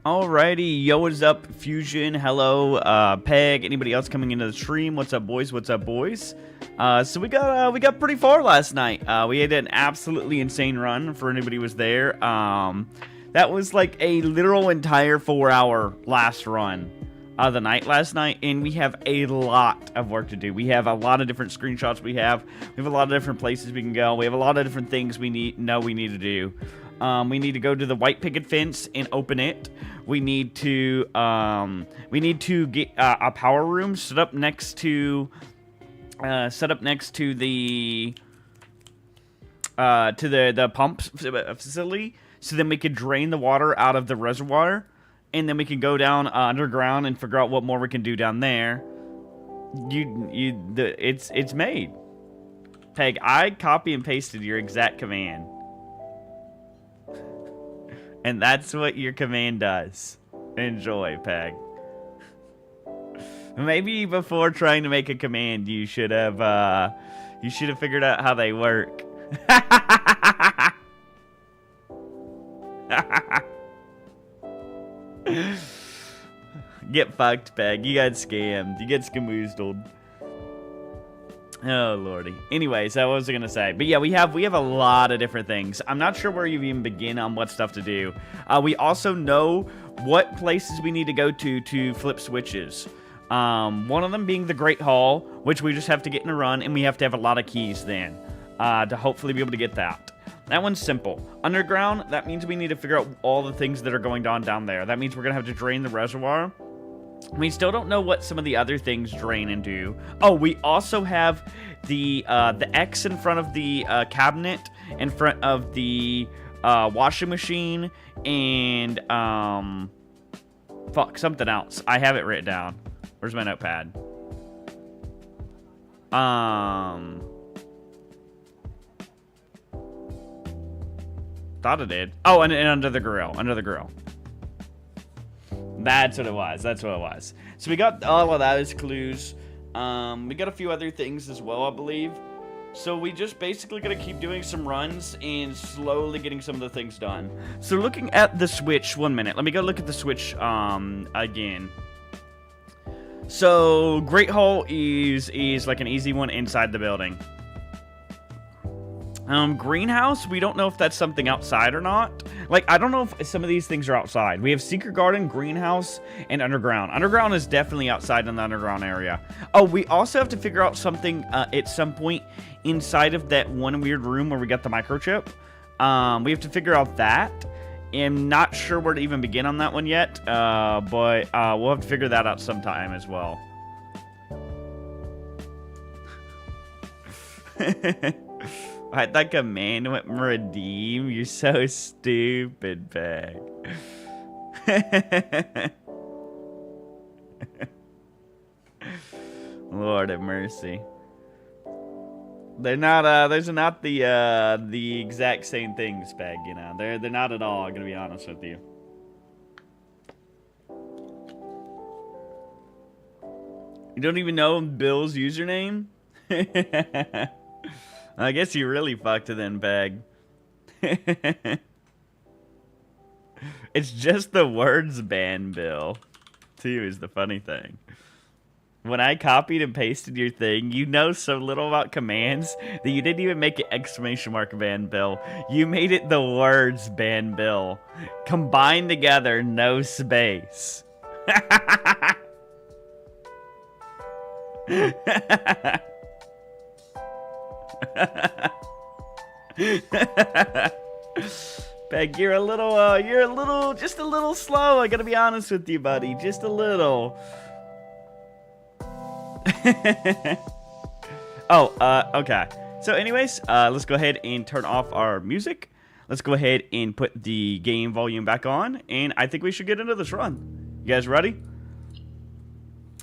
Alrighty, yo, what's up, Fusion? Hello, Peg. Anybody else coming into the stream? What's up, boys? What's up, boys? So we got pretty far last night. We had an absolutely insane run for anybody who was there. That was like a literal entire 4-hour last run of the night last night, and we have a lot of work to do. We have a lot of different screenshots. We have a lot of different places we can go. We have a lot of different things we need to do. We need to go to the white picket fence and open it. We need to get a power room set up next to the pump facility, so then we could drain the water out of the reservoir, and then we can go down underground and figure out what more we can do down there. It's made. Peg, I copy and pasted your exact command. And that's what your command does. Enjoy, Peg. Maybe before trying to make a command, you should have figured out how they work. Get fucked, Peg. You got scammed. You get skamoozled. Oh lordy. Anyways, what was I gonna say? But yeah, we have a lot of different things. I'm not sure where you even begin on what stuff to do. We also know what places we need to go to flip switches. One of them being the Great Hall, which we just have to get in a run, and we have to have a lot of keys then to hopefully be able to get that. That one's simple. Underground, that means we need to figure out all the things that are going on down there. That means we're gonna have to drain the reservoir. We still don't know what some of the other things drain into. Oh, we also have the X in front of the cabinet, in front of the washing machine, and fuck, something else. I have it written down. Where's my notepad? Thought it did. Oh, and under the grill. Under the grill. That's what it was. That's what it was. So we got all of that as clues. We got a few other things as well, I believe. So we just basically gotta keep doing some runs and slowly getting some of the things done. So looking at the switch, 1 minute. Let me go look at the switch again. So Great Hall is like an easy one inside the building. Greenhouse, we don't know if that's something outside or not. Like, I don't know if some of these things are outside. We have Secret Garden, Greenhouse, and Underground. Underground is definitely outside in the underground area. Oh, we also have to figure out something at some point inside of that one weird room where we got the microchip. We have to figure out that. I'm not sure where to even begin on that one yet, but we'll have to figure that out sometime as well. I thought command went redeem. You're so stupid, Peg. Lord have mercy. They're not. Those are not the exact same things, Peg. You know, they're not at all. I'm gonna be honest with you. You don't even know Bill's username? I guess you really fucked it in, Peg. It's just the words ban, Bill, too, is the funny thing. When I copied and pasted your thing, you know so little about commands that you didn't even make it exclamation mark ban, Bill. You made it the words ban, Bill. Combined together, no space. Peg, you're a little, just a little slow. I gotta be honest with you, buddy. Just a little. Okay. So anyways, let's go ahead and turn off our music. Let's go ahead and put the game volume back on, and I think we should get into this run. You guys ready?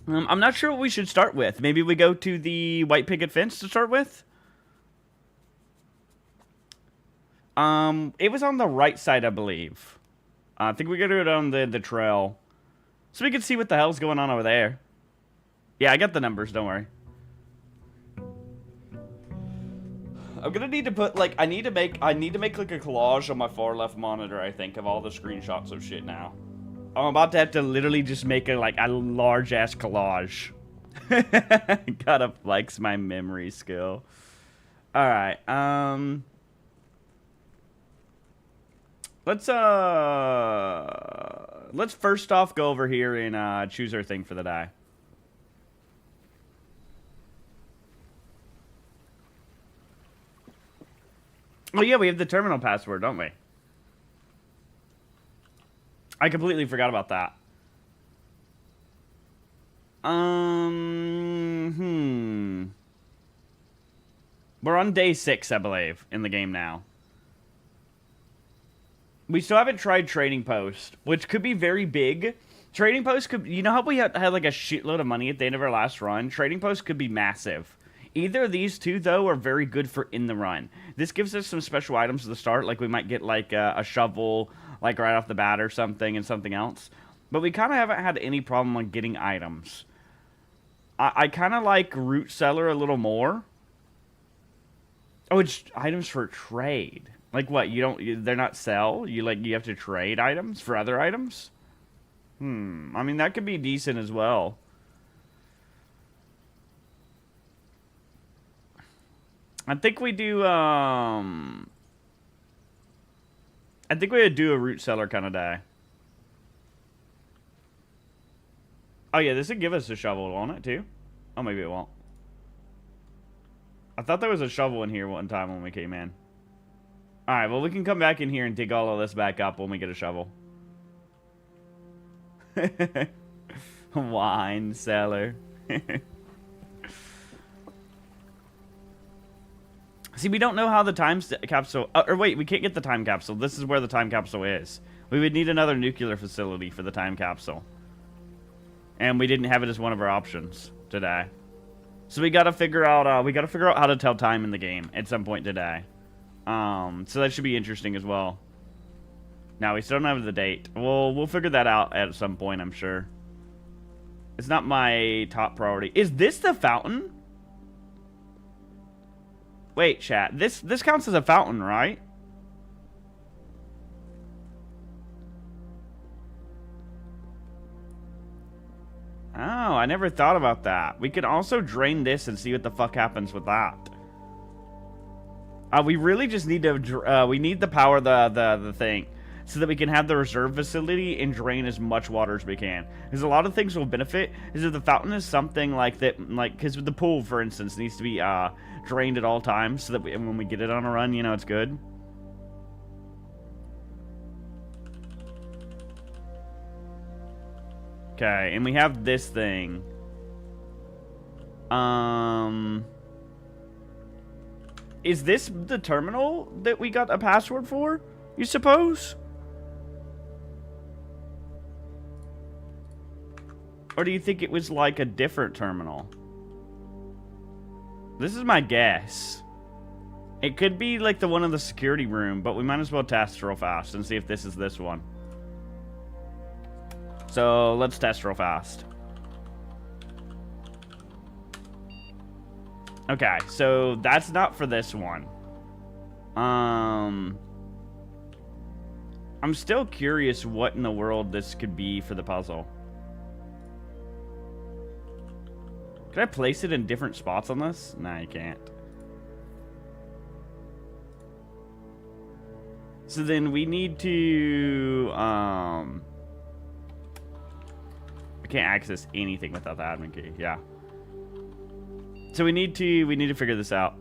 I'm not sure what we should start with. Maybe we go to the white picket fence to start with? It was on the right side, I believe. I think we gotta go down the trail. So we can see what the hell's going on over there. Yeah, I got the numbers, don't worry. I'm gonna need to put, like, I need to make, like, a collage on my far left monitor, I think, of all the screenshots of shit now. I'm about to have to literally just make a large ass collage. Gotta flex my memory skill. All right. Let's first off go over here and choose our thing for the day. Oh yeah, we have the terminal password, don't we? I completely forgot about that. We're on day 6, I believe, in the game now. We still haven't tried Trading Post, which could be very big. Trading Post could... You know how we had like a shitload of money at the end of our last run? Trading Post could be massive. Either of these two, though, are very good for in the run. This gives us some special items at the start. Like, we might get, like, a shovel, like, right off the bat or something, and something else. But we kind of haven't had any problem on getting items. I kind of like Root Cellar a little more. Oh, it's items for trade. Like what? They're not sell? You have to trade items for other items? I mean, that could be decent as well. I think we do, I think we would do a Root Cellar kind of day. Oh yeah, this would give us a shovel, won't it, too? Oh, maybe it won't. I thought there was a shovel in here one time when we came in. Alright, well, we can come back in here and dig all of this back up when we get a shovel. Wine cellar. See, we don't know how the time capsule... or wait, we can't get the time capsule. This is where the time capsule is. We would need another nuclear facility for the time capsule. And we didn't have it as one of our options today. So we gotta figure out how to tell time in the game at some point today. So that should be interesting as well. Now we still don't have the date. We'll figure that out at some point, I'm sure. It's not my top priority. Is this the fountain? Wait, chat. This counts as a fountain, right? Oh, I never thought about that. We could also drain this and see what the fuck happens with that. We really just need to... we need the power the thing so that we can have the reserve facility and drain as much water as we can. Because a lot of things will benefit is if the fountain is something like that... Like, because the pool, for instance, needs to be drained at all times so that when we get it on a run, you know, it's good. Okay, and we have this thing. Is this the terminal that we got a password for, you suppose? Or do you think it was like a different terminal? This is my guess. It could be like the one in the security room, but we might as well test real fast and see if this is this one. So let's test real fast. Okay, so that's not for this one. I'm still curious what in the world this could be for the puzzle. Can I place it in different spots on this? Nah, you can't. So then we need to, I can't access anything without the admin key. Yeah. So we need to figure this out.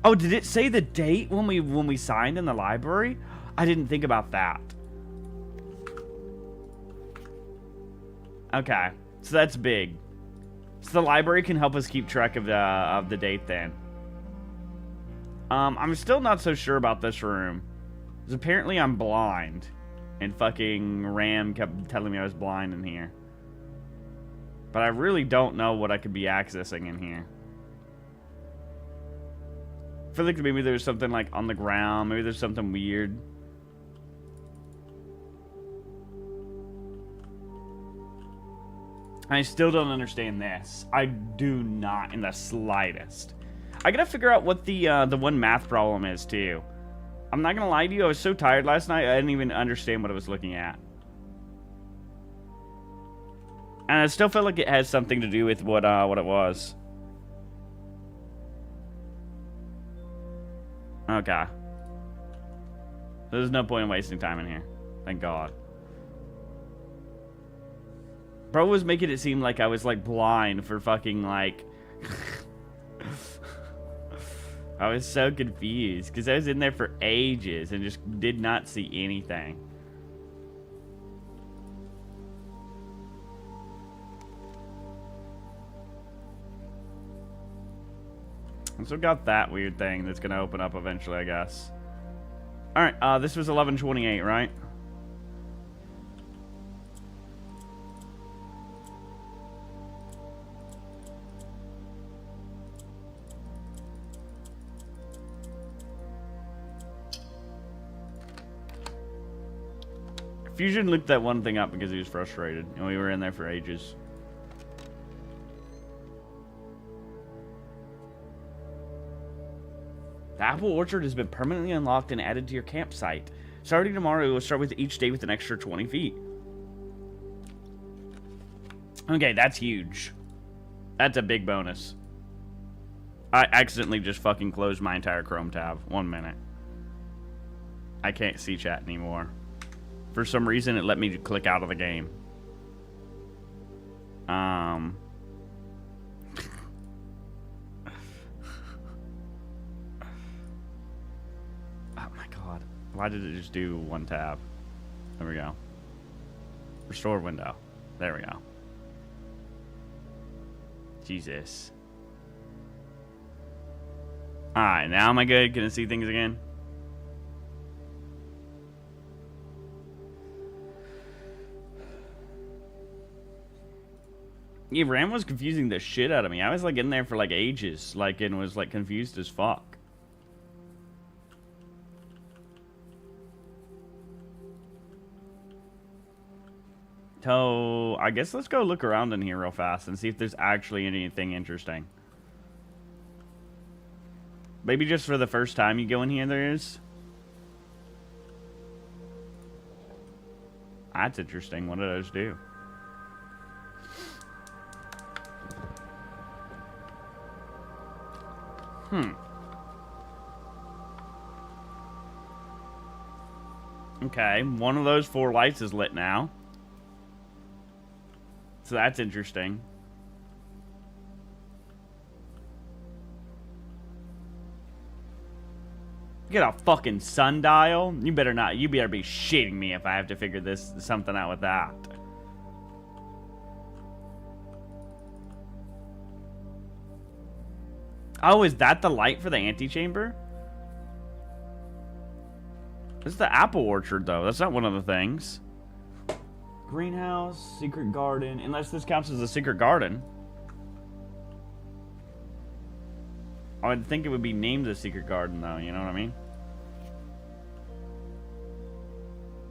Oh, did it say the date when we signed in the library? I didn't think about that. Okay, so that's big. So the library can help us keep track of the date then. I'm still not so sure about this room. Because apparently I'm blind. And fucking Ram kept telling me I was blind in here. But I really don't know what I could be accessing in here. I feel like maybe there's something like on the ground. Maybe there's something weird. I still don't understand this. I do not in the slightest. I gotta figure out what the one math problem is, too. I'm not gonna lie to you, I was so tired last night, I didn't even understand what I was looking at. And I still feel like it has something to do with what it was. Okay. There's no point in wasting time in here. Thank God. Bro was making it seem like I was, like, blind for fucking, like... I was so confused, because I was in there for ages and just did not see anything. I still got that weird thing that's going to open up eventually, I guess. Alright, this was 11:28, right? Fusion looked that one thing up because he was frustrated, and we were in there for ages. The apple orchard has been permanently unlocked and added to your campsite. Starting tomorrow, we'll start with each day with an extra 20 feet. Okay, that's huge. That's a big bonus. I accidentally just fucking closed my entire Chrome tab. 1 minute. I can't see chat anymore. For some reason, it let me click out of the game. Oh my God. Why did it just do one tab? There we go. Restore window. There we go. Jesus. Alright, now am I good? Can I see things again? Yeah, Ram was confusing the shit out of me. I was like in there for like ages, like, and was like confused as fuck. So, I guess let's go look around in here real fast and see if there's actually anything interesting. Maybe just for the first time you go in here there is. That's interesting. What do those do? Okay, one of those 4 lights is lit now. So that's interesting. You got a fucking sundial? You better not. You better be shitting me if I have to figure something out with that. Oh, is that the light for the antechamber? This is the apple orchard, though. That's not one of the things. Greenhouse, secret garden. Unless this counts as a secret garden. I would think it would be named a secret garden, though. You know what I mean?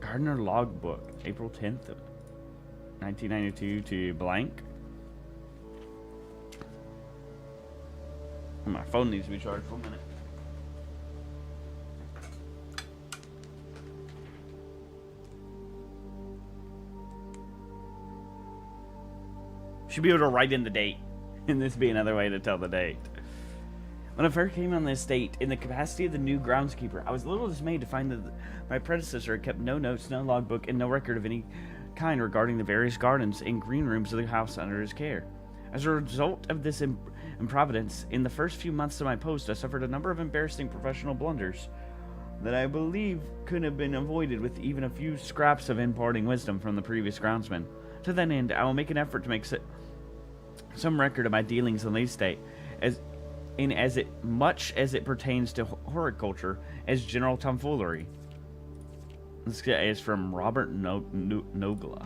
Gardener logbook. April 10th, 1992 to blank. My phone needs to be charged for a minute. Should be able to write in the date. And this be another way to tell the date. When I first came on the estate, in the capacity of the new groundskeeper, I was a little dismayed to find that my predecessor had kept no notes, no logbook, and no record of any kind regarding the various gardens and green rooms of the house under his care. As a result of this improvidence, in the first few months of my post, I suffered a number of embarrassing professional blunders that I believe could have been avoided with even a few scraps of imparting wisdom from the previous groundsman. To that end, I will make an effort to make some record of my dealings on the estate, as much as it pertains to horticulture as general tomfoolery. This guy is from Robert Nogla.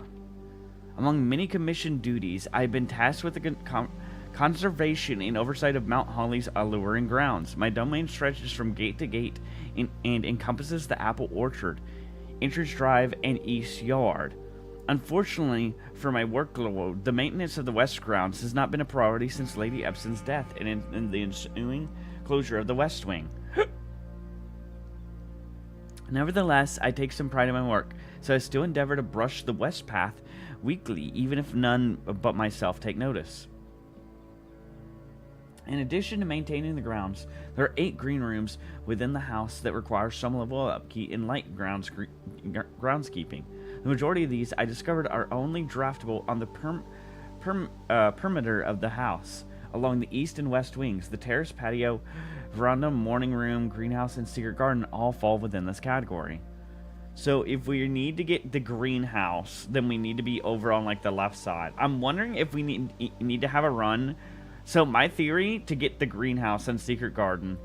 Among many commissioned duties, I have been tasked with the conservation and oversight of Mount Holly's alluring grounds. My domain stretches from gate to gate and encompasses the apple orchard, entrance drive, and east yard. Unfortunately for my workload, the maintenance of the west grounds has not been a priority since Lady Epson's death, and in the ensuing closure of the west wing. Nevertheless, I take some pride in my work, so I still endeavor to brush the west path weekly, even if none but myself take notice. In addition to maintaining the grounds, there are 8 green rooms within the house that require some level of upkeep in light groundskeeping. The majority of these, I discovered, are only draftable on the perimeter of the house. Along the east and west wings, the terrace, patio, veranda, morning room, greenhouse, and secret garden all fall within this category. So if we need to get the greenhouse, then we need to be over on like the left side. I'm wondering if we need to have a run. So my theory to get the greenhouse and secret garden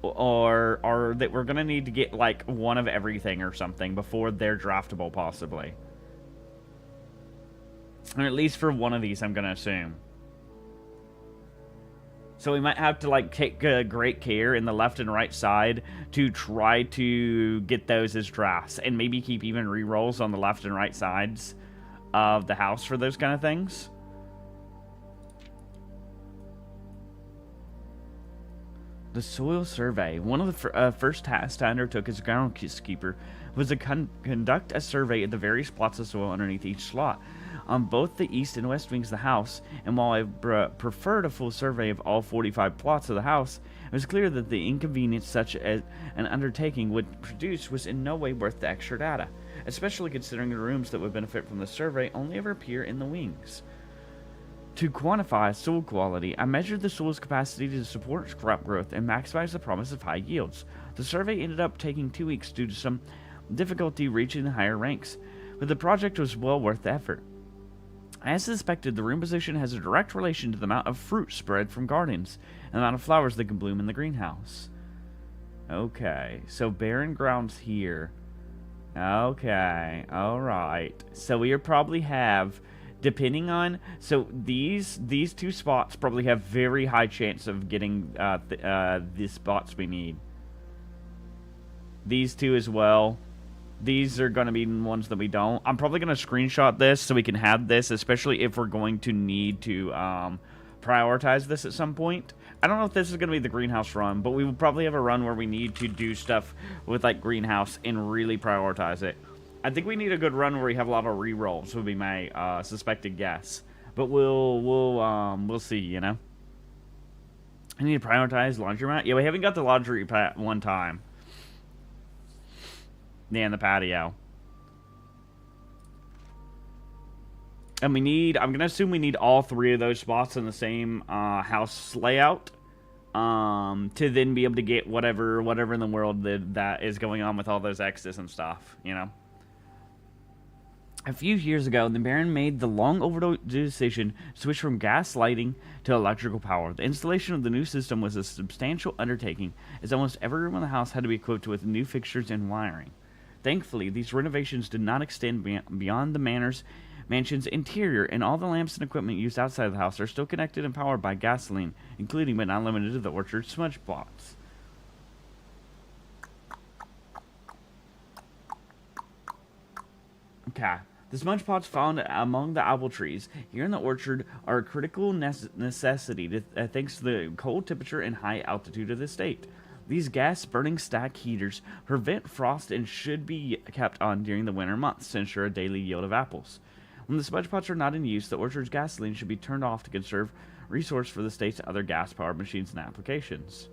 or that we're gonna need to get like one of everything or something before they're draftable, possibly. Or at least for one of these, I'm gonna assume. So we might have to like take great care in the left and right side to try to get those as drafts, and maybe keep even rerolls on the left and right sides of the house for those kind of things. The soil survey. One of the first tasks I undertook as groundskeeper was to conduct a survey of the various plots of soil underneath each slot on both the east and west wings of the house, and while I preferred a full survey of all 45 plots of the house, it was clear that the inconvenience such as an undertaking would produce was in no way worth the extra data, especially considering the rooms that would benefit from the survey only ever appear in the wings. To quantify soil quality, I measured the soil's capacity to support crop growth and maximize the promise of high yields. The survey ended up taking 2 weeks due to some difficulty reaching the higher ranks, but the project was well worth the effort. As suspected, the room position has a direct relation to the amount of fruit spread from gardens and the amount of flowers that can bloom in the greenhouse. Okay, so barren grounds here. Okay, alright. So we probably have, depending on, so these 2 spots probably have very high chance of getting the spots we need. These 2 as well. These are going to be ones that we don't. I'm probably going to screenshot this so we can have this, especially if we're going to need to prioritize this at some point. I don't know if this is going to be the greenhouse run, but we will probably have a run where we need to do stuff with like greenhouse and really prioritize it. I think we need a good run where we have a lot of rerolls, would be my suspected guess. But we'll see, you know. I need to prioritize laundromat. Yeah, we haven't got the laundry one time. Yeah, in the patio. And we need, I'm going to assume we need all 3 of those spots in the same house layout. To then be able to get whatever in the world that is going on with all those X's and stuff, you know. A few years ago, the Baron made the long overdue decision to switch from gas lighting to electrical power. The installation of the new system was a substantial undertaking, as almost every room in the house had to be equipped with new fixtures and wiring. Thankfully, these renovations did not extend beyond the mansion's interior, and all the lamps and equipment used outside of the house are still connected and powered by gasoline, including but not limited to the orchard smudge plots. Okay. The smudge plots found among the apple trees here in the orchard are a critical necessity thanks to the cold temperature and high altitude of the state. These gas-burning stack heaters prevent frost and should be kept on during the winter months to ensure a daily yield of apples. When the smudge pots are not in use, the orchard's gasoline should be turned off to conserve resource for the state's other gas-powered machines and applications.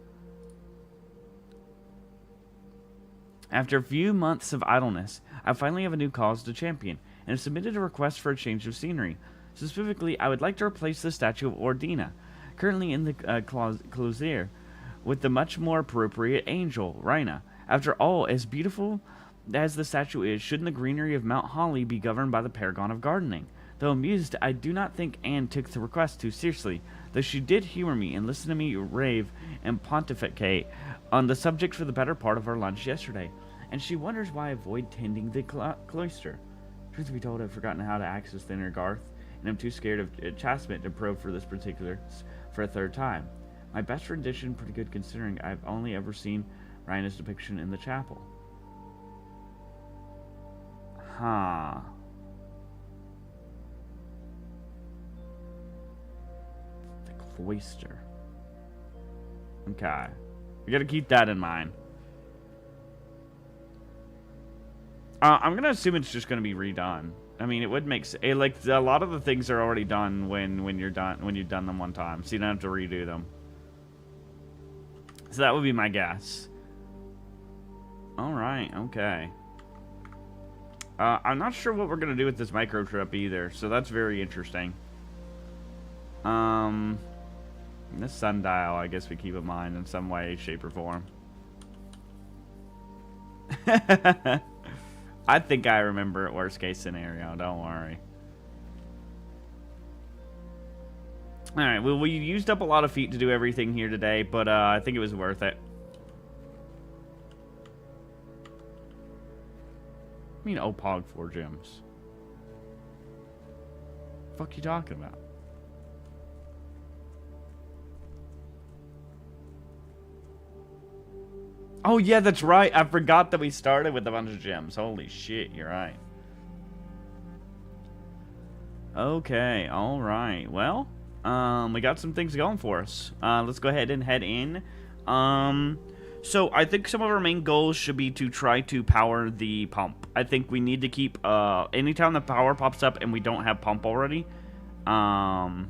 After a few months of idleness, I finally have a new cause to champion, and have submitted a request for a change of scenery. Specifically, I would like to replace the statue of Ordina, currently in the cloister, with the much more appropriate angel, Rhina. After all, as beautiful as the statue is, shouldn't the greenery of Mount Holly be governed by the paragon of gardening? Though amused, I do not think Anne took the request too seriously, though she did humor me and listen to me rave and pontificate on the subject for the better part of our lunch yesterday, and she wonders why I avoid tending the cloister. Truth be told, I've forgotten how to access the inner Garth, and I'm too scared of chastisement to probe for this particular for a 3rd time. My best rendition, pretty good considering I've only ever seen Rhina's depiction in the chapel. Huh. The cloister. Okay. We gotta keep that in mind. I'm gonna assume it's just gonna be redone. I mean, it would make sense. Like, a lot of the things are already done when you've done them one time, so you don't have to redo them. So that would be my guess. Alright, okay. I'm not sure what we're gonna do with this microchip either, so that's very interesting. This sundial, I guess we keep in mind in some way, shape, or form. I think I remember it, worst case scenario, don't worry. Alright, well, we used up a lot of feet to do everything here today, but I think it was worth it. I mean, Opog 4 gems. Fuck you talking about? Oh, yeah, that's right. I forgot that we started with a bunch of gems. Holy shit, you're right. Okay, alright. Well, we got some things going for us. Let's go ahead and head in. So I think some of our main goals should be to try to power the pump. I think we need to keep, anytime the power pops up and we don't have pump already, I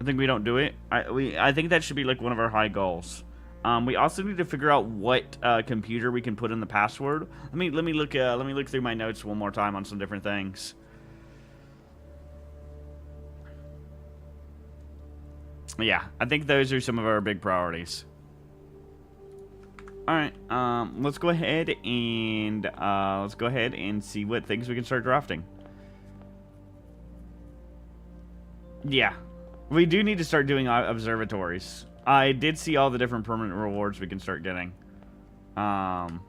think we don't do it. I think that should be like one of our high goals. We also need to figure out what computer we can put in the password. Let me look through my notes one more time on some different things. Yeah, I think those are some of our big priorities. All right, let's go ahead and see what things we can start drafting. Yeah, we do need to start doing observatories. I did see all the different permanent rewards we can start getting. And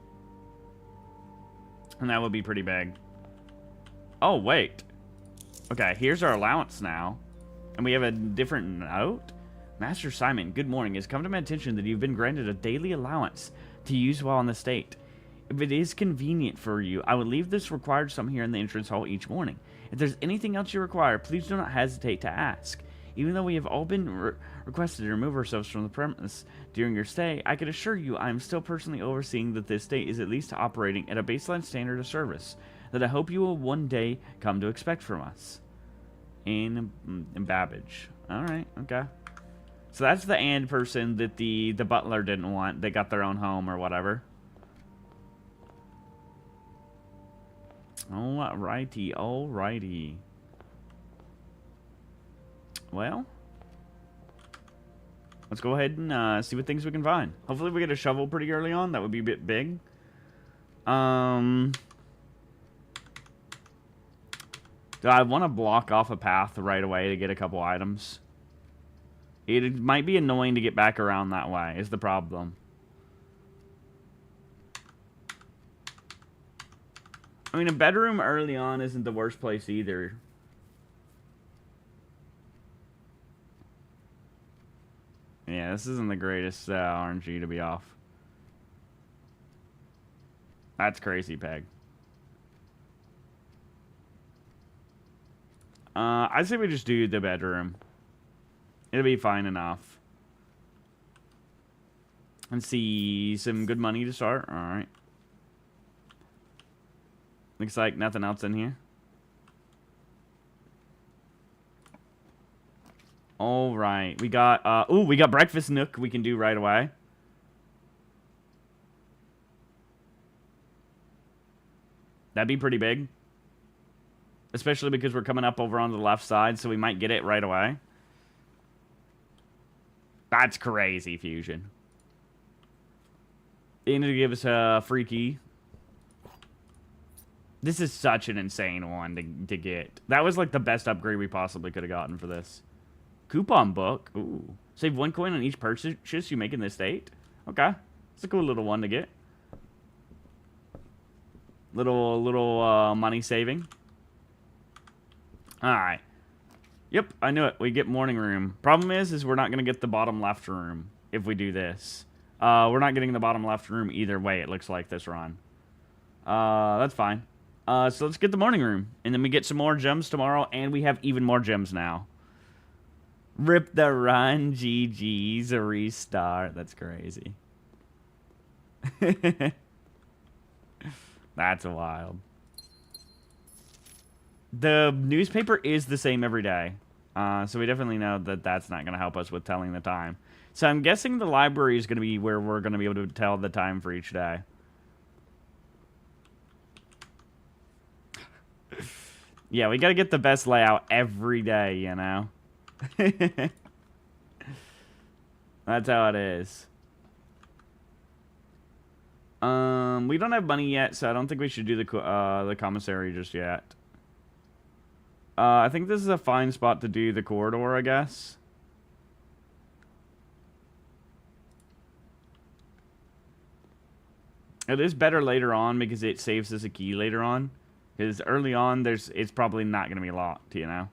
that would be pretty big. Oh, wait. Okay, here's our allowance now. And we have a different note. Master Simon, good morning. It has come to my attention that you've been granted a daily allowance to use while on the estate. If it is convenient for you, I will leave this required sum here in the entrance hall each morning. If there's anything else you require, please do not hesitate to ask. Even though we have all been requested to remove ourselves from the premise during your stay, I can assure you I am still personally overseeing that this estate is at least operating at a baseline standard of service that I hope you will one day come to expect from us. In Babbage. Alright, okay. So that's the and person that the butler didn't want. They got their own home or whatever. Alrighty, alrighty. Well, let's go ahead and see what things we can find. Hopefully we get a shovel pretty early on. That would be a bit big. Do I want to block off a path right away to get a couple items? It might be annoying to get back around that way, is the problem. I mean, a bedroom early on isn't the worst place either. Yeah, this isn't the greatest RNG to be off. That's crazy, Peg. I say we just do the bedroom. It'll be fine enough. And see some good money to start. Alright. Looks like nothing else in here. Alright. We got, we got breakfast nook we can do right away. That'd be pretty big. Especially because we're coming up over on the left side, so we might get it right away. That's crazy, Fusion. They need to give us a free key. This is such an insane one to get. That was like the best upgrade we possibly could have gotten for this. Coupon book. Ooh. Save 1 coin on each purchase you make in this state. Okay. It's a cool little one to get. Little money saving. Alright. Yep, I knew it. We get morning room. Problem is we're not going to get the bottom left room if we do this. We're not getting the bottom left room either way, it looks like, this run. That's fine. So let's get the morning room. And then we get some more gems tomorrow, and we have even more gems now. Rip the run, GG's, a restart. That's crazy. That's wild. The newspaper is the same every day. So we definitely know that that's not going to help us with telling the time. So I'm guessing the library is going to be where we're going to be able to tell the time for each day. Yeah, we got to get the best layout every day, you know? That's how it is. We don't have money yet, so I don't think we should do the commissary just yet. I think this is a fine spot to do the corridor, I guess. It is better later on because it saves us a key later on. Because early on, it's probably not going to be locked, you know?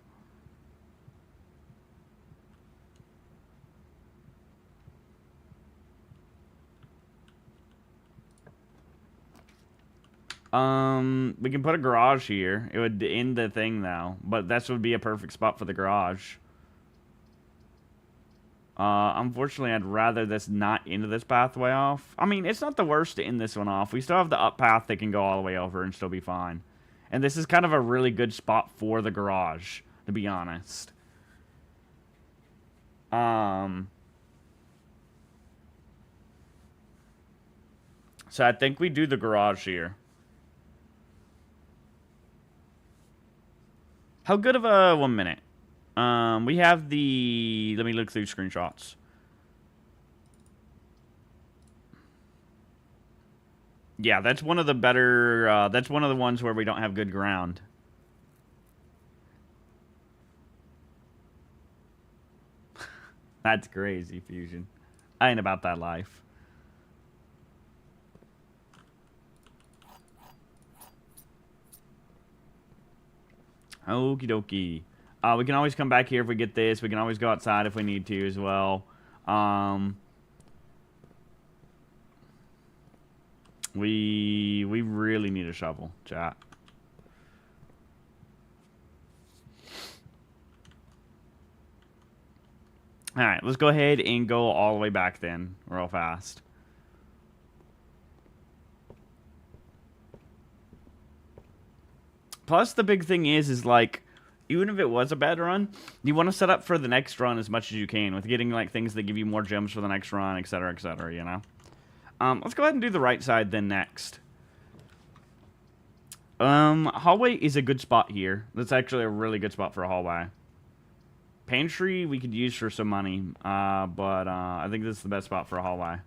We can put a garage here. It would end the thing, though. But this would be a perfect spot for the garage. Unfortunately, I'd rather this not into this pathway off. I mean, it's not the worst to end this one off. We still have the up path that can go all the way over and still be fine. And this is kind of a really good spot for the garage, to be honest. So I think we do the garage here. How good of a 1 minute? We have the... Let me look through screenshots. Yeah, that's one of the better... that's one of the ones where we don't have good ground. That's crazy, Fusion. I ain't about that life. Okie dokie. We can always come back here if we get this. We can always go outside if we need to as well. We really need a shovel, chat. Alright, let's go ahead and go all the way back then, real fast. Plus, the big thing is like, even if it was a bad run, you want to set up for the next run as much as you can with getting, like, things that give you more gems for the next run, etc., you know? Let's go ahead and do the right side then next. Hallway is a good spot here. That's actually a really good spot for a hallway. Pantry we could use for some money, but I think this is the best spot for a hallway.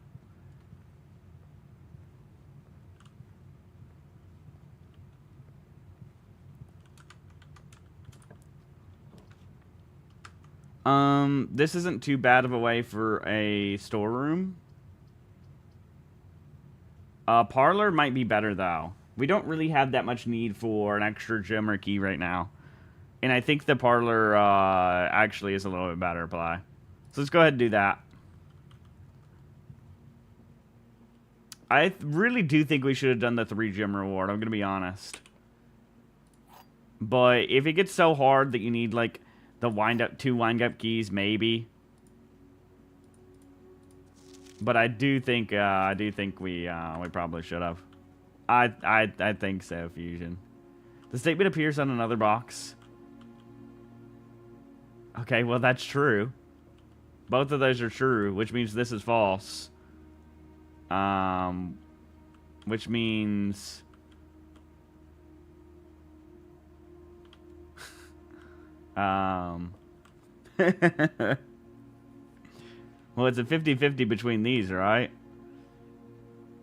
This isn't too bad of a way for a storeroom. Parlor might be better, though. We don't really have that much need for an extra gem or key right now. And I think the parlor, actually is a little bit better play. So let's go ahead and do that. I really do think we should have done the 3 gem reward, I'm gonna be honest. But if it gets so hard that you need, like, the 2 wind-up keys, maybe. But I do think we probably should have. I think so, Fusion. The statement appears on another box. Okay, well that's true. Both of those are true, which means this is false. Which means... well, it's a 50-50 between these, right?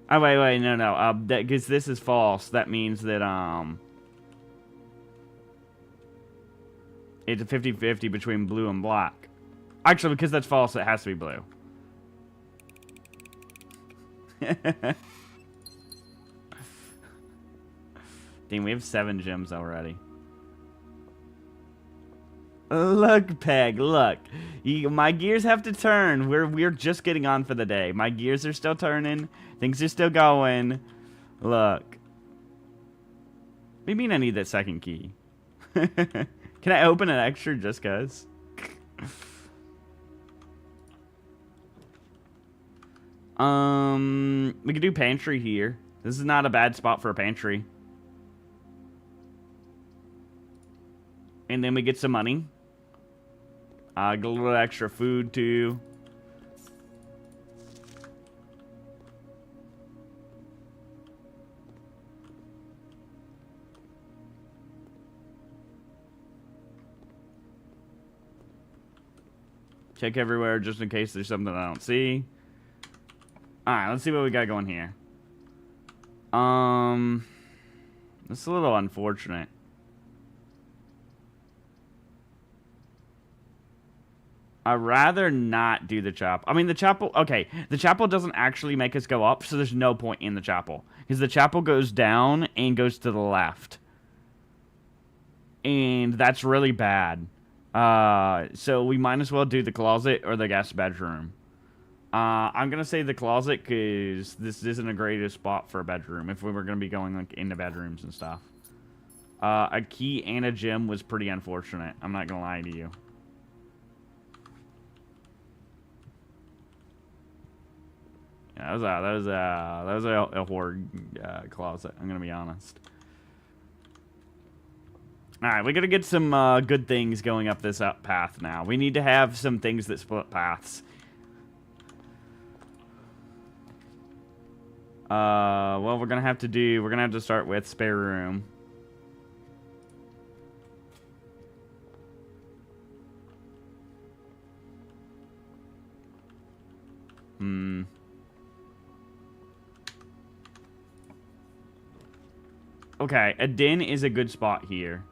Oh, wait, no. Because this is false. That means that, it's a 50-50 between blue and black. Actually, because that's false, it has to be blue. Dang, we have 7 gems already. Look, Peg, look. My gears have to turn. We're just getting on for the day. My gears are still turning. Things are still going. Look. What do you mean I need that second key? Can I open an extra just cuz? We could do pantry here. This is not a bad spot for a pantry. And then we get some money. Get a little extra food, too. Check everywhere just in case there's something I don't see. Alright, let's see what we got going here. This is a little unfortunate. I'd rather not do the chapel. I mean, the chapel... Okay, the chapel doesn't actually make us go up, so there's no point in the chapel. Because the chapel goes down and goes to the left. And that's really bad. So we might as well do the closet or the guest bedroom. I'm going to say the closet because this isn't a great spot for a bedroom if we were going to be going like into bedrooms and stuff. A key and a gym was pretty unfortunate. I'm not going to lie to you. Yeah, that was a horror closet. I'm gonna be honest. All right, we gotta get some good things going up this path now. We need to have some things that split paths. Well, we're gonna have to start with spare room. Okay, a den is a good spot here.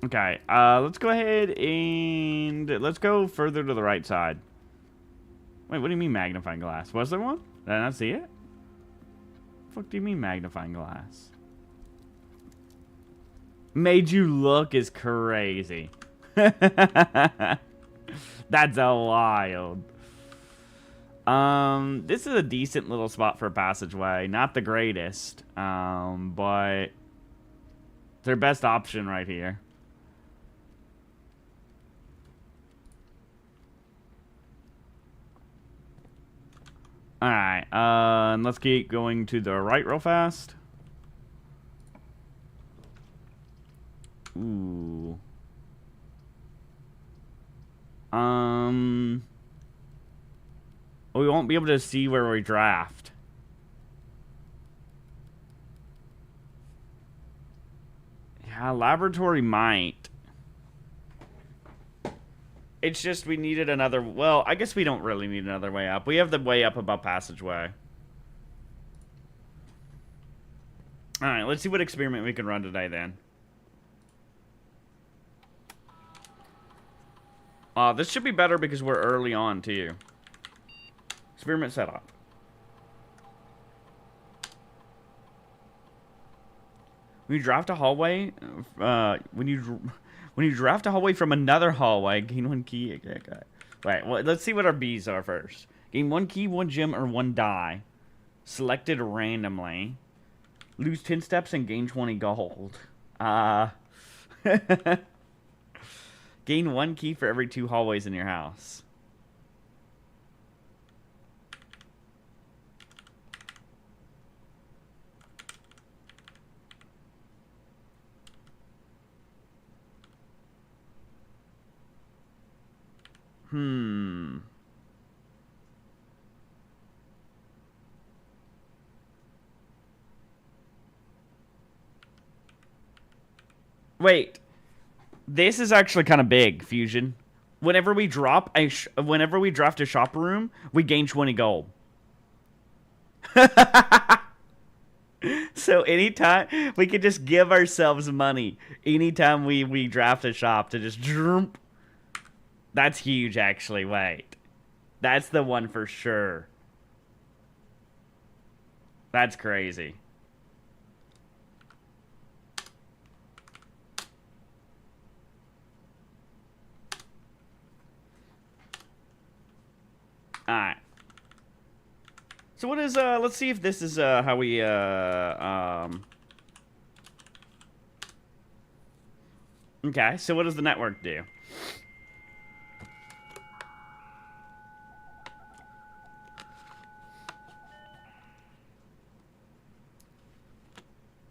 Okay, let's go ahead and let's go further to the right side. Wait, what do you mean magnifying glass? Was there one? Did I not see it? What do you mean magnifying glass? Made you look is crazy. That's a wild. This is a decent little spot for a passageway. Not the greatest, but it's their best option right here. Alright, and let's keep going to the right real fast. Ooh. We won't be able to see where we draft. Yeah, laboratory might. It's just we needed another... Well, I guess we don't really need another way up. We have the way up above passageway. Alright, let's see what experiment we can run today then. This should be better because we're early on, too. Experiment setup. When you draft a hallway... When you draft a hallway from another hallway, gain one key. Okay. Right, well, let's see what our B's are first. Gain one key, one gem, or one die. Selected randomly. Lose 10 steps and gain 20 gold. Gain one key for every 2 hallways in your house. Wait. This is actually kind of big, Fusion. Whenever we draft a shop room, we gain 20 gold. So anytime we could just give ourselves money anytime we draft a shop to just jump. That's huge, actually. Wait. That's the one for sure. That's crazy. So what is, let's see if this is, how we, okay, so what does the network do?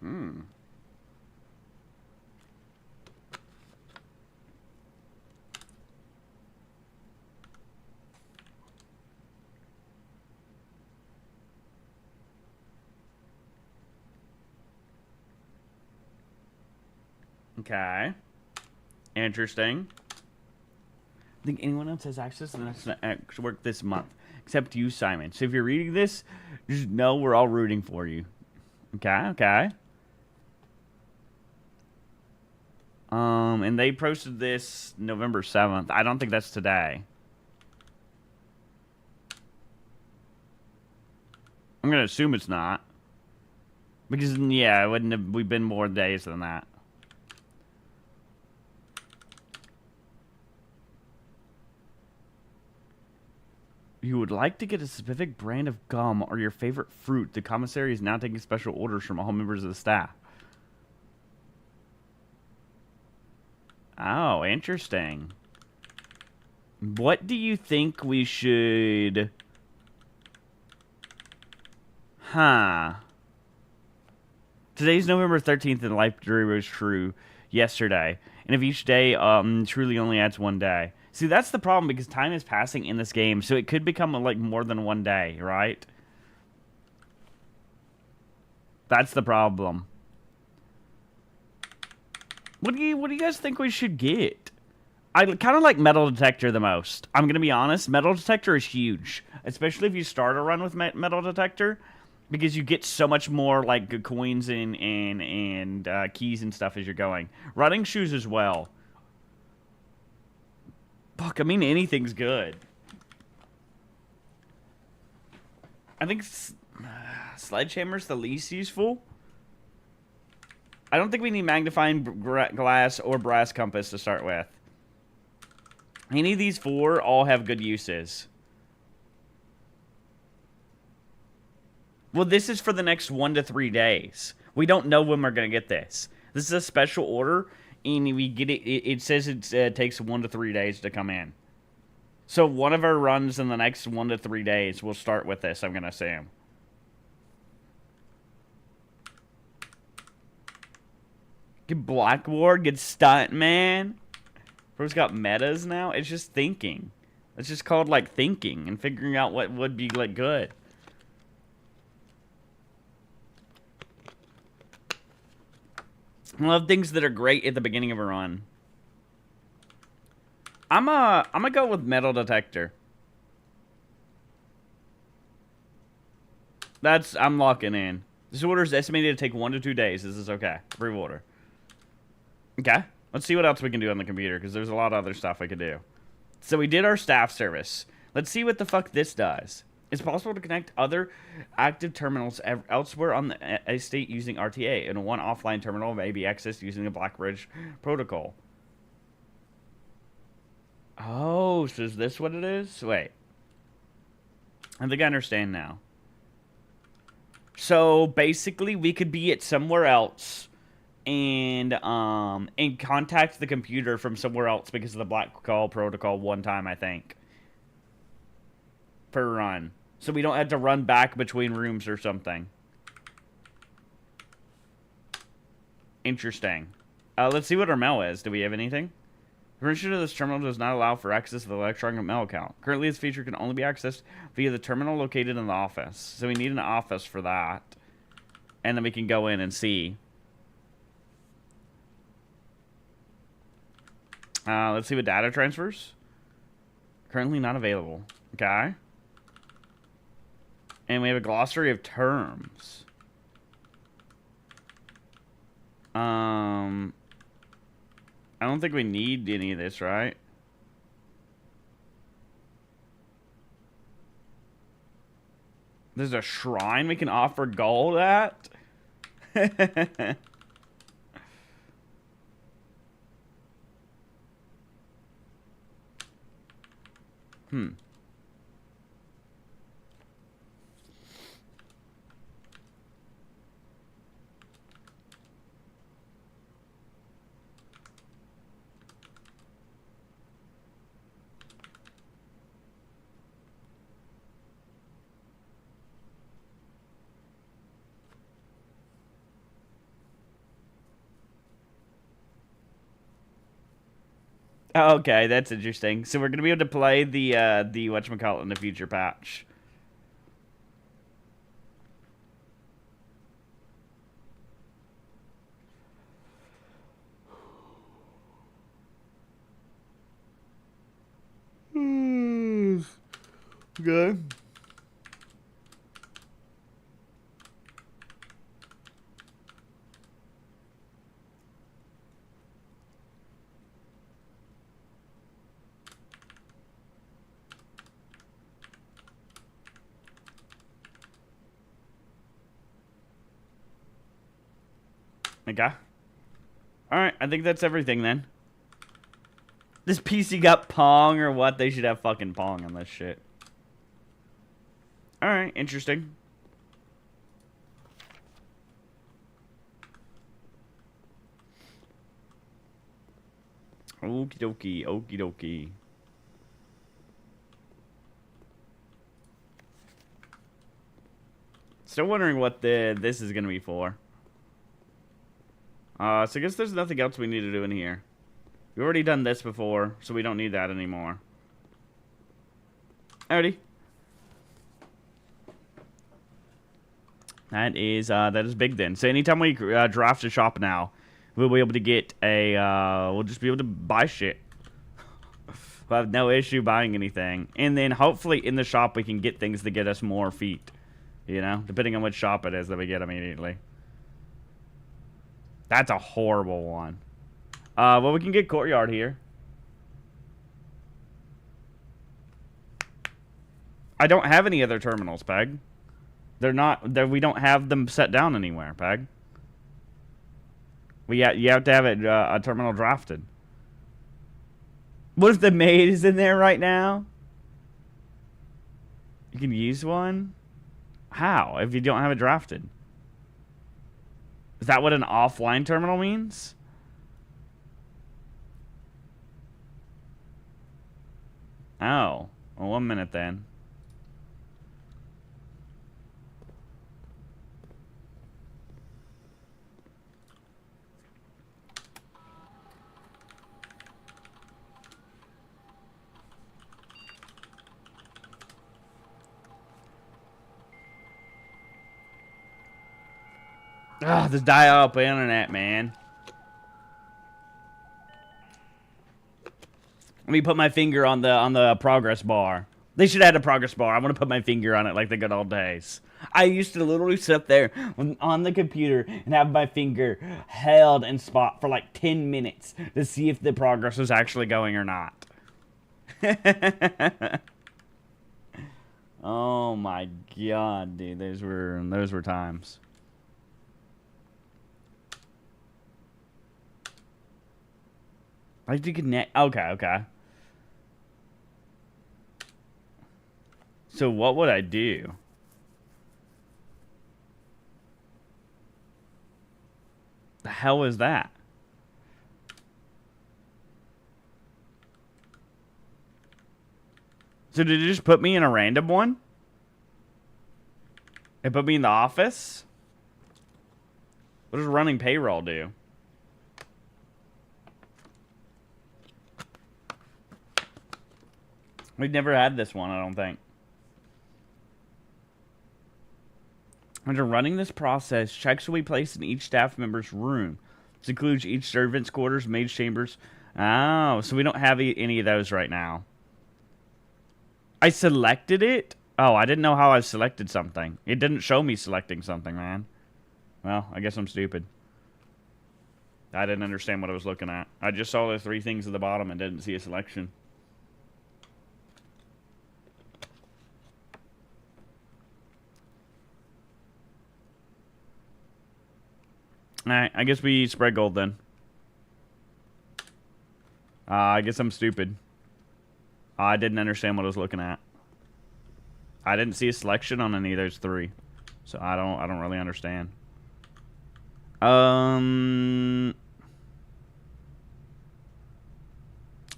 Hmm. Okay. Interesting. I think anyone else has access to the next work this month, except you, Simon. So if you're reading this, just know we're all rooting for you. Okay, okay. And they posted this November 7th. I don't think that's today. I'm gonna assume it's not. Because, yeah, it wouldn't have, we've been more days than that. You would like to get a specific brand of gum or your favorite fruit. The commissary is now taking special orders from all members of the staff. Oh, interesting. What do you think we should... Huh. Today's November 13th and life jury was true yesterday. And if each day truly only adds one day. See, that's the problem because time is passing in this game, so it could become like more than one day, right? That's the problem. What do you guys think we should get? I kind of like metal detector the most. I'm gonna be honest. Metal detector is huge, especially if you start a run with metal detector, because you get so much more like coins and keys and stuff as you're going. Running shoes as well. Fuck, I mean anything's good. I think sledgehammer's the least useful. I don't think we need magnifying glass or brass compass to start with. Any of these four all have good uses. Well, this is for the next 1 to 3 days. We don't know when we're going to get this. This is a special order, and we get it. It says it takes 1 to 3 days to come in. So one of our runs in the next 1 to 3 days will start with this, I'm going to assume. Get Blackboard, get Stuntman. Bro's got metas now. It's just thinking. It's just called, like, thinking and figuring out what would be, like, good. I love things that are great at the beginning of a run. I'm gonna go with metal detector. I'm locking in. This order is estimated to take 1 to 2 days. This is okay. Free water. Okay. Let's see what else we can do on the computer, because there's a lot of other stuff we could do. So we did our staff service. Let's see what the fuck this does. It's possible to connect other active terminals elsewhere on the estate using RTA, and one offline terminal may be accessed using the Blackbridge protocol. Oh, so is this what it is? Wait. I think I understand now. So basically, we could be at somewhere else and contact the computer from somewhere else because of the Black Call protocol one time, I think, per run. So we don't have to run back between rooms or something. Interesting. Let's see what our mail is. Do we have anything? Permission to this terminal does not allow for access to the electronic mail account. Currently, this feature can only be accessed via the terminal located in the office. So we need an office for that. And then we can go in and see. Let's see what data transfers. Currently not available. Okay. And we have a glossary of terms. I don't think we need any of this, right? There's a shrine we can offer gold at? Okay, that's interesting. So we're gonna be able to play the whatchamacallit in the future patch. Okay. Okay. Alright, I think that's everything then. This PC got Pong or what? They should have fucking Pong on this shit. Alright, interesting. Okie dokie, okie dokie. Still wondering what this is gonna be for. So I guess there's nothing else we need to do in here. We've already done this before, so we don't need that anymore. Alrighty. That is big then. So anytime we draft a shop now, we'll be able to get a, we'll just be able to buy shit. We'll have no issue buying anything. And then hopefully in the shop we can get things to get us more feet. You know, depending on which shop it is that we get immediately. That's a horrible one. Well, we can get Courtyard here. I don't have any other terminals, Peg. They're not, we don't have them set down anywhere, Peg. You have to have it, a terminal drafted. What if the maid is in there right now? You can use one? How? If you don't have it drafted? Is that what an offline terminal means? Oh. Well, 1 minute then. Ugh, this dial-up internet, man. Let me put my finger on the progress bar. They should add a progress bar. I want to put my finger on it like the good old days. I used to literally sit there on the computer and have my finger held in spot for like 10 minutes to see if the progress was actually going or not. Oh my god, dude. Those were times. Like to connect. Okay. So what would I do? The hell is that? So did it just put me in a random one? It put me in the office? What does running payroll do? We've never had this one, I don't think. Under running this process, checks will be placed in each staff member's room. This includes each servant's quarters, maid's chambers. Oh, so we don't have any of those right now. I selected it? Oh, I didn't know how I selected something. It didn't show me selecting something, man. Well, I guess I'm stupid. I didn't understand what I was looking at. I just saw the 3 things at the bottom and didn't see a selection. Alright, I guess we spread gold then. I guess I'm stupid. I didn't understand what I was looking at. I didn't see a selection on any of those 3. So I don't really understand. Do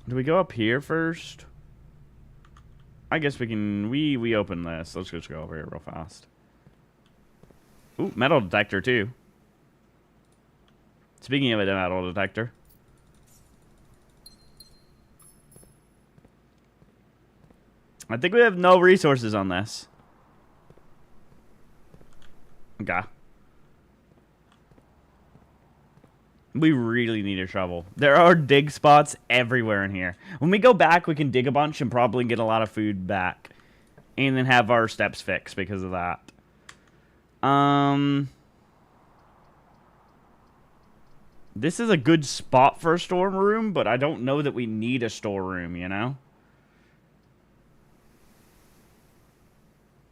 we go up here first? I guess we can we open this. Let's just go over here real fast. Ooh, metal detector too. Speaking of a metal detector. I think we have no resources on this. Okay. We really need a shovel. There are dig spots everywhere in here. When we go back, we can dig a bunch and probably get a lot of food back. And then have our steps fixed because of that. This is a good spot for a storeroom, but I don't know that we need a storeroom, you know?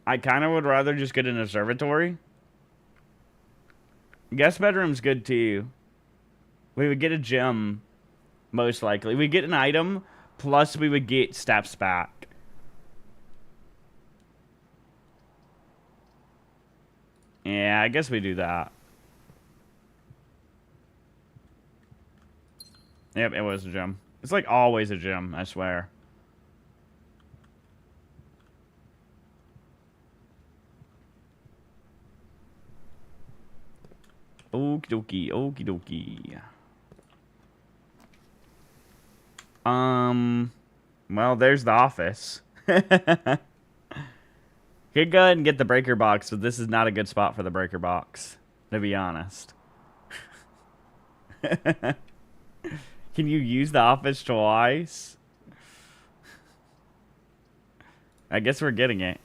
I kind of would rather just get an observatory. Guest bedroom's good too. We would get a gem, most likely. We'd get an item, plus we would get steps back. Yeah, I guess we do that. Yep, it was a gem. It's like always a gem, I swear. Okie dokie, okie dokie. Well, there's the office. Could go ahead and get the breaker box, but this is not a good spot for the breaker box, to be honest. Can you use the office twice? I guess we're getting it.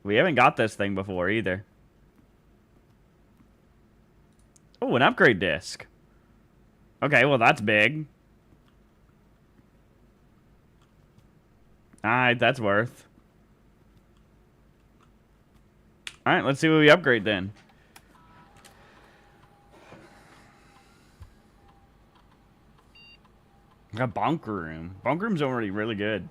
We haven't got this thing before either. Oh, an upgrade disc. Okay, well, that's big. Alright, that's worth. Alright, let's see what we upgrade then. A bunker room. Bunker room's already really good.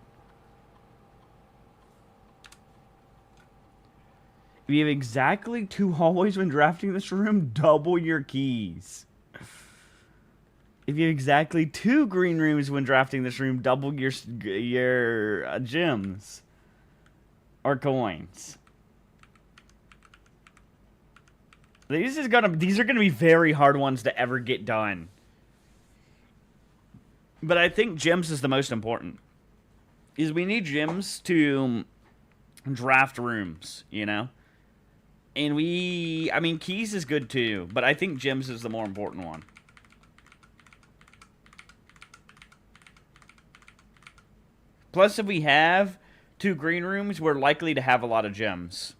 If you have exactly 2 hallways when drafting this room, double your keys. If you have exactly 2 green rooms when drafting this room, double your gems or coins. These are gonna be very hard ones to ever get done. But I think gems is the most important. Is we need gems to draft rooms, you know? And I mean, keys is good too, but I think gems is the more important one. Plus, if we have 2 green rooms, we're likely to have a lot of gems.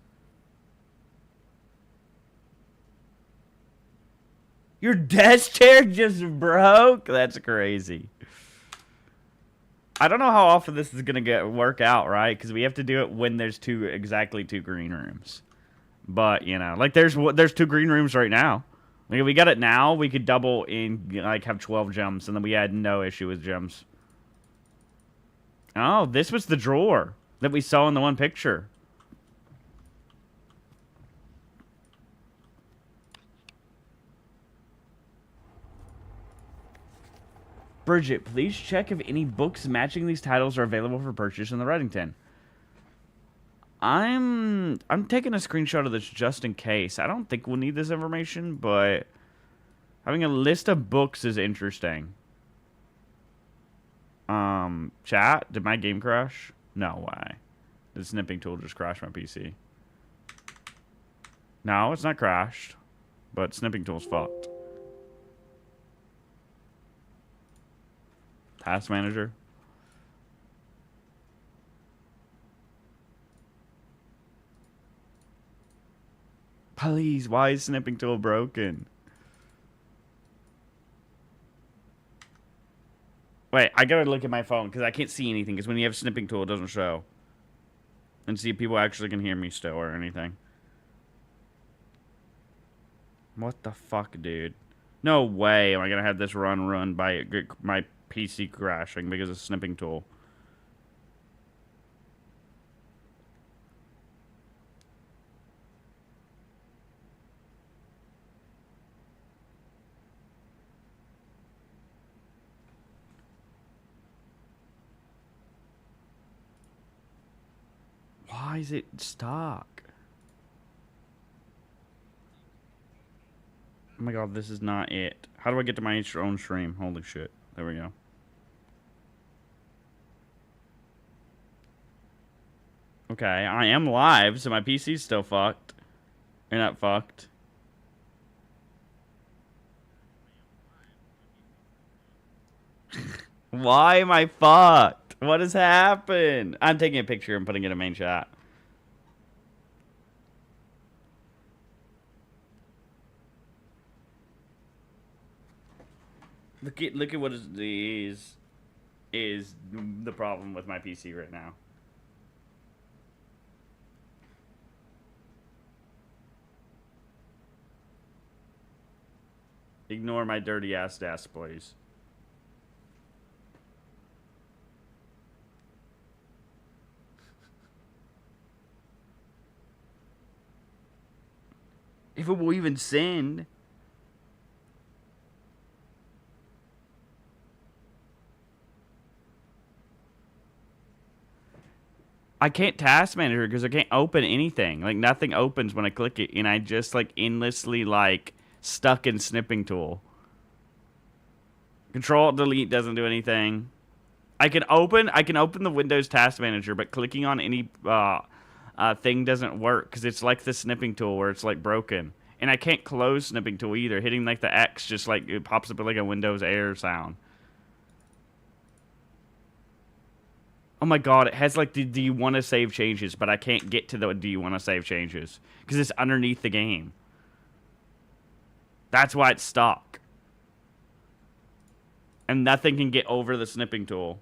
Your desk chair just broke? That's crazy. I don't know how often this is going to work out, right? Because we have to do it when there's exactly 2 green rooms. But, you know, like there's 2 green rooms right now. Like if we got it now, we could double and like have 12 gems, and then we had no issue with gems. Oh, this was the drawer that we saw in the one picture. Bridget, please check if any books matching these titles are available for purchase in the Reddington. I'm taking a screenshot of this just in case. I don't think we'll need this information, but having a list of books is interesting. Chat, did my game crash? No way. Did the snipping tool just crash my PC? No, it's not crashed, but snipping tool's fucked. Task manager. Please, why is snipping tool broken? Wait, I gotta look at my phone because I can't see anything. Because when you have snipping tool, it doesn't show. And see if people actually can hear me still or anything. What the fuck, dude? No way am I gonna have this run by my PC crashing because of snipping tool. Why is it stuck? Oh my god, this is not it. How do I get to my own stream? Holy shit. There we go. Okay, I am live, so my PC's still fucked. You're not fucked. Why am I fucked? What has happened? I'm taking a picture and putting it in main chat. Look at what is the problem with my PC right now. Ignore my dirty ass desk, please. If it will even send. I can't task manager because I can't open anything. Like nothing opens when I click it, and I just like endlessly like stuck in snipping tool. Control delete doesn't do anything. I can open the Windows task manager, but clicking on any thing doesn't work because it's like the snipping tool where it's like broken. And I can't close snipping tool either. Hitting like the X just like it pops up with like a Windows error sound. Oh my god, it has like the do you want to save changes, but I can't get to the do you want to save changes because it's underneath the game. That's why it's stuck. And nothing can get over the snipping tool.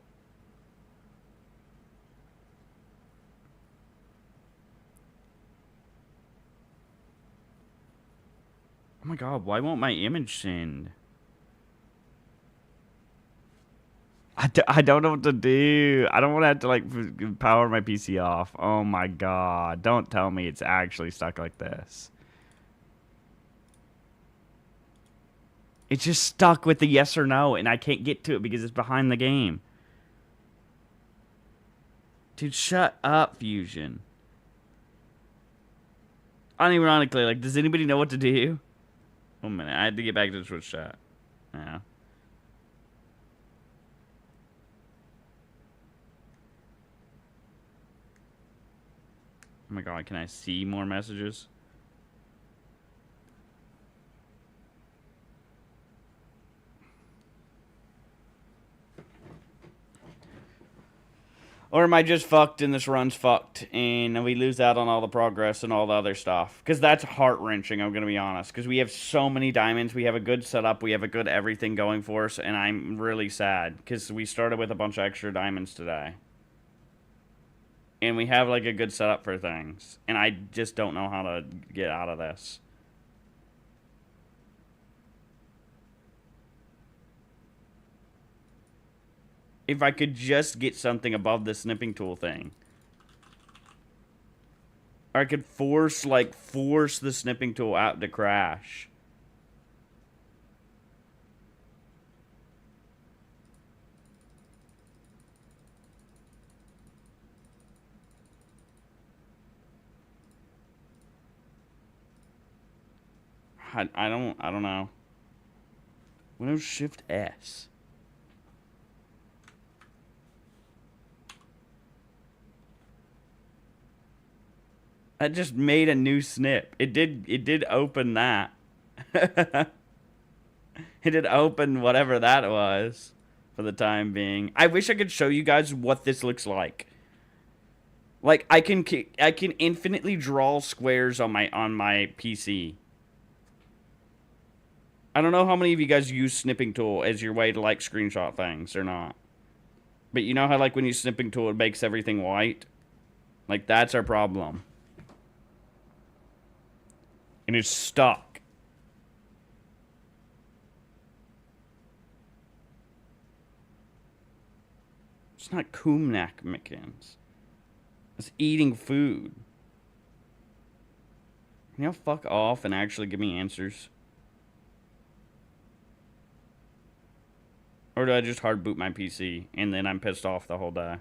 Oh my god, why won't my image send? I don't know what to do. I don't want to have to like power my PC off. Oh my god, don't tell me it's actually stuck like this. It's just stuck with the yes or no, and I can't get to it because it's behind the game. Dude, shut up, Fusion. Unironically, like, does anybody know what to do? 1 minute, I had to get back to the Twitch chat. Yeah. Oh my god, can I see more messages? Or am I just fucked and this run's fucked and we lose out on all the progress and all the other stuff? Because that's heart-wrenching, I'm going to be honest. Because we have so many diamonds. We have a good setup. We have a good everything going for us. And I'm really sad because we started with a bunch of extra diamonds today. And we have like a good setup for things. And I just don't know how to get out of this. If I could just get something above the snipping tool thing. Or I could force the snipping tool out to crash. I don't know. Windows Shift S. I just made a new snip. It did open that. It did open whatever that was for the time being. I wish I could show you guys what this looks like. Like I can infinitely draw squares on my PC. I don't know how many of you guys use snipping tool as your way to like screenshot things or not. But you know how like when you snipping tool it makes everything white? Like that's our problem. And it's stuck. It's not Kumnak Mickens. It's eating food. Can y'all fuck off and actually give me answers? Or do I just hard boot my PC and then I'm pissed off the whole day?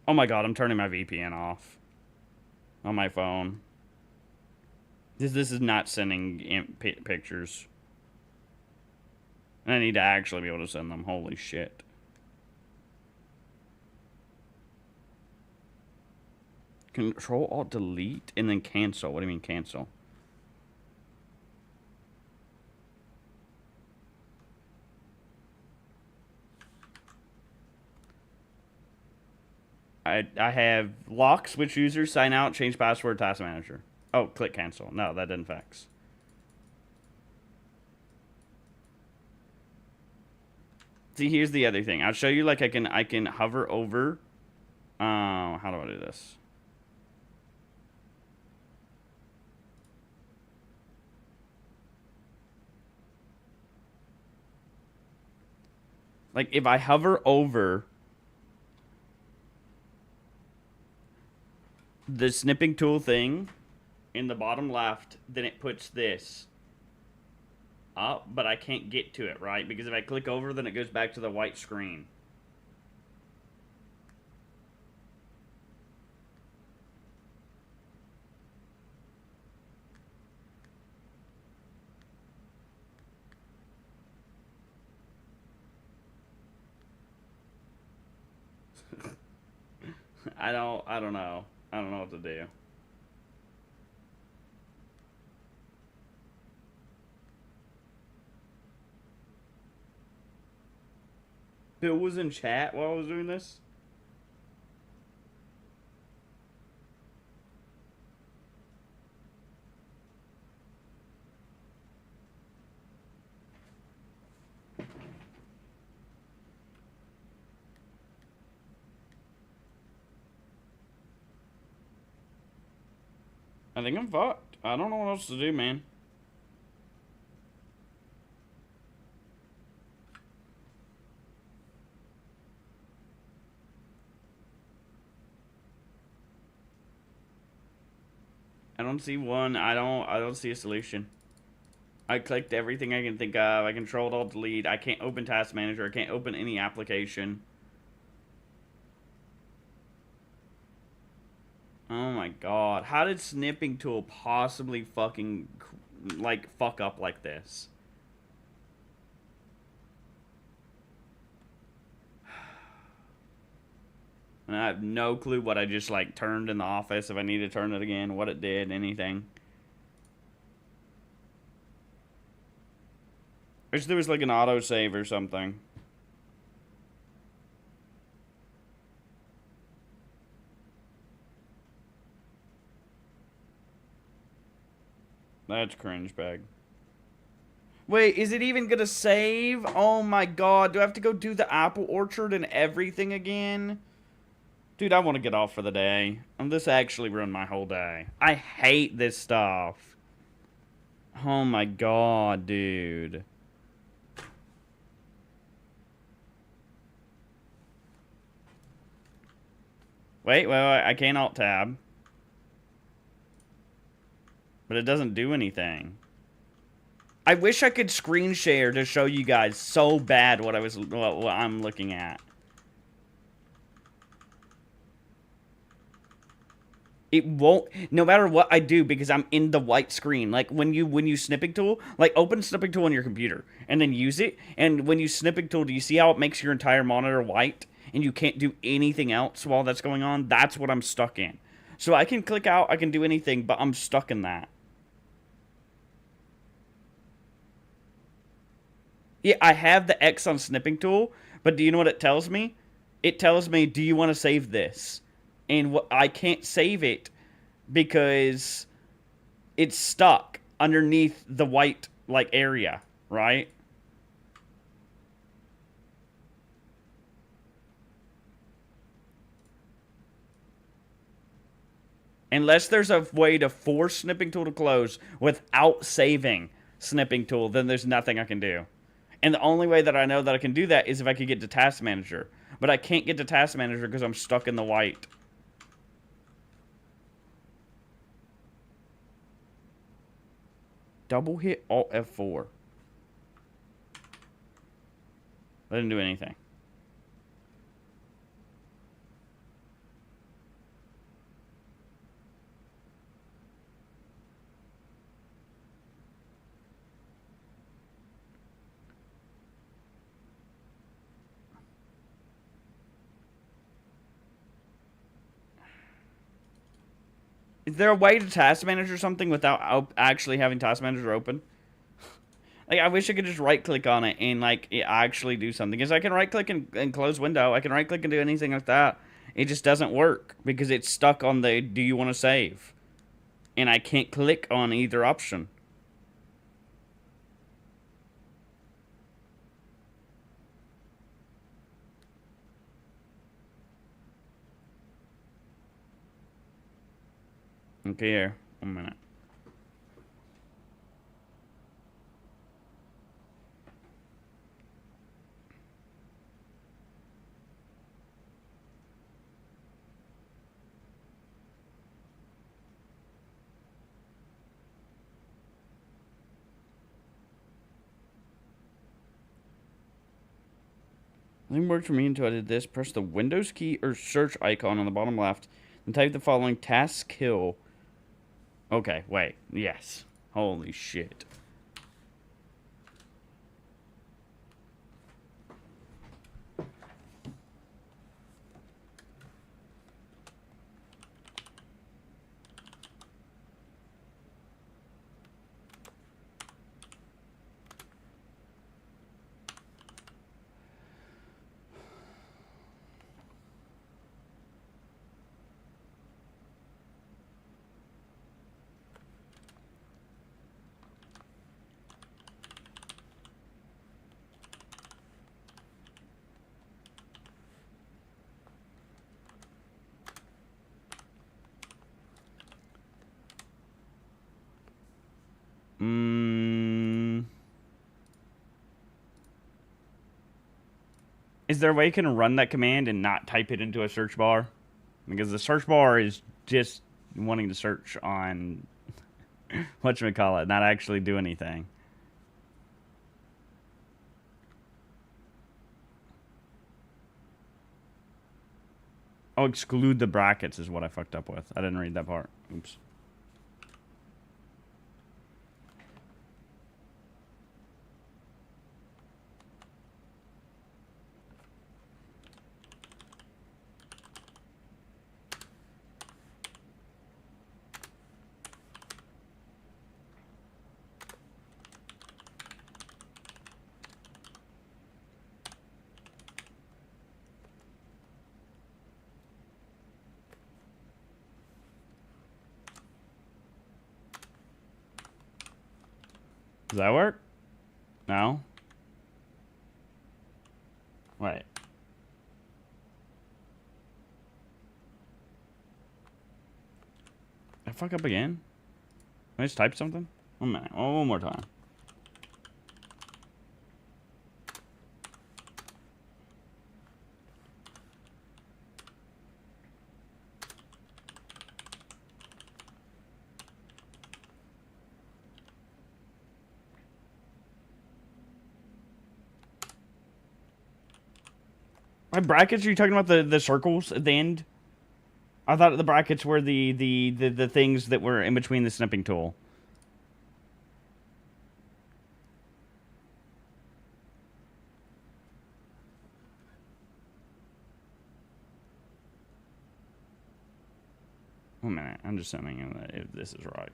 Oh my god, I'm turning my VPN off. On my phone. This is not sending pictures. I need to actually be able to send them. Holy shit. Control Alt Delete and then cancel. What do you mean cancel? I have lock, switch user, sign out, change password, task manager. Oh, click cancel. No, that didn't fix. See, here's the other thing. I'll show you. Like I can hover over. How do I do this? Like if I hover over the snipping tool thing in the bottom left, then it puts this up, but I can't get to it, right? Because if I click over, then it goes back to the white screen. I don't know. I don't know what to do. Bill was in chat while I was doing this? I think I'm fucked. I don't know what else to do, man. I don't see one. I don't see a solution. I clicked everything I can think of. I controlled Alt Delete. I can't open Task Manager. I can't open any application. Oh my god. How did Snipping Tool possibly fucking, like, fuck up like this? And I have no clue what I just, like, turned in the office, if I need to turn it again, what it did, anything. I wish there was, like, an autosave or something. That's cringe bag. Wait, is it even gonna save? Oh my god, do I have to go do the apple orchard and everything again? Dude, I want to get off for the day. This actually ruined my whole day. I hate this stuff. Oh my god, dude. Wait, I can't Alt-Tab. But it doesn't do anything. I wish I could screen share to show you guys so bad what I'm looking at. It won't, no matter what I do, because I'm in the white screen. Like when you snipping tool, like open snipping tool on your computer and then use it. And when you snipping tool, do you see how it makes your entire monitor white and you can't do anything else while that's going on? That's what I'm stuck in. So I can click out, I can do anything, but I'm stuck in that. Yeah, I have the X on snipping tool, but do you know what it tells me? It tells me, do you want to save this? And I can't save it because it's stuck underneath the white, like, area, right? Unless there's a way to force snipping tool to close without saving snipping tool, then there's nothing I can do. And the only way that I know that I can do that is if I could get to Task Manager. But I can't get to Task Manager because I'm stuck in the white. Double hit Alt F4. I didn't do anything. Is there a way to task manager something without actually having task manager open? Like, I wish I could just right-click on it and, like, it actually do something. Because I can right-click and close window. I can right-click and do anything like that. It just doesn't work because it's stuck on the do you want to save? And I can't click on either option. Okay, here. 1 minute. Nothing worked for me until I did this. Press the Windows key or search icon on the bottom left and type the following task kill. Okay, wait. Yes. Holy shit. Is there a way you can run that command and not type it into a search bar? Because the search bar is just wanting to search on whatchamacallit, not actually do anything. Oh, exclude the brackets is what I fucked up with. I didn't read that part. Oops. Does that work? No? Wait. Did I fuck up again? Can I just type something? 1 minute. Oh, one more time. By brackets, are you talking about the circles at the end? I thought the brackets were the things that were in between the snipping tool. One minute. I'm just assuming if this is right.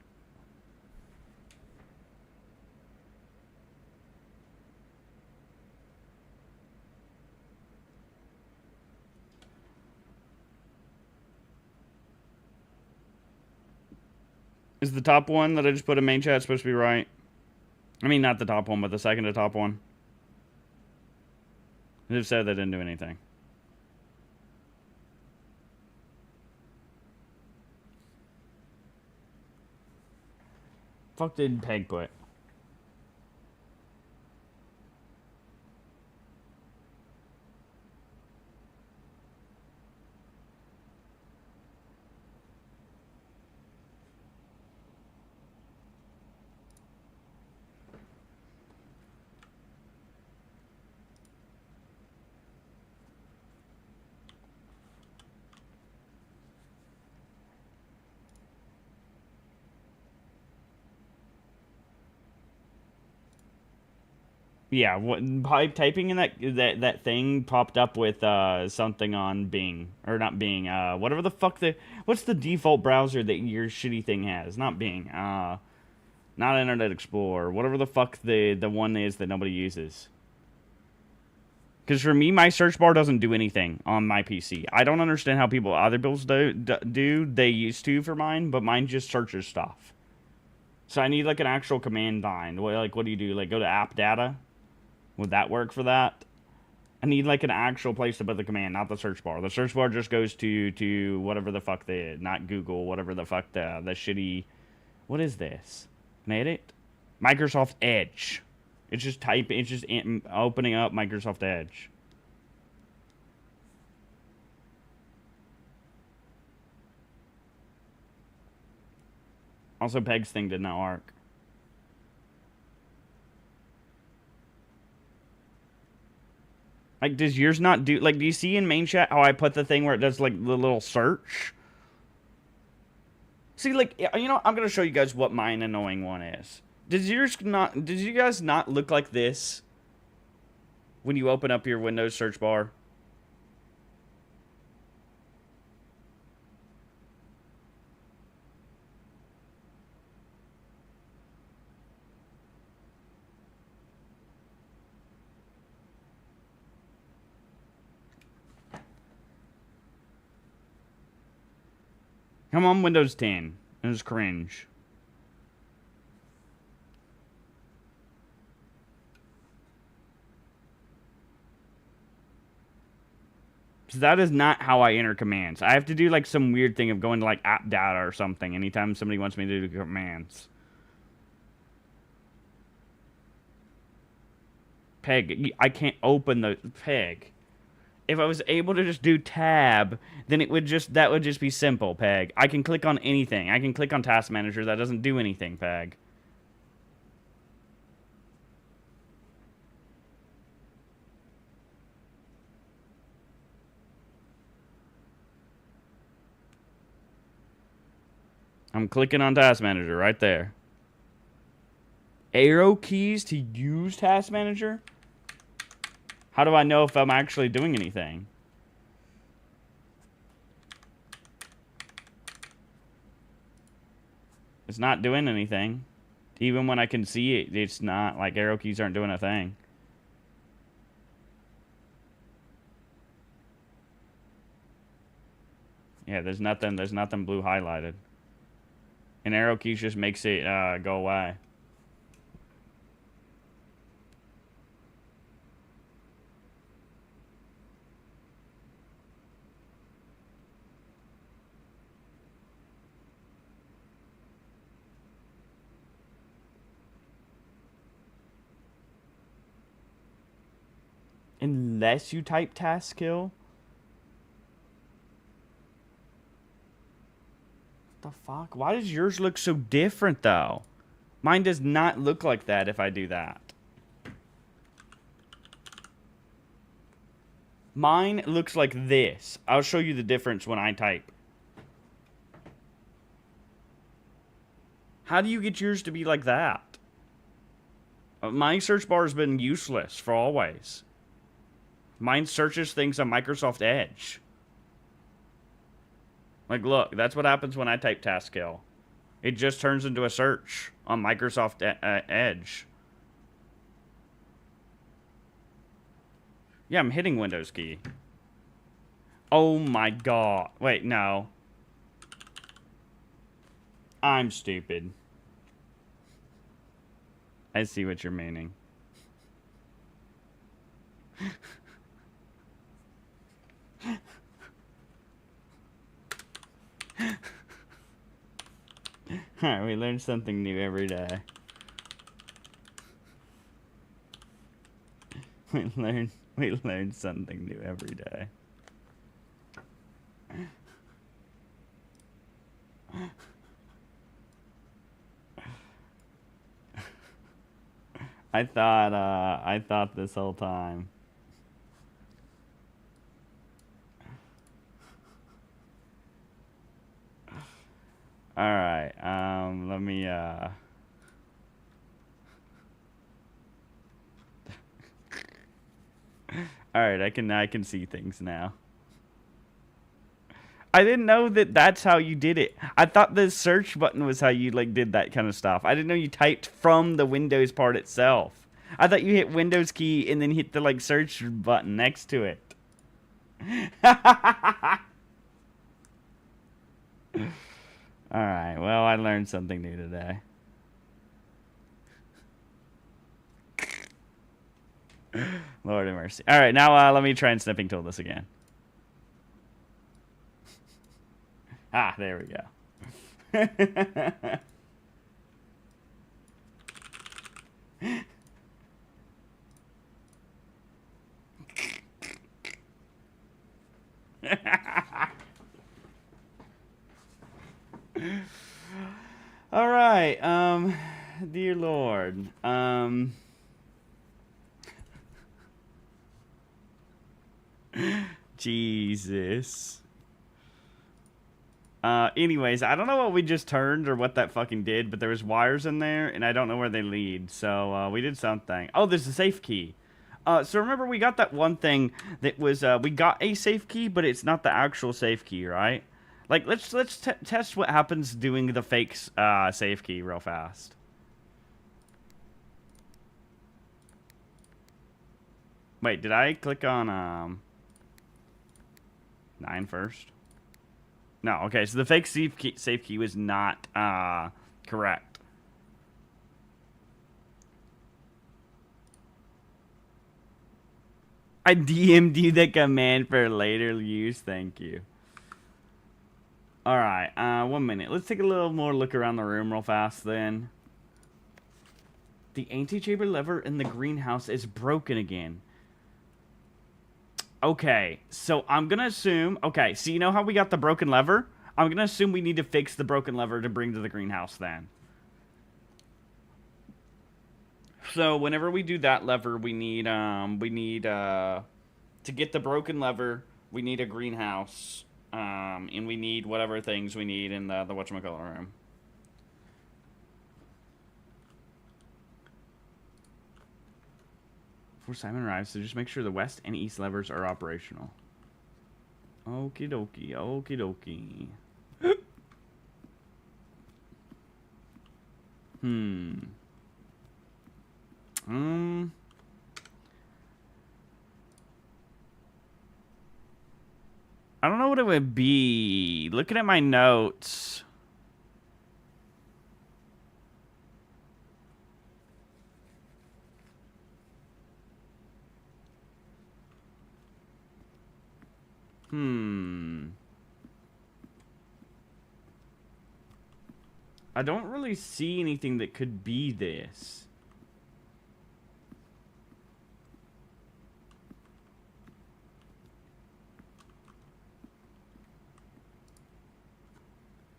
Is the top one that I just put in main chat supposed to be right? I mean, not the top one, but the second to top one. If so, that didn't do anything. Fuck did Peg put? Yeah, typing in that thing popped up with something on Bing or not Bing, whatever the fuck what's the default browser that your shitty thing has? Not Bing, not Internet Explorer, whatever the fuck the one is that nobody uses. Because for me, my search bar doesn't do anything on my PC. I don't understand how other people's do. They used to for mine, but mine just searches stuff. So I need like an actual command line. Like, what do you do? Like, go to app data. Would that work for that? I need like an actual place to put the command, not the search bar. The search bar just goes to whatever the fuck not Google, whatever the fuck the shitty. What is this? Can I hit it? Microsoft Edge. It's just opening up Microsoft Edge. Also, Peg's thing did not work. Like, does yours not do... Like, do you see in main chat how I put the thing where it does, like, the little search? See, like, you know, I'm going to show you guys what my annoying one is. Does you guys not look like this when you open up your Windows search bar? Come on, Windows 10. It was cringe. So that is not how I enter commands. I have to do like some weird thing of going to like app data or something anytime somebody wants me to do commands. Peg, I can't open the Peg. If I was able to just do tab, then that would just be simple, Peg. I can click on anything. I can click on Task Manager. That doesn't do anything, Peg. I'm clicking on Task Manager right there. Arrow keys to use Task Manager? How do I know if I'm actually doing anything? It's not doing anything. Even when I can see it, it's not like arrow keys aren't doing a thing. Yeah, there's nothing blue highlighted. And arrow keys just makes it go away. Unless you type task kill. What the fuck? Why does yours look so different though? Mine does not look like that if I do that. Mine looks like this. I'll show you the difference when I type. How do you get yours to be like that? My search bar has been useless for always. Mine searches things on Microsoft Edge. Like, look, that's what happens when I type task kill. It just turns into a search on Microsoft Edge. Yeah, I'm hitting Windows key. Oh my god. Wait, no. I'm stupid. I see what you're meaning. Alright, we learn something new every day. We learn something new every day. I thought this whole time. Alright, let me, All right, I can see things now. I didn't know that that's how you did it. I thought the search button was how you like did that kind of stuff. I didn't know you typed from the Windows part itself. I thought you hit Windows key and then hit the like search button next to it. All right. Well, I learned something new today. Lord have mercy. All right, now let me try and snipping tool this again. Ah, there we go. All right, dear Lord, Jesus. Anyways, I don't know what we just turned or what that fucking did, but there was wires in there, and I don't know where they lead, so, we did something. Oh, there's a safe key. So remember we got that one thing that was, we got a safe key, but it's not the actual safe key, right? Like, let's test what happens doing the fake, safe key real fast. Wait, did I click on, 9 first? No, okay, so the fake safe key was not, correct. I DM'd you the command for later use, thank you. Alright, 1 minute. Let's take a little more look around the room real fast then. The anti-chamber lever in the greenhouse is broken again. Okay, so I'm gonna assume... Okay, so you know how we got the broken lever? I'm gonna assume we need to fix the broken lever to bring to the greenhouse then. So whenever we do that lever, we need to get the broken lever, we need a greenhouse, and we need whatever things we need in the whatchamacallit room. Before Simon arrives, so just make sure the west and east levers are operational. Okie dokie, okie dokie. I don't know what it would be. Looking at my notes. I don't really see anything that could be this.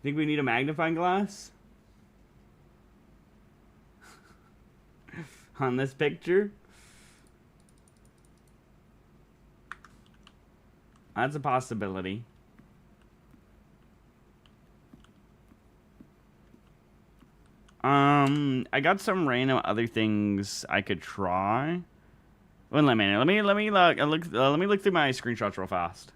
Think we need a magnifying glass? On this picture? That's a possibility. I got some random other things I could try. Wait a minute. Let me look through my screenshots real fast.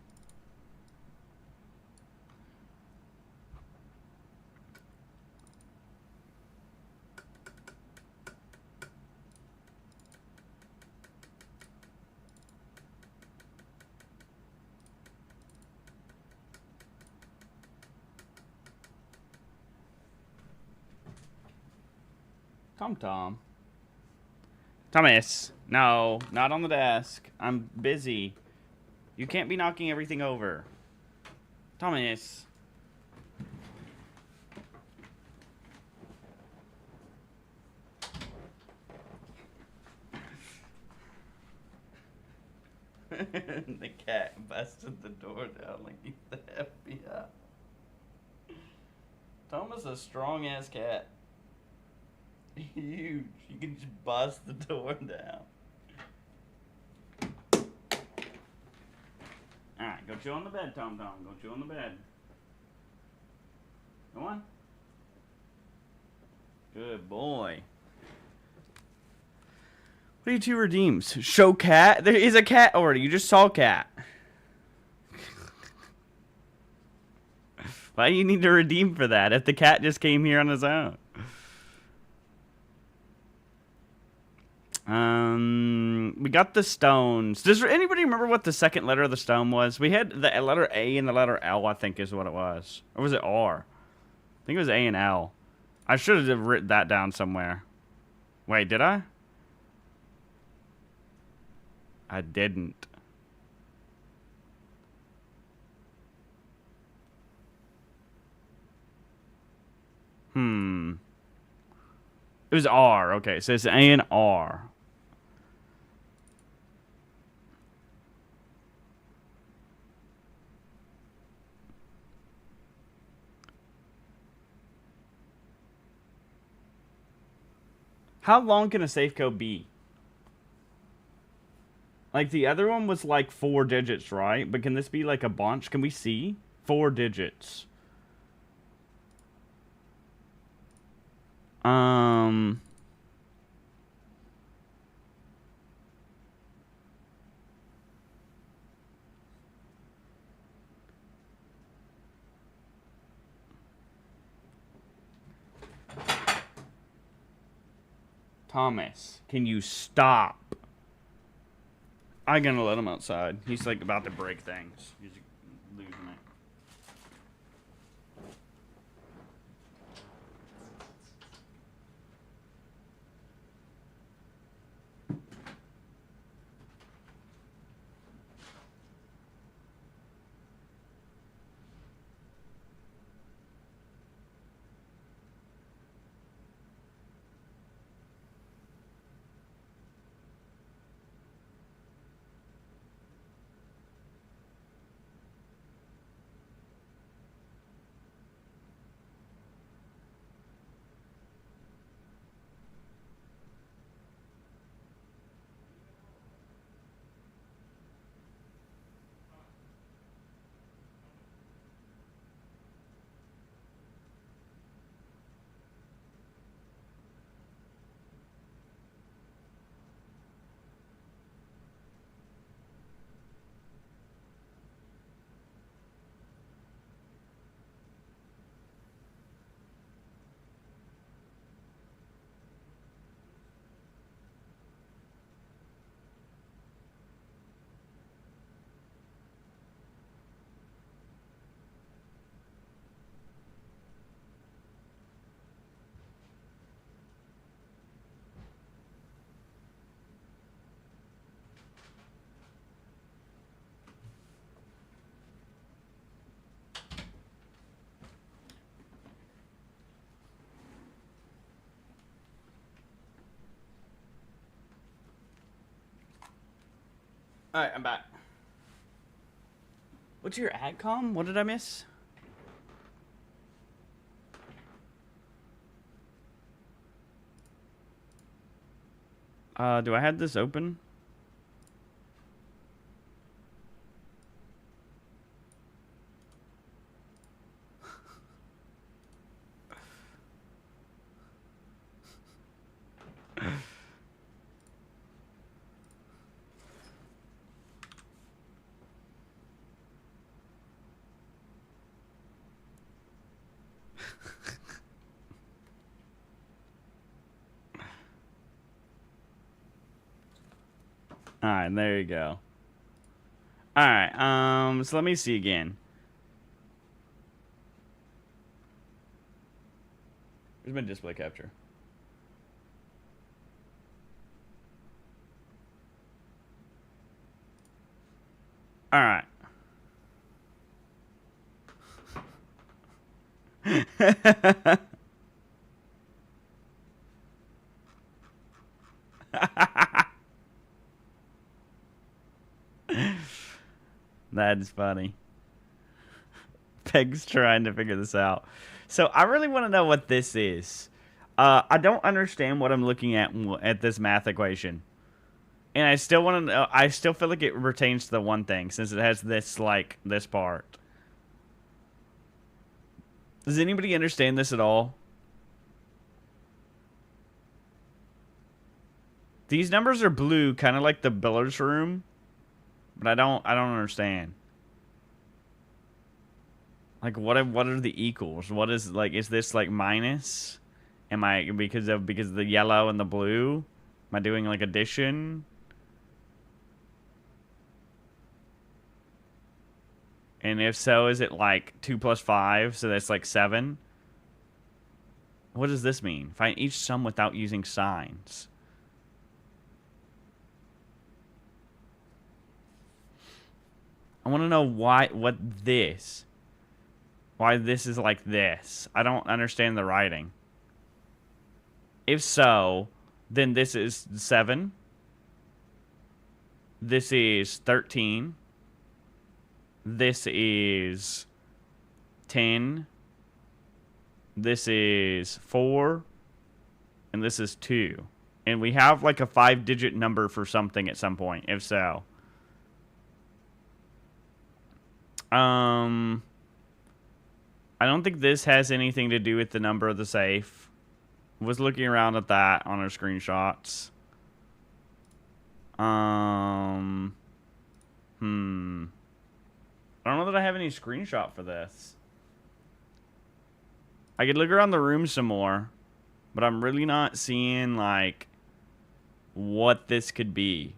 Tom. Thomas. No, not on the desk. I'm busy. You can't be knocking everything over. Thomas. The cat busted the door down like he's the FBI. Thomas is a strong ass cat. Huge. You can just bust the door down. Alright, go chill on the bed, Tom. Go chill on the bed. Come on. Good boy. What are you two redeems? Show cat? There is a cat already. You just saw cat. Why do you need to redeem for that if the cat just came here on his own? We got the stones. Does anybody remember what the second letter of the stone was? We had the letter A and the letter L, I think is what it was. Or was it R? I think it was A and L. I should have written that down somewhere. Wait, did I? I didn't. It was R. Okay, so it's A and R. How long can a safe code be? Like, the other one was like 4 digits, right? But can this be like a bunch? Can we see? 4 digits. Thomas, can you stop? I'm gonna let him outside. He's like about to break things. He's losing it. Alright, I'm back. What's your adcom? What did I miss? Do I have this open? Alright, there you go. Alright, so let me see again. Where's my display capture? Alright. That's funny. Peg's trying to figure this out. So I really want to know what this is. I don't understand what I'm looking at this math equation. And I still want to know, I still feel like it pertains to the one thing since it has this, like, this part. Does anybody understand this at all? These numbers are blue, kind of like the billiards room, but I don't understand. Like, what are the equals? What is, like, is this, like, minus? Am I, because of the yellow and the blue? Am I doing, like, addition? And if so, is it, like, 2 plus 5, so that's, like, 7? What does this mean? Find each sum without using signs. I want to know why this is like this. I don't understand the writing. If so, then this is 7. This is 13. This is 10. This is 4. And this is 2. And we have like a 5-digit number for something at some point, if so. I don't think this has anything to do with the number of the safe. Was looking around at that on our screenshots. I don't know that I have any screenshot for this. I could look around the room some more, but I'm really not seeing, like, what this could be.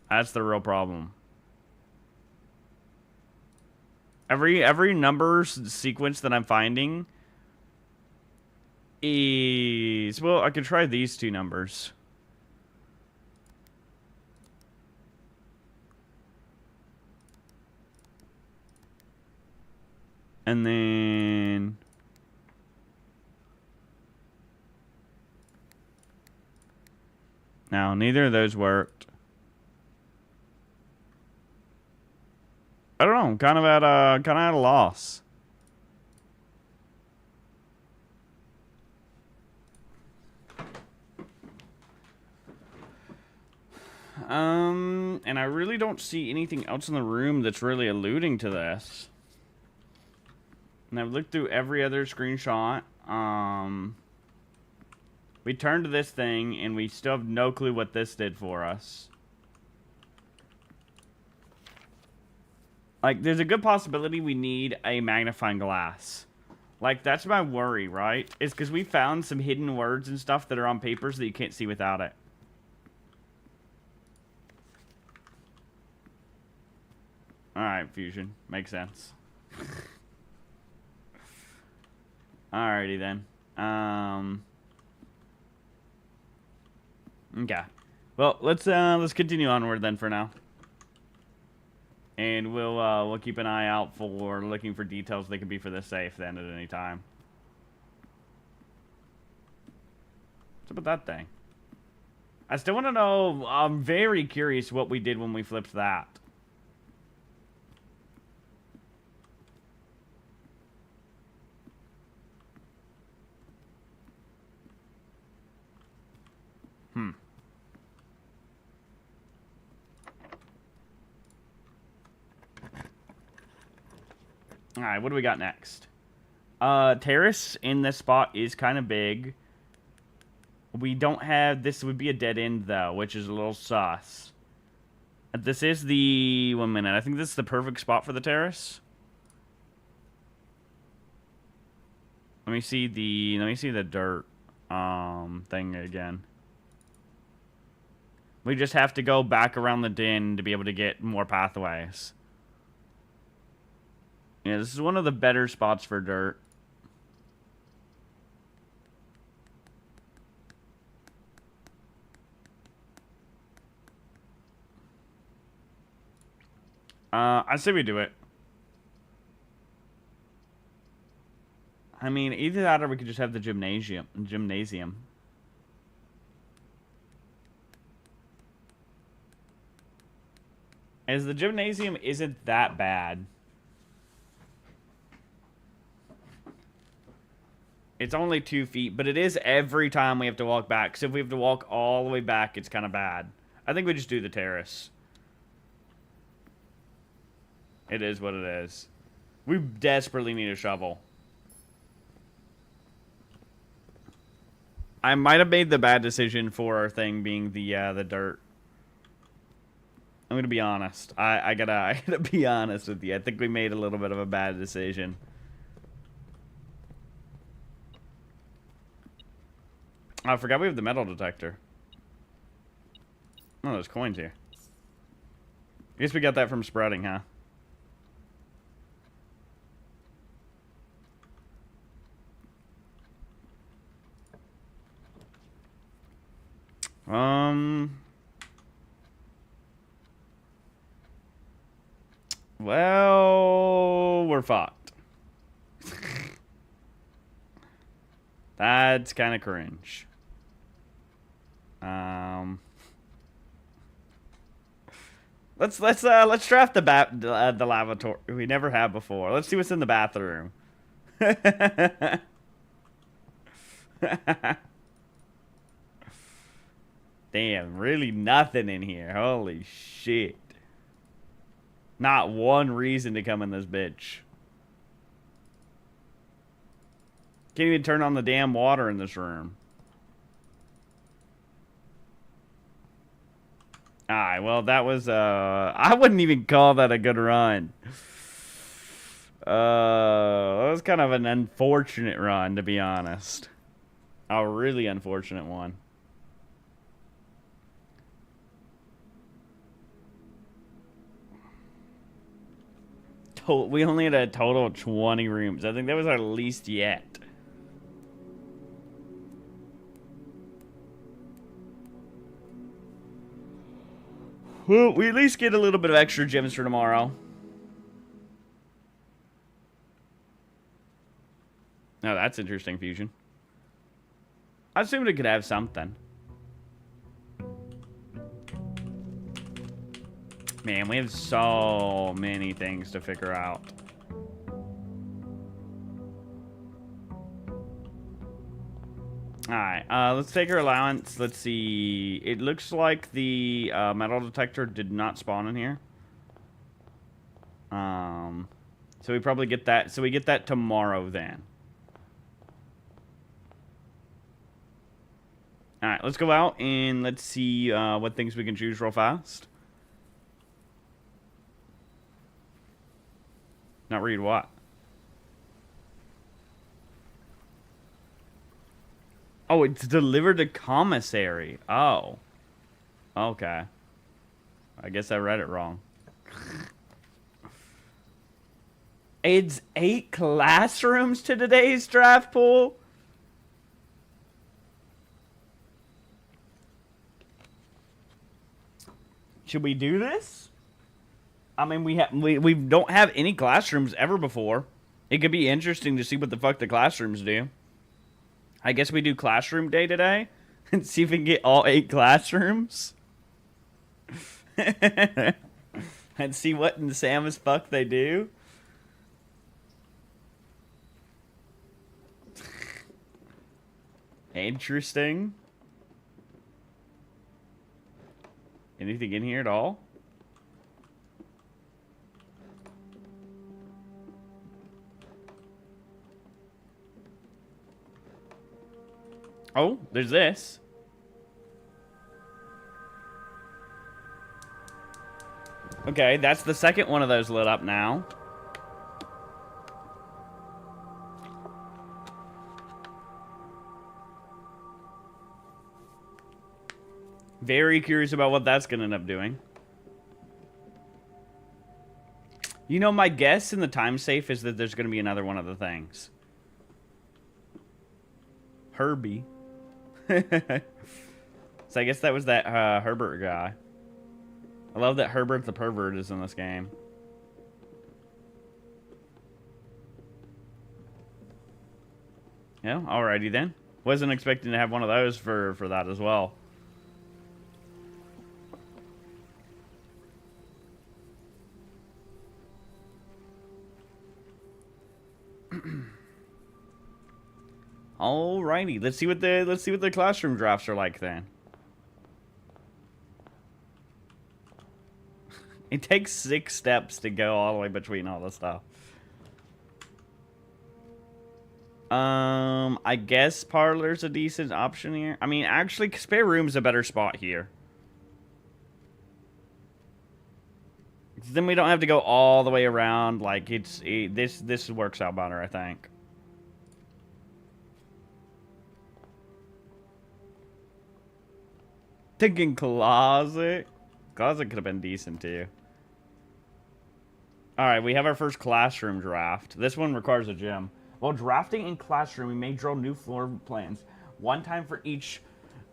That's the real problem. Every numbers sequence that I'm finding is, well, I could try these two numbers. And then now neither of those worked. I don't know. I'm kind of at a loss. And I really don't see anything else in the room that's really alluding to this. And I've looked through every other screenshot. We turned to this thing, and we still have no clue what this did for us. Like, there's a good possibility we need a magnifying glass. Like, that's my worry, right? It's because we found some hidden words and stuff that are on papers that you can't see without it. Alright, Fusion. Makes sense. Alrighty then. Okay. Well, let's continue onward then for now. And we'll keep an eye out for looking for details that could be for the safe then at any time. What's up with that thing? I still want to know. I'm very curious what we did when we flipped that. Alright, what do we got next? Terrace in this spot is kind of big. We don't have... This would be a dead end, though, which is a little sus. This is the... 1 minute. I think this is the perfect spot for the terrace. Let me see the dirt thing again. We just have to go back around the den to be able to get more pathways. Yeah, this is one of the better spots for dirt. I say we do it. I mean, either that or we could just have the gymnasium. As the gymnasium isn't that bad. It's only 2 feet, but it is every time we have to walk back. So if we have to walk all the way back, it's kind of bad. I think we just do the terrace. It is what it is. We desperately need a shovel. I might have made the bad decision for our thing being the dirt. I'm gonna be honest. I gotta be honest with you. I think we made a little bit of a bad decision. Oh, I forgot we have the metal detector. Oh, there's coins here. I guess we got that from spreading, huh? Well, we're fucked. That's kind of cringe. Let's draft the lavatory. We never have before. Let's see what's in the bathroom. Damn, really nothing in here. Holy shit. Not one reason to come in this bitch. Can't even turn on the damn water in this room. Alright, well, that was, I wouldn't even call that a good run. That was kind of an unfortunate run, to be honest. A really unfortunate one. We only had a total of 20 rooms. I think that was our least yet. Well, we at least get a little bit of extra gems for tomorrow. Oh, that's interesting, Fusion. I assumed it could have something. Man, we have so many things to figure out. Alright, let's take our allowance. Let's see. It looks like the metal detector did not spawn in here. So we probably get that. So we get that tomorrow then. Alright, let's go out and let's see what things we can choose real fast. Not read what? Oh, it's delivered to commissary. Oh. Okay. I guess I read it wrong. It's 8 classrooms to today's draft pool? Should we do this? I mean, we don't have any classrooms ever before. It could be interesting to see what the fuck the classrooms do. I guess we do classroom day today and see if we can get all 8 classrooms. And see what in the Samus fuck they do. Interesting. Anything in here at all? Oh, there's this. Okay, that's the second one of those lit up now. Very curious about what that's going to end up doing. You know, my guess in the time safe is that there's going to be another one of the things. Herbie. So I guess that was that Herbert guy. I love that Herbert the pervert is in this game. Yeah, alrighty then. Wasn't expecting to have one of those for that as well. Alrighty, let's see what the classroom drafts are like then. It takes 6 steps to go all the way between all this stuff. I guess parlor's a decent option here. I mean, actually, spare room's a better spot here. Then we don't have to go all the way around. Like, this works out better, I think. Thinking closet. Closet could have been decent, too. Alright, we have our first classroom draft. This one requires a gym. While drafting in classroom, we may draw new floor plans. One time for each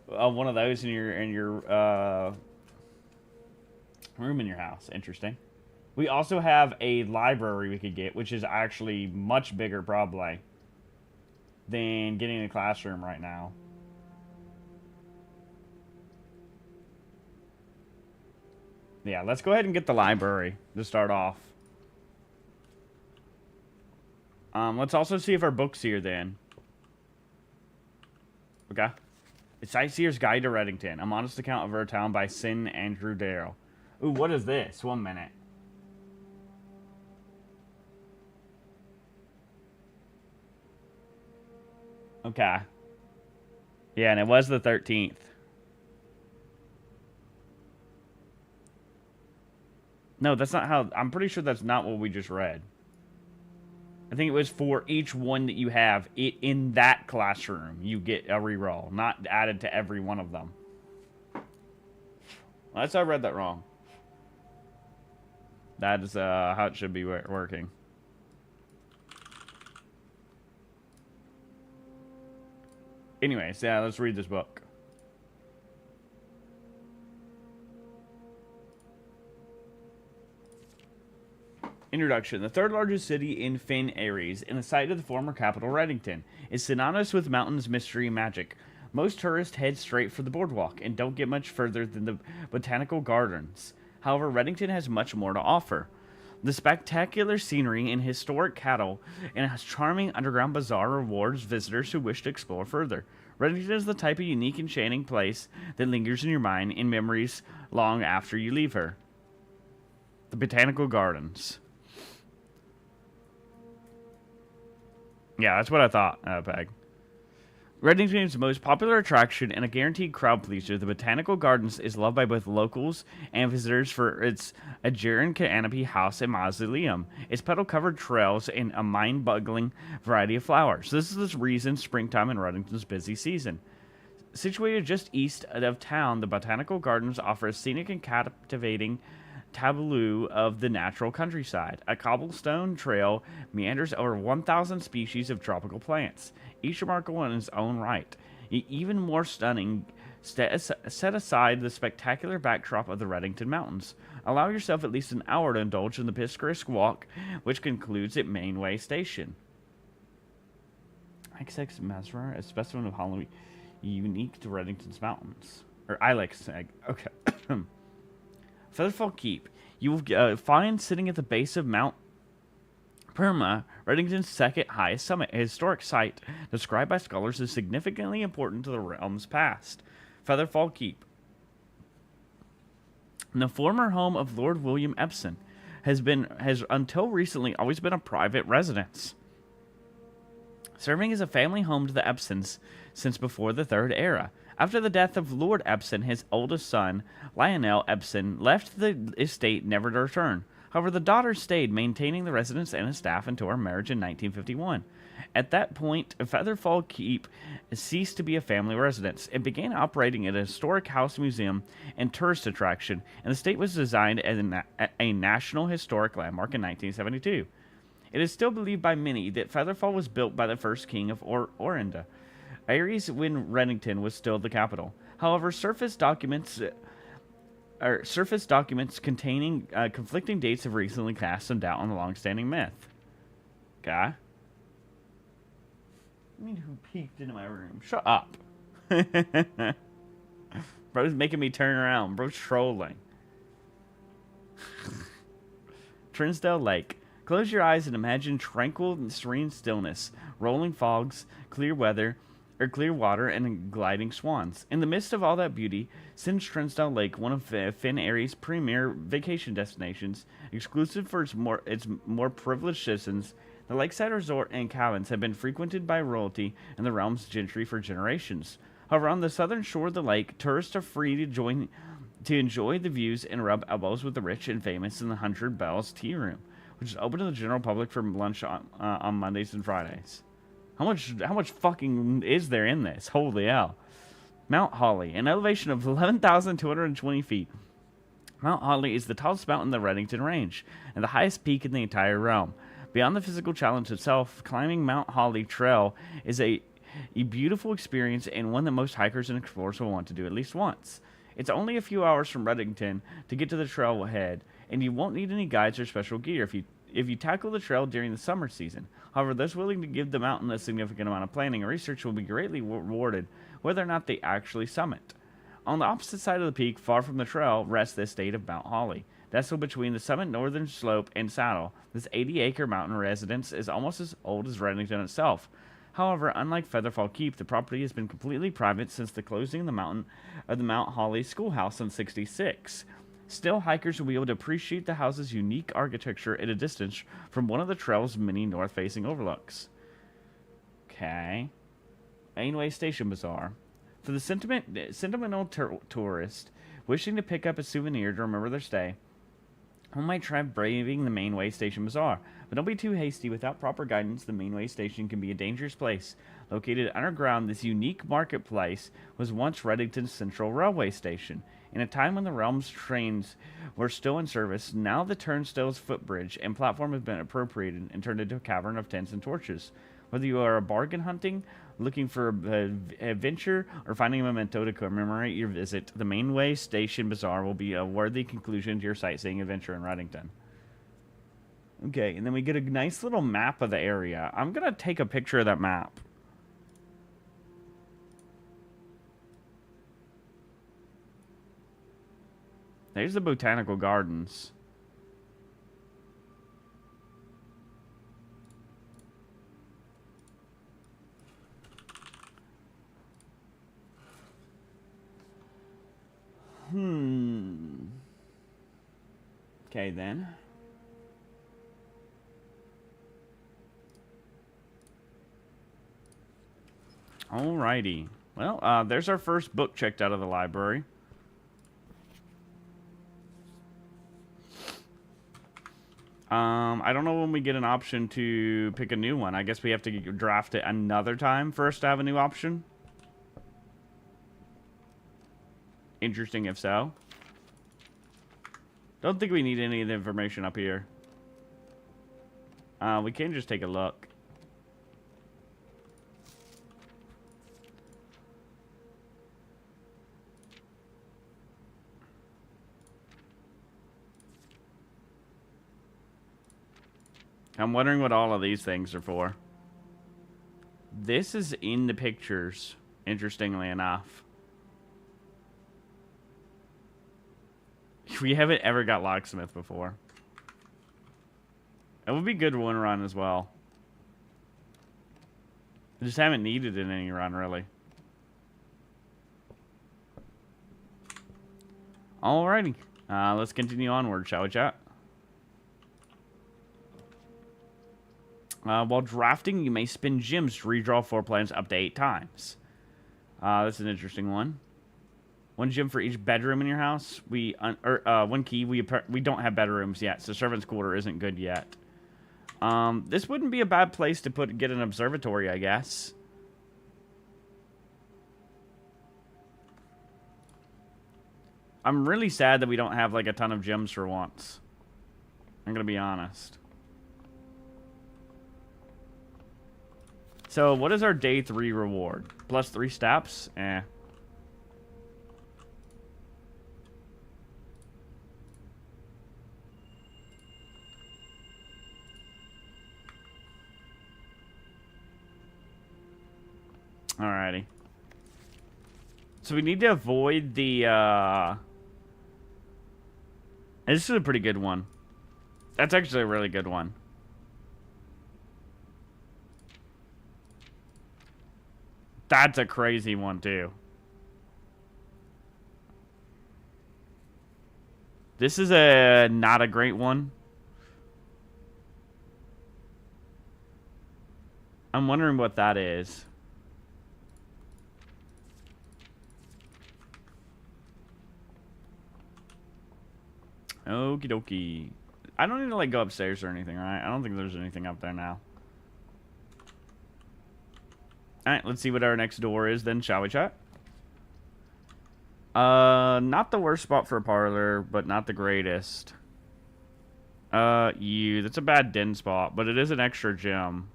one of those in your room in your house. Interesting. We also have a library we could get, which is actually much bigger, probably, than getting a classroom right now. Yeah, let's go ahead and get the library to start off. Let's also see if our book's here then. Okay. It's Sightseer's Guide to Reddington, a modest account of our town by Sin Andrew Darrell. Ooh, what is this? 1 minute. Okay. Yeah, and it was the 13th. No, that's not how... I'm pretty sure that's not what we just read. I think it was for each one that you have in that classroom, you get a reroll, not added to every one of them. Unless I read that wrong. That is how it should be working. Anyways, yeah, let's read this book. Introduction. The third largest city in Finn Ares, in the site of the former capital Reddington, is synonymous with mountains, mystery, and magic. Most tourists head straight for the boardwalk and don't get much further than the botanical gardens. However, Reddington has much more to offer. The spectacular scenery and historic cattle and a charming underground bazaar rewards visitors who wish to explore further. Reddington is the type of unique, enchanting place that lingers in your mind in memories long after you leave her. The botanical gardens. Yeah, that's what I thought, Peg. Reddington's most popular attraction and a guaranteed crowd pleaser, the Botanical Gardens is loved by both locals and visitors for its Aegean canopy house and mausoleum, its petal-covered trails, and a mind-boggling variety of flowers. This is the reason springtime in Reddington's busy season. Situated just east of town, the Botanical Gardens offer a scenic and captivating tableau of the natural countryside. A cobblestone trail meanders over 1,000 species of tropical plants, each remarkable in its own right. Even more stunning, set aside the spectacular backdrop of the Reddington Mountains. Allow yourself at least an hour to indulge in the picturesque walk, which concludes at Mainway Station. XX Masra, a specimen of Halloween unique to Reddington's mountains. Or Ilex, okay. Featherfall Keep. You will find sitting at the base of Mount Perma, Reddington's second highest summit, a historic site described by scholars as significantly important to the realm's past. Featherfall Keep. The former home of Lord William Epson has until recently always been a private residence, serving as a family home to the Epsons since before the Third Era. After the death of Lord Epson, his oldest son, Lionel Epson, left the estate never to return. However, the daughter stayed, maintaining the residence and its staff until her marriage in 1951. At that point, Featherfall Keep ceased to be a family residence. It began operating as a historic house museum and tourist attraction, and the estate was designed as a National Historic Landmark in 1972. It is still believed by many that Featherfall was built by the first king of Orinda, Ares, when Reddington was still the capital. However, surface documents containing conflicting dates have recently cast some doubt on the long-standing myth. Okay. I mean, who peeked into my room? Shut up. Bro's making me turn around. Bro's trolling. Trinsdale Lake. Close your eyes and imagine tranquil and serene stillness, rolling fogs, clear water, and gliding swans. In the midst of all that beauty, sits Trinsdale Lake, one of Finn Ares' premier vacation destinations, exclusive for its more privileged citizens. The lakeside resort and cabins have been frequented by royalty and the realm's gentry for generations. However, on the southern shore of the lake, tourists are free to enjoy the views and rub elbows with the rich and famous in the 100 Bells Tea Room, which is open to the general public for lunch on Mondays and Fridays. How much fucking is there in this? Holy hell. Mount Holly, an elevation of 11,220 feet. Mount Holly is the tallest mountain in the Reddington Range and the highest peak in the entire realm. Beyond the physical challenge itself, climbing Mount Holly Trail is a beautiful experience and one that most hikers and explorers will want to do at least once. It's only a few hours from Reddington to get to the trailhead, and you won't need any guides or special gear if you tackle the trail during the summer season. However, those willing to give the mountain a significant amount of planning and research will be greatly rewarded whether or not they actually summit. On the opposite side of the peak, far from the trail, rests the estate of Mount Holly. Nestled between the summit northern slope and saddle, this 80-acre mountain residence is almost as old as Reddington itself. However, unlike Featherfall Keep, the property has been completely private since the closing of the Mount Holly Schoolhouse in '66. Still, hikers will be able to appreciate the house's unique architecture at a distance from one of the trail's many north-facing overlooks. Okay. Ainway Station Bazaar. For the sentimental tourist wishing to pick up a souvenir to remember their stay, one might try braving the Mainway Station Bazaar. But don't be too hasty. Without proper guidance, the Mainway Station can be a dangerous place. Located underground, this unique marketplace was once Reddington's Central Railway Station. In a time when the realm's trains were still in service, now the turnstiles, footbridge, and platform have been appropriated and turned into a cavern of tents and torches. Whether you are bargain hunting, looking for adventure, or finding a memento to commemorate your visit, the Mainway Station Bazaar will be a worthy conclusion to your sightseeing adventure in Reddington. Okay, and then we get a nice little map of the area. I'm going to take a picture of that map. There's the Botanical Gardens. Okay, then. Alrighty. Well, there's our first book checked out of the library. I don't know when we get an option to pick a new one. I guess we have to draft it another time for us to have a new option. Interesting if so. Don't think we need any of the information up here. We can just take a look. I'm wondering what all of these things are for. This is in the pictures, interestingly enough. We haven't ever got Locksmith before. It would be good one run as well. I just haven't needed it in any run, really. Alrighty. Let's continue onward, shall we, chat? While drafting, you may spend gems to redraw floor plans up to 8 times. That's an interesting one. 1 gem for each bedroom in your house. 1 key. We don't have bedrooms yet, so servant's quarter isn't good yet. This wouldn't be a bad place to get an observatory, I guess. I'm really sad that we don't have like a ton of gems for once. I'm gonna be honest. So, what is our day 3 reward? Plus 3 steps? Eh. Alrighty. So we need to avoid the, This is a pretty good one. That's actually a really good one. That's a crazy one, too. This is not a great one. I'm wondering what that is. Okie dokie. I don't need to, like, go upstairs or anything, right? I don't think there's anything up there now. Alright, let's see what our next door is then, shall we, chat? Not the worst spot for a parlor, but not the greatest. That's a bad den spot, but it is an extra gym.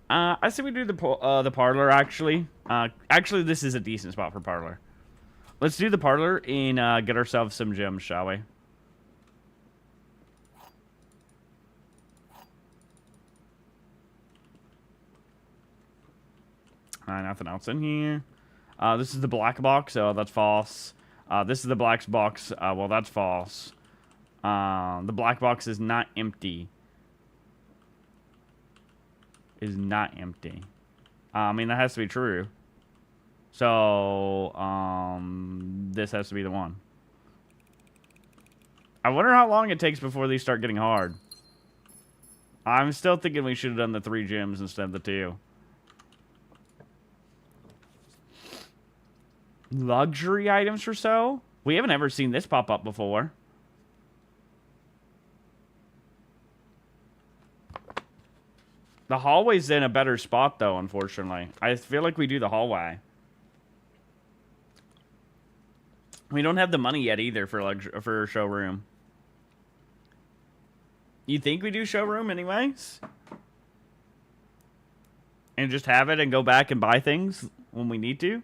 I say we do the parlor, actually. Actually, this is a decent spot for parlor. Let's do the parlor and, get ourselves some gems, shall we? Nothing else in here. This is the black box. Oh, that's false. This is the black box. Well, that's false. The black box is not empty. Is not empty. I mean, that has to be true. So, this has to be the one. I wonder how long it takes before these start getting hard. I'm still thinking we should have done the 3 gems instead of the 2. Luxury items for sale? We haven't ever seen this pop up before. The hallway's in a better spot, though, unfortunately. I feel like we do the hallway. We don't have the money yet, either, for showroom. You think we do showroom anyways? And just have it and go back and buy things when we need to?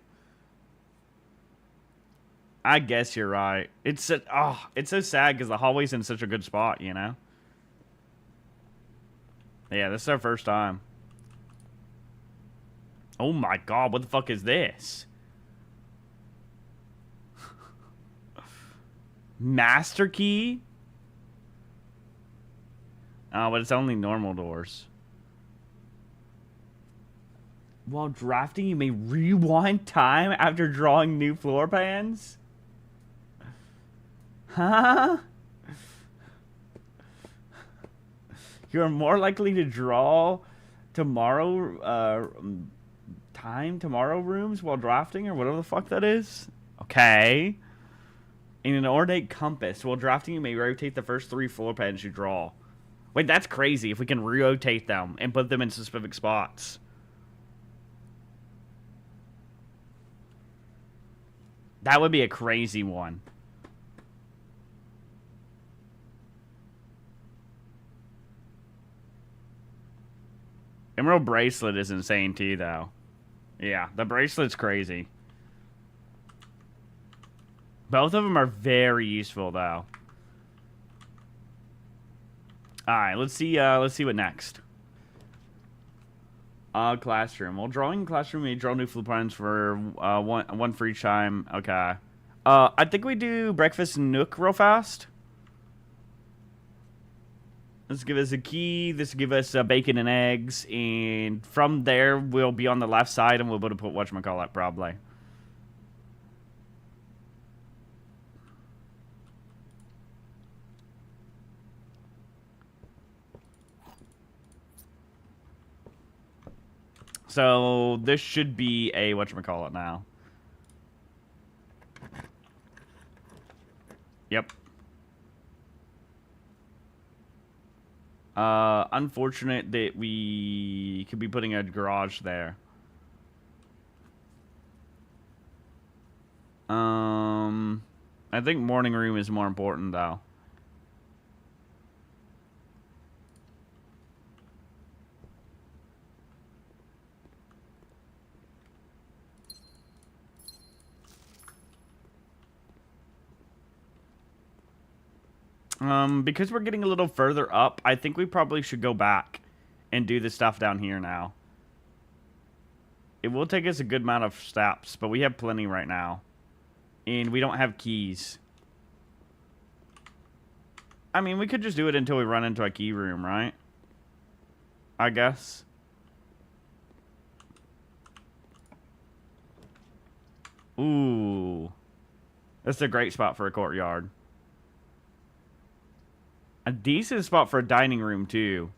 I guess you're right. It's so sad because the hallway's in such a good spot, you know? Yeah, this is our first time. Oh my god, what the fuck is this? Master key? Oh, but it's only normal doors. While drafting, you may rewind time after drawing new floor plans? Huh? You're more likely to draw tomorrow rooms while drafting, or whatever the fuck that is. Okay. In an ornate compass, while drafting, you may rotate the first 3 floor plans you draw. Wait, that's crazy if we can rotate them and put them in specific spots. That would be a crazy one. Emerald bracelet is insane too, though. Yeah, the bracelet's crazy. Both of them are very useful, though. All right, let's see what next. Classroom. While drawing classroom, you draw new floor plans for one for each time. Okay. I think we do breakfast nook real fast. This give us a key. This give us bacon and eggs, and from there we'll be on the left side, and we'll be able to put whatchamacallit probably. So this should be a whatchamacallit now. Yep. Unfortunate that we could be putting a garage there. I think morning room is more important, though. Because we're getting a little further up, I think we probably should go back and do the stuff down here now. It will take us a good amount of steps, but we have plenty right now. And we don't have keys. I mean, we could just do it until we run into a key room, right? I guess. Ooh. That's a great spot for a courtyard. A decent spot for a dining room, too.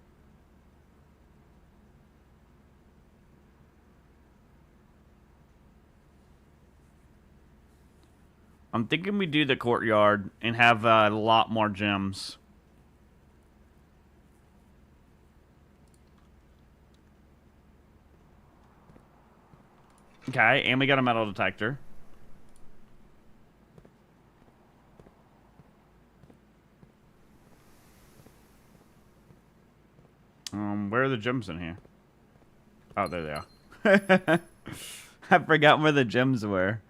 I'm thinking we do the courtyard and have a lot more gems. Okay, and we got a metal detector. Where are the gems in here? Oh, there they are. I forgot where the gems were.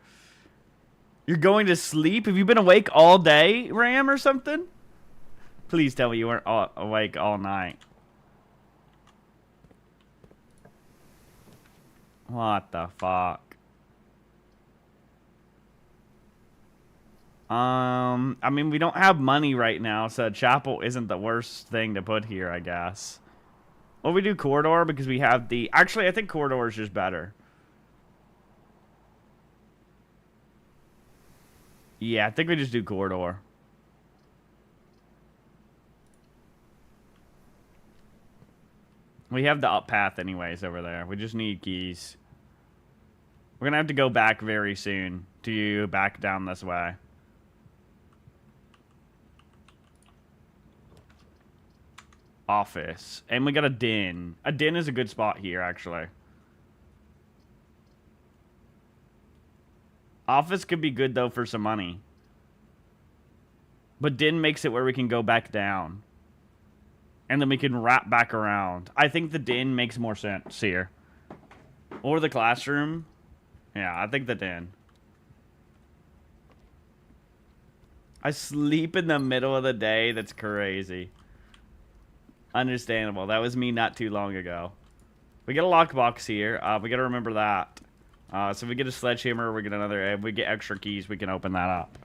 You're going to sleep? Have you been awake all day, Ram, or something? Please tell me you weren't awake all night. What the fuck? I mean, we don't have money right now, so chapel isn't the worst thing to put here, I guess. Well, we do corridor because we have the... Actually, I think corridor is just better. Yeah, I think we just do corridor. We have the up path anyways over there. We just need keys. We're going to have to go back very soon to back down this way. Office. And we got a den. A den is a good spot here, actually. Office could be good, though, for some money. But den makes it where we can go back down. And then we can wrap back around. I think the den makes more sense here. Or the classroom. Yeah, I think the den. I sleep in the middle of the day. That's crazy. Understandable. That was me not too long ago. We get a lockbox here. We got to remember that. So if we get a sledgehammer, we get another. If we get extra keys, we can open that up.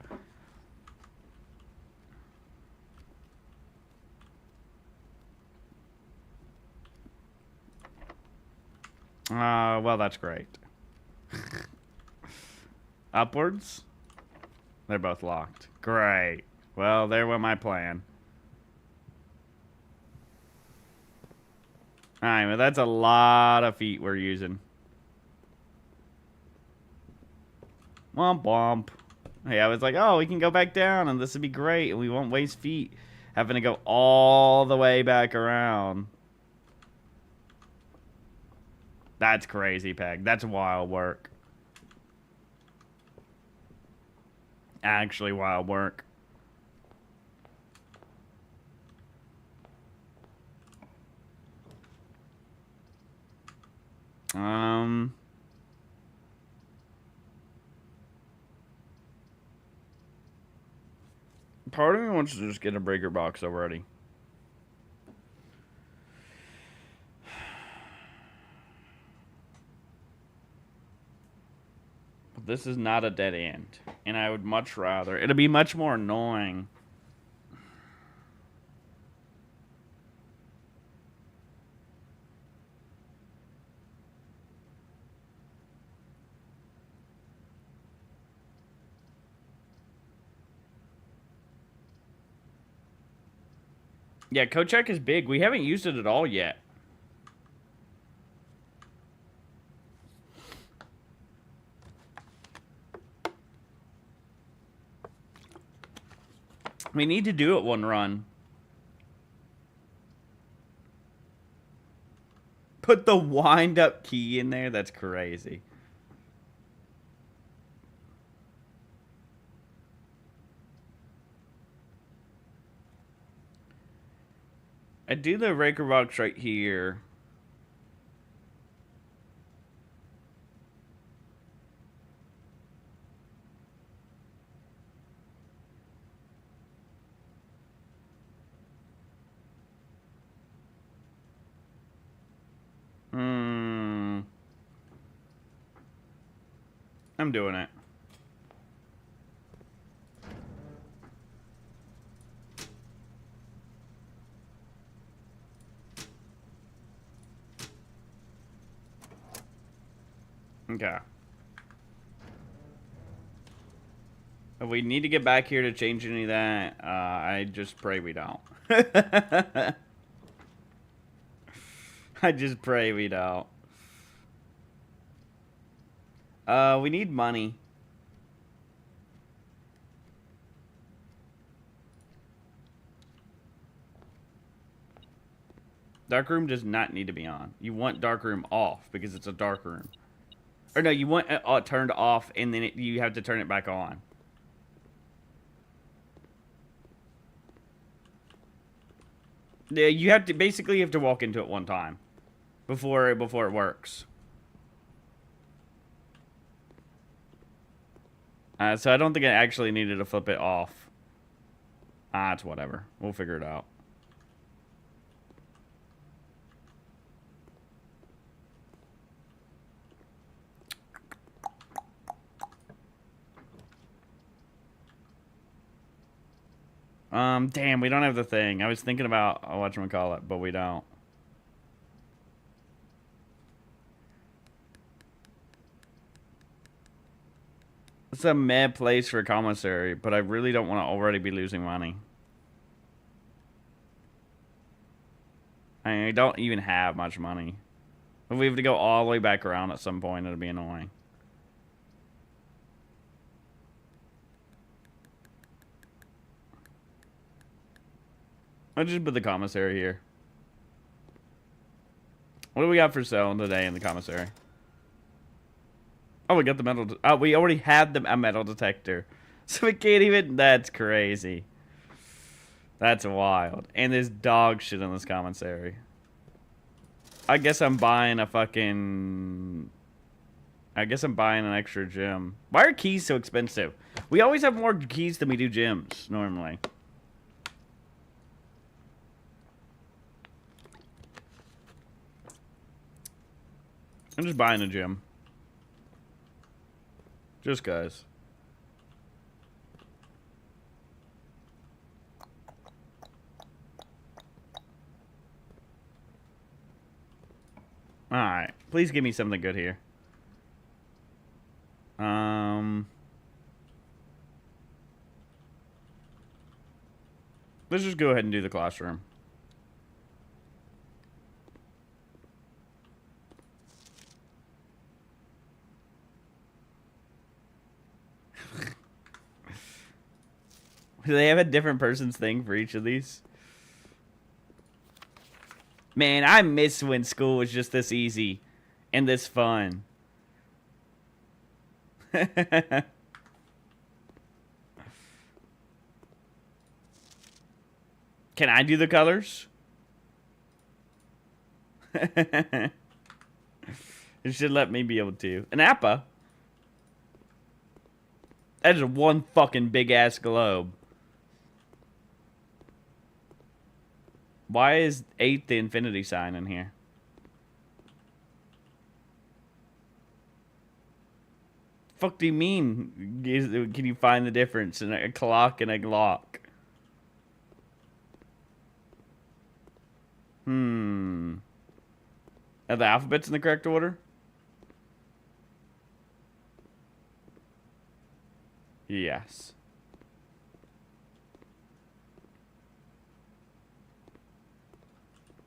Well, that's great. Upwards? They're both locked. Great. Well, there went my plan. Alright, well, that's a lot of feet we're using. Womp womp. Hey, I was like, oh, we can go back down and this would be great. And we won't waste feet having to go all the way back around. That's crazy, Peg. That's wild work. Actually wild work. Part of me wants to just get a breaker box already. But this is not a dead end. And I would much rather... It'll be much more annoying. Yeah, code check is big. We haven't used it at all yet. We need to do it one run. Put the wind up key in there? That's crazy. I do the breaker box right here. I'm doing it. Okay. If we need to get back here to change any of that, I just pray we don't. I just pray we don't. We need money. Dark room does not need to be on. You want dark room off because it's a dark room. Or no, you want it turned off and then you have to turn it back on. Yeah, you have to basically have to walk into it one time before it works. So I don't think I actually needed to flip it off. It's whatever. We'll figure it out. Damn, we don't have the thing. I was thinking about whatchamacallit, but we don't. It's a meh place for a commissary, but I really don't want to already be losing money. I don't even have much money. If we have to go all the way back around at some point, it'll be annoying. I'll just put the commissary here. What do we got for sale today in the commissary? Oh, we got the metal... Oh, we already had a metal detector. So we can't even... That's crazy. That's wild. And there's dog shit in this commissary. I guess I'm buying a fucking... I guess I'm buying an extra gym. Why are keys so expensive? We always have more keys than we do gyms, normally. I'm just buying a gym. Just guys. Alright. Please give me something good here. Let's just go ahead and do the classroom. Do they have a different person's thing for each of these? Man, I miss when school was just this easy and this fun. Can I do the colors? It should let me be able to. An APA? That is one fucking big ass globe. Why is 8 the infinity sign in here? Fuck do you mean? Can you find the difference in a clock and a lock? Are the alphabets in the correct order? Yes.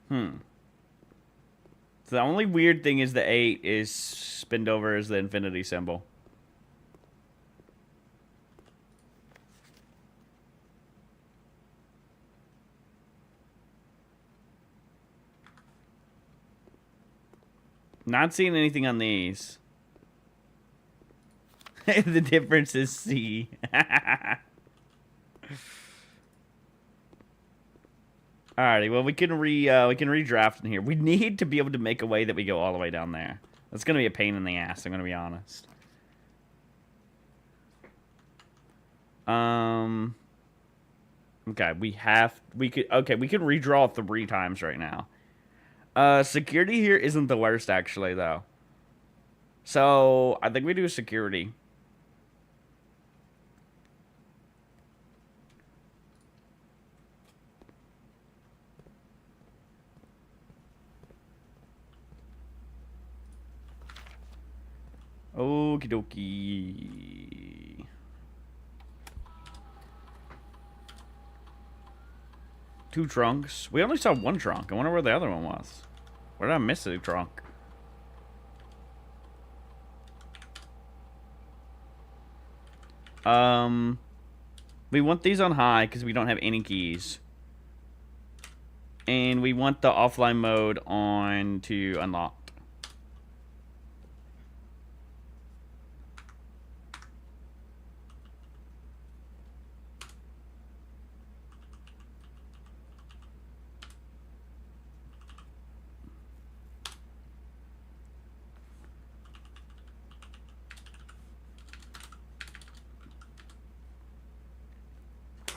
So the only weird thing is the 8 is spinned over as the infinity symbol. Not seeing anything on these. The difference is C. Alrighty, well we can redraft in here. We need to be able to make a way that we go all the way down there. That's gonna be a pain in the ass, I'm gonna be honest. Okay, we could redraw 3 times right now. Security here isn't the worst actually though. So I think we do security. Okie dokie. Two trunks. We only saw one trunk. I wonder where the other one was. Where did I miss a trunk? We want these on high because we don't have any keys. And we want the offline mode on to unlocked.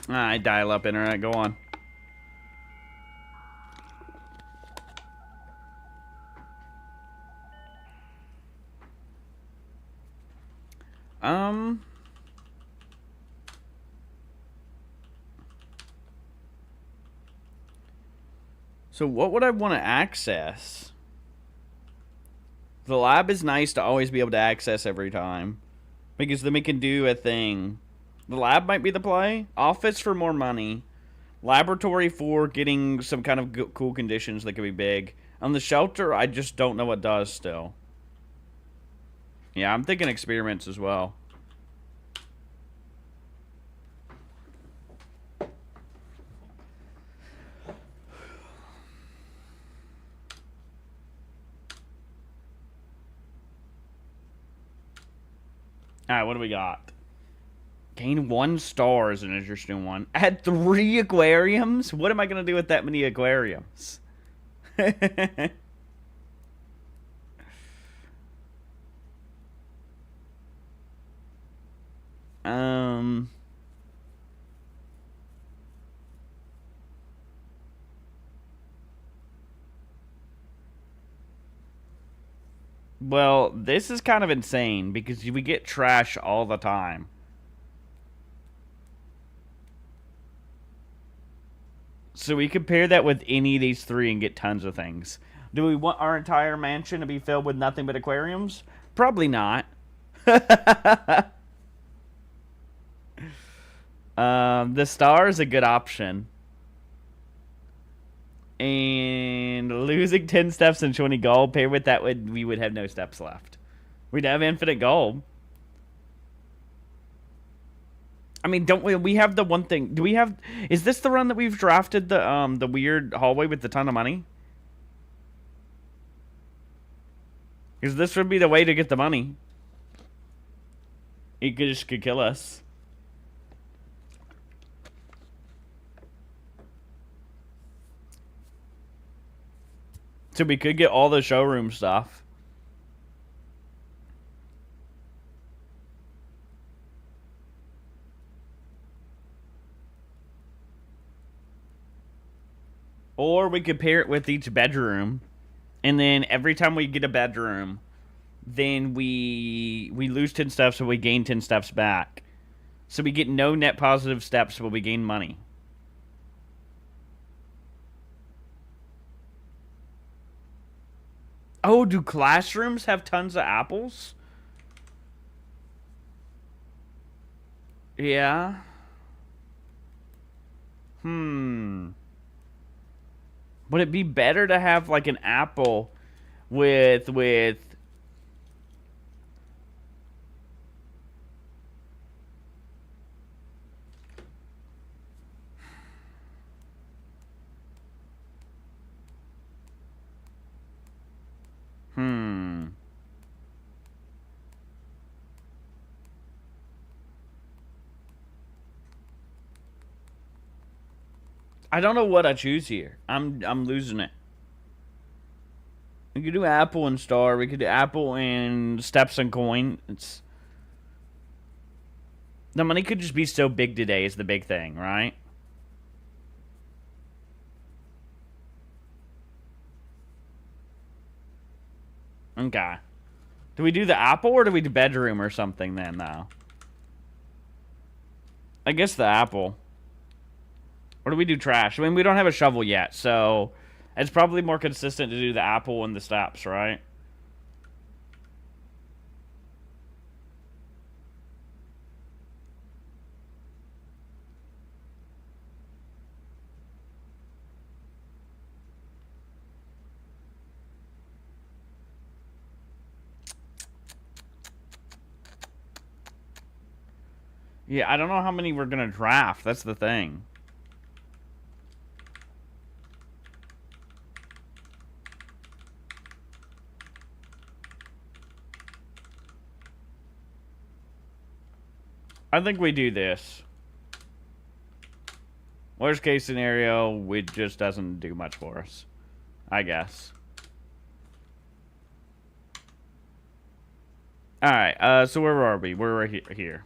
Alright, dial up internet, go on. So what would I want to access? The lab is nice to always be able to access every time, because then we can do a thing. The lab might be the play. Office for more money. Laboratory for getting some kind of cool conditions that could be big. On the shelter, I just don't know what does still. Yeah, I'm thinking experiments as well. Alright, what do we got? Gain 1 star is an interesting one. Add 3 aquariums? What am I going to do with that many aquariums? Well, this is kind of insane because we get trash all the time. So we compare that with any of these 3 and get tons of things. Do we want our entire mansion to be filled with nothing but aquariums? Probably not. The star is a good option. And losing 10 steps and 20 gold, paired with that, we would have no steps left. We'd have infinite gold. I mean, don't we have the one thing? Do we have? Is this the run that we've drafted the weird hallway with the ton of money? Because this would be the way to get the money. He could kill us. So we could get all the showroom stuff. Or we could pair it with each bedroom. And then every time we get a bedroom, then we lose 10 steps, so we gain 10 steps back. So we get no net positive steps, but we gain money. Oh, do classrooms have tons of apples? Yeah. Would it be better to have like an apple with I don't know what I choose here. I'm losing it. We could do apple and star. We could do apple and steps and coin. The money could just be so big today is the big thing, right? Okay. Do we do the apple or do we do bedroom or something then, though? I guess the apple. Or do we do trash? I mean, we don't have a shovel yet, so it's probably more consistent to do the apple and the steps, right? Yeah, I don't know how many we're going to draft. That's the thing. I think we do this. Worst case scenario, it just doesn't do much for us. I guess. Alright, so where are we? We're right here.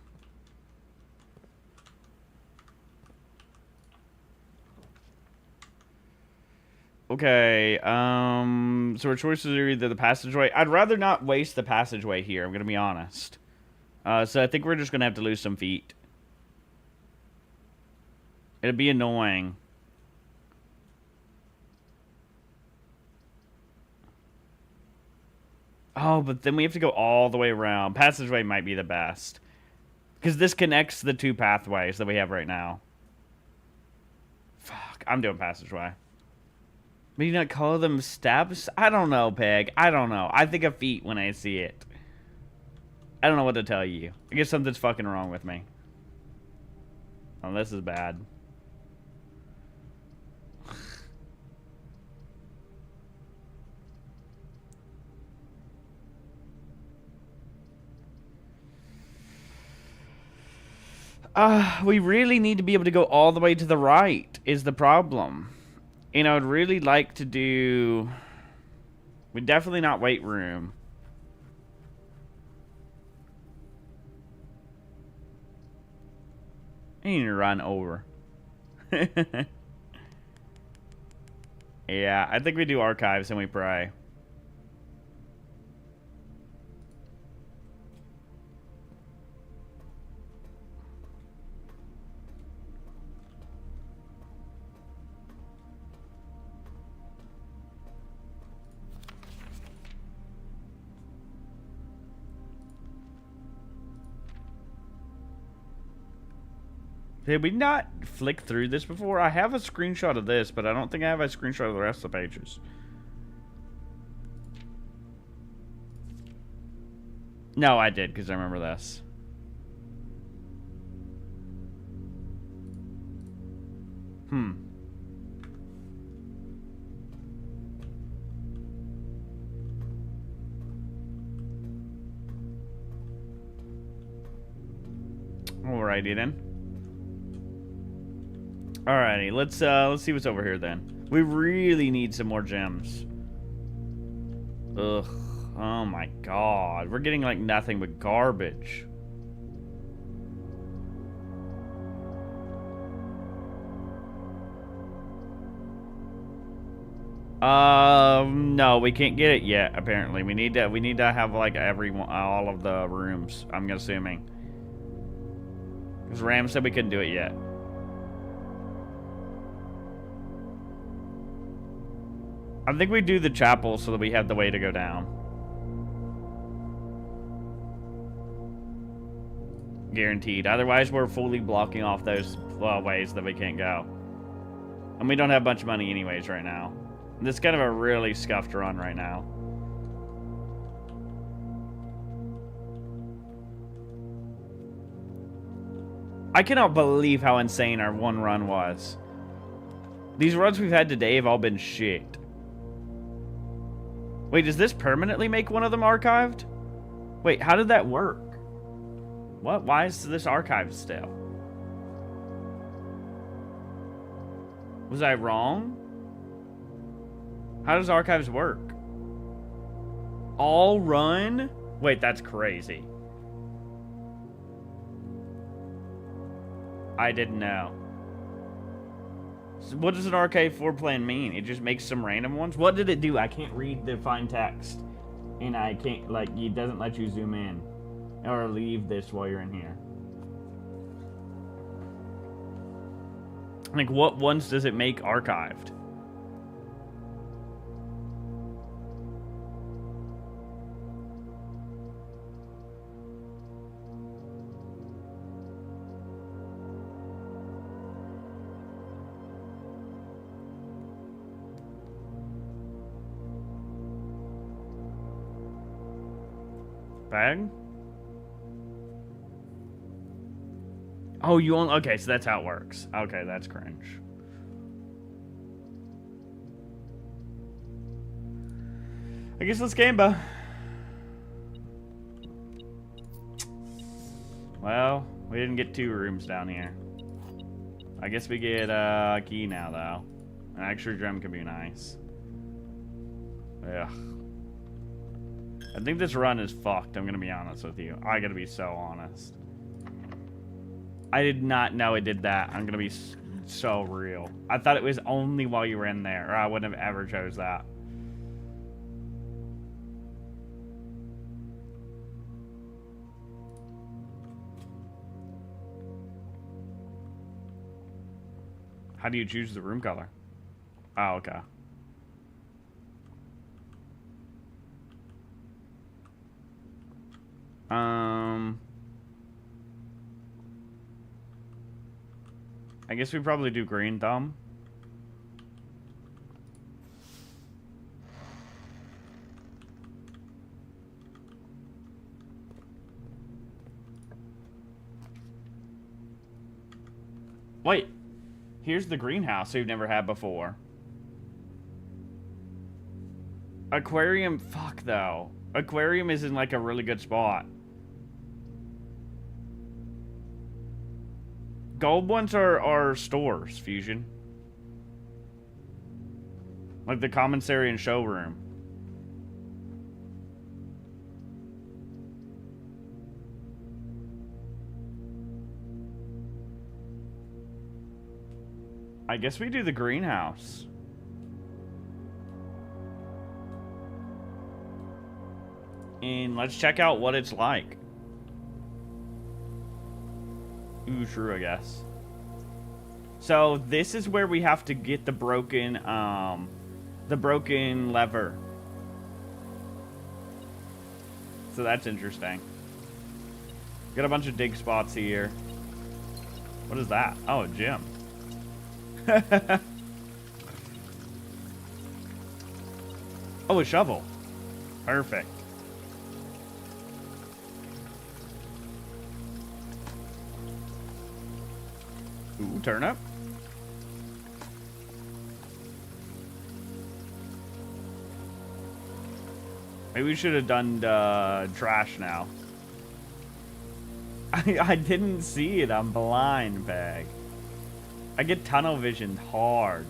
Okay, so our choices are either the passageway. I'd rather not waste the passageway here, I'm gonna be honest. So I think we're just gonna have to lose some feet. It'd be annoying. Oh, but then we have to go all the way around. Passageway might be the best. Because this connects the two pathways that we have right now. Fuck, I'm doing passageway. Maybe not call them steps? I don't know, Peg. I don't know. I think of feet when I see it. I don't know what to tell you. I guess something's fucking wrong with me. Oh, this is bad. We really need to be able to go all the way to the right, is the problem. And I would really like to do... We definitely not weight room. I need to run over. Yeah, I think we do archives and we pray. Did we not flick through this before? I have a screenshot of this, but I don't think I have a screenshot of the rest of the pages. No, I did, because I remember this. Alrighty then. Alrighty, let's see what's over here then. We really need some more gems. Ugh. Oh my god. We're getting like nothing but garbage. No, we can't get it yet, apparently. We need to have like all of the rooms, I'm assuming. Because Ram said we couldn't do it yet. I think we do the chapel so that we have the way to go down. Guaranteed. Otherwise, we're fully blocking off those ways that we can't go. And we don't have a bunch of money anyways right now. This is kind of a really scuffed run right now. I cannot believe how insane our one run was. These runs we've had today have all been shit. Wait, does this permanently make one of them archived? Wait, how did that work? What? Why is this archived still? Was I wrong? How does archives work? All run? Wait, that's crazy. I didn't know. So what does an archive floor plan mean? It just makes some random ones? What did it do? I can't read the fine text. And I can't, like, it doesn't let you zoom in. Or leave this while you're in here. Like, what ones does it make archived? Bag? Oh, you only... Okay, so that's how it works. Okay, that's cringe. I guess let's Gamba. Well, We didn't get 2 rooms down here. I guess we get a key now, though. An extra gem could be nice. Ugh. I think this run is fucked, I'm gonna be honest with you. I gotta be so honest. I did not know it did that. I'm gonna be so real. I thought it was only while you were in there, or I wouldn't have ever chose that. How do you choose the room color? Oh, okay. I guess we probably do green thumb. Wait. Here's the greenhouse we've never had before. Aquarium, fuck though. Aquarium is in like a really good spot. Gold ones are stores, Fusion. Like the commissary and showroom. I guess we do the greenhouse. And let's check out what it's like. Ooh, true, I guess. So this is where we have to get the broken lever. So that's interesting. Got a bunch of dig spots here. What is that? Oh, a gym. Oh, a shovel. Perfect. Ooh, turnip. Maybe we should have done trash now. I didn't see it. I'm blind, Peg. I get tunnel vision hard.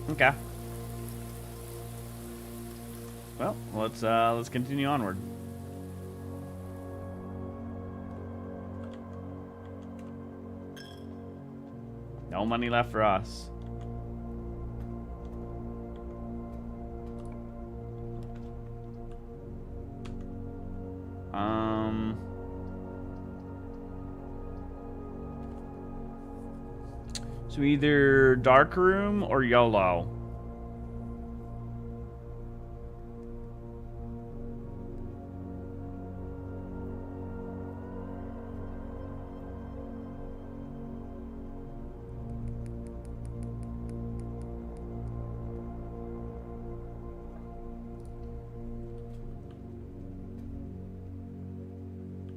Okay. Well, let's continue onward. No money left for us. So either dark room or YOLO.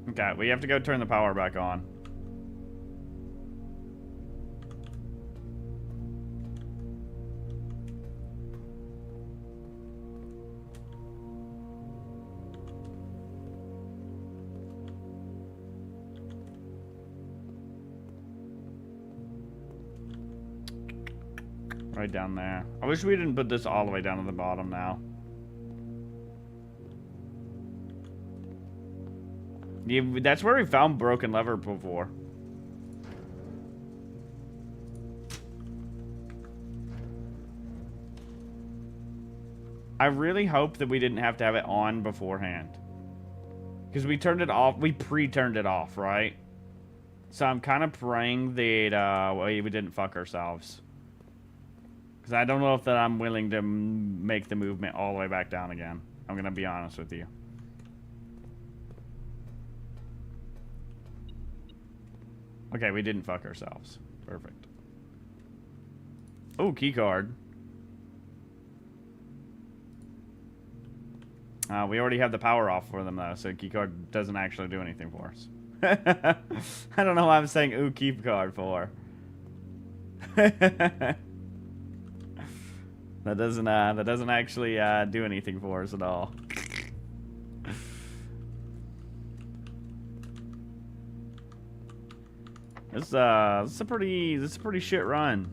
Okay, we have to go turn the power back on. Right down there. I wish we didn't put this all the way down to the bottom now. Yeah, that's where we found broken lever before. I really hope that we didn't have to have it on beforehand. Because we turned it off. We pre-turned it off, right? So I'm kind of praying that we didn't fuck ourselves. Because I don't know if that I'm willing to make the movement all the way back down again. I'm going to be honest with you. Okay, we didn't fuck ourselves. Perfect. Oh, key card. We already have the power off for them, though, so key card doesn't actually do anything for us. I don't know why I'm saying ooh, key card for. That doesn't actually do anything for us at all. This is a pretty shit run.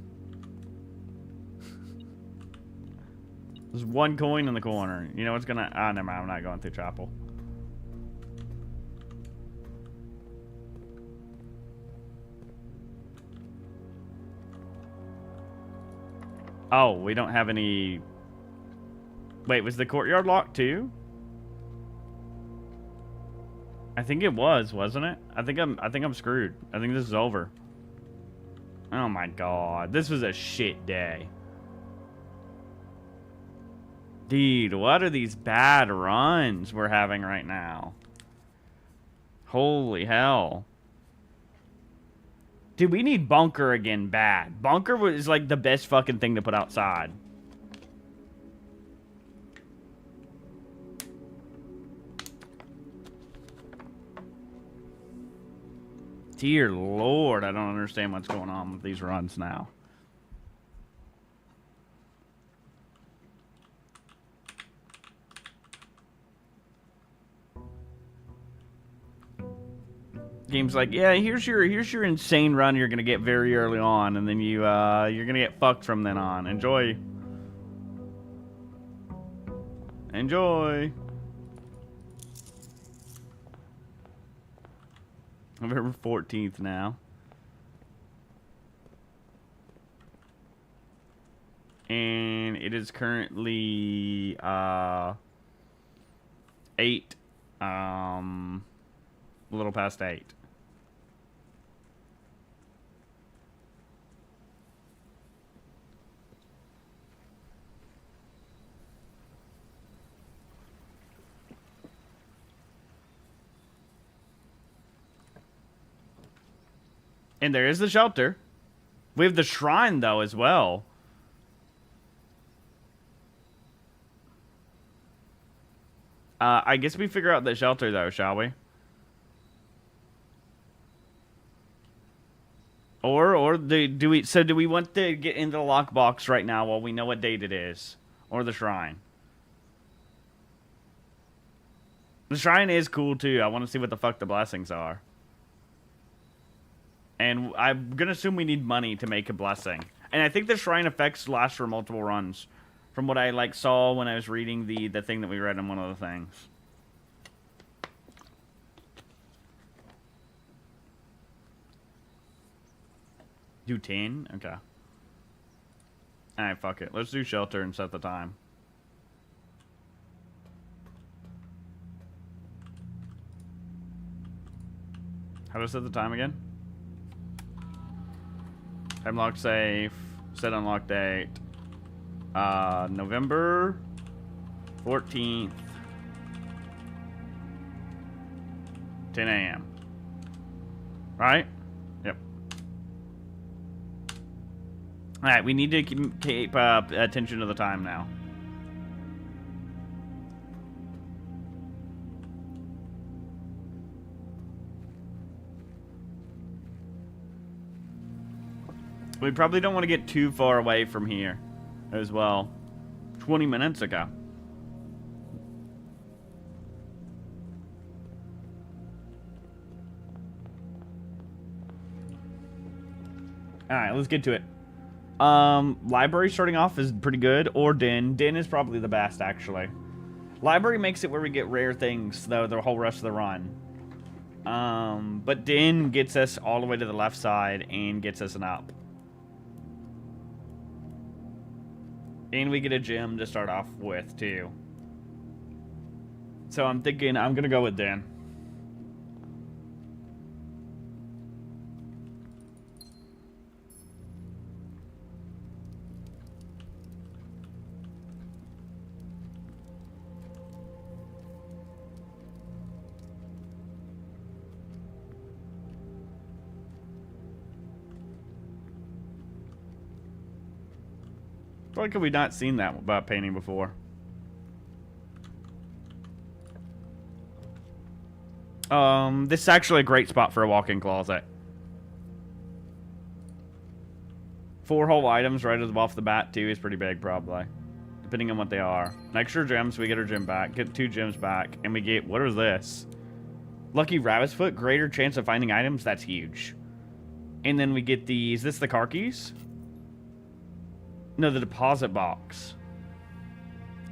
There's one coin in the corner. You know what's gonna... Ah, never mind. I'm not going through chapel. Oh, we don't have any... Wait, was the courtyard locked too? I think it was, wasn't it? I think I'm screwed. I think this is over. Oh my god. This was a shit day. Dude, what are these bad runs we're having right now? Holy hell. Dude, we need bunker again bad. Bunker was like the best fucking thing to put outside. Dear Lord, I don't understand what's going on with these runs now. Game's like, yeah, here's your insane run you're gonna get very early on, and then you're gonna get fucked from then on. Enjoy. Enjoy. November 14th now. And it is currently 8 a little past 8. And there is the shelter. We have the shrine, though, as well. I guess we figure out the shelter, though, shall we? Or do we want to get into the lockbox right now while we know what date it is? Or the shrine? The shrine is cool, too. I want to see what the fuck the blessings are. And I'm going to assume we need money to make a blessing. And I think the shrine effects last for multiple runs. From what I saw when I was reading the thing that we read in one of the things. Do 10? Okay. Alright, fuck it. Let's do shelter and set the time. How do I set the time again? Time lock safe. Set unlock date. November 14th. 10 a.m. Right? Yep. Alright, we need to keep attention to the time now. We probably don't want to get too far away from here as well. 20 minutes ago. Alright, let's get to it. Library starting off is pretty good. Or Den. Den is probably the best, actually. Library makes it where we get rare things, though, the whole rest of the run. But Den gets us all the way to the left side and gets us an up. And we get a gym to start off with, too. So I'm thinking I'm going to go with Dan. Why have we not seen that about painting before? This is actually a great spot for a walk-in closet. 4 whole items right off the bat, too, is pretty big, probably. Depending on what they are. Extra gems, we get our gem back. Get 2 gems back. And we get, what is this? Lucky Rabbit's Foot, greater chance of finding items. That's huge. And then we get the, is this the car keys? No, the deposit box.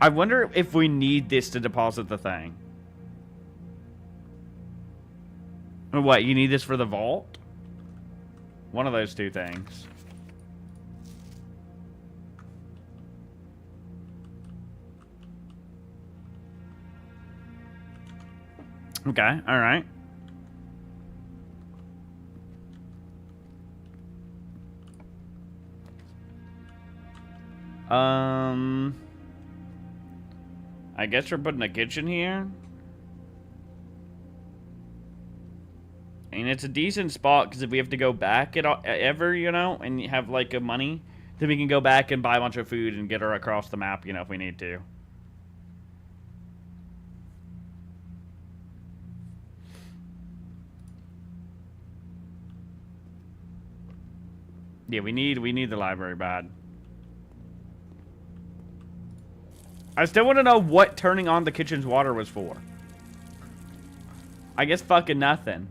I wonder if we need this to deposit the thing. Or what, you need this for the vault? One of those 2 things. Okay, alright. I guess we're putting a kitchen here. And it's a decent spot, because if we have to go back ever, you know, and have, like, a money, then we can go back and buy a bunch of food and get her across the map, you know, if we need to. Yeah, we need the library bad. I still want to know what turning on the kitchen's water was for. I guess fucking nothing.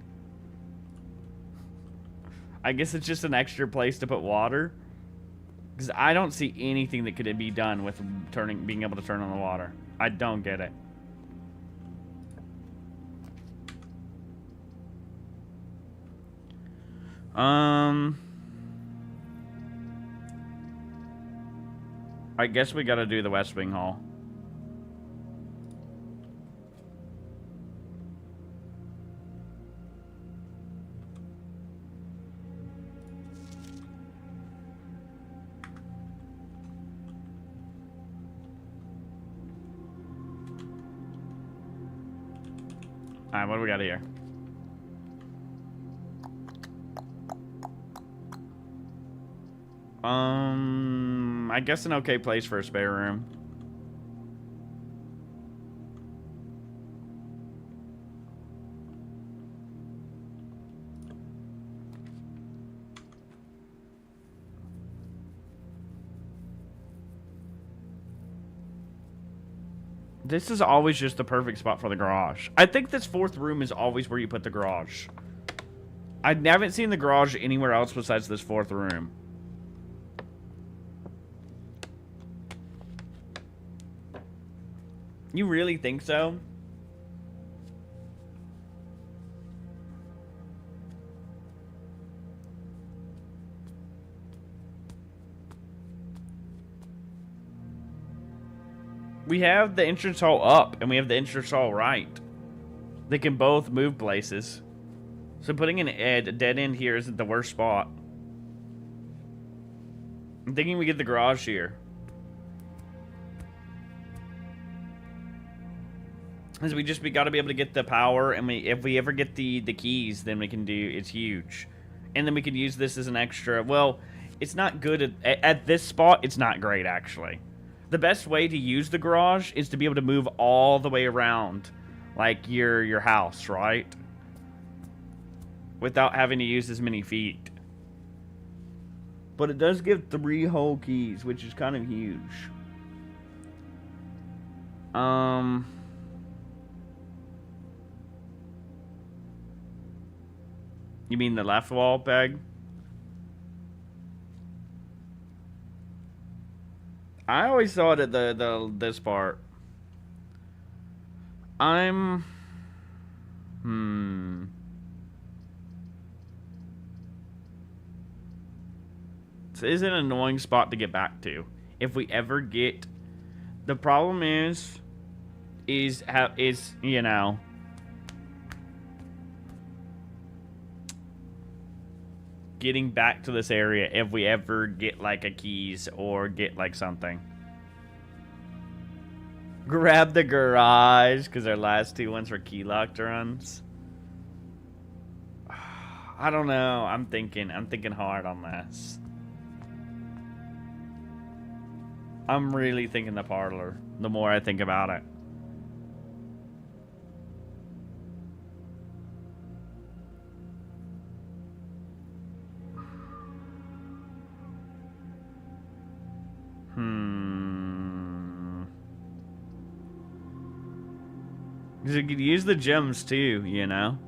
I guess it's just an extra place to put water. Because I don't see anything that could be done with being able to turn on the water. I don't get it. I guess we gotta do the West Wing Hall. Alright, what do we got here? I guess an okay place for a spare room. This is always just the perfect spot for the garage. I think this 4th room is always where you put the garage. I haven't seen the garage anywhere else besides this 4th room. You really think so? We have the entrance hall up, and we have the entrance hall right. They can both move places. So putting a dead end here isn't the worst spot. I'm thinking we get the garage here. Because we got to be able to get the power, and if we ever get the keys, then we can do, it's huge. And then we can use this as an extra, well, it's not good at this spot, it's not great, actually. The best way to use the garage is to be able to move all the way around, like your house, right? Without having to use as many feet. But it does give 3 whole keys, which is kind of huge. You mean the left wall, Peg? I always saw it at this part. This is an annoying spot to get back to. If we ever get, the problem is you know, getting back to this area if we ever get like a keys or get like something. Grab the garage because our last 2 ones were key locked runs. I don't know. I'm thinking hard on this. I'm really thinking the parlor the more I think about it. Because you could use the gems too, you know?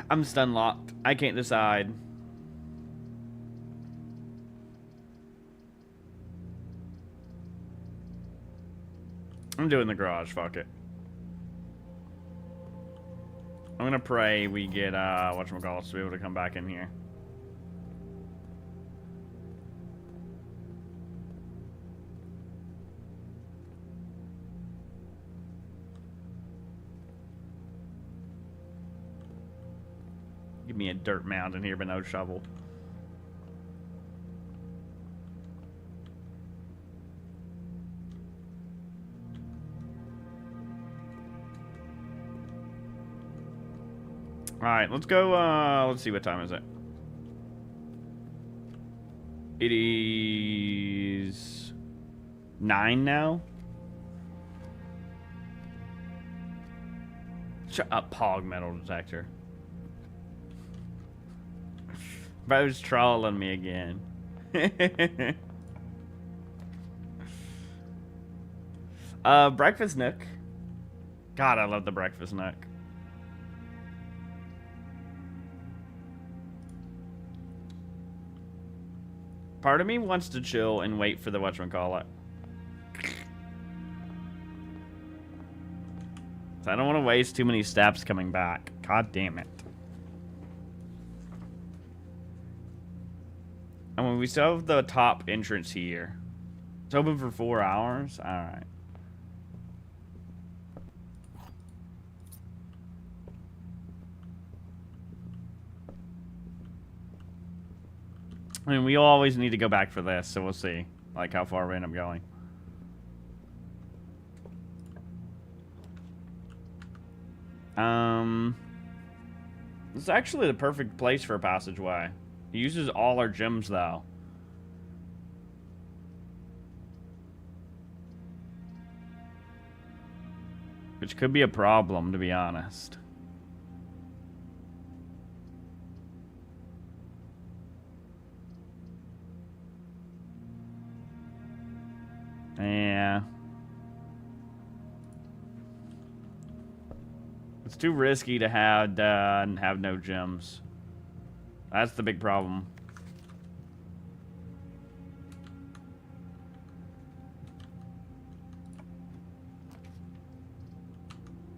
I'm stun locked. I can't decide. I'm doing the garage, fuck it. I'm gonna pray we get, whatchamacallit, to be able to come back in here. Give me a dirt mound in here, but no shovel. Alright, let's go, let's see, what time is it? It is 9 now? Shut up, Pog metal detector. Bro's trolling me again. Breakfast nook. God, I love the breakfast nook. Part of me wants to chill and wait for the whatchamacallit. So I don't want to waste too many steps coming back. God damn it. I mean, we still have the top entrance here. It's open for 4 hours? Alright. I mean, we always need to go back for this, so we'll see. Like, how far we end up going. This is actually the perfect place for a passageway. It uses all our gems, though. Which could be a problem, to be honest. Yeah. It's too risky to have no gems. That's the big problem.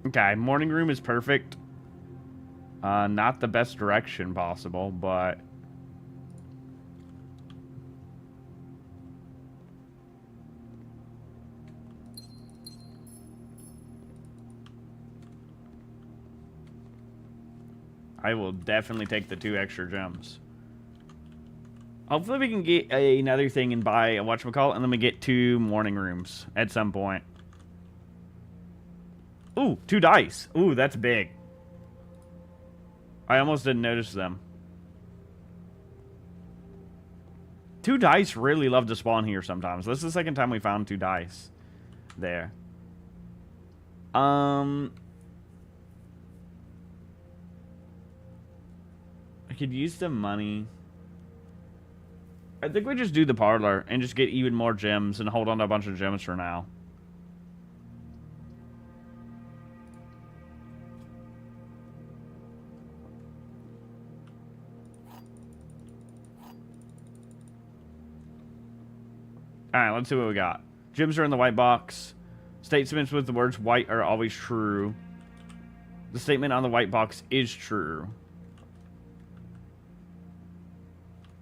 Okay, morning room is perfect. Not the best direction possible, but... I will definitely take the 2 extra gems. Hopefully we can get another thing and buy a whatchamacallit, and then we get 2 morning rooms at some point. Ooh, 2 dice. Ooh, that's big. I almost didn't notice them. 2 dice really love to spawn here sometimes. This is the second time we found 2 dice there. I could use the money. I think we just do the parlor and just get even more gems and hold on to a bunch of gems for now. Alright, let's see what we got. Gems are in the white box. Statements with the words white are always true. The statement on the white box is true.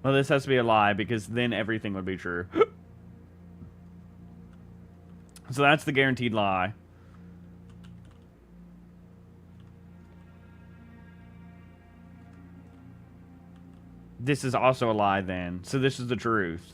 Well, this has to be a lie, because then everything would be true. So that's the guaranteed lie. This is also a lie then. So this is the truth.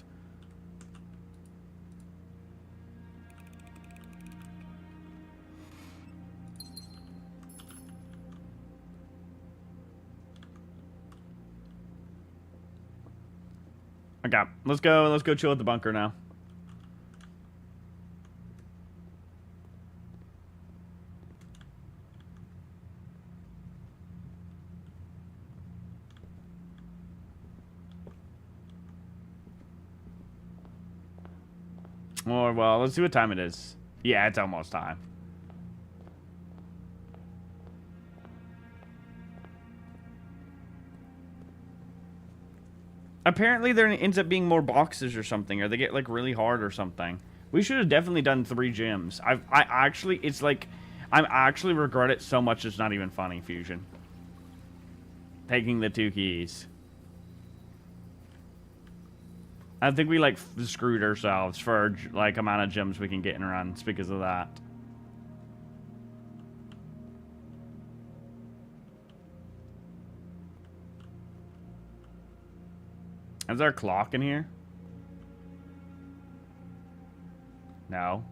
Okay, let's go chill at the bunker now. Or, well, let's see what time it is. Yeah, it's almost time. Apparently there ends up being more boxes or something, or they get like really hard or something. We should have definitely done 3 gyms. I actually, it's like, I actually regret it so much it's not even funny, Fusion. Taking the 2 keys. I think we like screwed ourselves for like amount of gyms we can get in runs because of that. Is there a clock in here? No.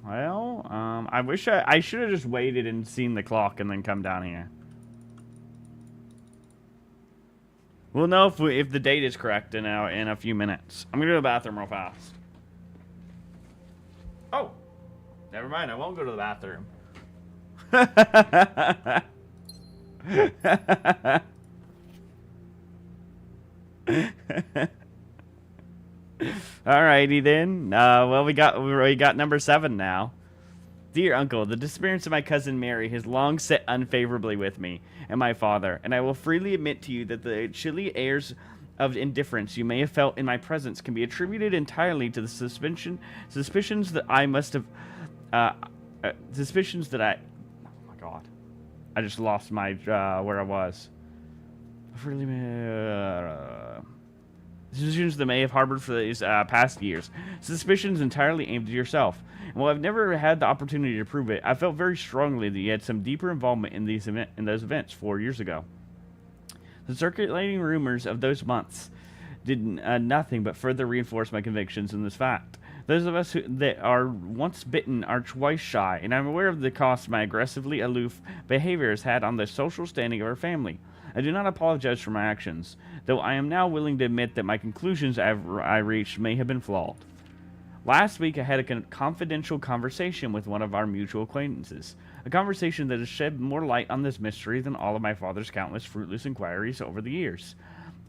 Well, I wish I should have just waited and seen the clock and then come down here. We'll know if the date is correct in a few minutes. I'm gonna go to the bathroom real fast. Oh, never mind. I won't go to the bathroom. Alrighty then. Well, we got number 7 now. Dear uncle, the disappearance of my cousin Mary has long set unfavorably with me and my father, and I will freely admit to you that the chilly airs of indifference you may have felt in my presence can be attributed entirely to the suspicions that I must have, suspicions that I, oh my god, I just lost my, where I was. Freely, suspicions that may have harbored for these past years. Suspicions entirely aimed at yourself. And while I've never had the opportunity to prove it, I felt very strongly that you had some deeper involvement in those events 4 years ago. The circulating rumors of those months did nothing but further reinforce my convictions in this fact. Those of us that are once bitten are twice shy, and I'm aware of the cost my aggressively aloof behavior has had on the social standing of our family. I do not apologize for my actions, though I am now willing to admit that my conclusions I reached may have been flawed. Last week I had a confidential conversation with one of our mutual acquaintances, a conversation that has shed more light on this mystery than all of my father's countless fruitless inquiries over the years.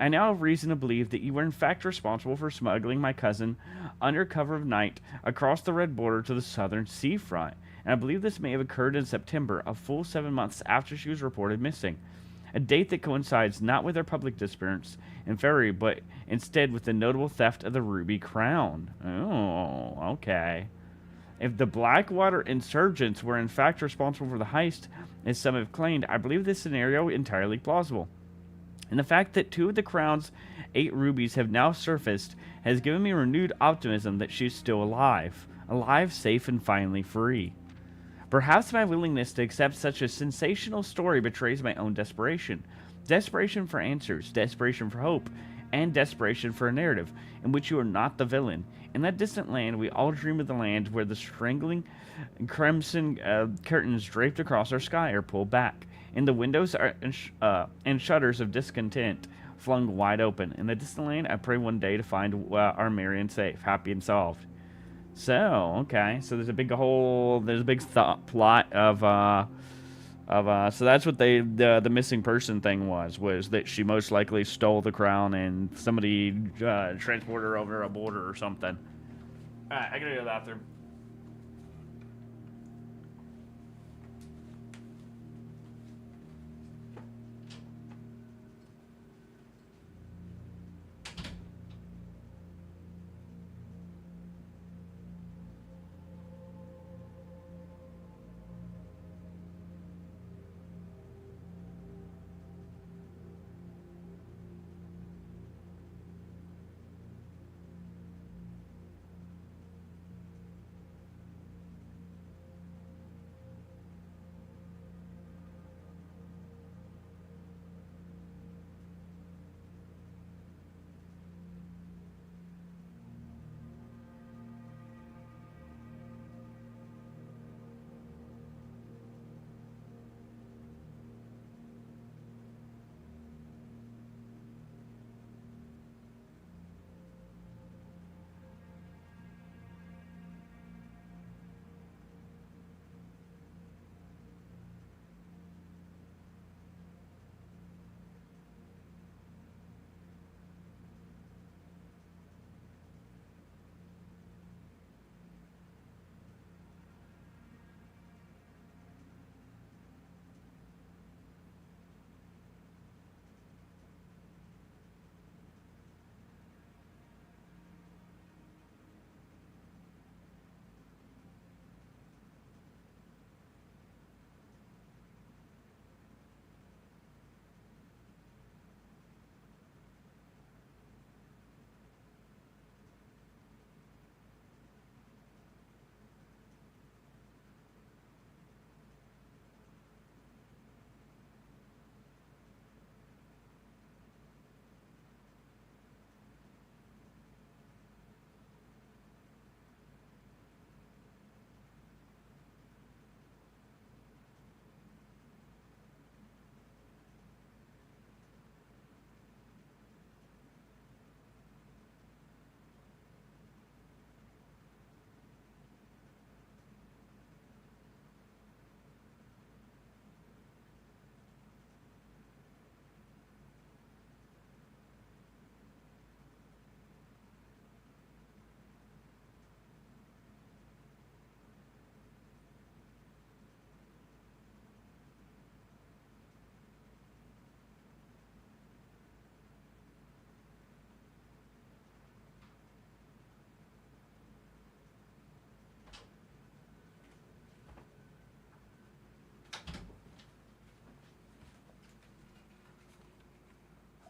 I now have reason to believe that you were in fact responsible for smuggling my cousin under cover of night across the red border to the southern seafront, and I believe this may have occurred in September, a full 7 months after she was reported missing. A date that coincides not with her public disappearance in February, but instead with the notable theft of the Ruby Crown. Oh, okay. If the Blackwater insurgents were in fact responsible for the heist, as some have claimed, I believe this scenario entirely plausible. And the fact that 2 of the Crown's 8 rubies have now surfaced has given me renewed optimism that she's still alive. Alive, safe, and finally free. Perhaps my willingness to accept such a sensational story betrays my own desperation. Desperation for answers, desperation for hope, and desperation for a narrative in which you are not the villain. In that distant land, we all dream of the land where the strangling crimson curtains draped across our sky are pulled back, and the windows and shutters of discontent flung wide open. In the distant land, I pray one day to find our Marion safe, happy and solved. So, okay, so there's a big plot of so that's what the missing person thing was that she most likely stole the crown and somebody transported her over a border or something. Alright, I gotta go to the bathroom.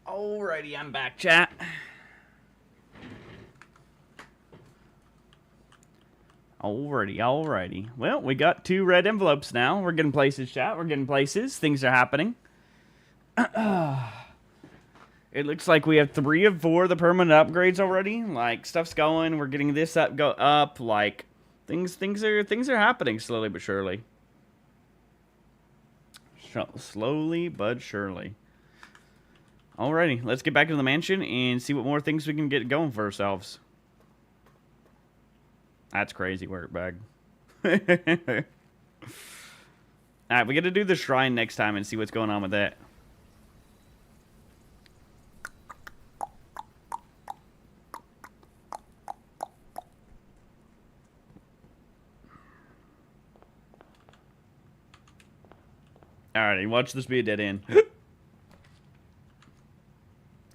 Alrighty, I'm back, chat. Alrighty. Well, we got 2 red envelopes now. We're getting places, chat. We're getting places. Things are happening. It looks like we have 3 of 4 of the permanent upgrades already. Like, stuff's going. We're getting this up. Like, things are happening slowly but surely. Slowly but surely. Alrighty, let's get back into the mansion and see what more things we can get going for ourselves. That's crazy work, bag. Alright, we gotta do the shrine next time and see what's going on with that. Alrighty, watch this be a dead end.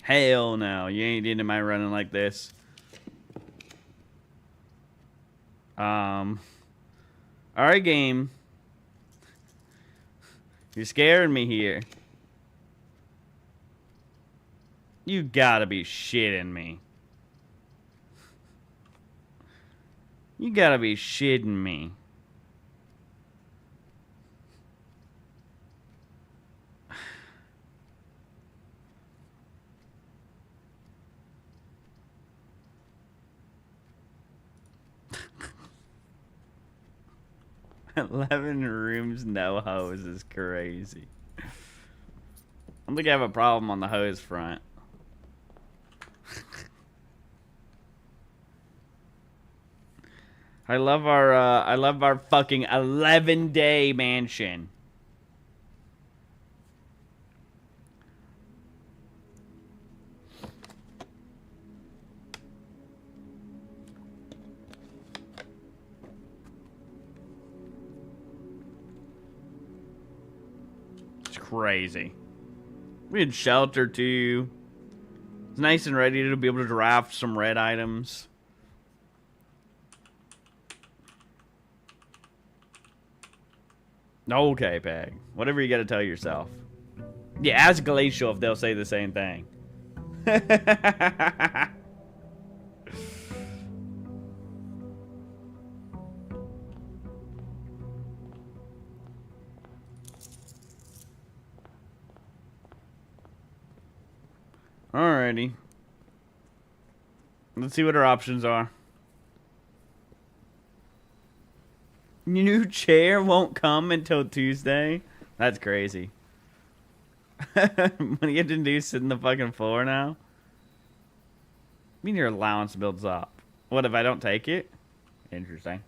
Hell no, you ain't into my running like this. Alright, game. You're scaring me here. You gotta be shitting me. You gotta be shitting me. $11 rooms, no hose is crazy. I don't think I have a problem on the hose front. I love our fucking 11-day mansion. Crazy. We had shelter too. It's nice and ready to be able to draft some red items. Okay, Peg. Whatever you gotta tell yourself. Yeah, ask Glacial if they'll say the same thing. Alrighty. Let's see what our options are. New chair won't come until Tuesday? That's crazy. What do you have to do? Sit in the fucking floor now? I mean, your allowance builds up. What if I don't take it? Interesting.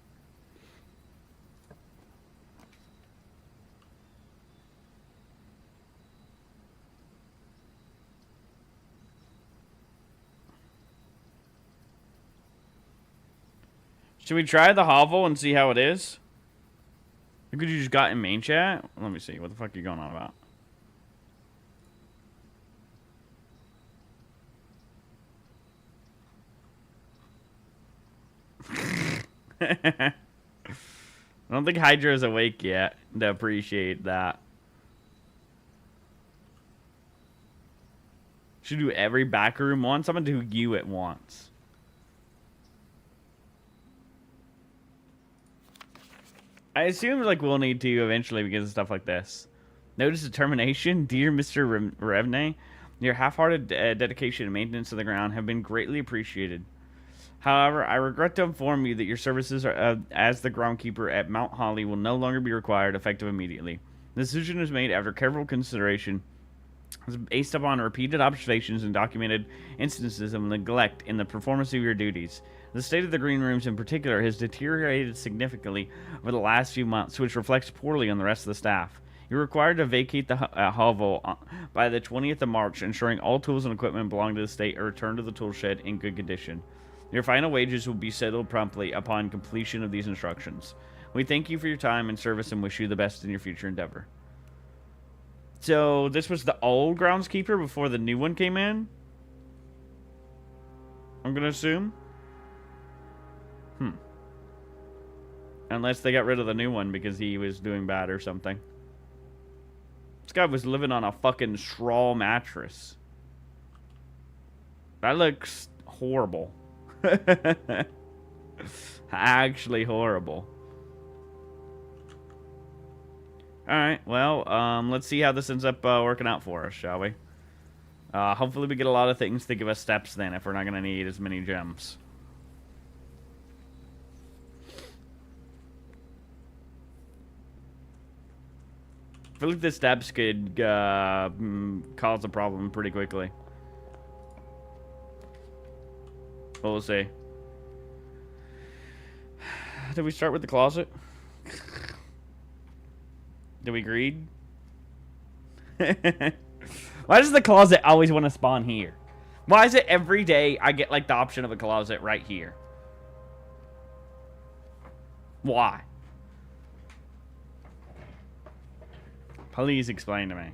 Should we try the hovel and see how it is? Or could you just got in main chat? Let me see. What the fuck are you going on about? I don't think Hydra's awake yet to appreciate that. Should do every back room once. I'm gonna do you at once. I assume like we'll need to eventually because of stuff like this. Notice determination, dear Mr. Revne. Your half-hearted dedication and maintenance of the ground have been greatly appreciated. However, I regret to inform you that your services are, as the groundkeeper at Mount Holly will no longer be required, effective immediately. The decision was made after careful consideration, based upon repeated observations and documented instances of neglect in the performance of your duties. The state of the green rooms in particular has deteriorated significantly over the last few months, which reflects poorly on the rest of the staff. You're required to vacate the hovel by the 20th of March, ensuring all tools and equipment belonging to the state are returned to the tool shed in good condition. Your final wages will be settled promptly upon completion of these instructions. We thank you for your time and service and wish you the best in your future endeavor. So, this was the old groundskeeper before the new one came in? I'm gonna assume? Unless they got rid of the new one because he was doing bad or something. This guy was living on a fucking straw mattress. That looks horrible. Actually horrible. Alright, well, let's see how this ends up working out for us, shall we? Hopefully we get a lot of things to give us steps then, if we're not going to need as many gems. I feel like the steps could cause a problem pretty quickly. But we'll see. Did we start with the closet? Did we greed? Why does the closet always want to spawn here? Why is it every day I get like the option of a closet right here? Why? Please explain to me.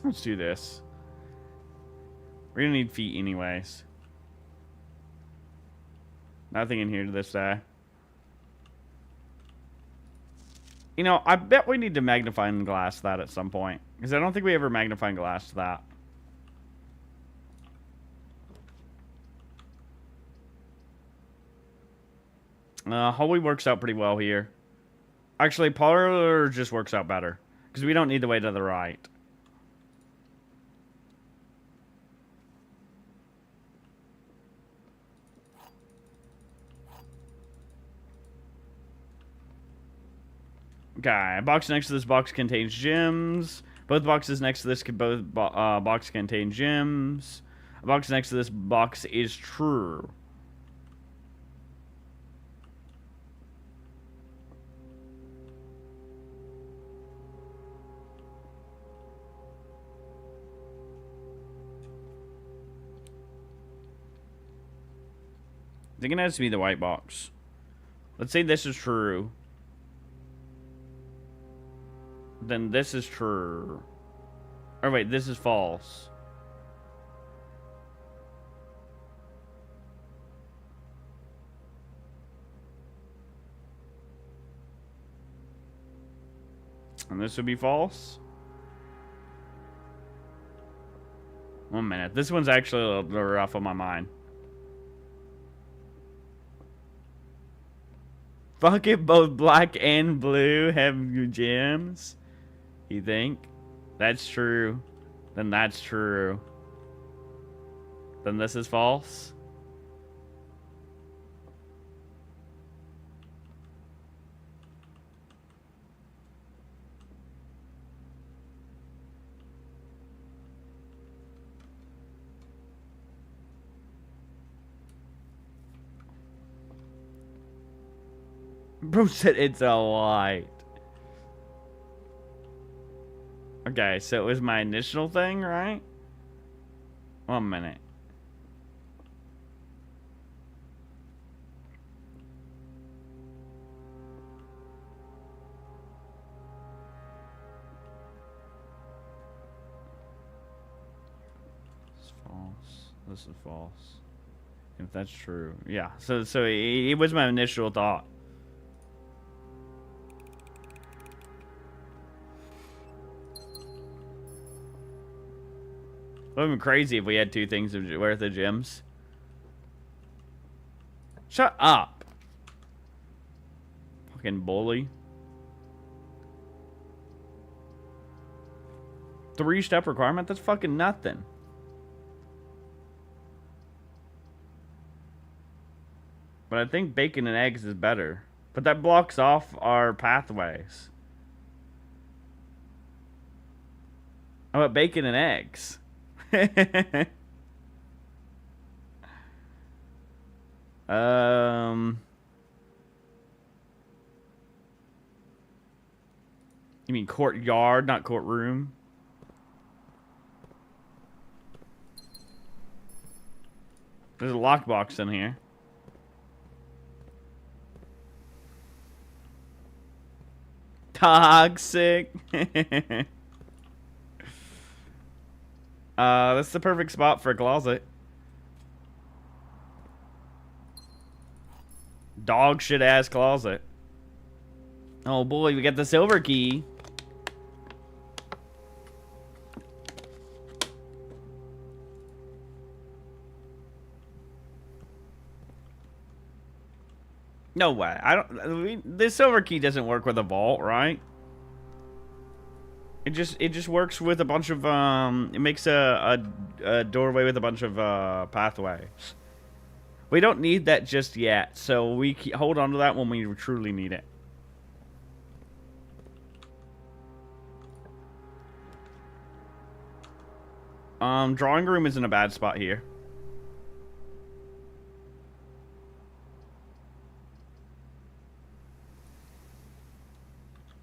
Let's do this. We're gonna need feet anyways. Nothing in here to this day. You know, I bet we need to magnifying glass that at some point. Because I don't think we ever magnifying glass that. Hallway works out pretty well here. Actually, parlor just works out better. Because we don't need the way to the right. Okay, a box next to this box contains gems. Both boxes next to this box contain gems. A box next to this box is true. I think it has to be the white box. Let's say this is true. Then this is true. Or wait, this is false. And this would be false. 1 minute. This one's actually a little rough on my mind. Fuck it, both black and blue have gems. You think? That's true. Then that's true. Then this is false. Bro said it's a white. Okay, so it was my initial thing, right? 1 minute. This is false. This is false. If that's true. Yeah, so it was my initial thought. It would have been crazy if we had 2 things worth of gems. Shut up. Fucking bully. 3-step requirement? That's fucking nothing. But I think bacon and eggs is better. But that blocks off our pathways. How about bacon and eggs? You mean courtyard, not courtroom? There's a lockbox in here. Toxic. That's the perfect spot for a closet. Dog shit ass closet. Oh boy, we got the silver key. No way. The silver key doesn't work with a vault, right? It just works with a bunch of it makes a doorway with a bunch of pathways. We don't need that just yet, so we hold on to that when we truly need it. Drawing room isn't a bad spot here.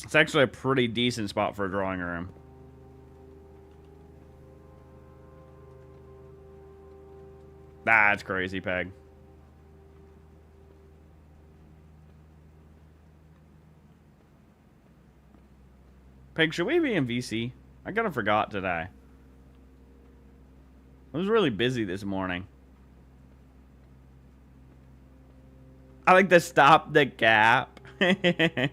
It's actually a pretty decent spot for a drawing room. That's crazy, Peg. Peg, should we be in VC? I kind of forgot today. I was really busy this morning. I like to stop the gap. Peg,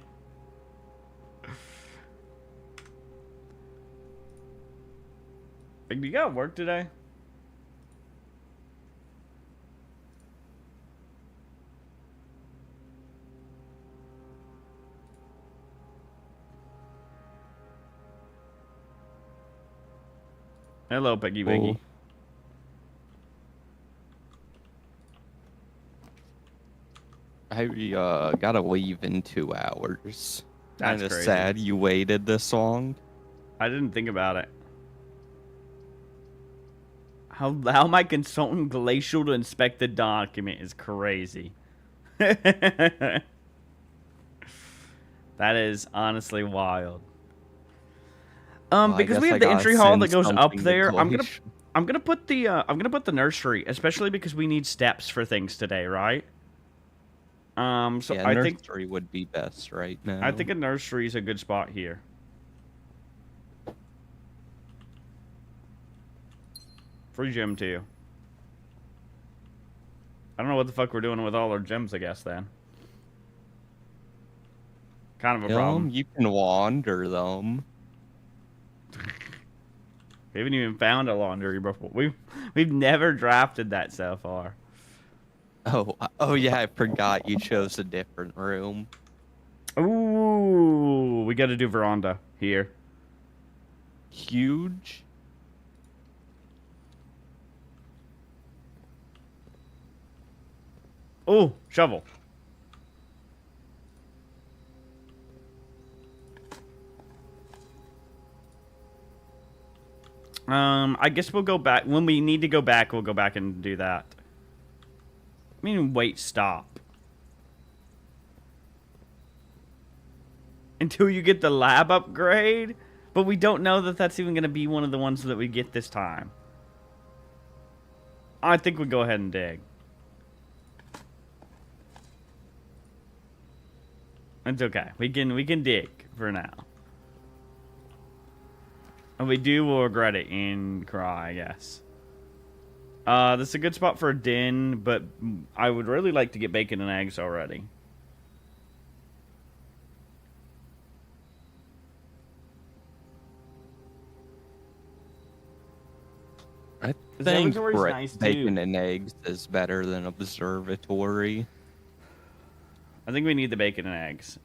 do you got work today? Hello, Peggy Peggy. I gotta leave in 2 hours. That's Kinda crazy. sad you waited this long. I didn't think about it. How my consultant glacial to inspect the document is crazy. That is honestly wild. Well, Because we have the entry hall that goes up there. I'm gonna put the nursery, especially because we need steps for things today, right? So yeah, I think nursery would be best right now. I think a nursery is a good spot here. Free gym too. I don't know what the fuck we're doing with all our gems, I guess, then. Kind of a problem. You can wander them. We haven't even found a laundry before. We've never drafted that so far. Oh yeah, I forgot you chose a different room. Ooh, we got to do veranda here. Huge. Oh, shovel. I guess we'll go back. When we need to go back, we'll go back and do that. I mean, wait, stop. Until you get the lab upgrade? But we don't know that that's even going to be one of the ones that we get this time. I think we'll go ahead and dig. It's okay. We can dig for now. And we will regret it and cry, I guess. This is a good spot for a den, but I would really like to get bacon and eggs already. I This think observatory's nice, bacon too. and eggs is better than observatory. I think we need the bacon and eggs.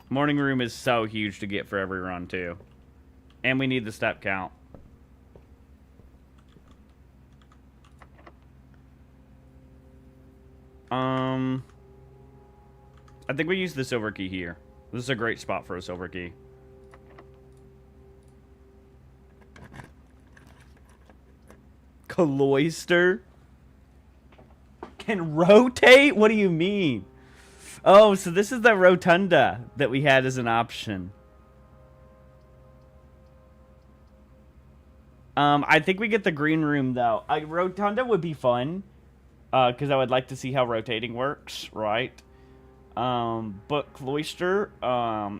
Morning room is so huge to get for every run, too. And we need the step count. I think we use the silver key here. This is a great spot for a silver key. Cloister? Can rotate? What do you mean? Oh, so this is the rotunda that we had as an option. I think we get the green room, though. Rotunda would be fun. Because I would like to see how rotating works, right? But Cloister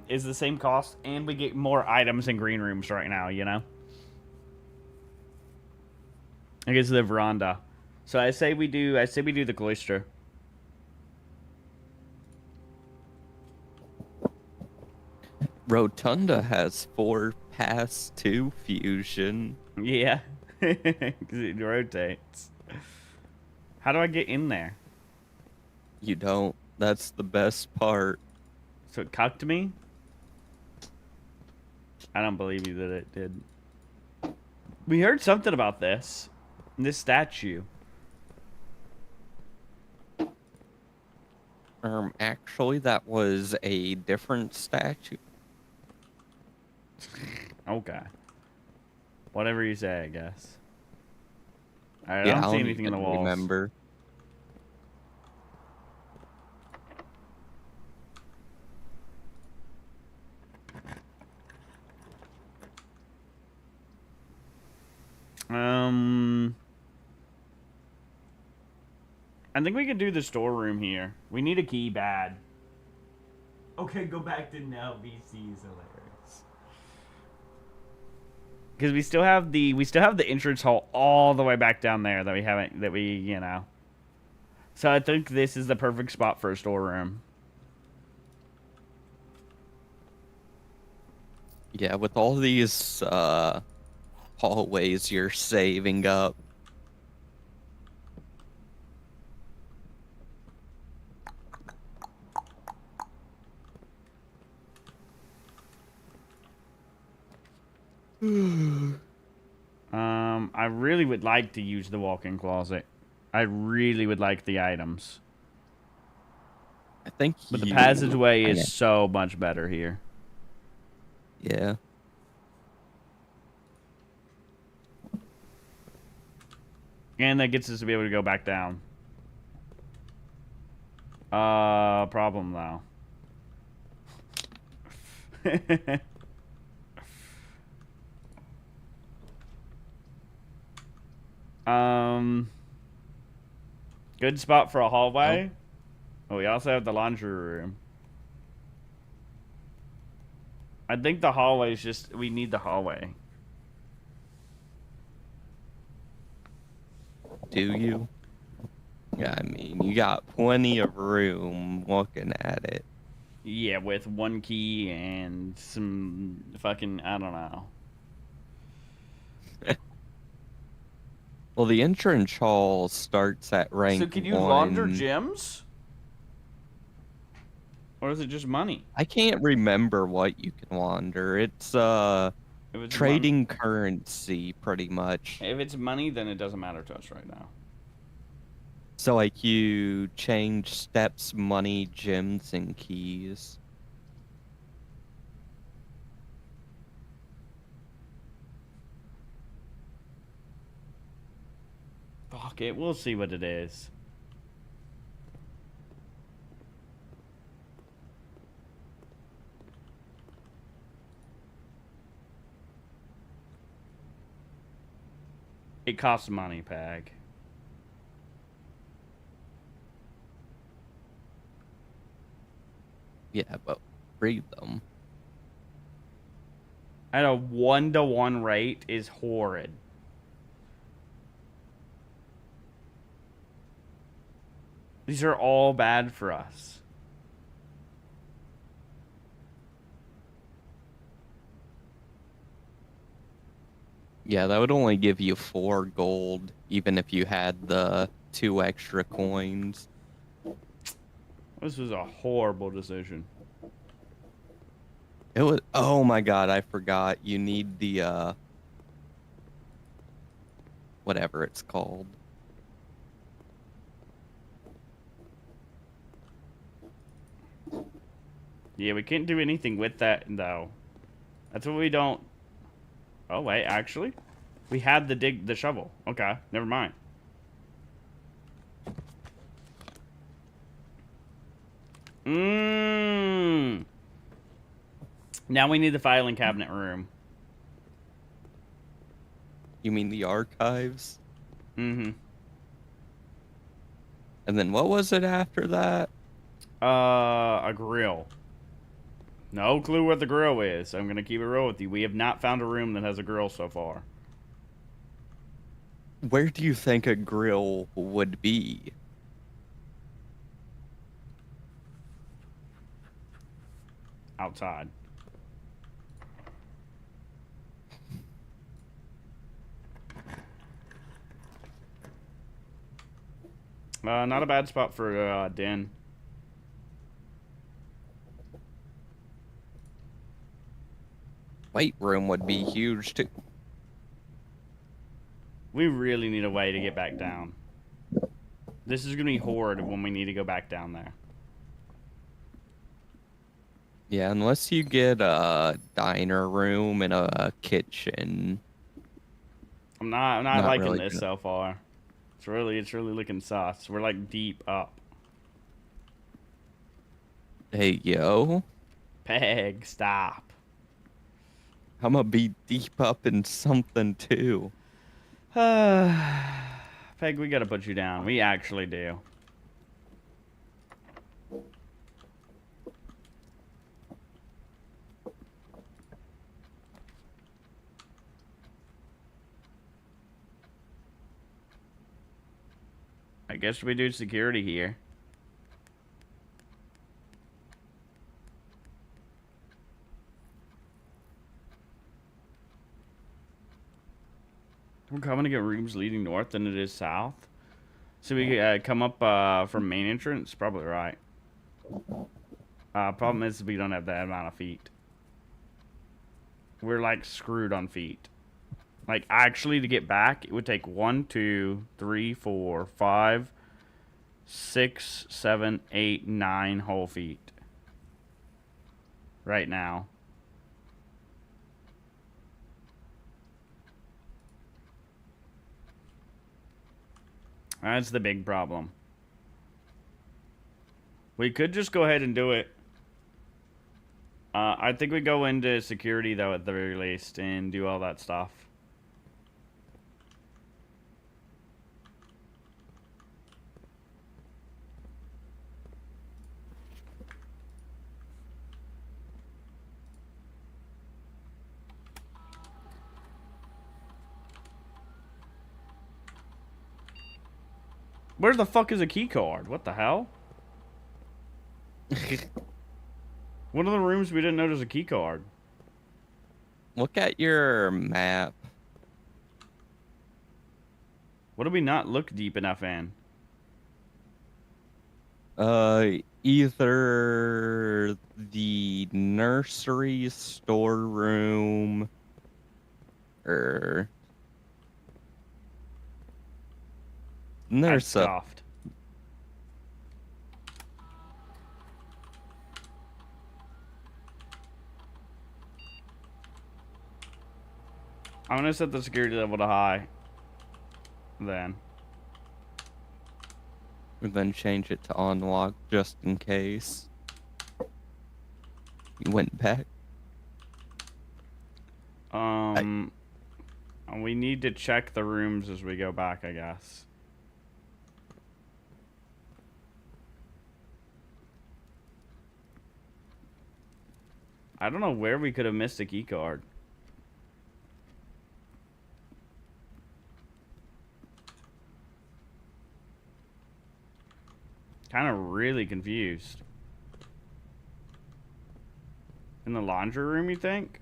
is the same cost, and we get more items in green rooms right now. You know. I guess the veranda. So I say we do. I say we do the Cloister. Rotunda has 4 pass 2 fusion. Yeah, because it rotates. How do I get in there? You don't. That's the best part. So it cucked me? I don't believe you that it did. We heard something about this. This statue. Actually, that was a different statue. Okay. Whatever you say, I guess. Alright, Yeah, I don't see don't anything in the even walls. remember. I think we could do the storeroom here. We need a key bad. Okay, go back to now. VC is hilarious. Because we still have the entrance hall all the way back down there that we haven't you know. So I think this is the perfect spot for a storeroom. Yeah, with all these hallways you're saving up. I really would like to use the walk-in closet. I really would like the items. I think But the passageway is so much better here. Yeah. And that gets us to be able to go back down. Problem though. Good spot for a hallway. Oh, we also have the laundry room. I think the hallway is just, we need the hallway. Do you? Yeah, I mean, you got plenty of room looking at it. Yeah, with one key and some fucking, I don't know. Well, the entrance hall starts at rank 1. So can you launder gems? Or is it just money? I can't remember what you can launder. It's trading currency, pretty much. If it's money, then it doesn't matter to us right now. So, like, you change steps, money, gems, and keys. Fuck it, we'll see what it is. It costs money, Pag. Yeah, but read them. At a 1-to-1 rate is horrid. These are all bad for us. Yeah, that would only give you 4 gold, even if you had the 2 extra coins. This was a horrible decision. It was. Oh my god, I forgot. You need the whatever it's called. Yeah, we can't do anything with that though. That's what we don't. Oh wait, actually, we had the shovel. Okay, never mind. Now we need the filing cabinet room. You mean the archives? Mm-hmm. And then what was it after that? A grill. No clue what the grill is. I'm gonna keep it real with you. We have not found a room that has a grill so far. Where do you think a grill would be? Outside. Not a bad spot for den. Weight room would be huge too. We really need a way to get back down. This is gonna be horrid when we need to go back down there. Yeah, unless you get a diner room and a kitchen. I'm not Not liking really this gonna- so far. It's really looking sus. We're like deep up. Hey, yo. Peg, stop. I'm gonna be deep up in something too. Peg, we gotta put you down. We actually do. I guess we do security here. We're coming to get rooms leading north than it is south. So we come up from main entrance? Probably right. Problem is we don't have that amount of feet. We're like screwed on feet. Like actually to get back, it would take 1, 2, 3, 4, 5, 6, 7, 8, 9 whole feet. Right now. That's the big problem. We could just go ahead and do it. I think we go into security, though, at the very least, and do all that stuff. Where the fuck is a key card? What the hell? One of the rooms we didn't notice a key card. Look at your map. What did we not look deep enough in? Either the nursery, storeroom, or That's there's a soft. I'm gonna set the security level to high. Then. then change it to unlock just in case. You went back. We need to check the rooms as we go back, I guess. I don't know where we could have missed a key card. Kind of really confused. In the laundry room, you think?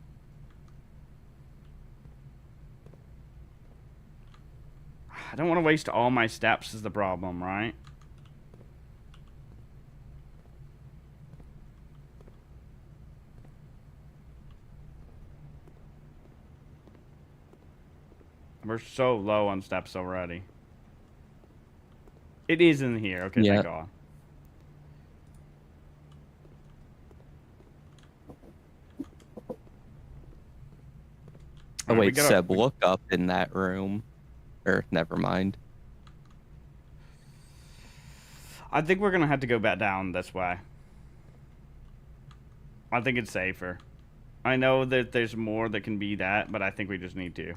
I don't want to waste all my steps is the problem, right? We're so low on steps already. It is in here. Okay, Yeah. thank God. Oh Alright, we wait, gotta- Seb, look up in that room. Or never mind. I think we're gonna have to go back down this way. I think it's safer. I know that there's more that can be that, but I think we just need to.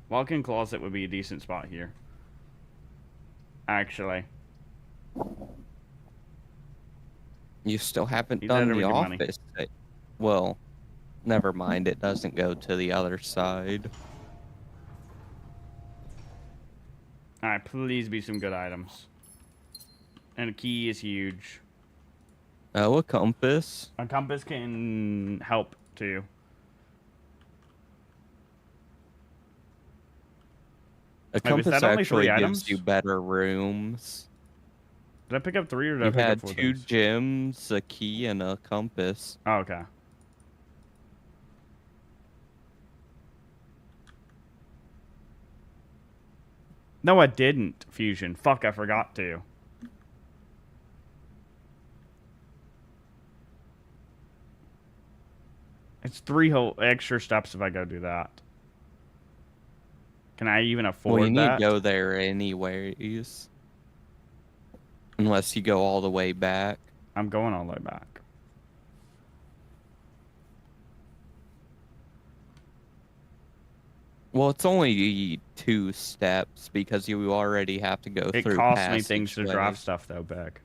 Walk-in closet would be a decent spot here. Actually. You still haven't Either that done or we the do money. office. Well, never mind. It doesn't go to the other side. Alright, please be some good items. And a key is huge. Oh, a compass. A compass can help, too. A Wait, was compass that only actually 3 gives items? you better rooms. Did I pick up 3 or did I You pick up had 4 2 things? gems, a key, and a compass. Oh, okay. No, I didn't, Fusion. Fuck, I forgot to. It's 3 whole extra steps if I go do that. Can I even Well, you afford need to that? go there anyways. Unless you go all the way back. I'm going all the way back. Well, it's only 2 steps because you already have to go It through costs me things to passageway. drive stuff, though, back.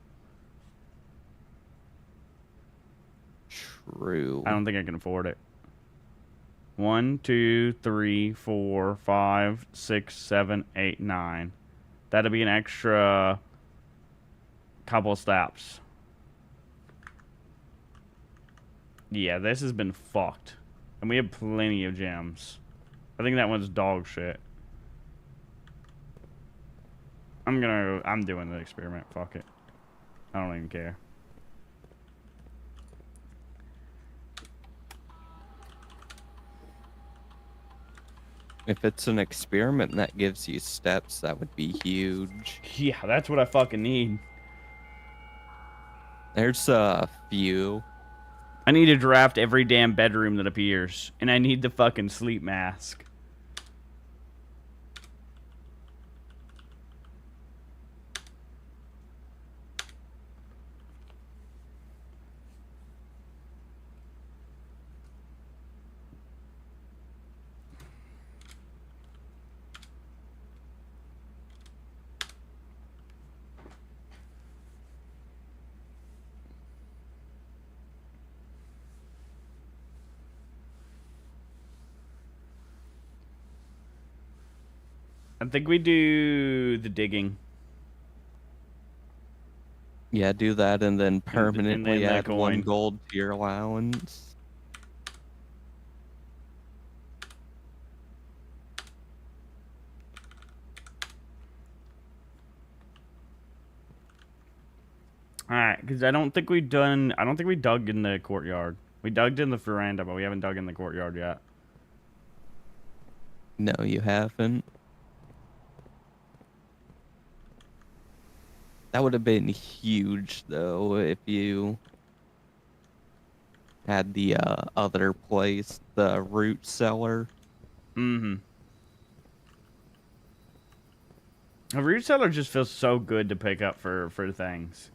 True. I don't think I can afford it. 1, 2, 3, 4, 5, 6, 7, 8, 9. That'll be an extra couple steps. Yeah, this has been fucked. And we have plenty of gems. I think that one's dog shit. I'm doing the experiment. Fuck it. I don't even care. If it's an experiment that gives you steps, that would be huge. Yeah, that's what I fucking need. There's a few. I need to draft every damn bedroom that appears. And I need the fucking sleep mask. I think we do the digging. Yeah, do that and then permanently the add 1 coin. gold to your allowance. Alright, because I don't think we dug in the courtyard. We dug in the veranda, but we haven't dug in the courtyard yet. No, you haven't. That would have been huge, though, if you had the other place, the root cellar. Mm-hmm. A root cellar just feels so good to pick up for things.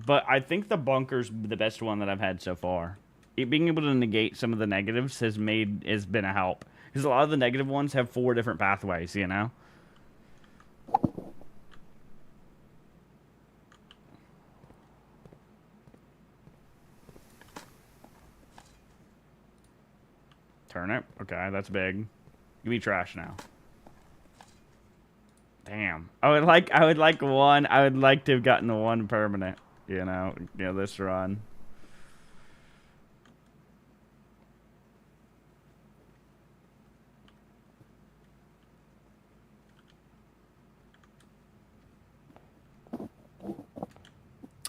But I think the bunker's the best one that I've had so far. Being able to negate some of the negatives has been a help. Because a lot of the negative ones have 4 different pathways, you know? Turnip. Okay, that's big. Give me trash now. Damn. I would like to have gotten the 1 permanent, you know, this run.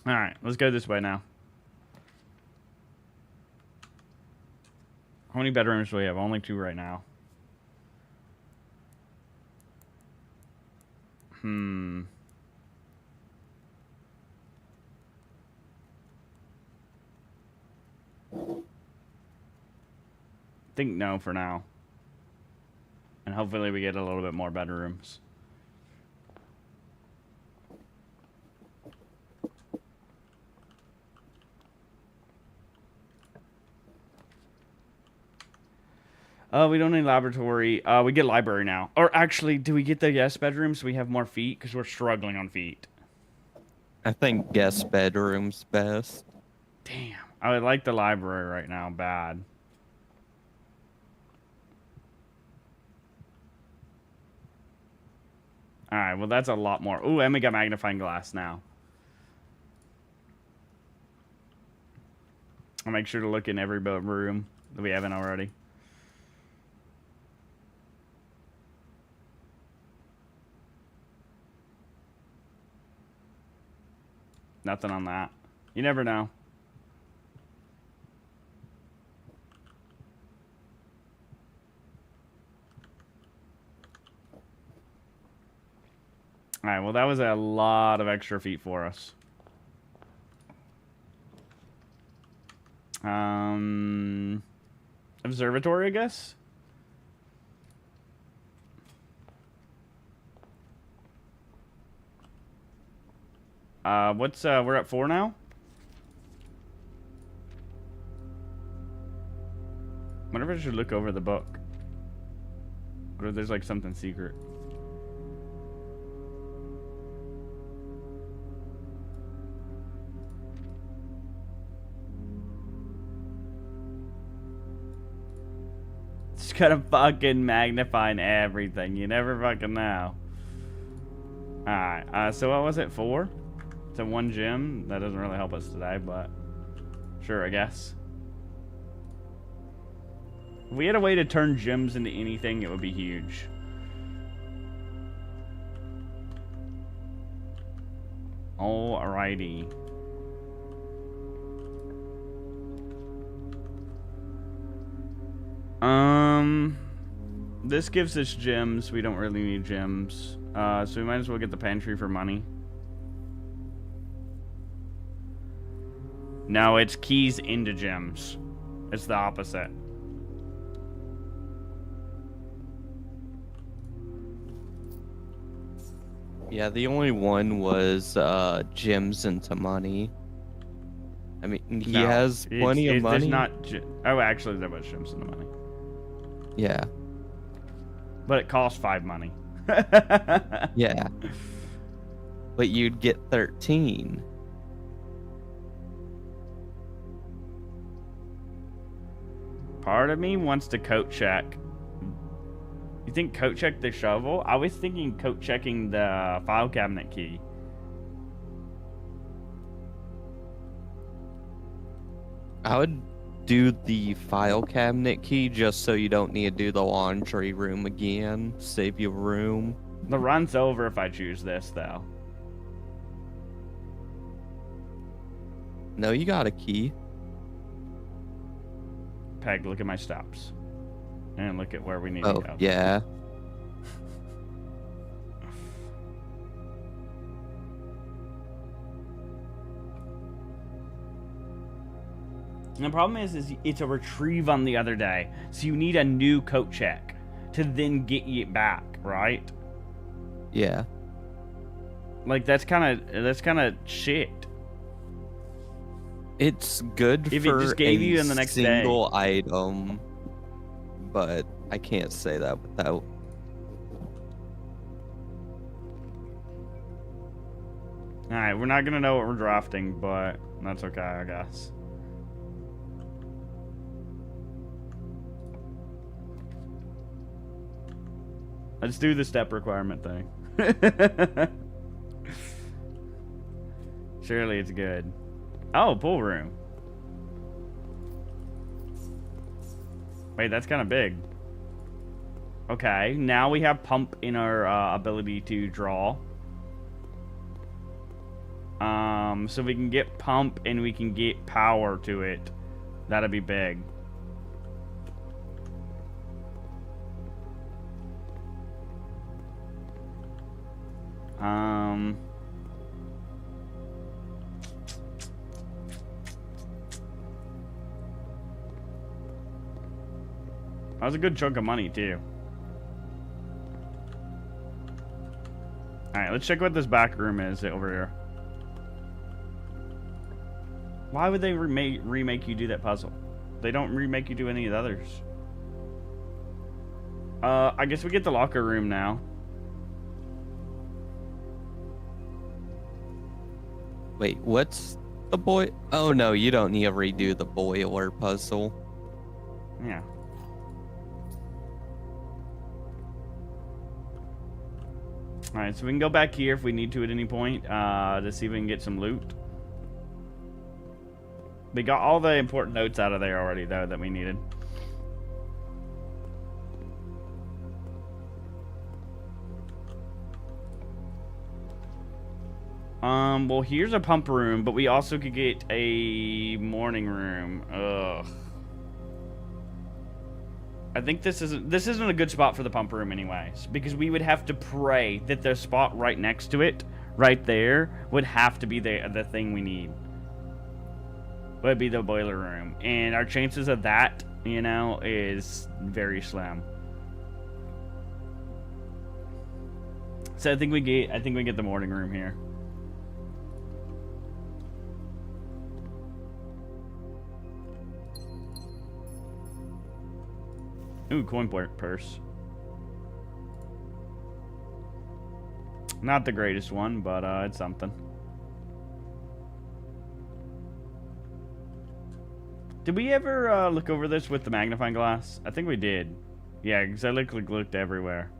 Alright, let's go this way now. How many bedrooms do we have? Only 2 right now. Think no for now. And hopefully we get a little bit more bedrooms. We don't need laboratory. We get library now. Or actually, do we get the guest bedrooms so we have more feet? Because we're struggling on feet. I think guest bedroom's best. Damn. I would like the library right now. Bad. Alright, well that's a lot more. Ooh, and we got magnifying glass now. I'll make sure to look in every room that we haven't already. Nothing on that. You never know. Alright, well that was a lot of extra feet for us. Observatory, I guess? We're at 4 now? Wonder if I should look over the book. Or if there's like something secret. Just gotta fucking magnifying everything. You never fucking know. Alright, so what was it, 4? To 1 gym? That doesn't really help us today, but sure, I guess. If we had a way to turn gyms into anything, it would be huge. Alrighty. This gives us gyms. We don't really need gyms. So we might as well get the pantry for money. No, it's keys into gyms. It's the opposite. Yeah, the only one was gyms into money. I mean, he has plenty of money. There's not. Oh, actually, there was gyms into money. Yeah. But it costs 5 money. Yeah. But you'd get 13. Part of me wants to coat check. You think coat check the shovel? I was thinking coat checking the file cabinet key. I would do the file cabinet key just so you don't need to do the laundry room again. Save you room. The run's over if I choose this, though. No, you got a key. Peg, look at my stops. And look at where we need to go. Oh, yeah. And the problem is it's a retrieve on the other day. So you need a new coat check to then get it back, right? Yeah. Like that's kind of shit. It's good if for it just gave you in the next single day. item, but I can't say that without. Alright, we're not gonna know what we're drafting, but that's okay, I guess. Let's do the step requirement thing. Surely it's good. Oh, pool room. Wait, that's kind of big. Okay, now we have pump in our ability to draw. So we can get pump and we can get power to it. That'd be big. That was a good chunk of money, too. Alright, let's check what this back room is over here. Why would they remake you do that puzzle? They don't remake you do any of the others. I guess we get the locker room now. Wait, what's the boy? Oh no, you don't need to redo the boiler puzzle. Yeah. Alright, so we can go back here if we need to at any point, to see if we can get some loot. We got all the important notes out of there already, though, that we needed. Well, here's a pump room, but we also could get a morning room. Ugh. I think this isn't a good spot for the pump room anyways, because we would have to pray that the spot right next to it, right there, would have to be the thing we need. Would be the boiler room. And our chances of that, you know, is very slim. So I think we get the morning room here. Ooh, coin purse. Not the greatest one, but it's something. Did we ever look over this with the magnifying glass? I think we did. Yeah, because I looked everywhere.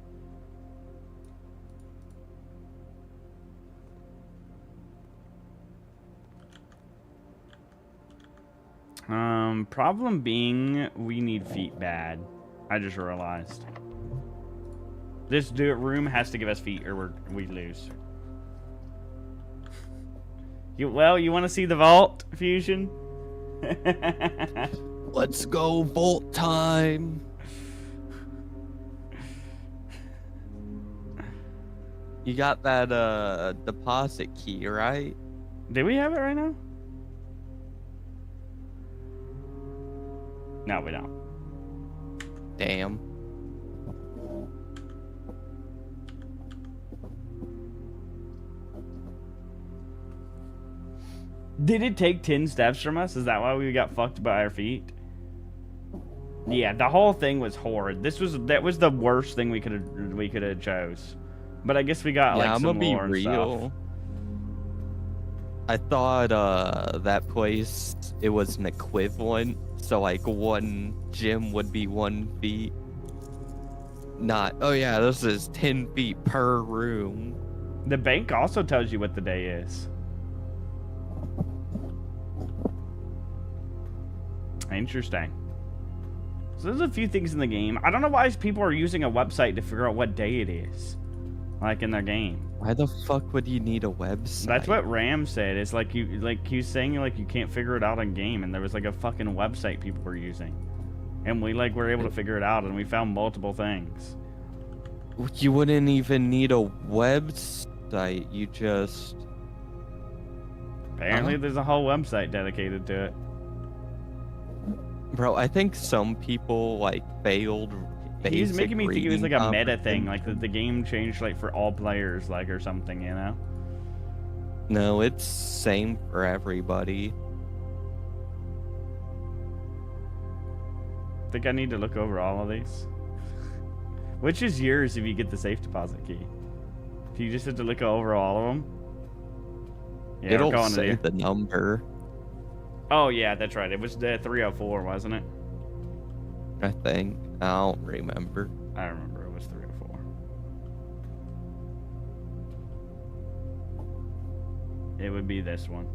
Problem being, we need feet bad. I just realized. This room has to give us feet or we lose. You want to see the vault, Fusion? Let's go vault time. You got that deposit key, right? Do we have it right now? No, we don't. Damn. Did it take 10 steps from us? Is that why we got fucked by our feet? Yeah, the whole thing was horrid. That was the worst thing we could have chose. But I guess we got like I'm some gonna be more real. stuff. I thought that place, it was an equivalent, so like one gym would be 1 feet. Not, oh yeah, this is 10 feet per room. The bank also tells you what the day is. Interesting. So there's a few things in the game. I don't know why people are using a website to figure out what day it is. Like in their game. Why the fuck would you need a website? That's what Ram said. It's like he was saying like you can't figure it out in game, and there was like a fucking website people were using. And we like were able to figure it out, and we found multiple things. You wouldn't even need a website. You just... Apparently there's a whole website dedicated to it. Bro, I think some people like failed. He's making me think it was like a meta thing, comprehension. like the game changed like for all players, like or something, you know? No, it's same for everybody. I think I need to look over all of these. Which is yours if you get the safe deposit key? Do you just have to look over all of them? Yeah, It'll we're calling say it the number, Oh yeah, that's right. It was the 304, wasn't it? I think. I don't remember. I remember it was 304. It would be this one.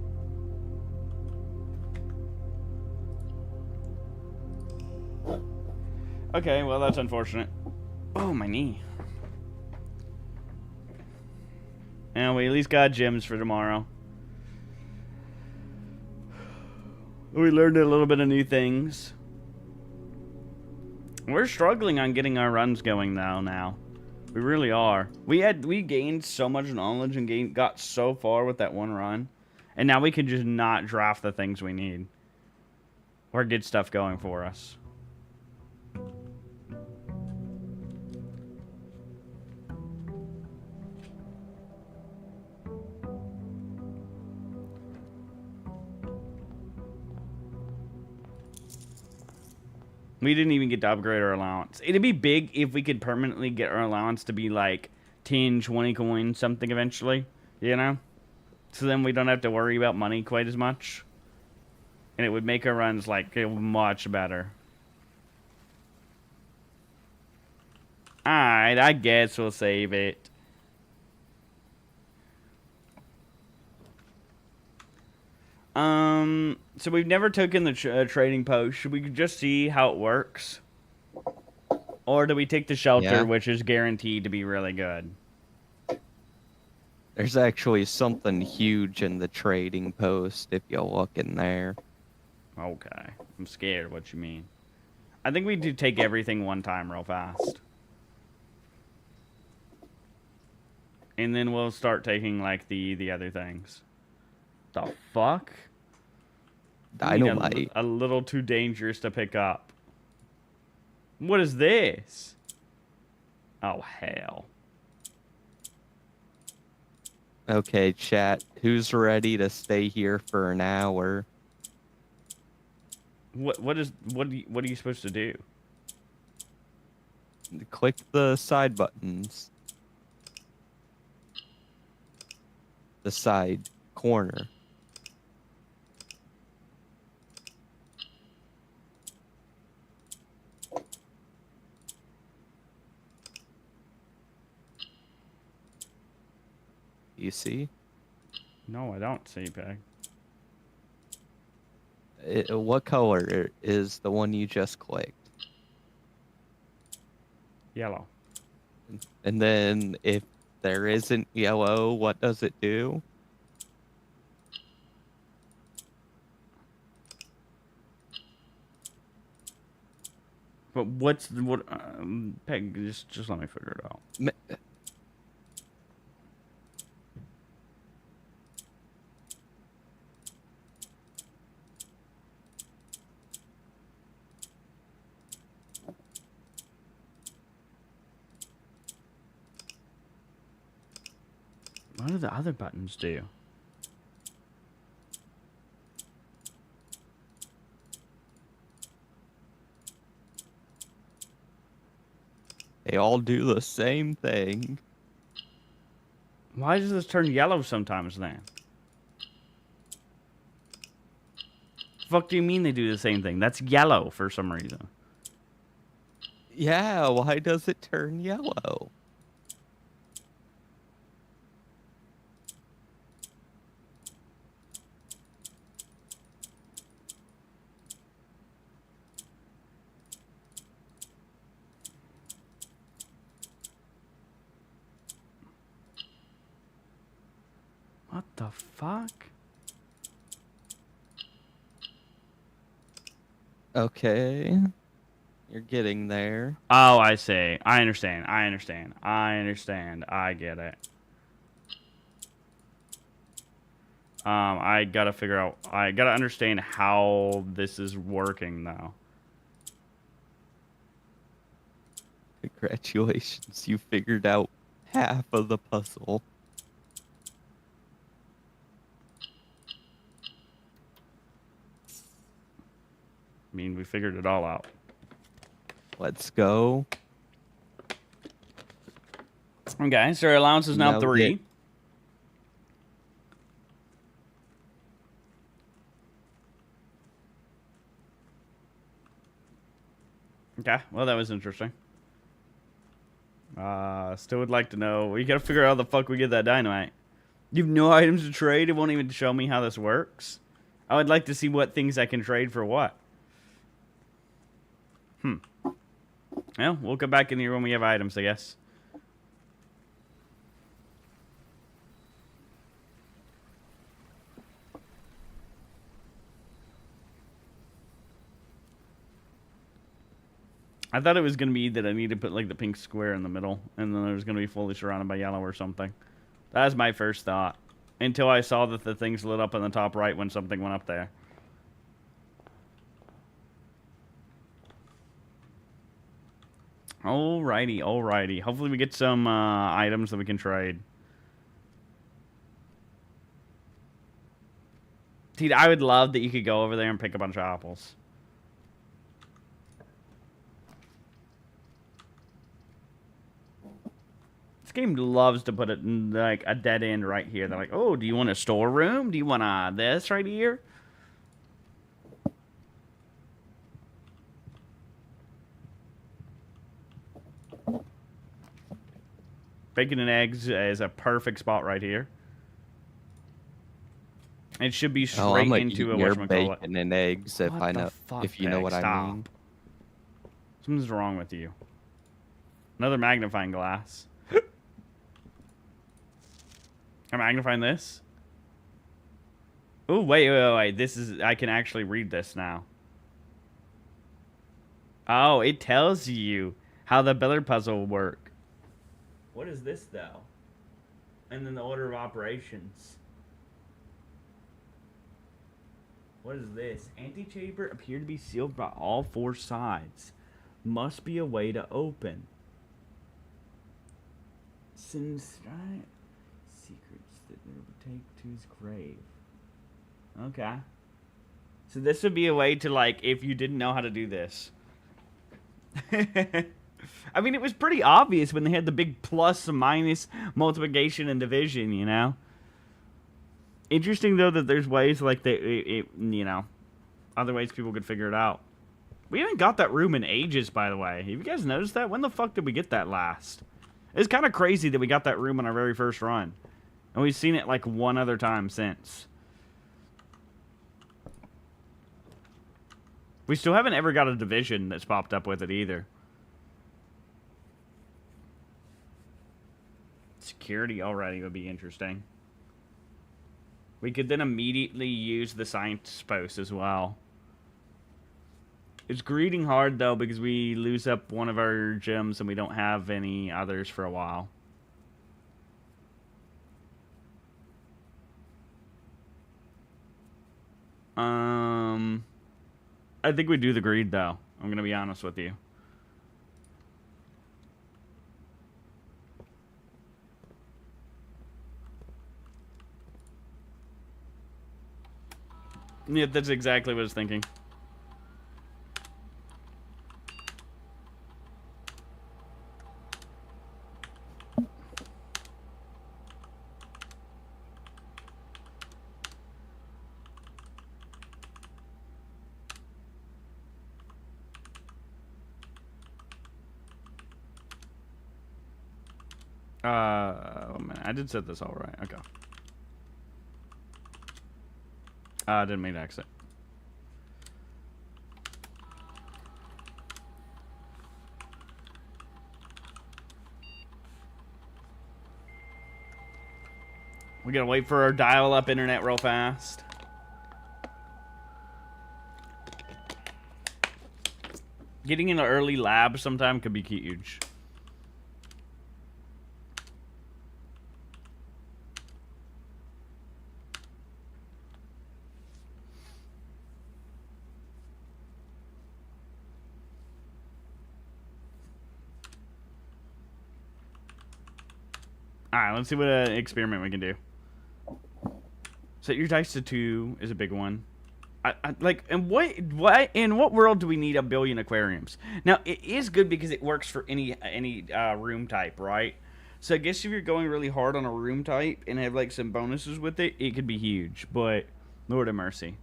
Okay, well that's unfortunate. Oh, my knee. And we at least got gems for tomorrow. We learned a little bit of new things. We're struggling on getting our runs going now. We really are. We gained so much knowledge and got so far with that one run. And now we can just not draft the things we need. Or get stuff going for us. We didn't even get to upgrade our allowance. It'd be big if we could permanently get our allowance to be like 10, 20 coins, something eventually, you know? So then we don't have to worry about money quite as much. And it would make our runs like much better. Alright, I guess we'll save it. So we've never taken the trading post. Should we just see how it works? Or do we take the shelter, Yeah. which is guaranteed to be really good? There's actually something huge in the trading post if you look in there. Okay. I'm scared what you mean. I think we do take everything one time real fast. And then we'll start taking, like, the other things. The fuck? Dynamite. A little too dangerous to pick up. What is this? Oh, hell. Okay, chat. Who's ready to stay here for an hour? What are you supposed to do? Click the side buttons. The side corner. You see? No, I don't see, Peg. What color is the one you just clicked? Yellow. And then if there isn't yellow, what does it do? But what's what? Peg, just let me figure it out. What do the other buttons do? They all do the same thing. Why does this turn yellow sometimes then? Fuck do you mean they do the same thing? That's yellow for some reason. Yeah, why does it turn yellow? What the fuck? Okay. You're getting there. Oh, I see. I understand. I get it. I gotta figure out. I gotta understand how this is working though. Congratulations, you figured out half of the puzzle. I mean, we figured it all out. Let's go. Okay, so our allowance is now 3. Okay, well, that was interesting. Still would like to know. We gotta figure out how the fuck we get that dynamite. You have no items to trade? It won't even show me how this works? I would like to see what things I can trade for what. Well, we'll come back in here when we have items, I guess. I thought it was going to be that I need to put, like, the pink square in the middle, and then it was going to be fully surrounded by yellow or something. That was my first thought, until I saw that the things lit up in the top right when something went up there. Alrighty, alrighty. Hopefully we get some items that we can trade. Dude, I would love that you could go over there and pick a bunch of apples. game loves to put it in, like, a dead end right here. They're like, oh, do you want a storeroom? Do you want this right here? Bacon and eggs is a perfect spot right here. It should be straight into a whatchamacallit. Bacon and eggs, if What I the know, fuck, if you know Beck? what Stop. I mean. Something's wrong with you. Another magnifying glass. I'm magnifying this. Oh, wait. This is, I can actually read this now. Oh, it tells you how the billiard puzzle will work. What is this, though? And then the order of operations. What is this? Antechamber appear to be sealed by all 4 sides. Must be a way to open. Secrets that never take to his grave. Okay. So this would be a way to, like, if you didn't know how to do this. I mean, it was pretty obvious when they had the big plus and minus multiplication and division, you know? Interesting, though, that there's ways, like, you know, other ways people could figure it out. We haven't got that room in ages, by the way. Have you guys noticed that? When the fuck did we get that last? It's kind of crazy that we got that room on our very first run. And we've seen it, like, one other time since. We still haven't ever got a division that's popped up with it, either. Security already would be interesting. We could then immediately use the science post as well. It's greeting hard, though, because we lose up one of our gems and we don't have any others for a while. I think we do the greed, though. I'm going to be honest with you. Yeah, that's exactly what I was thinking. Oh man, I did set this all right. Okay. I didn't mean to exit. We gotta wait for our dial-up internet real fast. Getting into early lab sometime could be huge. Alright, let's see what experiment we can do. Set your dice to 2 is a big one. Like, in what world do we need 1 billion aquariums? Now, it is good because it works for any room type, right? So I guess if you're going really hard on a room type and have, like, some bonuses with it, it could be huge. But, Lord have mercy.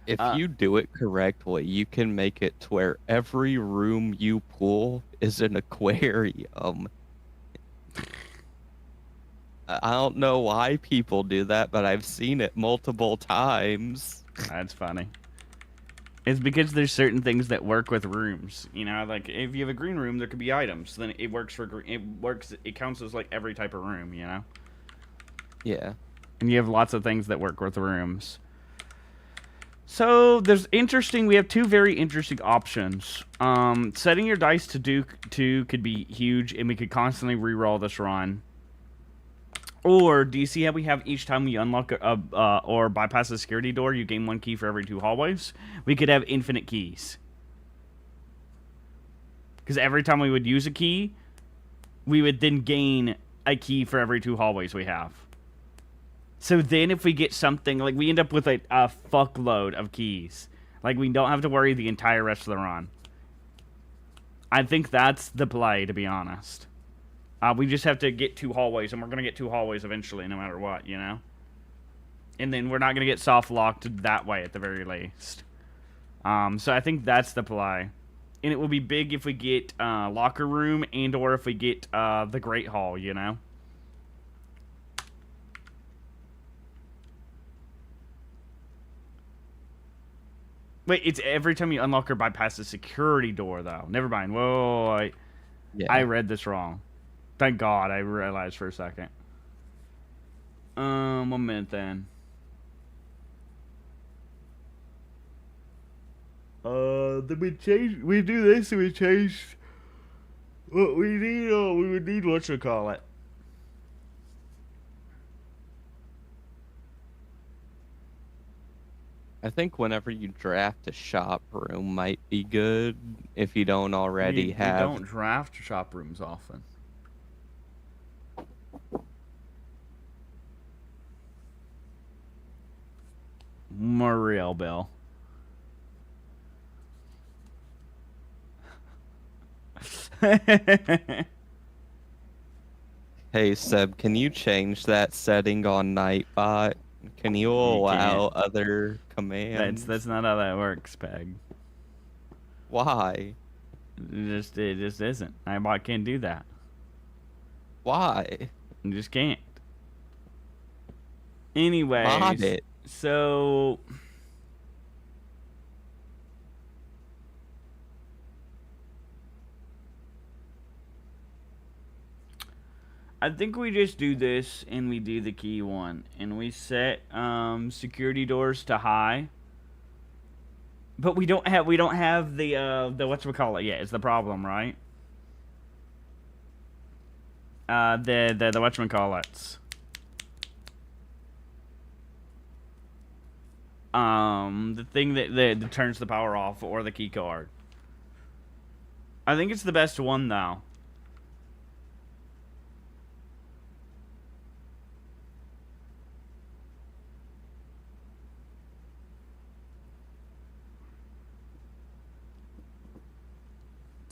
If you do it correctly, you can make it to where every room you pull is an aquarium. I don't know why people do that, but I've seen it multiple times. That's funny. It's because there's certain things that work with rooms. You know, like if you have a green room, there could be items. Then it works for green. It counts as like every type of room. You know. Yeah. And you have lots of things that work with rooms. So there's interesting. We have 2 very interesting options. Setting your dice to do 2 could be huge, and we could constantly reroll this run. Or, do you see how we have each time we unlock or bypass a security door, you gain 1 key for every 2 hallways? We could have infinite keys. Because every time we would use a key, we would then gain a key for every 2 hallways we have. So then if we get something, like we end up with a fuckload of keys. Like we don't have to worry the entire rest of the run. I think that's the play, to be honest. We just have to get 2 hallways, and we're gonna get 2 hallways eventually, no matter what, you know. And then we're not gonna get soft locked that way at the very least. So I think that's the play. And it will be big if we get locker room and or if we get the Great Hall, you know. Wait, it's every time you unlock or bypass the security door, though. Never mind. Whoa, Yeah. I read this wrong. Thank God I realized for a second. 1 minute then. Then we change. We do this and we change. What we need, we would need whatchamacallit. I think whenever you draft a shop room might be good if you don't already have. We don't draft shop rooms often. Muriel Bill. Hey Seb, can you change that setting on Nightbot? Can you allow other commands? That's not how that works, Peg. Why? It just isn't. Nightbot can't do that. Why? You just can't. Anyways, Mod it. So I think we just do this and we do the key one and we set security doors to high. But we don't have the whatchamacallit yet, is the problem, right? The whatchamacallits. The thing that turns the power off or the key card. I think it's the best one though.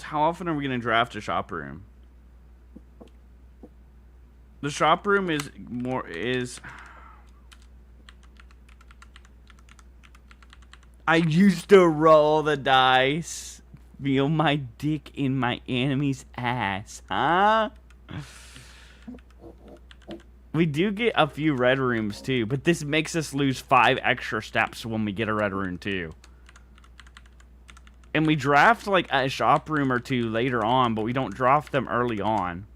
How often are we gonna draft a shop room? The shop room is. I used to roll the dice. Feel my dick in my enemy's ass, huh? We do get a few red rooms too, but this makes us lose 5 extra steps when we get a red room too. And we draft like a shop room or 2 later on, but we don't draft them early on.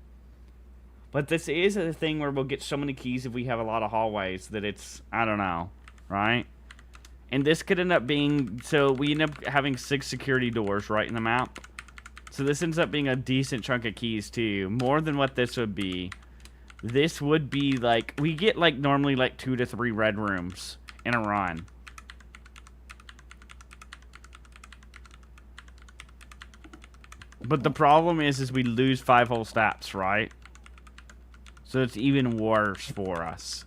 But this is a thing where we'll get so many keys if we have a lot of hallways that it's, I don't know, right? And this could end up being, so we end up having 6 security doors right in the map. So this ends up being a decent chunk of keys too, more than what this would be. This would be like, we get like normally like 2 to 3 red rooms in a run. But the problem is we lose 5 whole steps, right? So it's even worse for us.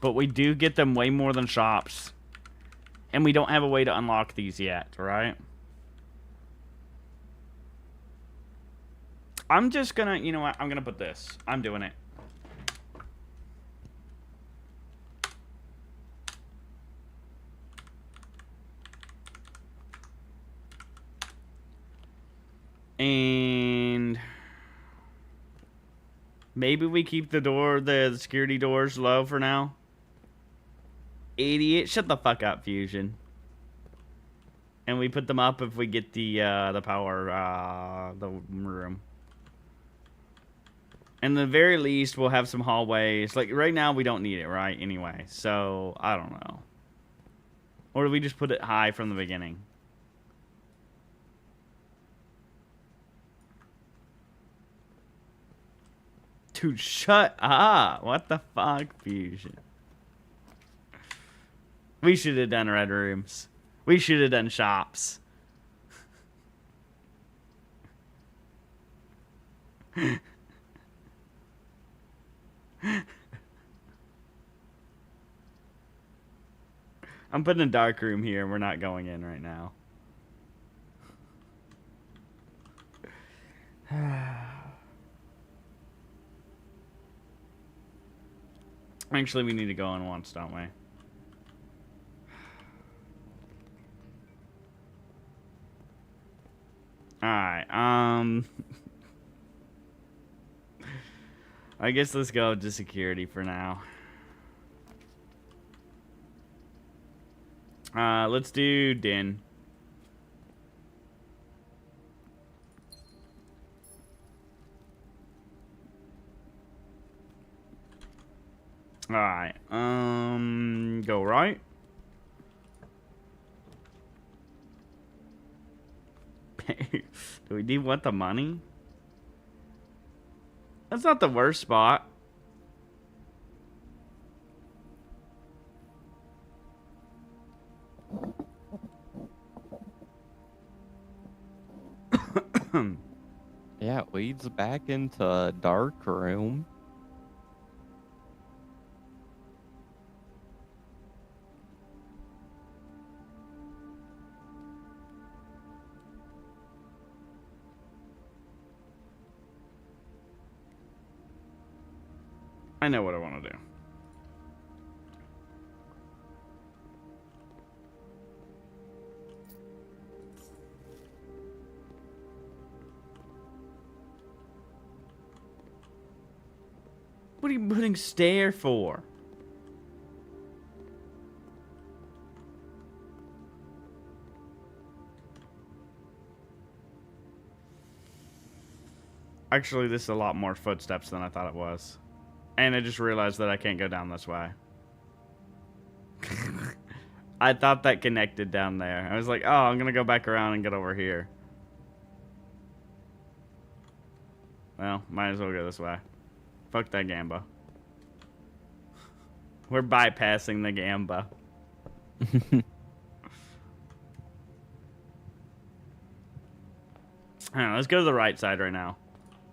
But we do get them way more than shops. And we don't have a way to unlock these yet, right? I'm just gonna, you know what? I'm gonna put this. I'm doing it. And maybe we keep the security doors low for now. Idiot, shut the fuck up, Fusion. And we put them up if we get the power, the room. And at the very least, we'll have some hallways. Like, right now, we don't need it, right? Anyway, so, I don't know. Or do we just put it high from the beginning? Dude, shut up. What the fuck, Fusion? We should have done red rooms. We should have done shops. I'm putting a dark room here. We're not going in right now. Actually, we need to go on once, don't we? Alright, I guess let's go to security for now. Let's do Din. Alright, go right. Do we need want the money? That's not the worst spot. Yeah, it leads back into a dark room. I know what I want to do. What are you putting stare for? Actually, this is a lot more footsteps than I thought it was. And I just realized that I can't go down this way. I thought that connected down there. I was like, oh, I'm going to go back around and get over here. Well, might as well go this way. Fuck that Gamba. We're bypassing the Gamba. Alright, let's go to the right side right now.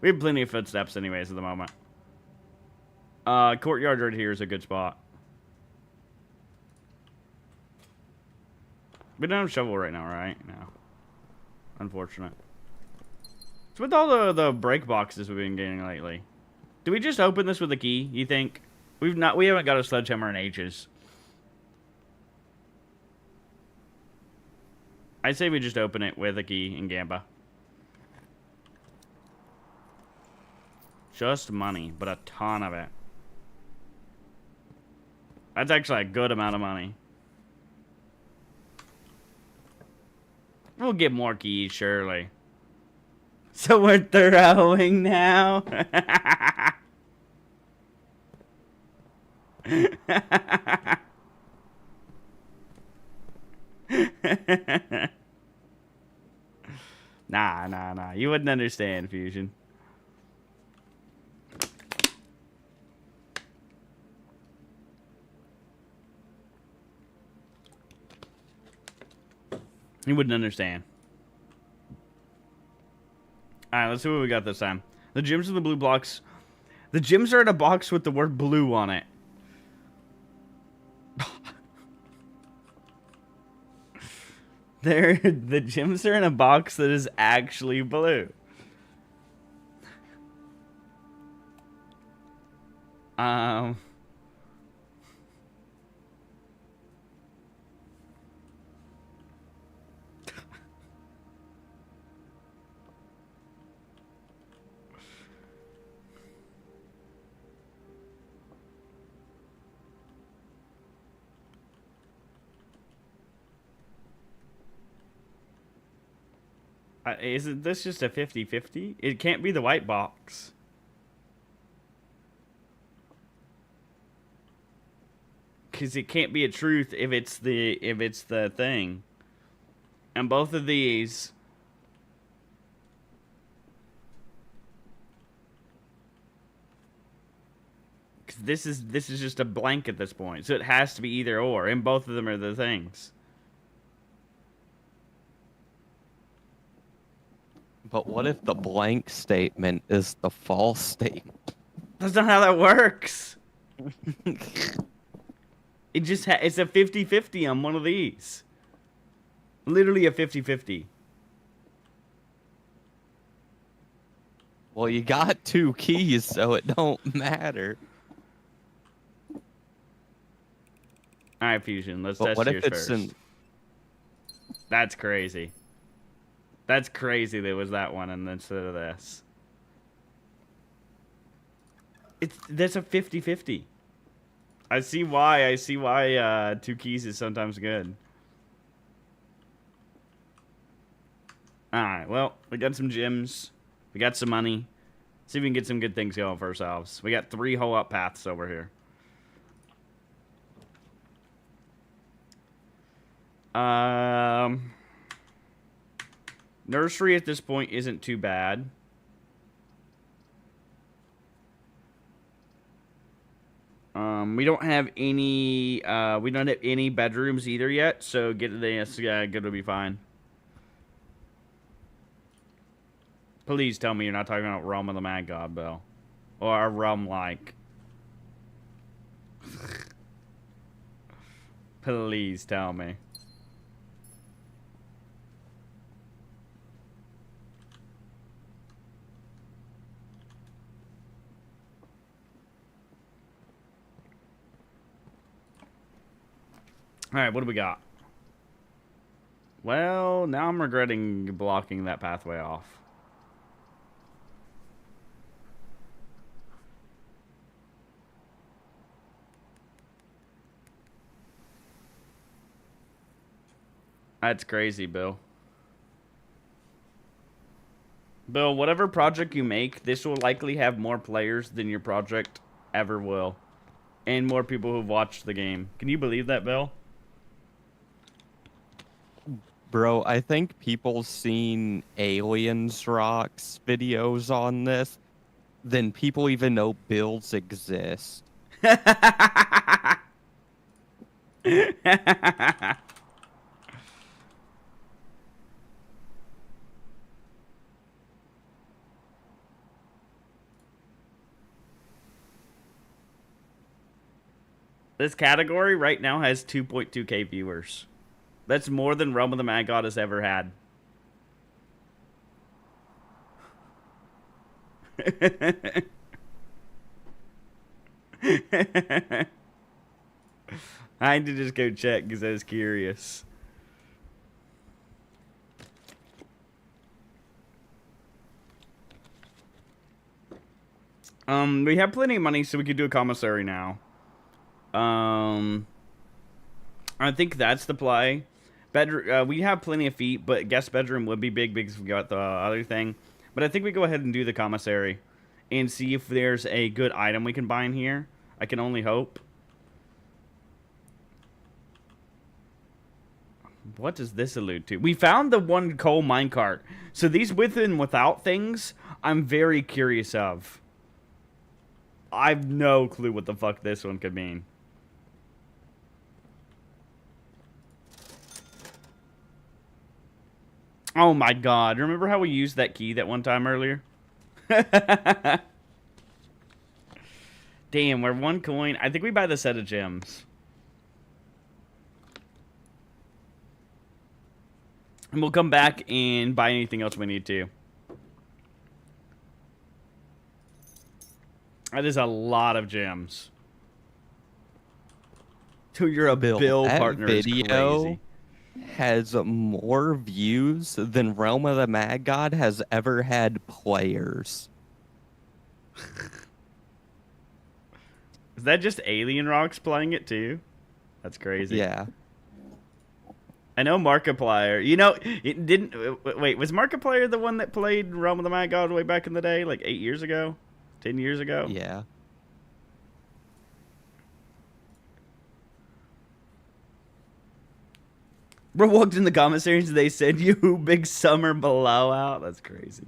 We have plenty of footsteps anyways at the moment. Courtyard right here is a good spot. We don't have a shovel right now, right? No. Unfortunate. What's with all the break boxes we've been getting lately? Do we just open this with a key, you think? We haven't got a sledgehammer in ages. I say we just open it with a key in Gamba. Just money, but a ton of it. That's actually a good amount of money. We'll get more keys, surely. So we're throwing now? Nah. You wouldn't understand, Fusion. You wouldn't understand. Alright, let's see what we got this time. The gems are the blue blocks. The gems are in a box with the word blue on it. The gems are in a box that is actually blue. Isn't this just a 50-50? It can't be the white box. Because it can't be a truth if it's the thing. And both of these... Cause this is just a blank at this point. So it has to be either or. And both of them are the things. But what if the blank statement is the false statement? That's not how that works. It just it's a 50-50 on one of these. Literally a 50-50. Well, you got 2 keys, so it don't matter. All right, Fusion. Let's But test what if yours it's first. That's crazy. That's crazy. There was that one, and instead of this, there's a 50-50. I see why. I see why 2 keys is sometimes good. All right. Well, we got some gems. We got some money. See if we can get some good things going for ourselves. We got 3 whole up paths over here. Nursery at this point isn't too bad. We don't have any bedrooms either yet, so getting this good will be fine. Please tell me you're not talking about Realm of the Mad God, Bill. Or a realm like. Please tell me. Alright, what do we got? Well, now I'm regretting blocking that pathway off. That's crazy, Bill. Bill, whatever project you make, this will likely have more players than your project ever will. And more people who've watched the game. Can you believe that, Bill? Bro, I think people seen Aliens Rocks videos on this, then people even know builds exist. This category right now has 2.2k viewers. That's more than Realm of the Mad God has ever had. I had to just go check because I was curious. We have plenty of money, so we could do a commissary now. I think that's the play. We have plenty of feet, but guest bedroom would be big because we got the other thing. But I think we go ahead and do the commissary and see if there's a good item we can buy in here. I can only hope. What does this allude to? We found the one coal minecart. So these with and without things, I'm very curious of. I've no clue what the fuck this one could mean. Oh my god. Remember how we used that key that one time earlier? Damn, we're 1 coin. I think we buy the set of gems. And we'll come back and buy anything else we need to. That is a lot of gems. Dude, you're a Bill partner. Video is crazy. has more views than Realm of the Mad God has ever had players. Is that just Alien Rocks playing it too? That's crazy. Yeah. I know Markiplier. You know, it didn't. Wait, was Markiplier the one that played Realm of the Mad God way back in the day, like 8 years ago, 10 years ago? Yeah. Bro walked in the commissaries. They said you big summer blowout. That's crazy.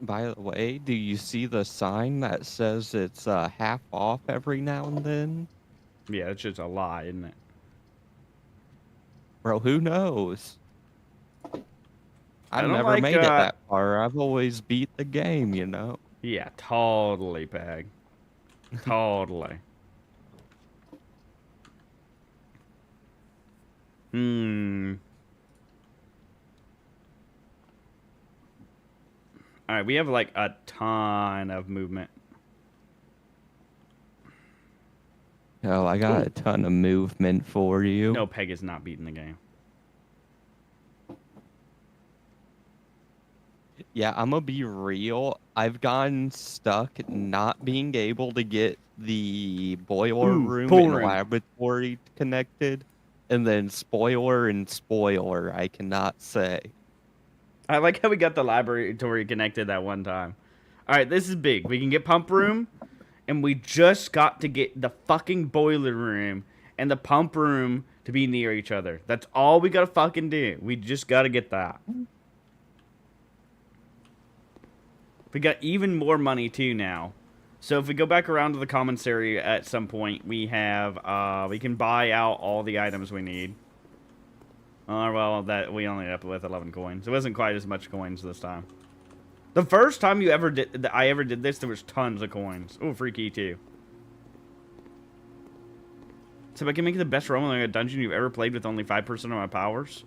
By the way, do you see the sign that says it's half off every now and then? Yeah, it's just a lie, isn't it? Bro, who knows? I've don't never like, made it that far. I've always beat the game, you know? Yeah, totally, Peg. Totally. Hmm. All right, we have like a ton of movement. Oh, I got a ton of movement for you. No, Peg is not beating the game. Yeah, I'm gonna be real. I've gotten stuck not being able to get the boiler Ooh, room pool and room. laboratory connected, and then spoiler and spoiler, I cannot say. I like how we got the laboratory connected that one time. All right, this is big. We can get pump room, and we just got to get the fucking boiler room and the pump room to be near each other. That's all we gotta fucking do. We just gotta get that. We got even more money too now. So if we go back around to the commissary at some point, we have we can buy out all the items we need. Well, that we only ended up with 11 coins. It wasn't quite as much coins this time. The first time I ever did this, there was tons of coins. Oh, free key too. So if I can make the best roam in a dungeon you've ever played with only 5% of my powers.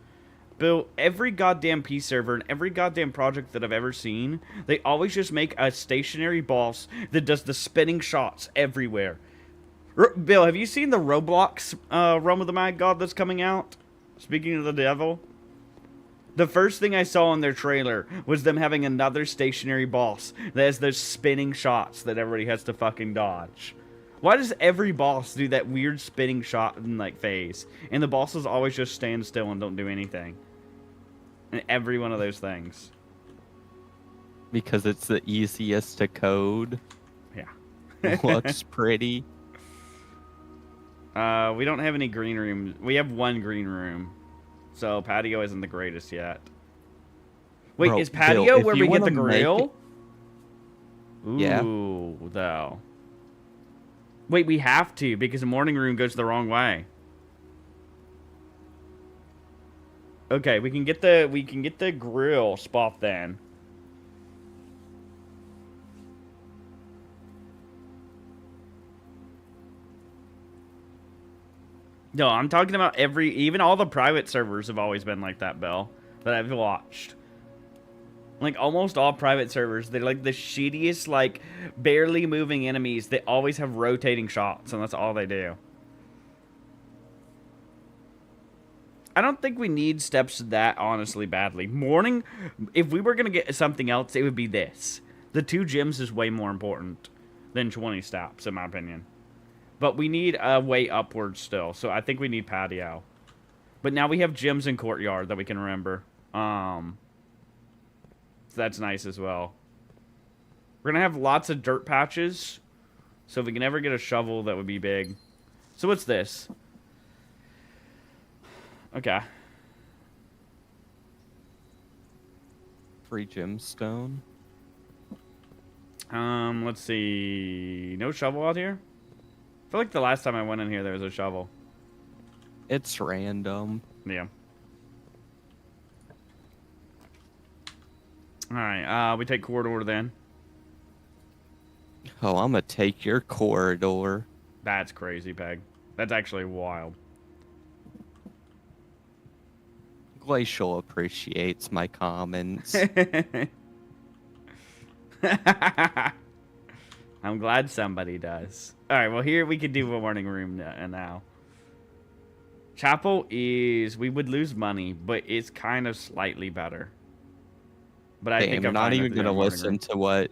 Bill, every goddamn peace server and every goddamn project that I've ever seen, they always just make a stationary boss that does the spinning shots everywhere. Bill, have you seen the Roblox Realm of the Mad God that's coming out? Speaking of the devil, the first thing I saw in their trailer was them having another stationary boss that has those spinning shots that everybody has to fucking dodge. Why does every boss do that weird spinning shot in like phase? And the bosses always just stand still and don't do anything. And every one of those things. Because it's the easiest to code. Yeah. Looks pretty. We don't have any green rooms. We have one green room. So patio isn't the greatest yet. Wait, Bro, is patio Bill, where we get the grill? Yeah. Ooh, though. Wait, we have to because the morning room goes the wrong way. Okay, we can get the grill spot then. No, I'm talking about even all the private servers have always been like that, Bill, that I've watched. Like, almost all private servers, they're like the shittiest, like, barely moving enemies. They always have rotating shots, and that's all they do. I don't think we need steps that honestly badly. Morning, if we were going to get something else, it would be this. The 2 gyms is way more important than 20 steps, in my opinion. But we need a way upwards still, so I think we need patio. But now we have gyms and courtyard that we can remember. So that's nice as well. We're going to have lots of dirt patches. So if we can ever get a shovel, that would be big. So what's this? Okay. Free gemstone. Let's see. No shovel out here? I feel like the last time I went in here, there was a shovel. It's random. Yeah. Alright, we take corridor then. Oh, I'm gonna take your corridor. That's crazy, Peg. That's actually wild. Glacial appreciates my comments. I'm glad somebody does. Alright, well here we can do a morning room now. Chapel is... We would lose money, but it's kind of slightly better. But I think I'm not even going to listen to what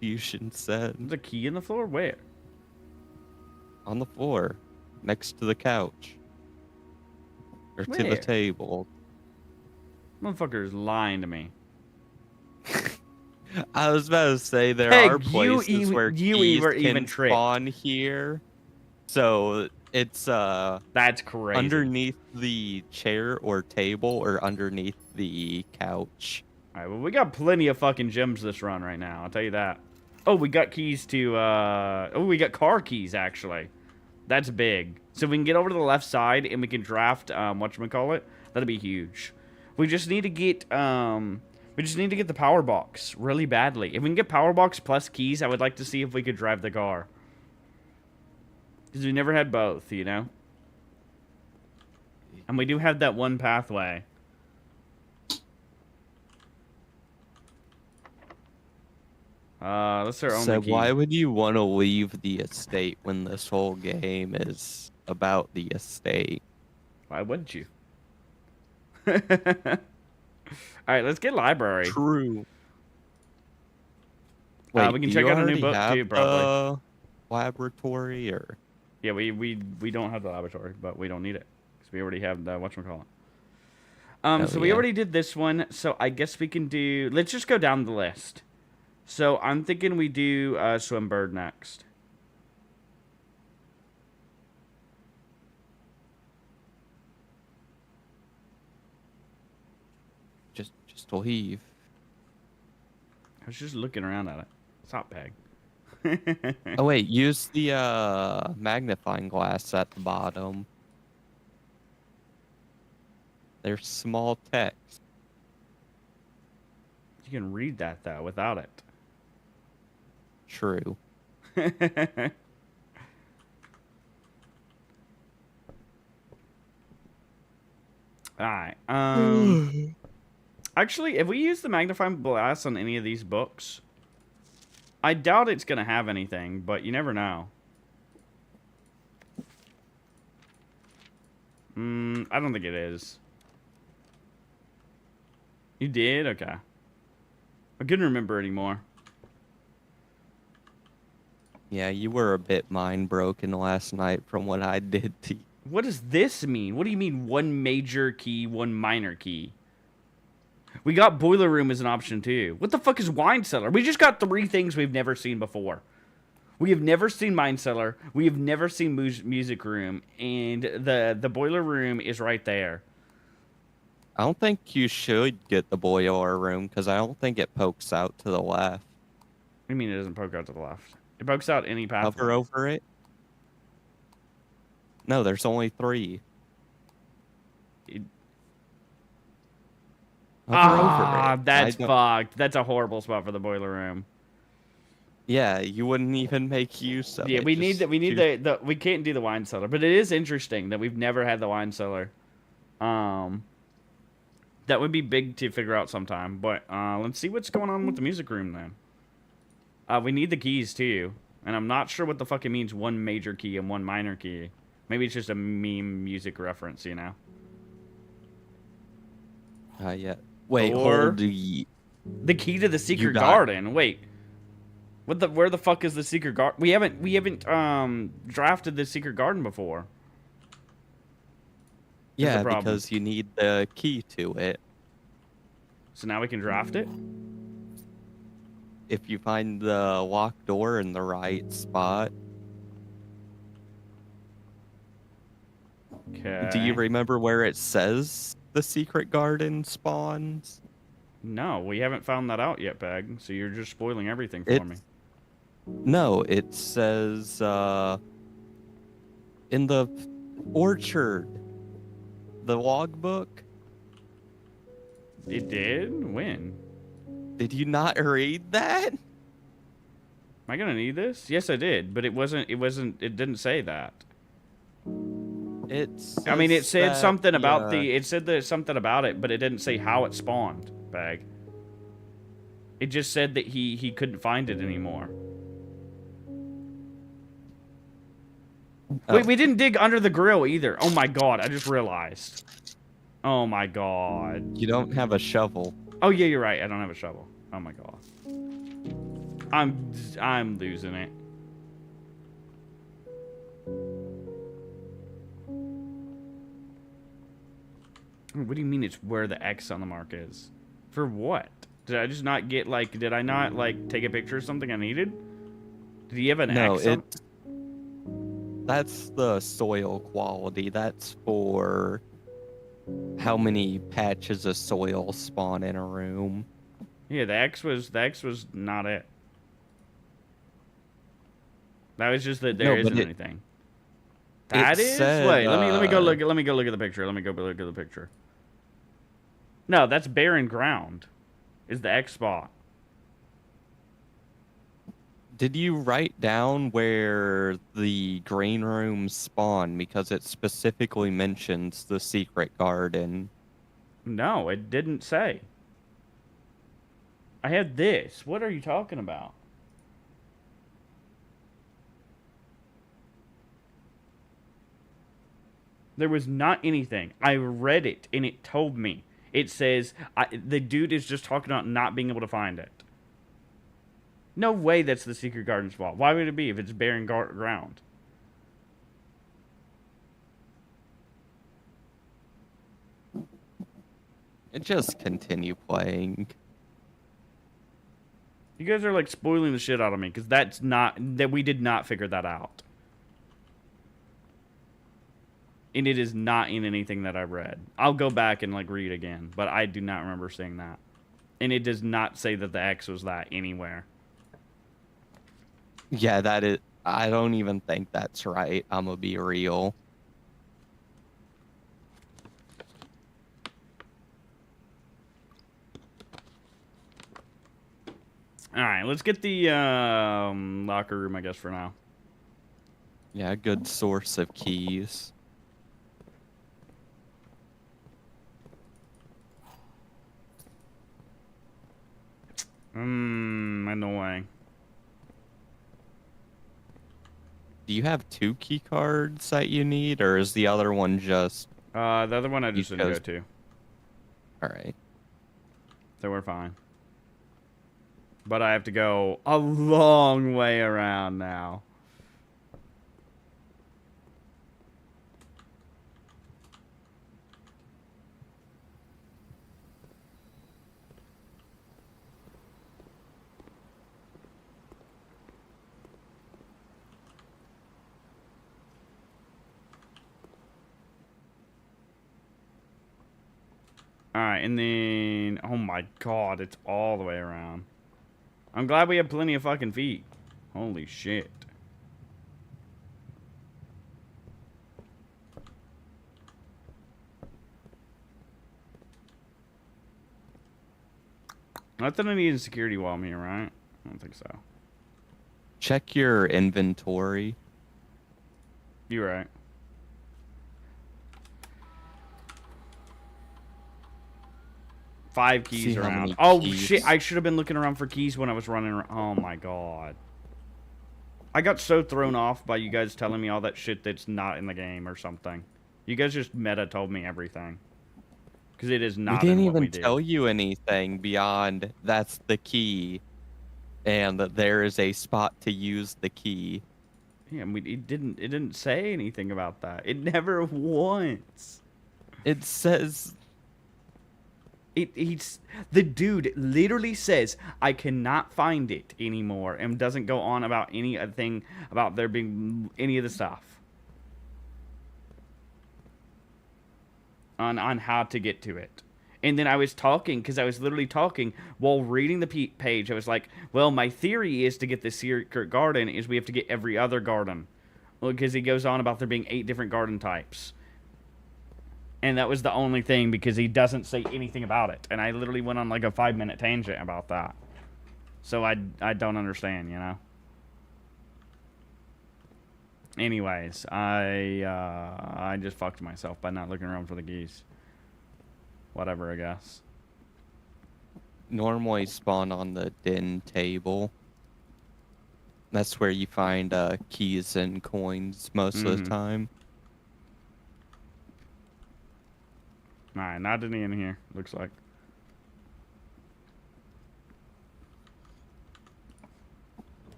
Fusion said. There's a key in the floor? Where? On the floor. Next to the couch. Or to the table. Motherfucker is lying to me. I was about to say there Peg, are places where keys can spawn here. So it's that's crazy. Underneath the chair or table or underneath the couch. Alright, well we got plenty of fucking gems this run right now, I'll tell you that. Oh, we got keys to oh, we got car keys actually. That's big. So we can get over to the left side and we can draft whatchamacallit. That'll be huge. We just need to get the power box really badly. If we can get power box plus keys, I would like to see if we could drive the car. Because we never had both, you know? And we do have that one pathway. That's our only So key. why would you want to leave the estate when this whole game is about the estate? Why wouldn't you? All right, let's get library. True. Wait, We can do check you out a new already book have too, probably. the laboratory or? Yeah, we don't have the laboratory, but we don't need it because we already have the whatchamacallit. Oh, So we yeah. already did this one, so I guess we can do. Let's just go down the list. So I'm thinking we do Swimbird next. Just leave. I was just looking around at it. Stop, Peg. Oh wait, use the magnifying glass at the bottom. There's small text. You can read that though without it. True. Alright. Actually, if we use the magnifying glass on any of these books, I doubt it's going to have anything, but you never know. I don't think it is. You did? Okay. I couldn't remember anymore. Yeah, you were a bit mind broken last night from what I did to you. What does this mean? What do you mean one major key, one minor key? We got boiler room as an option too. What the fuck is wine cellar? We just got 3 things we've never seen before. We have never seen mine cellar. We have never seen music room, and the boiler room is right there. I don't think you should get the boiler room because I don't think it pokes out to the left. What do you mean it doesn't poke out to the left? It pokes out any pathway. Hover over it. No, there's only 3. Hover over it. That's fucked. That's a horrible spot for the boiler room. Yeah, you wouldn't even make use of it. Yeah, we need the we can't do the wine cellar, but it is interesting that we've never had the wine cellar. That would be big to figure out sometime, but let's see what's going on with the music room then. We need the keys too, and I'm not sure what the fuck it means, one major key and one minor key. Maybe it's just a meme music reference, you know? Yeah. Wait, Or hold the key to the secret garden. Wait. Where the fuck is the secret garden? We haven't drafted the secret garden before. Yeah, because you need the key to it. So now we can draft it? If you find the locked door in the right spot. Okay. Do you remember where it says the secret garden spawns? No, we haven't found that out yet, Peg. So you're just spoiling everything for me. No, it says in the orchard, the logbook. It did? When? Did you not read that? Am I gonna need this? Yes, I did, but it didn't say that. It said something about it said there's something about it, but it didn't say how it spawned, Bag. It just said that he couldn't find it anymore. Oh. Wait, we didn't dig under the grill either. Oh my god, I just realized. Oh my god. You don't have a shovel. Oh yeah, you're right. I don't have a shovel. Oh my god. I'm losing it. What do you mean it's where the X on the mark is? For what? Did I just not get, like, did I not, like, take a picture of something I needed? Did he have an X on? That's the soil quality. That's for how many patches of soil spawn in a room. Yeah, the X was not it. That was just that there isn't anything. That is? Wait, let me go look at the picture. Let me go look at the picture. No, that's barren ground. Is the X spot. Did you write down where the green rooms spawn? Because it specifically mentions the secret garden. No, it didn't say. I had this. What are you talking about? There was not anything. I read it and it told me. It says the dude is just talking about not being able to find it. No way that's the secret garden's fault. Why would it be if it's barren ground? And just continue playing. You guys are like spoiling the shit out of me because we did not figure that out. And it is not in anything that I read. I'll go back and like read again, but I do not remember seeing that. And it does not say that the X was that anywhere. Yeah, that is. I don't even think that's right. I'm gonna be real. All right, let's get the locker room, I guess, for now. Yeah, good source of keys. Annoying. Do you have 2 key cards that you need, or is the other one just... The other one I just didn't go to. Alright. So we're fine. But I have to go a long way around now. Alright, and then... Oh my god, it's all the way around. I'm glad we have plenty of fucking feet. Holy shit. Nothing I need in security while I'm here, right? I don't think so. Check your inventory. You're right. Five keys around. Oh, keys. Shit. I should have been looking around for keys when I was running around. Oh, my God. I got so thrown off by you guys telling me all that shit that's not in the game or something. You guys just meta told me everything. Because it is not in what we did. We didn't even tell you anything beyond that's the key. And that there is a spot to use the key. Yeah, it didn't say anything about that. It never once. It says... The dude literally says, I cannot find it anymore, and doesn't go on about anything about there being any of the stuff. On how to get to it. And then I was talking, because I was literally talking while reading the page. I was like, well, my theory is to get the secret garden is we have to get every other garden. Well, because he goes on about there being 8 different garden types. And that was the only thing, because he doesn't say anything about it. And I literally went on like a 5-minute tangent about that. So I don't understand, you know? Anyways, I just fucked myself by not looking around for the geese. Whatever, I guess. Normally spawn on the den table. That's where you find keys and coins most of the time. Alright, not any in here, looks like.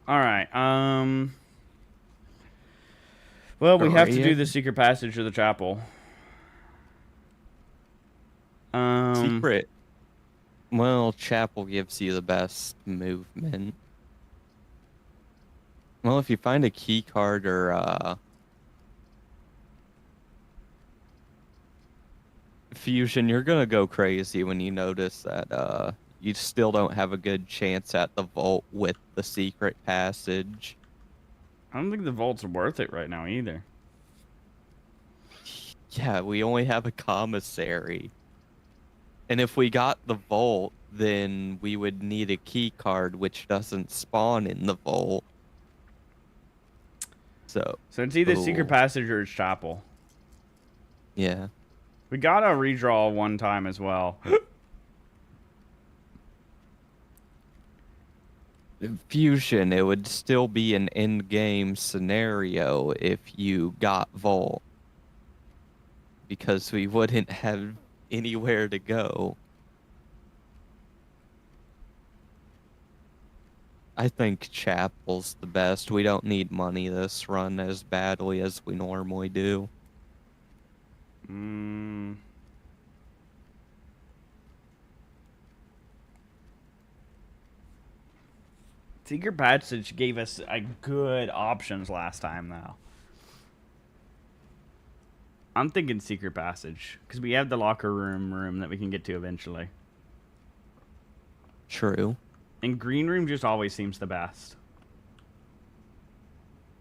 Alright, well, we have to do the secret passage of the chapel. Secret. Well, chapel gives you the best movement. Well, if you find a key card or fusion, you're gonna go crazy when you notice that you still don't have a good chance at the vault with the secret passage. I don't think the vaults are worth it right now either. Yeah, we only have a commissary. And if we got the vault, then we would need a key card, which doesn't spawn in the vault. So it's either secret ooh, passage or it's chapel. yeah. We got a redraw one time as well. Fusion, it would still be an end game scenario if you got vault, because we wouldn't have anywhere to go. I think chapel's the best. We don't need money this run as badly as we normally do. Secret passage gave us good options last time, though. I'm thinking secret passage because we have the locker room that we can get to eventually. True. And green room just always seems the best.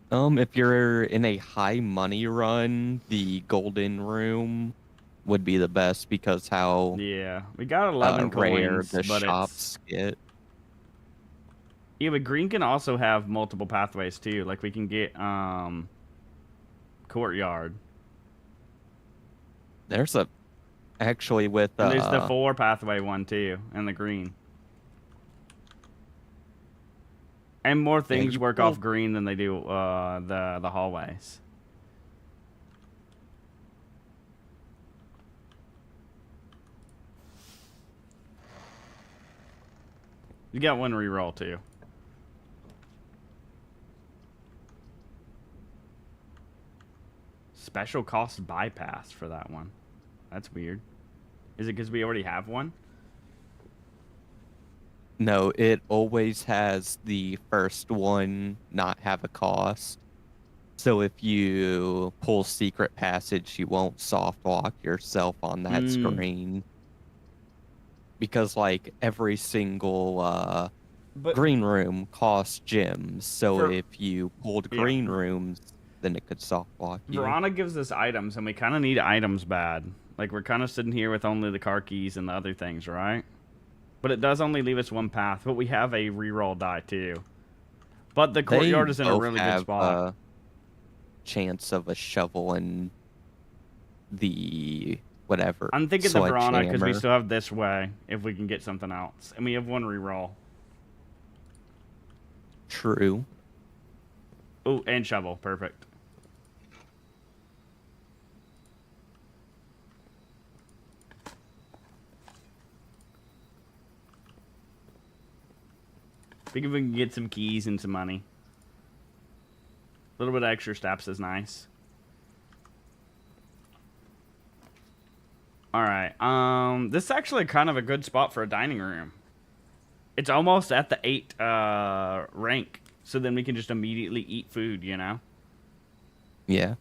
If you're in a high money run, the golden room would be the best because how Yeah, we got 11 rare coins, the but shops get. Yeah, but green can also have multiple pathways too. Like we can get courtyard. There's a actually with And there's the 4 pathway one too, and the green. And more things work off green than they do the hallways. You got one reroll too. Special cost bypass for that one. That's weird. Is it because we already have one? No, it always has the first one not have a cost. So if you pull secret passage, you won't soft lock yourself on that screen. Because like every single green room costs gems. So if you pulled green rooms, then it could soft lock you. Verona gives us items, and we kind of need items bad. Like we're kind of sitting here with only the car keys and the other things, right? But it does only leave us one path. But we have a reroll die too. But the courtyard is in a really good spot. Chance of a shovel and the whatever. I'm thinking the Verona because we still have this way if we can get something else, and we have one reroll. True. Oh, and shovel, perfect. Think if we can get some keys and some money. A little bit of extra steps is nice. Alright, this is actually kind of a good spot for a dining room. It's almost at the 8 rank, so then we can just immediately eat food, you know? Yeah.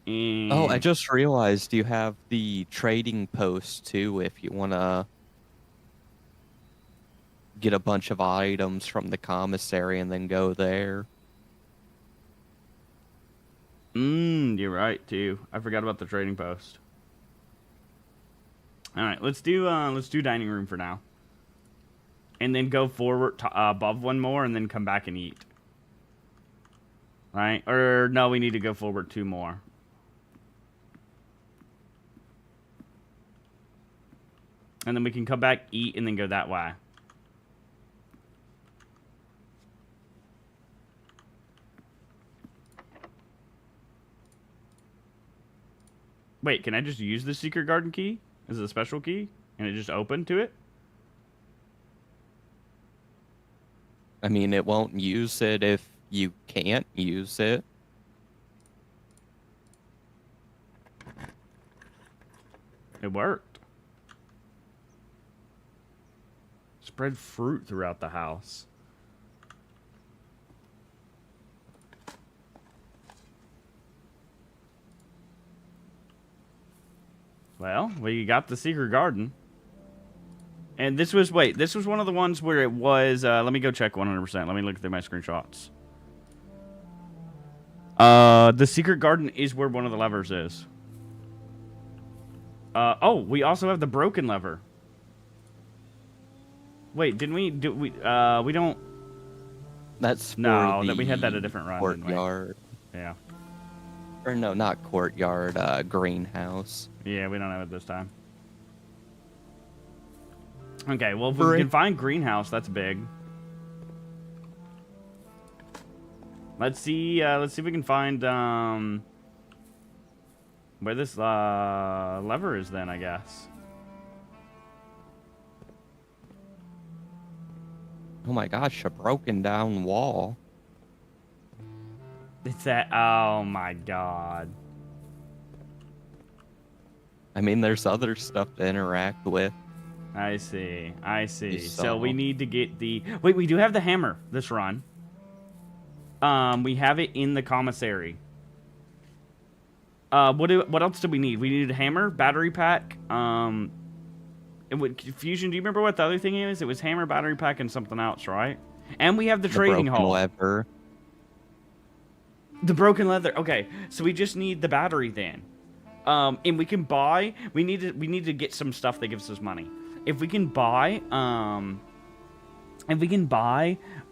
And oh, I just realized you have the trading post too if you want to get a bunch of items from the commissary and then go there. You're right too. I forgot about the trading post. All right, let's do dining room for now, and then go forward to, above one more, and then come back and eat. Right? Or no, we need to go forward 2 more. And then we can come back, eat, and then go that way. Wait, can I just use the secret garden key? Is it a special key? And it just opened to it? I mean, it won't use it if you can't use it. It worked. Spread fruit throughout the house. Well, we got the secret garden. And this was, wait, this was one of the ones where it was, let me go check 100%. Let me look through my screenshots. The secret garden is where one of the levers is. Oh, we also have the broken lever. Wait, didn't we do we don't That's for no, the that we had that a different run, didn't we? courtyard. Yeah. Or no, not courtyard, greenhouse. Yeah, we don't have it this time. Okay, well, if we can find greenhouse, that's big. Let's see if we can find where this lever is then, I guess. Oh my gosh, a broken down wall. It's that, oh my god. I mean, there's other stuff to interact with. I see. You So saw. we need to get the... Wait, we do have the hammer this run. We have it in the commissary. What else do we need? We need a hammer, battery pack. Fusion, do you remember what the other thing is? It was hammer, battery pack, and something else, right? And we have the trading broken hall. lever. The broken leather. Okay, so we just need the battery then. And we can buy. We need to get some stuff that gives us money. If we can buy,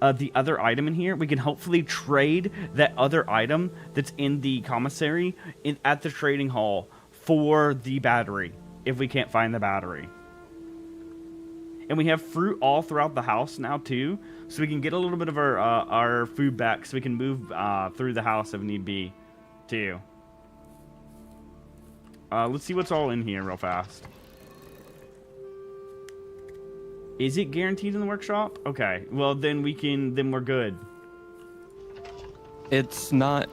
the other item in here, we can hopefully trade that other item that's in the commissary at the trading hall for the battery. If we can't find the battery. And we have fruit all throughout the house now too, so we can get a little bit of our food back, so we can move through the house if need be, too. Let's see what's all in here real fast. Is it guaranteed in the workshop? Okay, well then we're good. It's not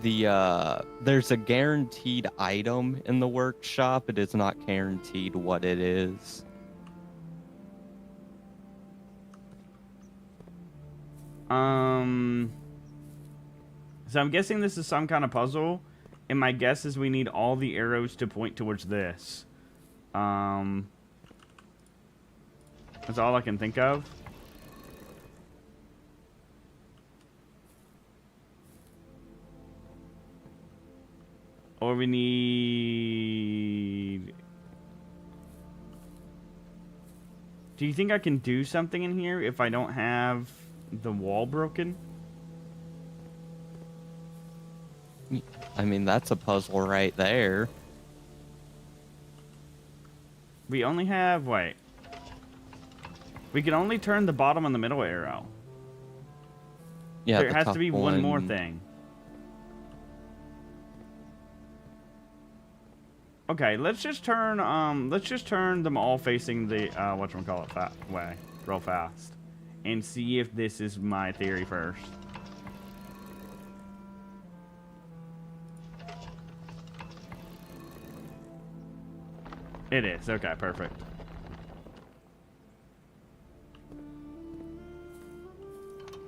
the there's a guaranteed item in the workshop. It is not guaranteed what it is. So I'm guessing this is some kind of puzzle, and my guess is we need all the arrows to point towards this. That's all I can think of. Or we need... Do you think I can do something in here if I don't have the wall broken? I mean, that's a puzzle right there. We only have... Wait. We can only turn the bottom and the middle arrow. Yeah, there has to be one more thing. Okay, let's just turn them all facing the whatchamacallit that way real fast. And see if this is my theory first. It is. Okay, perfect.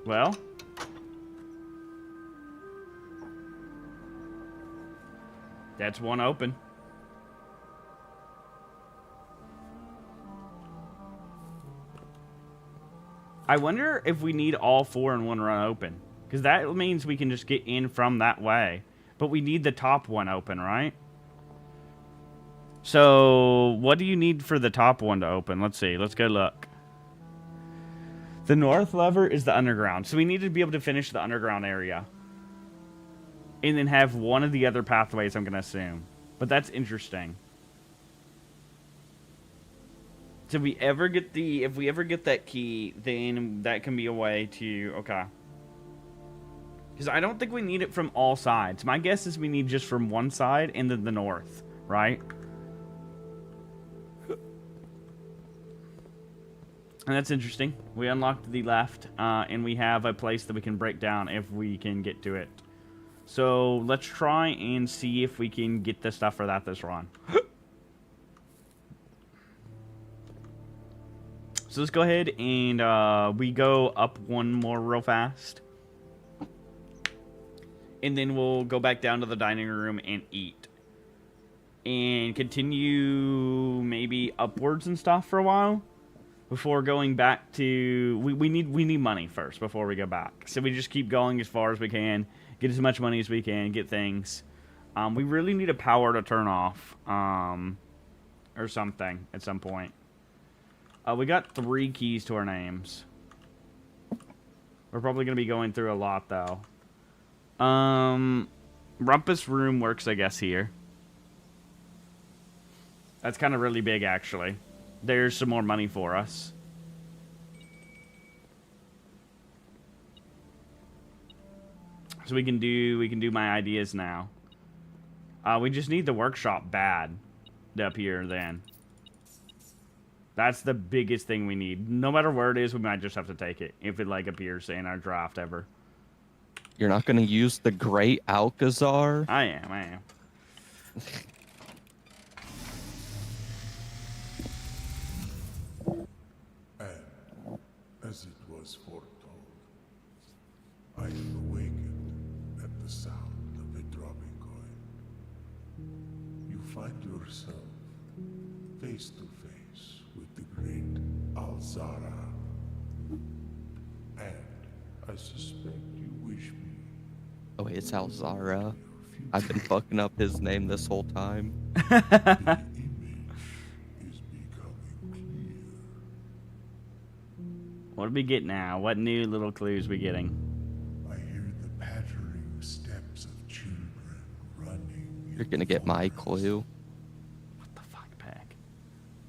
Well. That's one open. I wonder if we need all four in one run open. Because that means we can just get in from that way. But we need the top one open, right? So, what do you need for the top one to open? Let's see. Let's go look. The north lever is the underground. So we need to be able to finish the underground area. And then have one of the other pathways, I'm going to assume. But that's interesting. So if we ever get that key, then that can be a way to... Okay. Because I don't think we need it from all sides. My guess is we need just from one side and then the north, right? And that's interesting. We unlocked the left, and we have a place that we can break down if we can get to it. So let's try and see if we can get the stuff for that this run. So let's go ahead and we go up one more real fast. And then we'll go back down to the dining room and eat. And continue maybe upwards and stuff for a while. Before going back to... We need money first before we go back. So we just keep going as far as we can. Get as much money as we can. Get things. We really need a power to turn off. Or something at some point. We got 3 keys to our names. We're probably going to be going through a lot, though. Rumpus Room works, I guess, here. That's kind of really big, actually. There's some more money for us. So we can do my ideas now. We just need the workshop bad up here then. That's the biggest thing we need. No matter where it is, we might just have to take it if it like appears in our draft ever. You're not gonna use the Great Alcazar? I am. And, as it was foretold, I am awakened at the sound of a dropping coin. You find yourself face to face with the great Alzara. And I suspect you wish me Oh wait, it's Alzara. I've been fucking up his name this whole time. the image is becoming clear. What do we get now? What new little clues we getting? I hear the pattering steps of children running. You're gonna get my clue. What the fuck, Pack?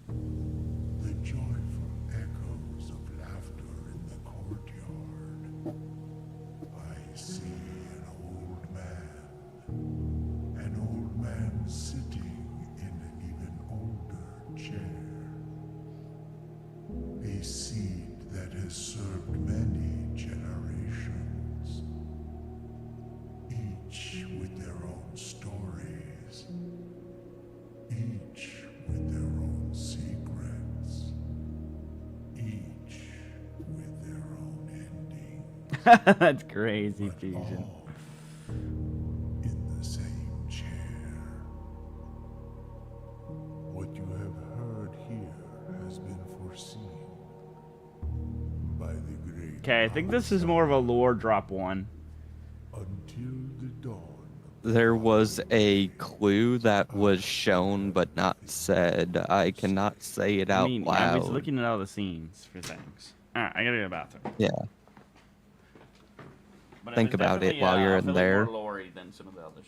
The joyful echoes of laughter in the courtyard. I see an old man sitting in an even older chair. A seed that has served many generations, each with their own stories, each with their own secrets, each with their own ending, That's crazy, but Fusion. all in the same chair. What you have heard here has been foreseen by the great. Okay, I think this is more of a lore drop one. Until the dawn. There was a clue that was shown but not said. I cannot say it out loud. I was looking at all the scenes for things. Alright, I gotta go to the bathroom. Yeah. But Think was about it definitely, while you're I in feel there. Like more lore-y than some of the others.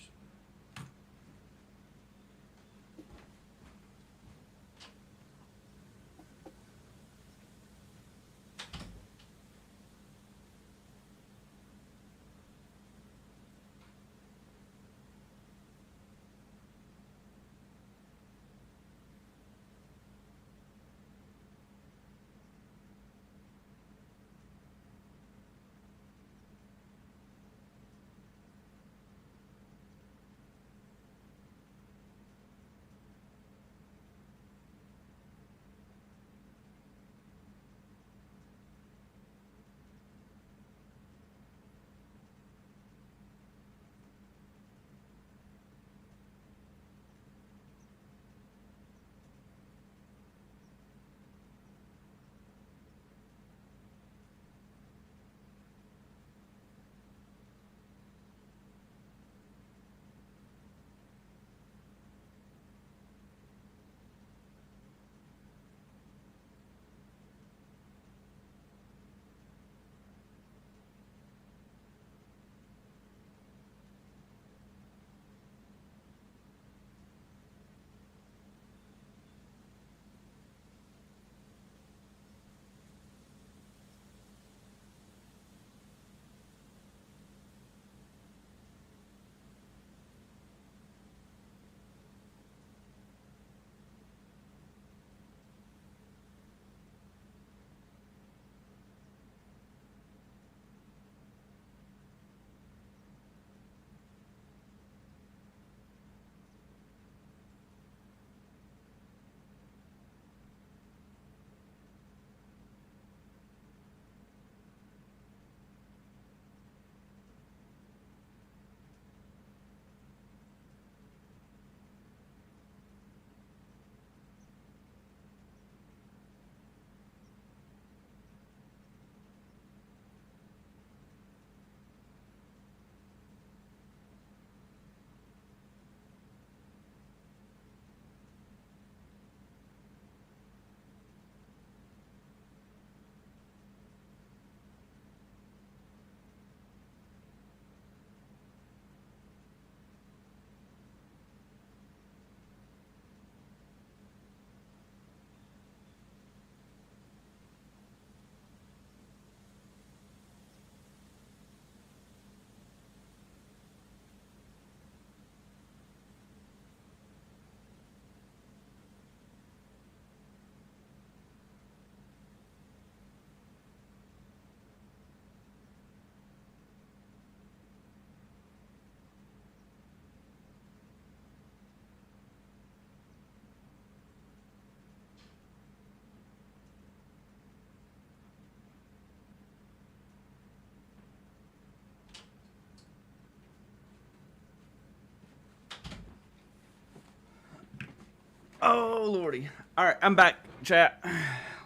Oh, lordy. All right, I'm back, chat.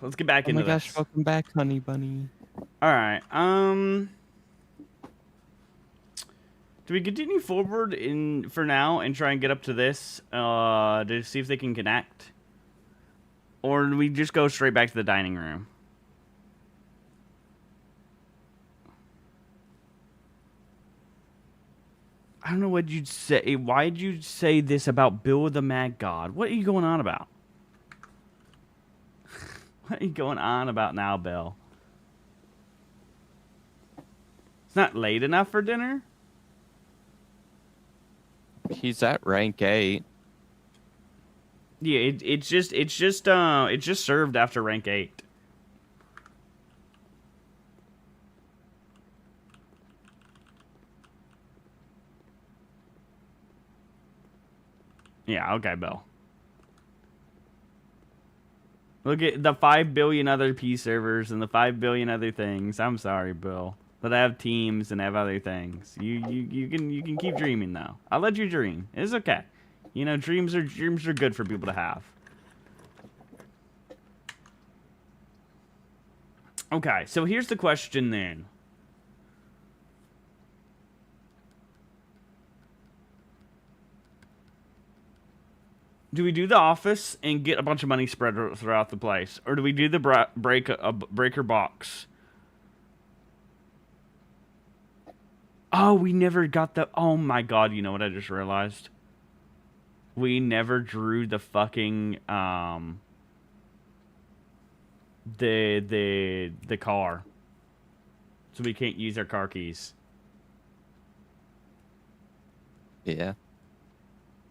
Let's get back Oh into my gosh, this. welcome back, honey bunny. All right. Do we continue forward for now and try and get up to this to see if they can connect? Or do we just go straight back to the dining room? I don't know what you'd say. Why did you say this about Bill the Mad God? What are you going on about? What are you going on about now, Bill? It's not late enough for dinner? He's at rank 8. Yeah, it's just served after rank 8. Yeah, okay, Bill. Look at the 5 billion other P servers and the 5 billion other things. I'm sorry, Bill. But I have teams and I have other things. You can keep dreaming though. I'll let you dream. It's okay. You know, dreams are good for people to have. Okay, so here's the question then. Do we do the office and get a bunch of money spread throughout the place, or do we do the breaker box? Oh, we never got the. Oh my god! You know what I just realized? We never drew the fucking the car, so we can't use our car keys. Yeah.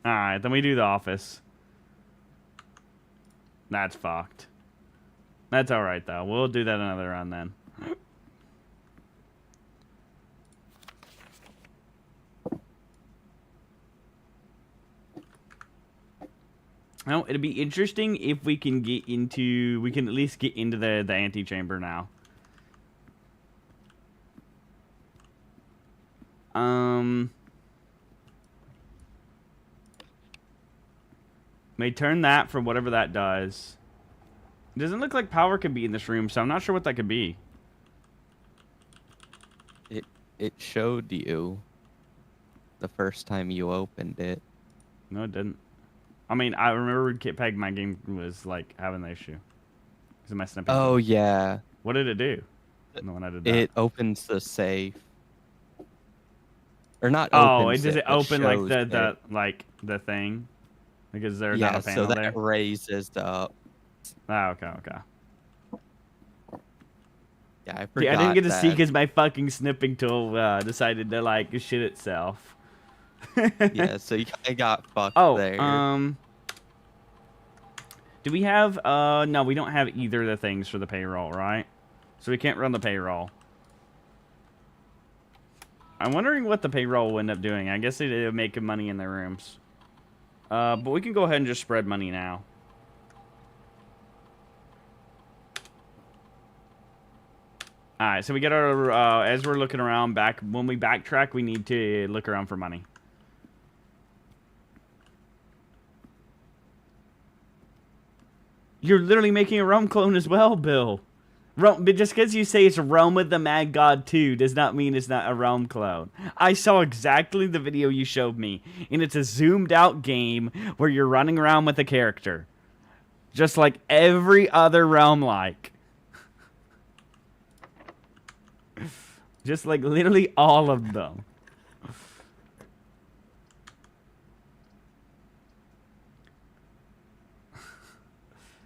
All right, then we do the office. That's fucked. That's all right though. We'll do that another round then. Now, it'd be interesting if we can get into... We can at least get into the antechamber now. May turn that for whatever that does. It doesn't look like power could be in this room, so I'm not sure what that could be. It showed you the first time you opened it. No, it didn't. I mean, I remember Peg, my game was like having the issue. Is it my snipping? Oh, yeah. What did it do? No, when I did that. It opens the safe. Or not Oh, opens does it open like shows the thing? Because there's yeah, not a panel so that there? raises up. Oh, okay, okay. Yeah, I forgot Yeah, I didn't get to see that. because my fucking snipping tool decided to like shit itself. Yeah, so you kinda got fucked there. Do we have no, we don't have either of the things for the payroll, right? So we can't run the payroll. I'm wondering what the payroll will end up doing. I guess they're making money in their rooms. But we can go ahead and just spread money now. Alright, so we get our, as we're looking around back, when we backtrack, we need to look around for money. You're literally making a Rome clone as well, Bill. Rome, but just because you say it's Rome with the Mad God 2 does not mean it's not a Rome clone. I saw exactly the video you showed me, and it's a zoomed out game where you're running around with a character. Just like every other Realm like. Just like literally all of them.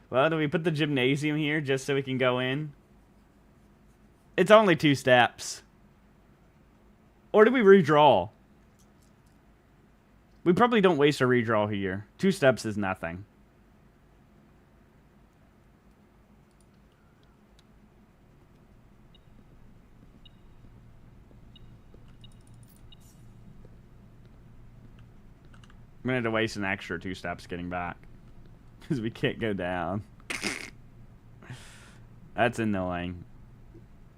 Well, do we put the gymnasium here just so we can go in? It's only 2 steps. Or do we redraw? We probably don't waste a redraw here. 2 steps is nothing. I'm gonna have to waste an extra 2 steps getting back. Because we can't go down. That's annoying.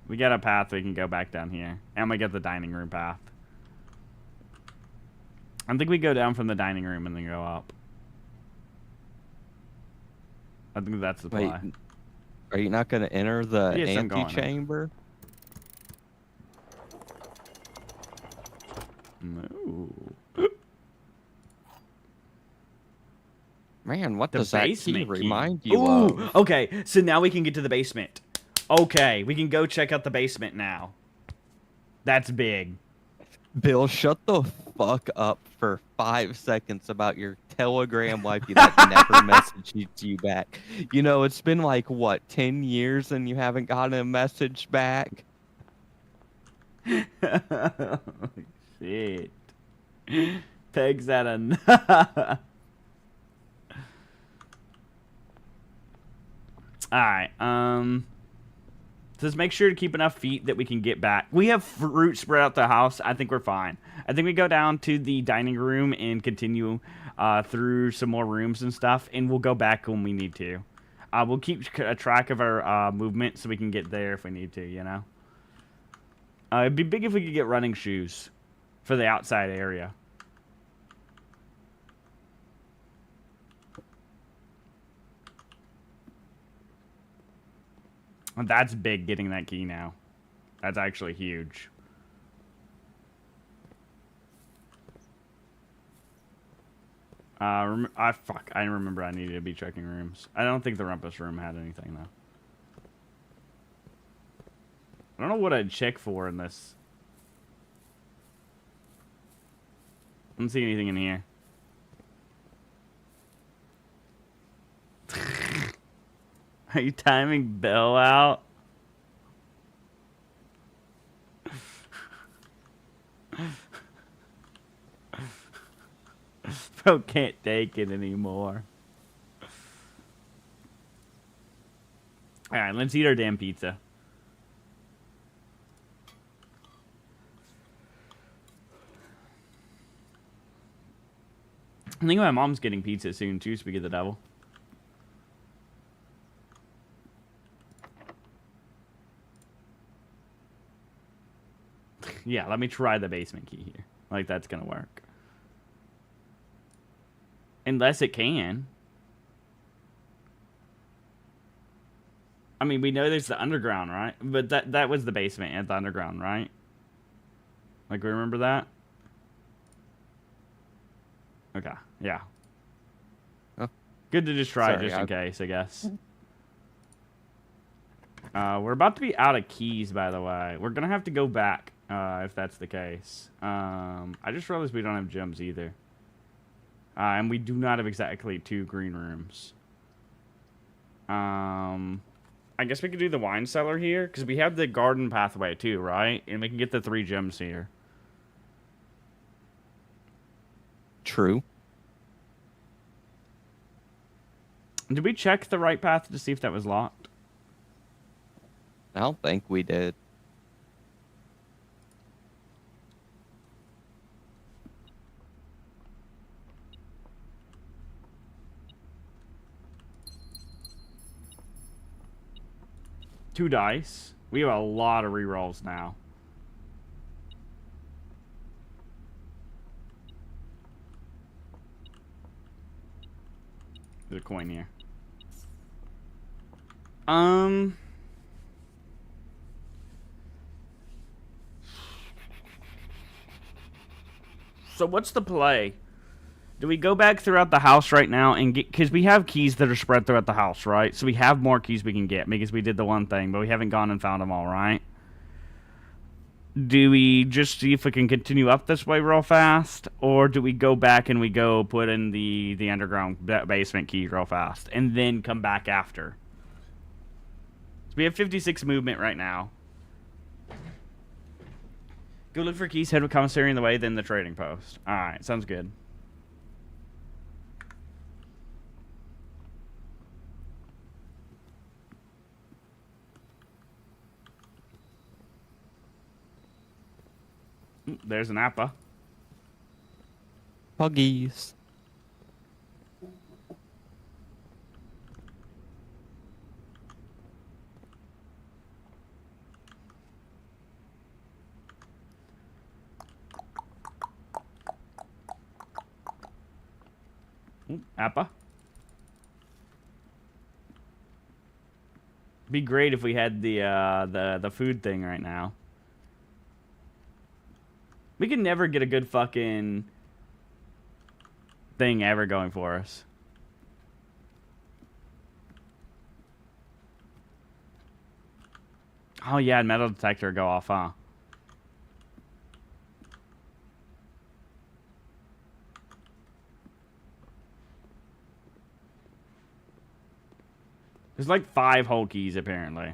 We got a path we can go back down here. And we get the dining room path. I think we go down from the dining room and then go up. I think that's the Wait, play. are you not gonna enter the Yes, I'm going. antechamber? No. Man, what The does that key basement key. remind you Ooh, of? okay. So now we can get to the basement. Okay, we can go check out the basement now. That's big. Bill, shut the fuck up for 5 seconds about your Telegram wifey that never messaged you back. You know, it's been like, what, 10 years and you haven't gotten a message back? Shit. Pegs at a... Alright, just make sure to keep enough feet that we can get back. We have fruit spread out the house. I think we're fine. I think we go down to the dining room and continue through some more rooms and stuff, and we'll go back when we need to. We'll keep a track of our movement so we can get there if we need to, you know? It'd be big if we could get running shoes for the outside area. That's big, getting that key now. That's actually huge. Fuck, I remember I needed to be checking rooms. I don't think the rumpus room had anything, though. I don't know what I'd check for in this. I don't see anything in here. Are you timing Bell out? Bro can't take it anymore. Alright, let's eat our damn pizza. I think my mom's getting pizza soon too, speak of the devil. Yeah, let me try the basement key here. Like, that's gonna work. Unless it can. I mean, we know there's the underground, right? But that was the basement at the underground, right? Like, we remember that? Okay, yeah. Oh. Good to just try, Sorry, just in case, I guess. We're about to be out of keys, by the way. We're gonna have to go back, if that's the case. I just realized we don't have gems either. And we do not have exactly 2 green rooms. I guess we could do the wine cellar here, because we have the garden pathway too, right? And we can get the 3 gems here. True. Did we check the right path to see if that was locked? I don't think we did. Two dice. We have a lot of rerolls now. There's a coin here. So what's the play? Do we go back throughout the house right now and get... Because we have keys that are spread throughout the house, right? So we have more keys we can get because we did the one thing, but we haven't gone and found them all, right? Do we just see if we can continue up this way real fast? Or do we go back and we go put in the underground basement key real fast? And then come back after? So we have 56 movement right now. Go look for keys, head with commissary in the way, then the trading post. Alright, sounds good. There's an appa. Puggies. Appa. Be great if we had the food thing right now. We can never get a good fucking thing ever going for us. Oh yeah, metal detector go off, huh? There's like 5 whole keys apparently.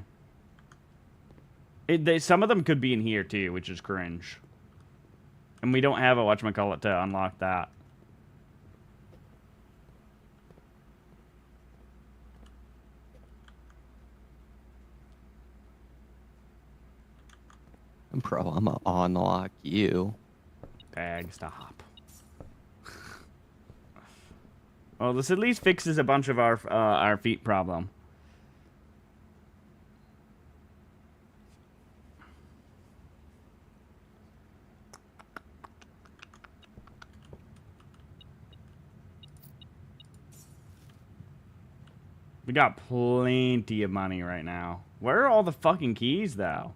Some of them could be in here too, which is cringe. And we don't have a whatchamacallit to unlock that. Bro, I'm gonna unlock you. Bag, stop. Well, this at least fixes a bunch of our feet problem. We got plenty of money right now. Where are all the fucking keys, though?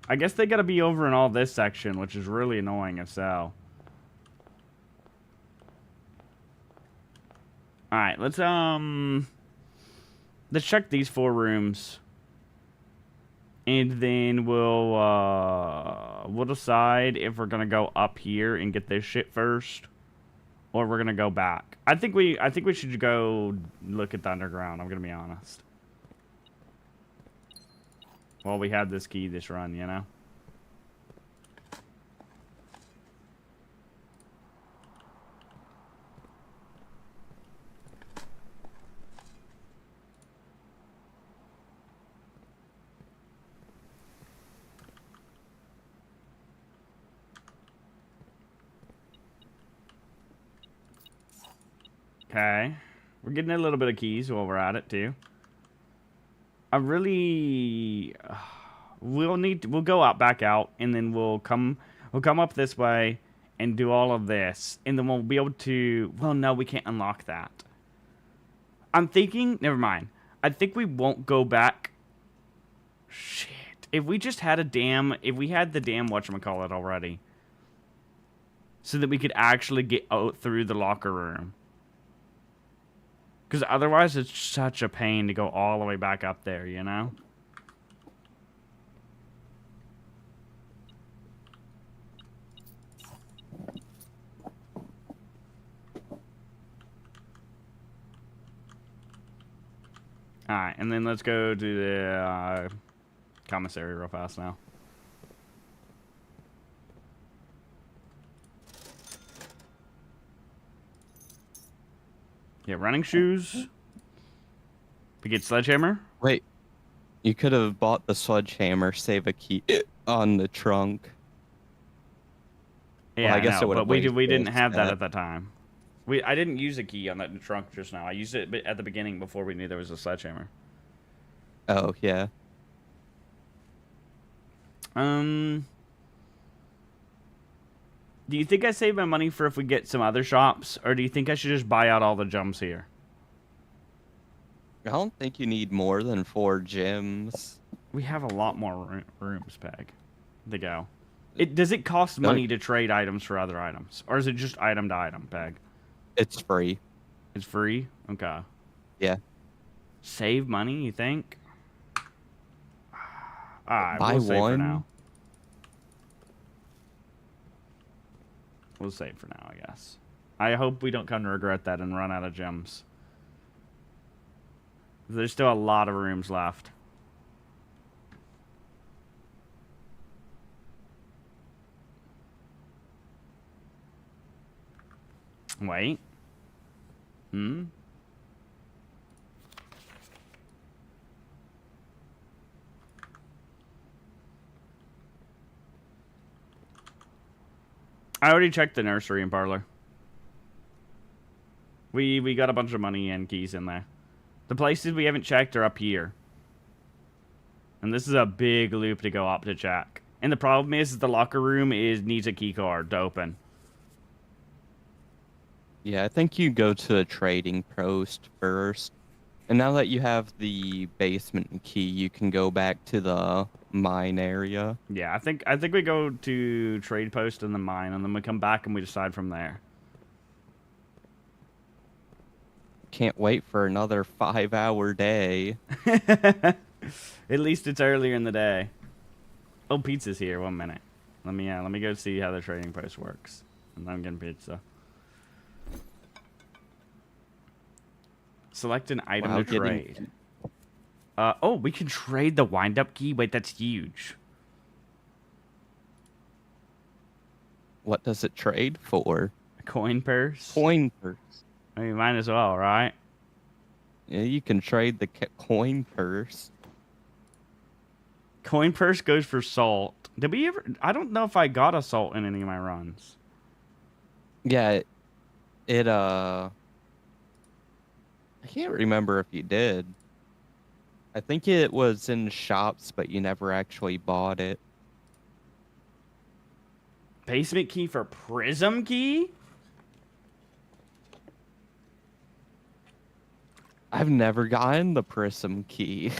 I guess they gotta be over in all this section, which is really annoying if so. Alright, let's check these 4 rooms. And then we'll decide if we're gonna go up here and get this shit first. Or we're gonna go back. I think we should go look at the underground, I'm gonna be honest. Well, we had this key this run, you know? Okay. We're getting a little bit of keys while we're at it, too. I really... we'll go out, back out, and then we'll come up this way and do all of this. And then we'll be able to... Well, no, we can't unlock that. I'm thinking... Never mind. I think we won't go back... Shit. If we just had a damn... If we had the damn whatchamacallit already. So that we could actually get out through the locker room. Because otherwise, it's such a pain to go all the way back up there, you know? Alright, and then let's go to the commissary real fast now. Yeah, running shoes. We get sledgehammer. Wait, you could have bought the sledgehammer, save a key on the trunk. Yeah, well, I guess it would have. But we didn't have that at the time. I didn't use a key on that trunk just now. I used it at the beginning before we knew there was a sledgehammer. Oh yeah. Do you think I save my money for if we get some other shops, or do you think I should just buy out all the gems here? I don't think you need more than 4 gyms. We have a lot more rooms, Peg, to go. Does it cost money to trade items for other items, or is it just item to item, Peg? It's free. It's free? Okay. Yeah. Save money, you think? Alright, buy we'll save one. for now. We'll save for now, I guess. I hope we don't come to regret that and run out of gems. There's still a lot of rooms left. Wait. I already checked the nursery and parlor. We got a bunch of money and keys in there. The places we haven't checked are up here. And this is a big loop to go up to check. And the problem is the locker room needs a key card to open. Yeah, I think you go to the trading post first. And now that you have the basement key, you can go back to the mine area. Yeah, I think we go to trade post in the mine, and then we come back and we decide from there. Can't wait for another 5-hour day. At least it's earlier in the day. Oh, pizza's here. 1 minute. Let me go see how the trading post works. And I'm getting pizza. Select an item Wow, to trade. Oh, we can trade the wind-up key. Wait, that's huge. What does it trade for? A coin purse. Coin purse. I mean, might as well, right? Yeah, you can trade the coin purse. Coin purse goes for salt. Did we ever? I don't know if I got a salt in any of my runs. Yeah, I can't remember if you did. I think it was in shops, but you never actually bought it. Basement key for prism key? I've never gotten the prism key.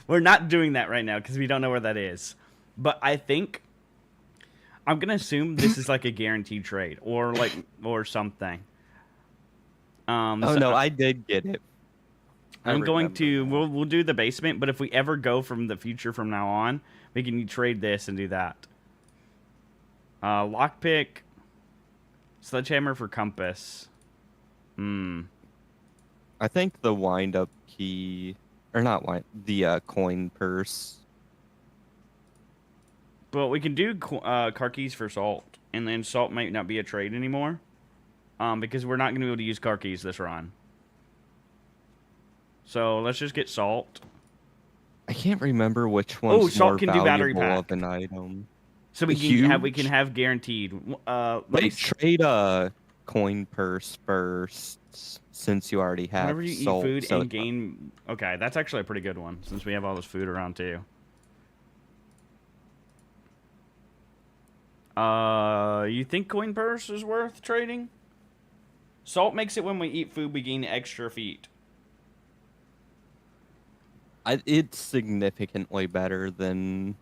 We're not doing that right now because we don't know where that is. But I think I'm gonna assume this is like a guaranteed trade or something. Oh no, I did get it. I'm going to we'll do the basement, but if we ever go from the future from now on, we can trade this and do that. Lockpick, sledgehammer for compass. I think the wind-up key, or not the coin purse. But we can do car keys for salt, and then salt might not be a trade anymore, because we're not going to be able to use car keys this run. So let's just get salt. I can't remember which one's salt more can do battery valuable pack. of an item. So we can have guaranteed. Wait, trade a coin purse first, since you already have whenever you salt, eat food so and gain. Okay, that's actually a pretty good one since we have all this food around too. You think coin purse is worth trading? Salt makes it when we eat food we gain extra feet. It's significantly better than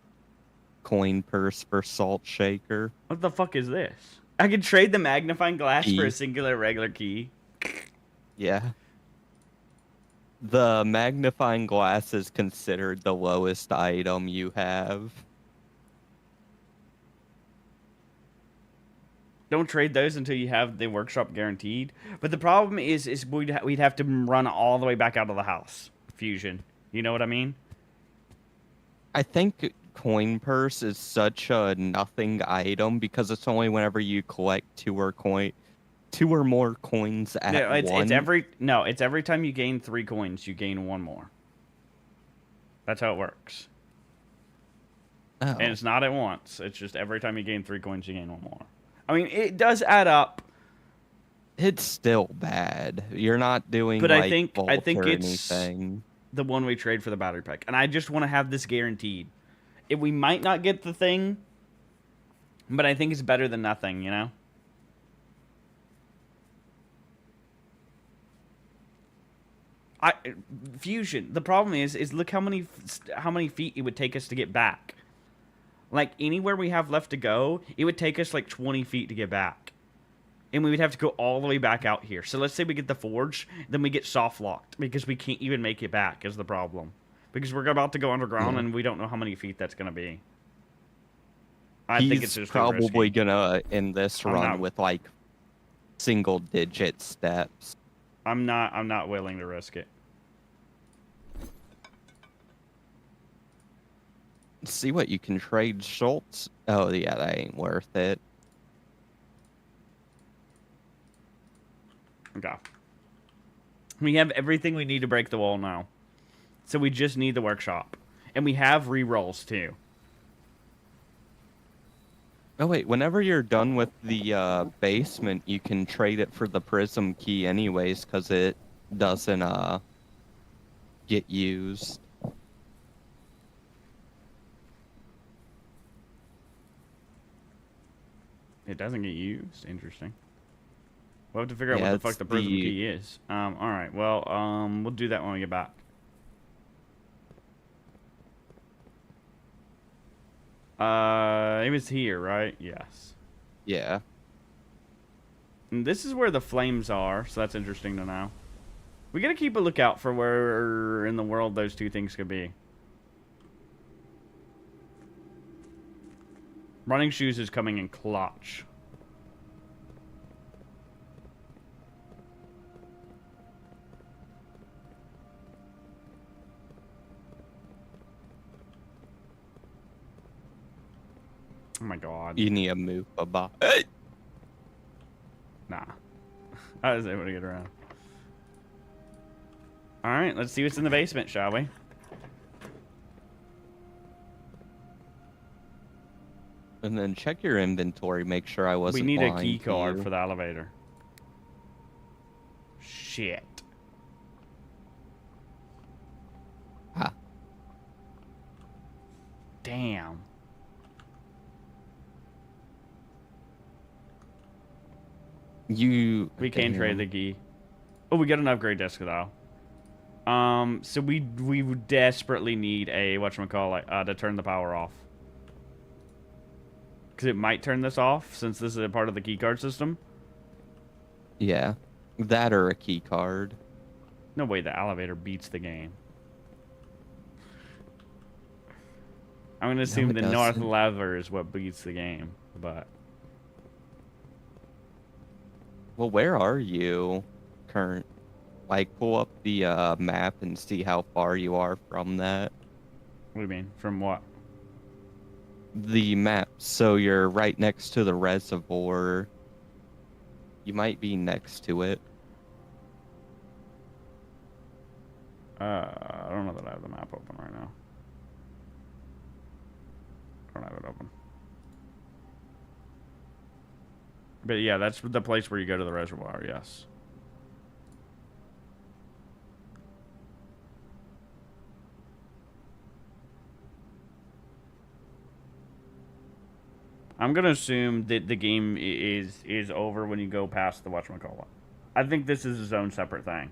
coin purse for salt shaker. What the fuck is this? I could trade the magnifying glass Key. for a singular regular key. Yeah. The magnifying glass is considered the lowest item you have. Don't trade those until you have the workshop guaranteed. But the problem is we'd have to run all the way back out of the house. Fusion. You know what I mean? I think coin purse is such a nothing item because it's only whenever you collect two or more coins at once. It's every time you gain 3 coins, you gain 1 more. That's how it works. Oh. And it's not at once. It's just every time you gain 3 coins, you gain 1 more. I mean, it does add up. It's still bad. You're not doing But like I think Vault or it's anything. the one we trade for the battery pack. And I just want to have this guaranteed. If we might not get the thing, but I think it's better than nothing, you know? Fusion. The problem is look how many feet it would take us to get back. Like anywhere we have left to go, it would take us like 20 feet to get back. And we would have to go all the way back out here. So let's say we get the forge, then we get soft locked because we can't even make it back is the problem. Because we're about to go underground and we don't know how many feet that's going to be. I think it's just probably gonna end this run with like single digit steps. I'm not willing to risk it. See what you can trade Schultz. Oh yeah, that ain't worth it. Okay. We have everything we need to break the wall now. So we just need the workshop. And we have rerolls too. Oh wait, whenever you're done with the basement, you can trade it for the prism key anyways, because it doesn't get used. It doesn't get used. Interesting. We'll have to figure out Yeah, what the fuck it's the prism the- key is. All right. Well, we'll do that when we get back. It was here, right? Yes. Yeah. And this is where the flames are, so that's interesting to know. We gotta keep a lookout for where in the world those two things could be. Running shoes is coming in clutch. Oh my god. You need to move, Baba. Nah. I was able to get around. Alright, let's see what's in the basement, shall we? And then check your inventory, make sure I wasn't We need a lying key to card you. for the elevator. Shit. Ah, Damn. you. We can trade the key. Oh, we got an upgrade disc though. So we would desperately need a whatchamacallit to turn the power off. Because it might turn this off since this is a part of the keycard system. Yeah, that or a key card. No way the elevator beats the game. I'm gonna assume it the north doesn't. lever is what beats the game, but Well, where are you? Current. Like, pull up the map and see how far you are from that. what do you mean? From what? The map. So you're right next to the reservoir. You might be next to it. I don't know that I have the map open right now. I don't have it open. But yeah, that's the place where you go to the reservoir, yes. I'm gonna assume that the game is over when you go past the whatchamacallit. I think this is its own separate thing.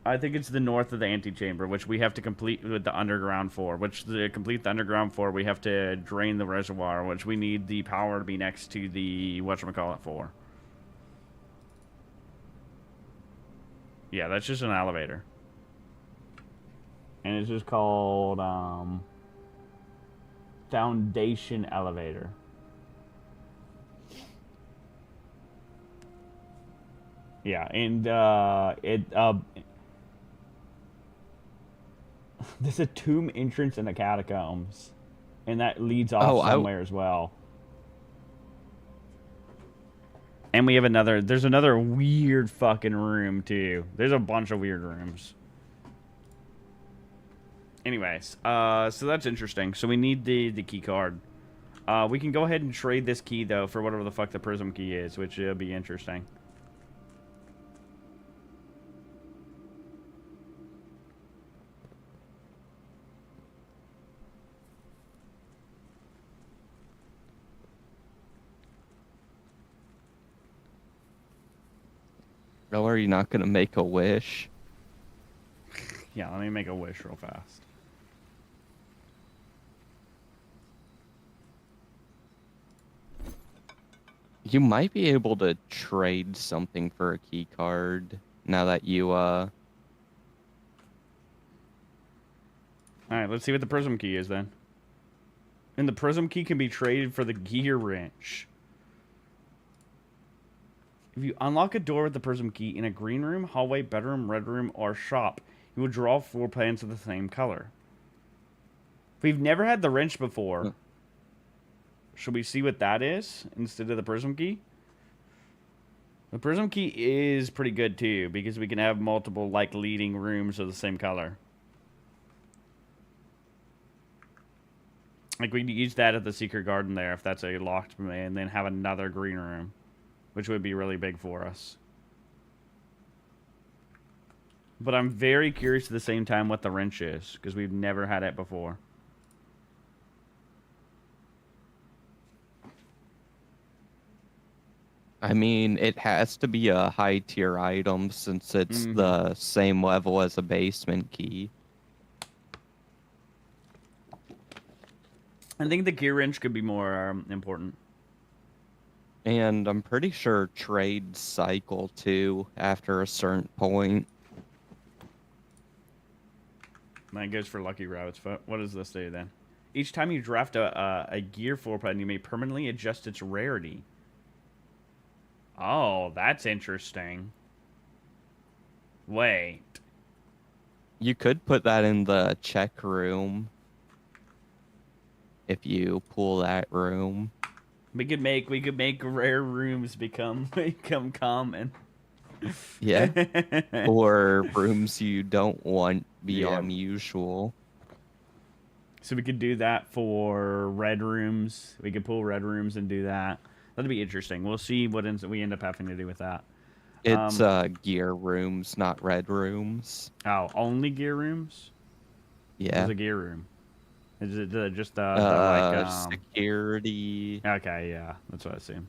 I think it's the north of the antechamber, which we have to complete with the underground for. Which to complete the underground for, we have to drain the reservoir, which we need the power to be next to the whatchamacallit for. Yeah, that's just an elevator. And it's just called Foundation Elevator. Yeah, and there's a tomb entrance in the catacombs, and that leads off somewhere as well. And we have another. There's another weird fucking room too. There's a bunch of weird rooms. Anyways, so that's interesting. So we need the key card. We can go ahead and trade this key though for whatever the fuck the prism key is, which will be interesting. Oh, are you not gonna make a wish? Yeah, let me make a wish real fast. You might be able to trade something for a key card now that you Alright, let's see what the prism key is then. And the prism key can be traded for the gear wrench. If you unlock a door with the prism key in a green room, hallway, bedroom, red room, or shop, you will draw 4 plans of the same color. We've never had the wrench before. Should we see what that is instead of the prism key? The prism key is pretty good too, because we can have multiple like leading rooms of the same color. Like we could use that at the secret garden there if that's a locked room, and then have another green room, which would be really big for us. But I'm very curious at the same time what the wrench is, because we've never had it before. I mean, it has to be a high tier item since it's the same level as a basement key. I think the gear wrench could be more important. And I'm pretty sure trades cycle too after a certain point. That goes for lucky routes. But what does this do then? Each time you draft a gear floor plan, you may permanently adjust its rarity. Oh, that's interesting. Wait. You could put that in the check room if you pull that room. We could make rare rooms become common. Yeah. Or rooms you don't want be Yeah. unusual. So we could do that for red rooms. We could pull red rooms and do that. That'd be interesting. We'll see what we end up having to do with that. It's gear rooms, not red rooms. Oh, only gear rooms? Yeah. What's a gear room? Is it just the like security? Okay, yeah, that's what I assumed.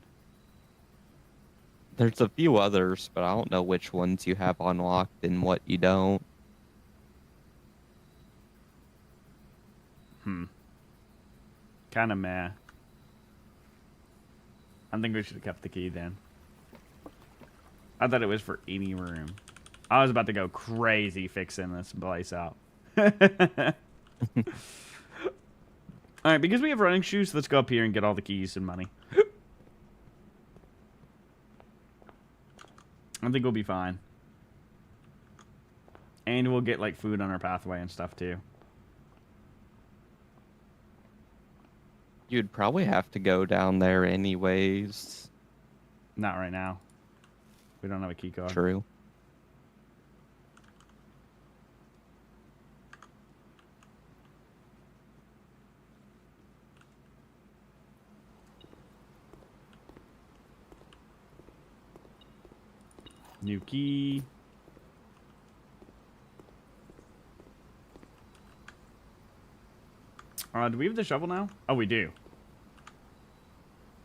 There's a few others, but I don't know which ones you have unlocked and what you don't. Kind of meh. I think we should have kept the key then. I thought it was for any room. I was about to go crazy fixing this place out. Alright, because we have running shoes, let's go up here and get all the keys and money. I think we'll be fine. And we'll get, like, food on our pathway and stuff, too. You'd probably have to go down there anyways. Not right now. We don't have a key card. True. New key. Do we have the shovel now? Oh, we do.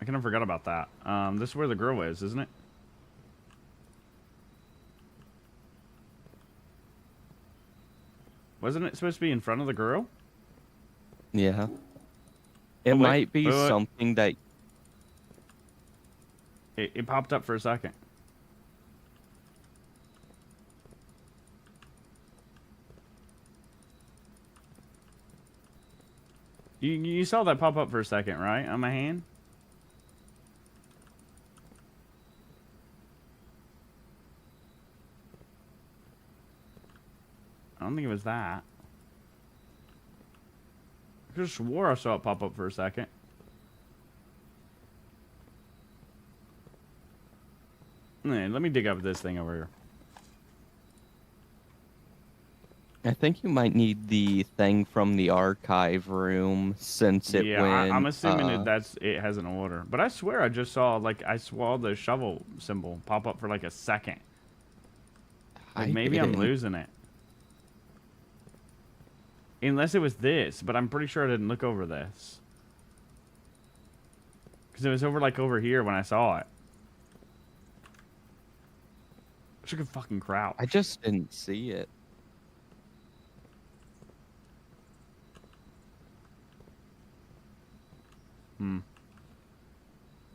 I kind of forgot about that. This is where the girl is, isn't it? Wasn't it supposed to be in front of the girl? Yeah. It wait, might be wait. something that... It popped up for a second. You saw that pop up for a second, right? On my hand? I don't think it was that. I just swore I saw it pop up for a second. Let me dig up this thing over here. I think you might need the thing from the archive room since it went... I'm assuming it has an order. But I swear I just saw, like, I saw the shovel symbol pop up for, like, a second. Like, maybe I'm losing it. Unless it was this, but I'm pretty sure I didn't look over this. Because it was over, like, over here when I saw it. I should have fucking crouch. I just didn't see it.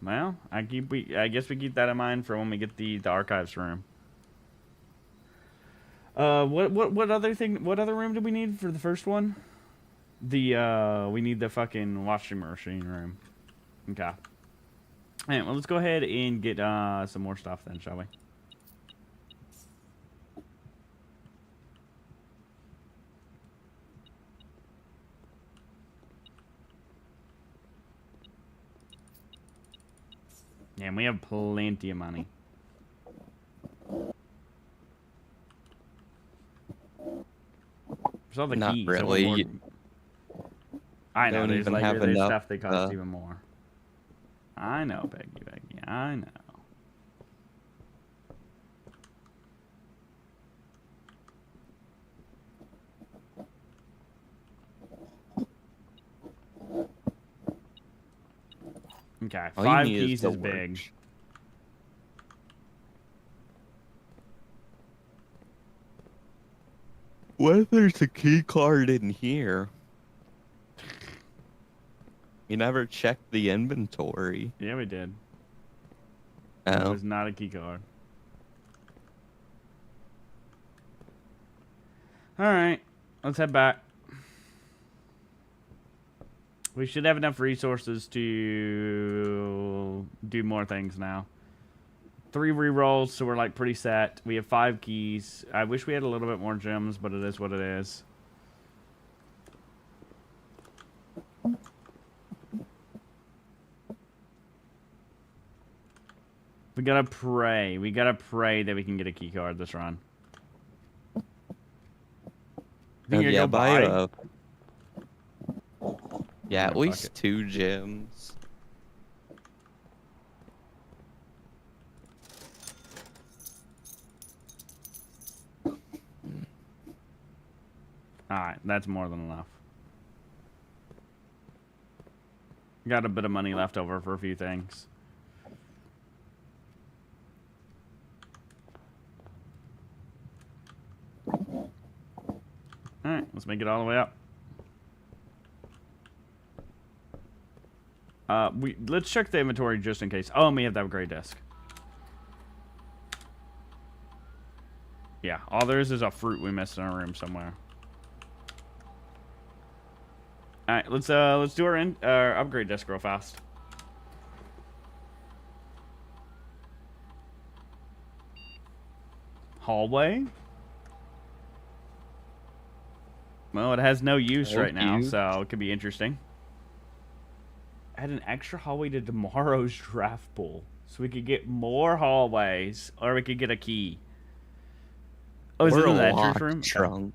Well, I guess we keep that in mind for when we get the archives room. What other room do we need for the first one? We need the fucking washing machine room. Okay. Alright, well, let's go ahead and get some more stuff then, shall we? Yeah, and we have plenty of money. There's all the Not keys. really. I know, Don't there's even like have there's enough, stuff that costs even more. I know, Peggy. I know. Okay, All you 5 need keys the is big. What if there's a key card in here? You never checked the inventory. Yeah, we did. Oh. It was not a key card. Alright, let's head back. We should have enough resources to do more things now. 3 rerolls, so we're like pretty set. We have 5 keys. I wish we had a little bit more gems, but it is what it is. We gotta pray. We gotta pray that we can get a key card this run. Think you're Yeah, gonna buy? Yeah, at fuck least it. 2 gems. Alright, that's more than enough. Got a bit of money left over for a few things. Alright, let's make it all the way up. Let's check the inventory just in case. Oh, and we have the upgrade disc. Yeah, all there is a fruit we missed in our room somewhere. All right, let's do our upgrade disc real fast. Hallway. Well, it has no use right now, so it could be interesting. Add an extra hallway to tomorrow's draft pool, so we could get more hallways, or we could get a key. Oh, is it Or in a that locked room? trunk.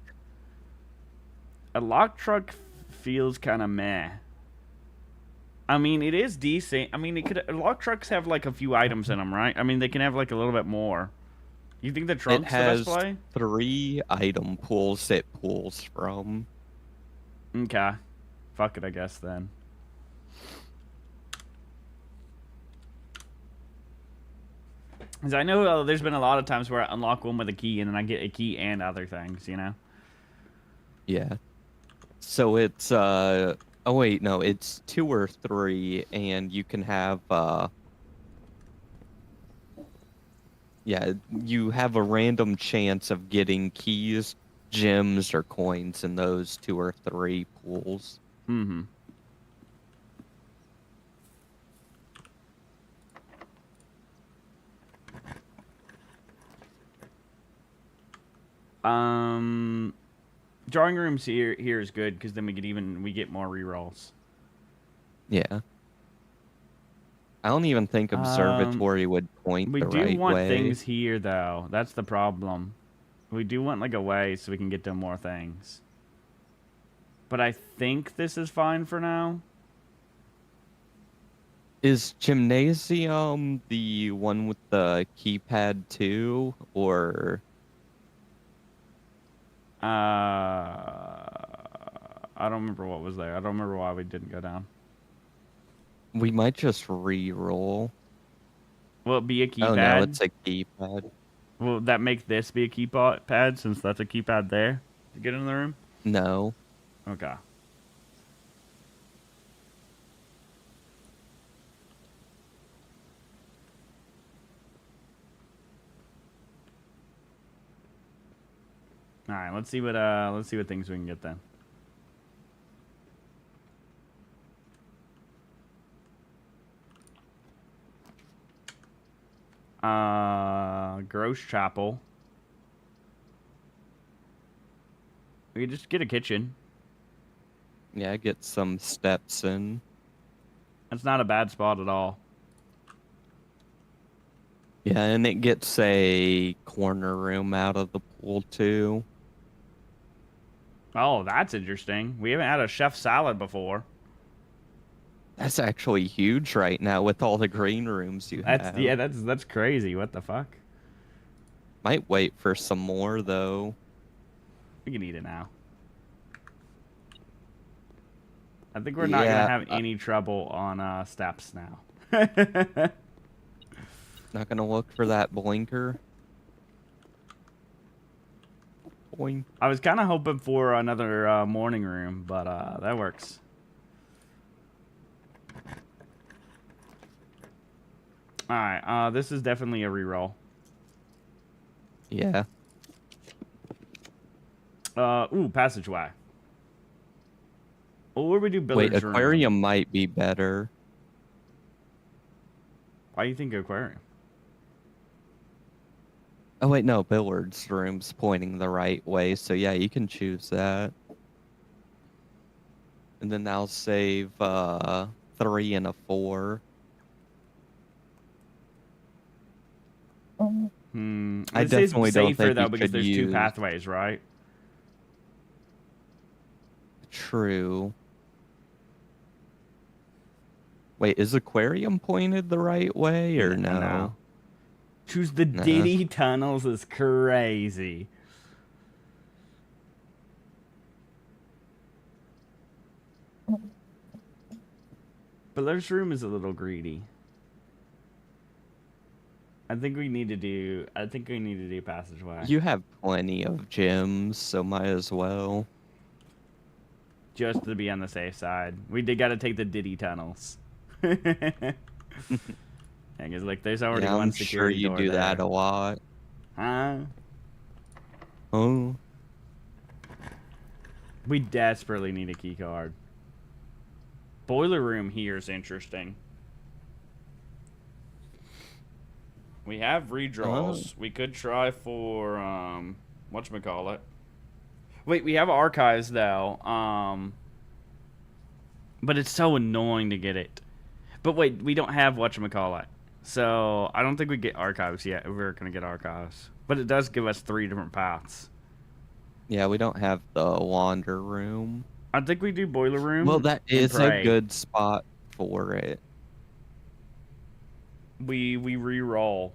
A lock truck feels kind of meh. I mean, it is decent. I mean, lock trucks have like a few items in them, right? I mean, they can have like a little bit more. You think the trunk's the best play? It has 3 item pools it pulls from. Okay. Fuck it, I guess, then. Because I know there's been a lot of times where I unlock one with a key and then I get a key and other things, you know? Yeah. So it's, oh wait, no, it's 2 or 3, and you can have, yeah, you have a random chance of getting keys, gems, or coins in those 2 or 3 pools. Mm-hmm. Drawing rooms here is good because then we get more rerolls. Yeah. I don't even think observatory would point the right way. We do want things here, though. That's the problem. We do want, like, a way so we can get to more things. But I think this is fine for now. Is gymnasium the one with the keypad too, or? I don't remember what was there. I don't remember why we didn't go down. We might just re-roll. Will it be a keypad? Oh no, it's a keypad. Will that make this be a keypad since that's a keypad there to get in the room? No. Okay. All right, let's see what things we can get then. Gross Chapel. We could just get a kitchen. Yeah, get some steps in. That's not a bad spot at all. Yeah, and it gets a corner room out of the pool too. Oh, that's interesting. We haven't had a chef salad before. That's actually huge right now with all the green rooms you have. Yeah, that's crazy. What the fuck? Might wait for some more though. We can eat it now. I think we're not gonna have any trouble on steps now. Not gonna look for that blinker. point. I was kind of hoping for another morning room, but that works. All right, this is definitely a reroll. Yeah. Ooh, passageway. Or we do Wait, billiards room. aquarium might be better. Why do you think aquarium? Oh wait, no, billiards room's pointing the right way, so yeah, you can choose that. And then I'll save 3 and a 4. I This is definitely don't safer think though you because could there's 2 use- pathways, right? True. Wait, is aquarium pointed the right way or no? Choose the Nah. Diddy tunnels is crazy. Billiards room is a little greedy. I think we need to do passageway. You have plenty of gyms, so might as well. Just to be on the safe side. We did got to take the Diddy tunnels. Because like there's already Yeah, one I'm sure security you door do there. that a lot. Huh? Oh. We desperately need a key card. Boiler room here is interesting. We have redraws. We could try for whatchamacallit. Wait, we have archives though. But it's so annoying to get it. But wait, we don't have whatchamacallit. So I don't think we get archives yet. We're gonna get archives. But it does give us 3 different paths. Yeah, we don't have the wander room. I think we do boiler room. Well, that and is a pray. good spot for it. We re-roll.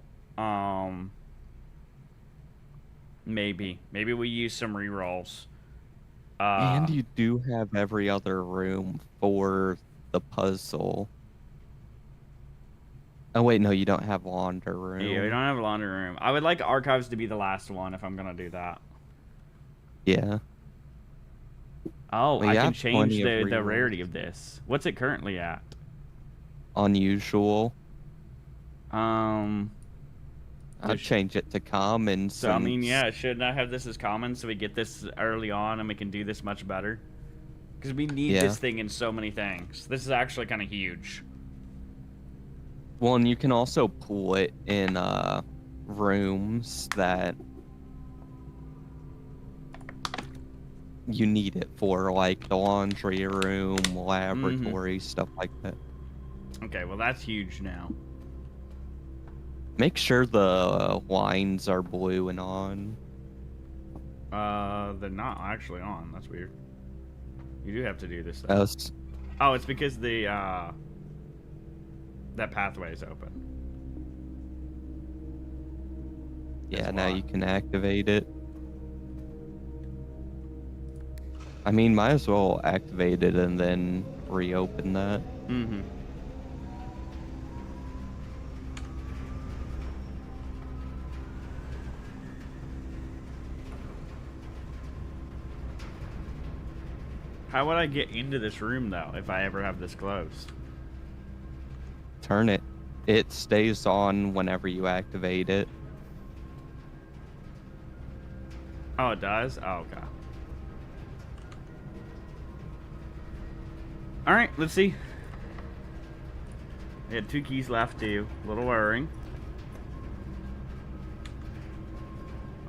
Maybe we use some re-rolls. And you do have every other room for the puzzle. Oh wait, no, you don't have wander room. Yeah, we don't have a laundry room. I would like archives to be the last one if I'm gonna do that. Yeah. Oh, Well, I you can have change plenty of the rerolls. rarity of this. What's it currently at? Unusual. Um. I'll change it to common. So I mean, yeah, should not have this as common so we get this early on and we can do this much better. Because we need Yeah. this thing in so many things. This is actually kind of huge. Well, and you can also pull it in rooms that you need it for, like the laundry room, laboratory, stuff like that. Okay, well that's huge now. Make sure the lines are blue and on. They're not actually on. That's weird. You do have to do this though. That's- Oh, it's because the that pathway is open. Yeah, That's now why. you can activate it. I mean, might as well activate it and then reopen that. Mm-hmm. How would I get into this room though if I ever have this closed? Turn it. It stays on whenever you activate it. Oh, it does? Oh, okay. Alright, let's see. We had 2 keys left too. A little worrying.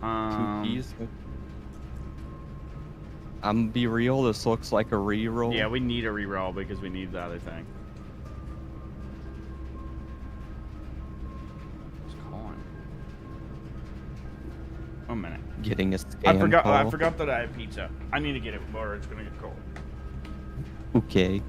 2 keys. I'm be real, this looks like a reroll. Yeah, we need a reroll because we need the other thing. Who's calling? 1 minute. Getting a scam I call. forgot that I had pizza. I need to get it or it's gonna get cold. Okay.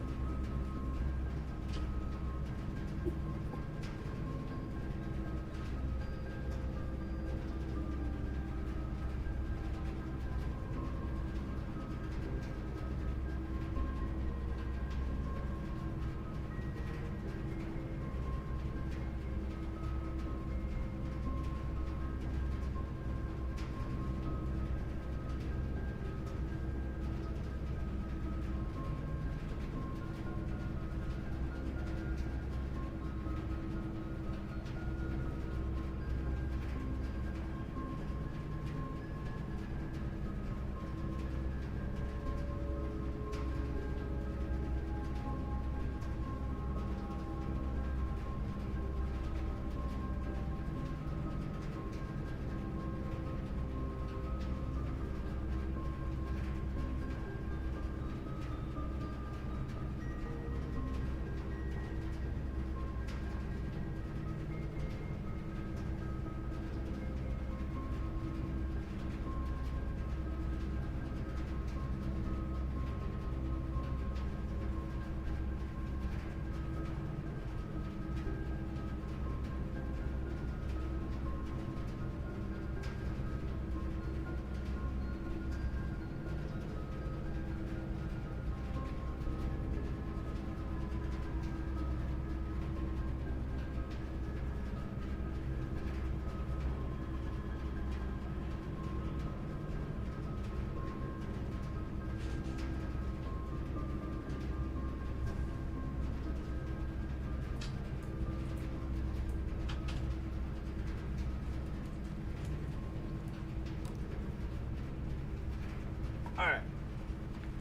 Alright.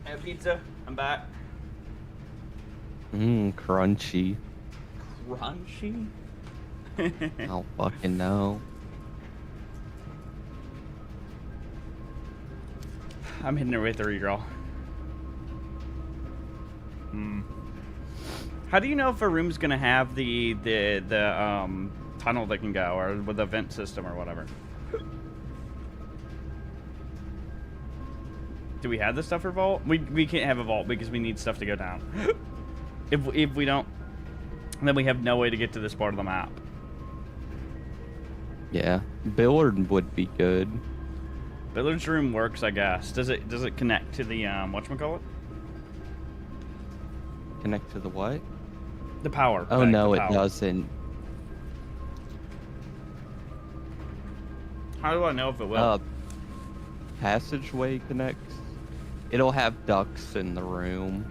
I have pizza. I'm back. Crunchy. Crunchy? I don't fucking know. I'm hitting it with 3, girl. How do you know if a room's gonna have the tunnel that can go, or with the vent system or whatever? Do we have the stuff for vault? We can't have a vault because we need stuff to go down. If we don't, then we have no way to get to this part of the map. Yeah, Billard would be good. Billard's room works, I guess. Does it connect to the whatchamacallit? Connect to the what? The power. Oh no, it doesn't. How do I know if it will? Passageway connects. It'll have ducts in the room.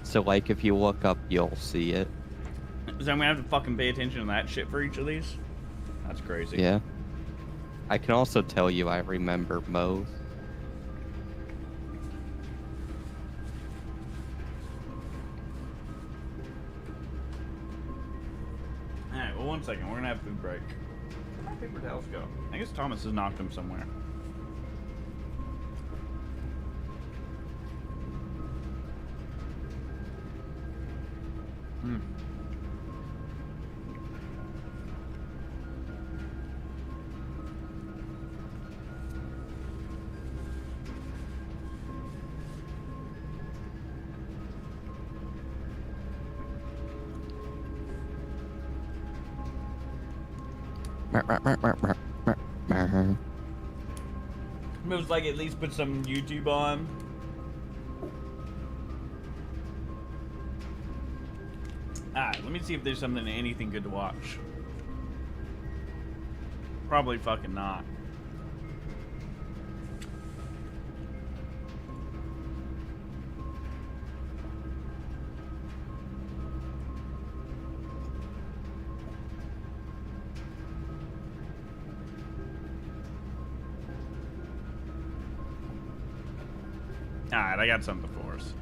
So like if you look up, you'll see it. So I'm gonna have to fucking pay attention to that shit for each of these? That's crazy. Yeah. I can also tell you I remember most. Alright, well, 1 second. We're gonna have food break. Where'd my paper towels go? I guess Thomas has knocked them somewhere. Feels like at least put some YouTube on. Alright, let me see if there's anything good to watch. Probably fucking not. Alright, I got something for us.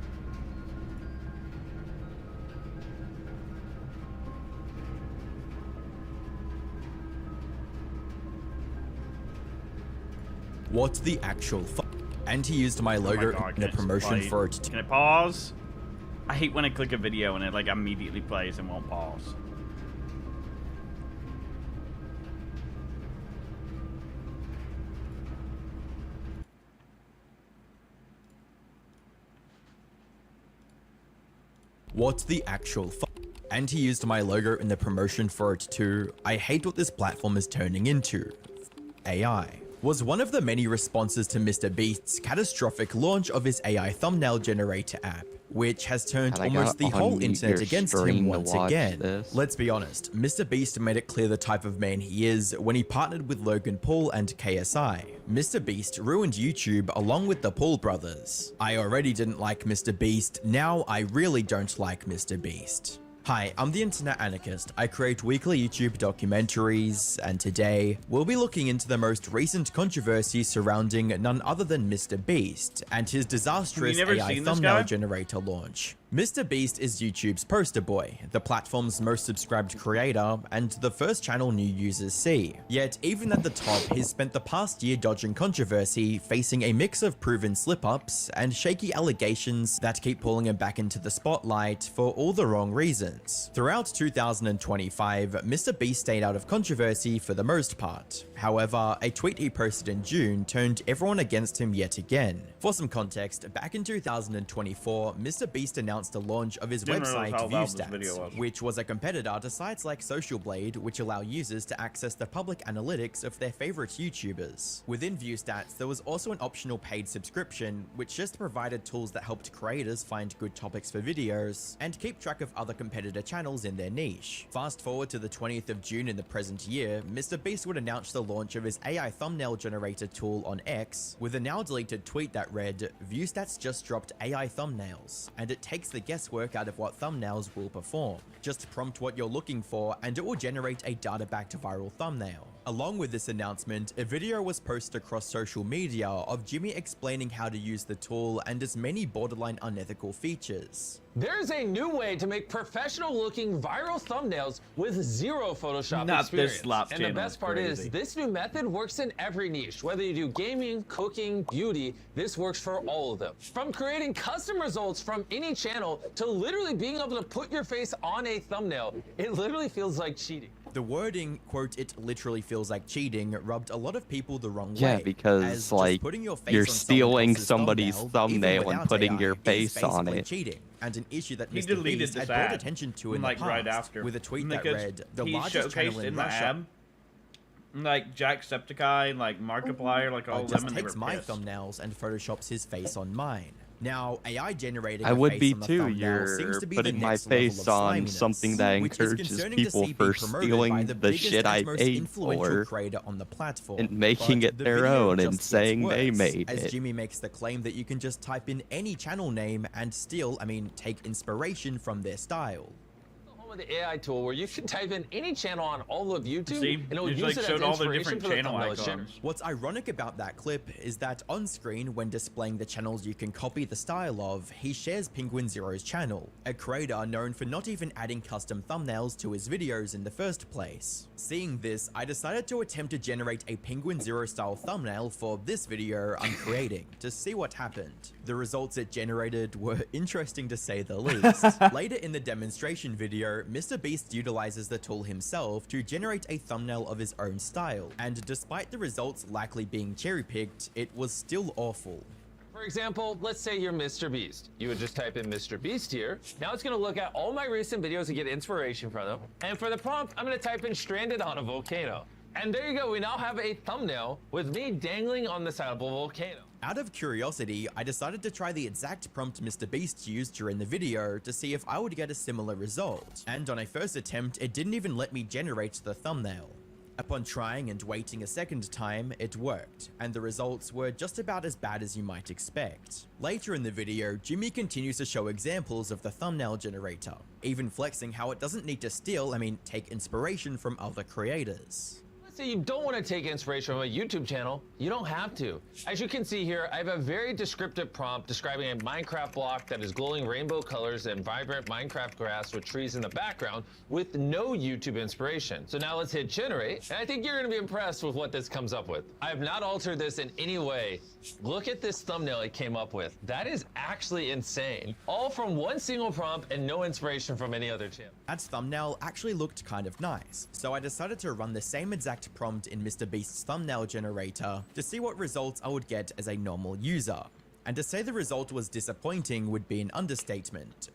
What the actual fuck? And he used my logo God, in a promotion for it. Can I pause? I hate when I click a video and it like immediately plays and won't pause. What the actual fuck? And he used my logo in the promotion for it too. I hate what this platform is turning into. AI was one of the many responses to Mr. Beast's catastrophic launch of his AI thumbnail generator app, which has turned almost the whole internet against him once again. Let's be honest, Mr. Beast made it clear the type of man he is when he partnered with Logan Paul and KSI. Mr. Beast ruined YouTube along with the Paul brothers. I already didn't like Mr. Beast, now I really don't like Mr. Beast. Hi, I'm the Internet Anarchist. I create weekly YouTube documentaries, and today we'll be looking into the most recent controversy surrounding none other than Mr. Beast and his disastrous AI thumbnail generator launch. Mr. Beast is YouTube's poster boy, the platform's most subscribed creator, and the first channel new users see. Yet, even at the top, he's spent the past year dodging controversy, facing a mix of proven slip-ups and shaky allegations that keep pulling him back into the spotlight for all the wrong reasons. Throughout 2025, Mr. Beast stayed out of controversy for the most part. However, a tweet he posted in June turned everyone against him yet again. For some context, back in 2024, Mr. Beast announced the launch of his website ViewStats, which was a competitor to sites like Social Blade, which allow users to access the public analytics of their favorite YouTubers. Within ViewStats, there was also an optional paid subscription, which just provided tools that helped creators find good topics for videos and keep track of other competitor channels in their niche. Fast forward to the 20th of June in the present year, Mr. Beast would announce the launch of his AI thumbnail generator tool on X, with a now deleted tweet that that read, "Viewstats just dropped AI thumbnails, and it takes the guesswork out of what thumbnails will perform. Just prompt what you're looking for and it will generate a data-backed viral thumbnail." Along with this announcement, a video was posted across social media of Jimmy explaining how to use the tool and its many borderline unethical features. There's a new way to make professional-looking viral thumbnails with zero Photoshop Not experience. this slop And the channel, best part crazy. is, this new method works in every niche. Whether you do gaming, cooking, beauty, this works for all of them. From creating custom results from any channel to literally being able to put your face on a thumbnail, it literally feels like cheating. The wording, quote, "it literally feels like cheating," rubbed a lot of people the wrong way. Yeah, because, as just like, putting your face you're on someone stealing else's somebody's even thumbnail and without putting AI your is face on basically it. cheating, and an issue that He Mr. deleted Beast this had brought ad, attention to in like the past right after, with a tweet that because read, "The he largest channel showcased in the Russia." ad, like Jacksepticeye, like Markiplier, like all of just them, and they takes were my pissed. thumbnails and photoshops his face on mine. Now, AI generating I a would face be on the too. thumbnail seems You're to be putting the my next level face of on sliminess, something that which is encourages concerning to people see for being promoted by stealing the the biggest shit and I most paid influential for creator on the platform. and making But it the their video own and just gets saying they worse, made as it. Jimmy makes the claim that you can just type in any channel name and still, take inspiration from their style. With the AI tool where you can type in any channel on all of YouTube See, and it will it's use like it showed as all the inspiration different for the channel thumbnail it's icons. generating. What's ironic about that clip is that on screen, when displaying the channels you can copy the style of, he shares Penguin Zero's channel, a creator known for not even adding custom thumbnails to his videos in the first place. Seeing this, I decided to attempt to generate a Penguin Zero style thumbnail for this video I'm creating to see what happened. The results it generated were interesting to say the least. Later in the demonstration video, Mr. Beast utilizes the tool himself to generate a thumbnail of his own style, and despite the results likely being cherry-picked, it was still awful. For example, let's say you're Mr. Beast. You would just type in Mr. Beast here. Now it's gonna look at all my recent videos and get inspiration from them. And for the prompt, I'm gonna type in stranded on a volcano. And there you go, we now have a thumbnail with me dangling on the side of a volcano. Out of curiosity, I decided to try the exact prompt Mr. Beast used during the video to see if I would get a similar result. And on a first attempt, it didn't even let me generate the thumbnail. Upon trying and waiting a second time, it worked, and the results were just about as bad as you might expect. Later in the video, Jimmy continues to show examples of the thumbnail generator, even flexing how it doesn't need to steal, take inspiration from other creators. So you don't want to take inspiration from a YouTube channel, you don't have to. As you can see here, I have a very descriptive prompt describing a Minecraft block that is glowing rainbow colors and vibrant Minecraft grass with trees in the background with no YouTube inspiration. So now let's hit generate, and I think you're going to be impressed with what this comes up with. I have not altered this in any way. Look at this thumbnail it came up with. That is actually insane. All from one single prompt and no inspiration from any other channel. That thumbnail actually looked kind of nice, so I decided to run the same exact prompt in Mr. Beast's thumbnail generator to see what results I would get as a normal user. And to say the result was disappointing would be an understatement.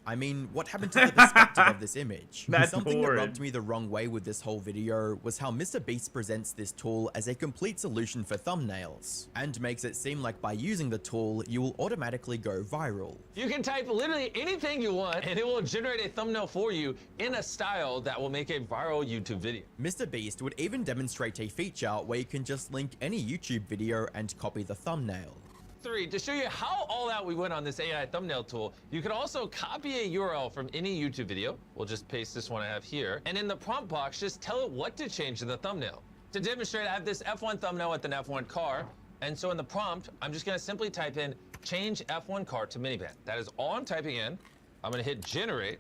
What happened to the perspective of this image? That's Something boring. that rubbed me the wrong way with this whole video was how Mr. Beast presents this tool as a complete solution for thumbnails, and makes it seem like by using the tool, you will automatically go viral. You can type literally anything you want and it will generate a thumbnail for you in a style that will make a viral YouTube video. Mr. Beast would even demonstrate a feature where you can just link any YouTube video and copy the thumbnail. 3, to show you how all out we went on this AI thumbnail tool, you can also copy a URL from any YouTube video. We'll just paste this one I have here. And in the prompt box, just tell it what to change in the thumbnail. To demonstrate, I have this F1 thumbnail with an F1 car. And so in the prompt, I'm just gonna simply type in, change F1 car to minivan. That is all I'm typing in. I'm gonna hit generate.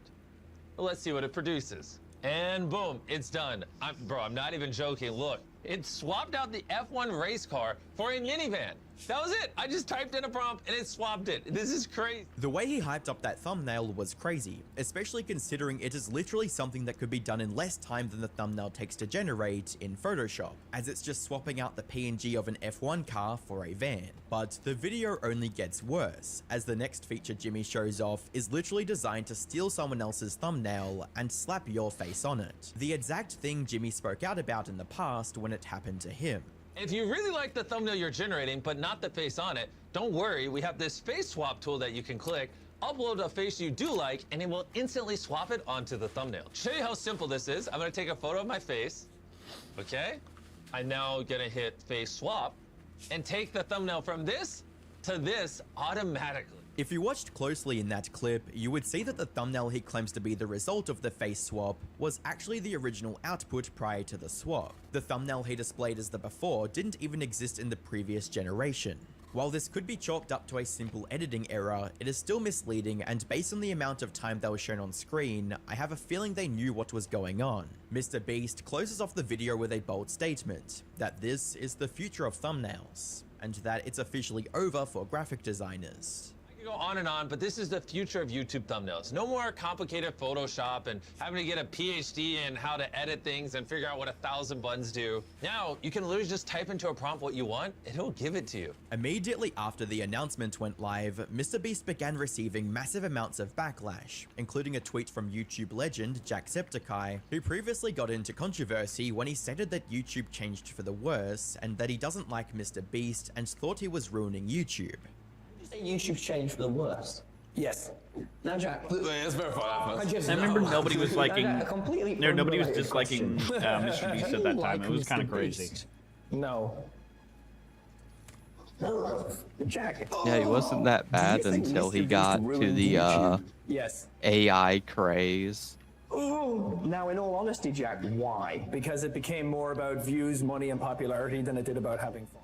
Let's see what it produces. And boom, it's done. Bro, I'm not even joking. Look, it swapped out the F1 race car for a minivan. That was it. I just typed in a prompt and it swapped it. This is crazy. The way he hyped up that thumbnail was crazy, especially considering it is literally something that could be done in less time than the thumbnail takes to generate in Photoshop, as it's just swapping out the PNG of an F1 car for a van. But the video only gets worse, as the next feature Jimmy shows off is literally designed to steal someone else's thumbnail and slap your face on it. The exact thing Jimmy spoke out about in the past when it happened to him. If you really like the thumbnail you're generating, but not the face on it, don't worry. We have this face swap tool that you can click, upload a face you do like, and it will instantly swap it onto the thumbnail. To show you how simple this is, I'm gonna take a photo of my face, okay? I'm now gonna hit face swap and take the thumbnail from this to this automatically. If you watched closely in that clip, you would see that the thumbnail he claims to be the result of the face swap was actually the original output prior to the swap. The thumbnail he displayed as the before didn't even exist in the previous generation. While this could be chalked up to a simple editing error, it is still misleading, and based on the amount of time that was shown on screen, I have a feeling they knew what was going on. Mr. Beast closes off the video with a bold statement that this is the future of thumbnails, and that it's officially over for graphic designers. Go on and on, but this is the future of YouTube thumbnails. No more complicated Photoshop and having to get a PhD in how to edit things and figure out what 1,000 buttons do. Now, you can literally just type into a prompt what you want, and it'll give it to you. Immediately after the announcement went live, Mr. Beast began receiving massive amounts of backlash, including a tweet from YouTube legend Jacksepticeye, who previously got into controversy when he stated that YouTube changed for the worse and that he doesn't like Mr. Beast and thought he was ruining YouTube. YouTube's changed for the worst. Yes. Now, Jack. Let's verify that first. I remember nobody was liking. A completely No, nobody was unrelated disliking question. Mr. Beast at that time. It was kind of crazy. No. Jack. Yeah, he wasn't that bad until he got to the Yes. AI craze. Now, in all honesty, Jack, why? Because it became more about views, money, and popularity than it did about having fun.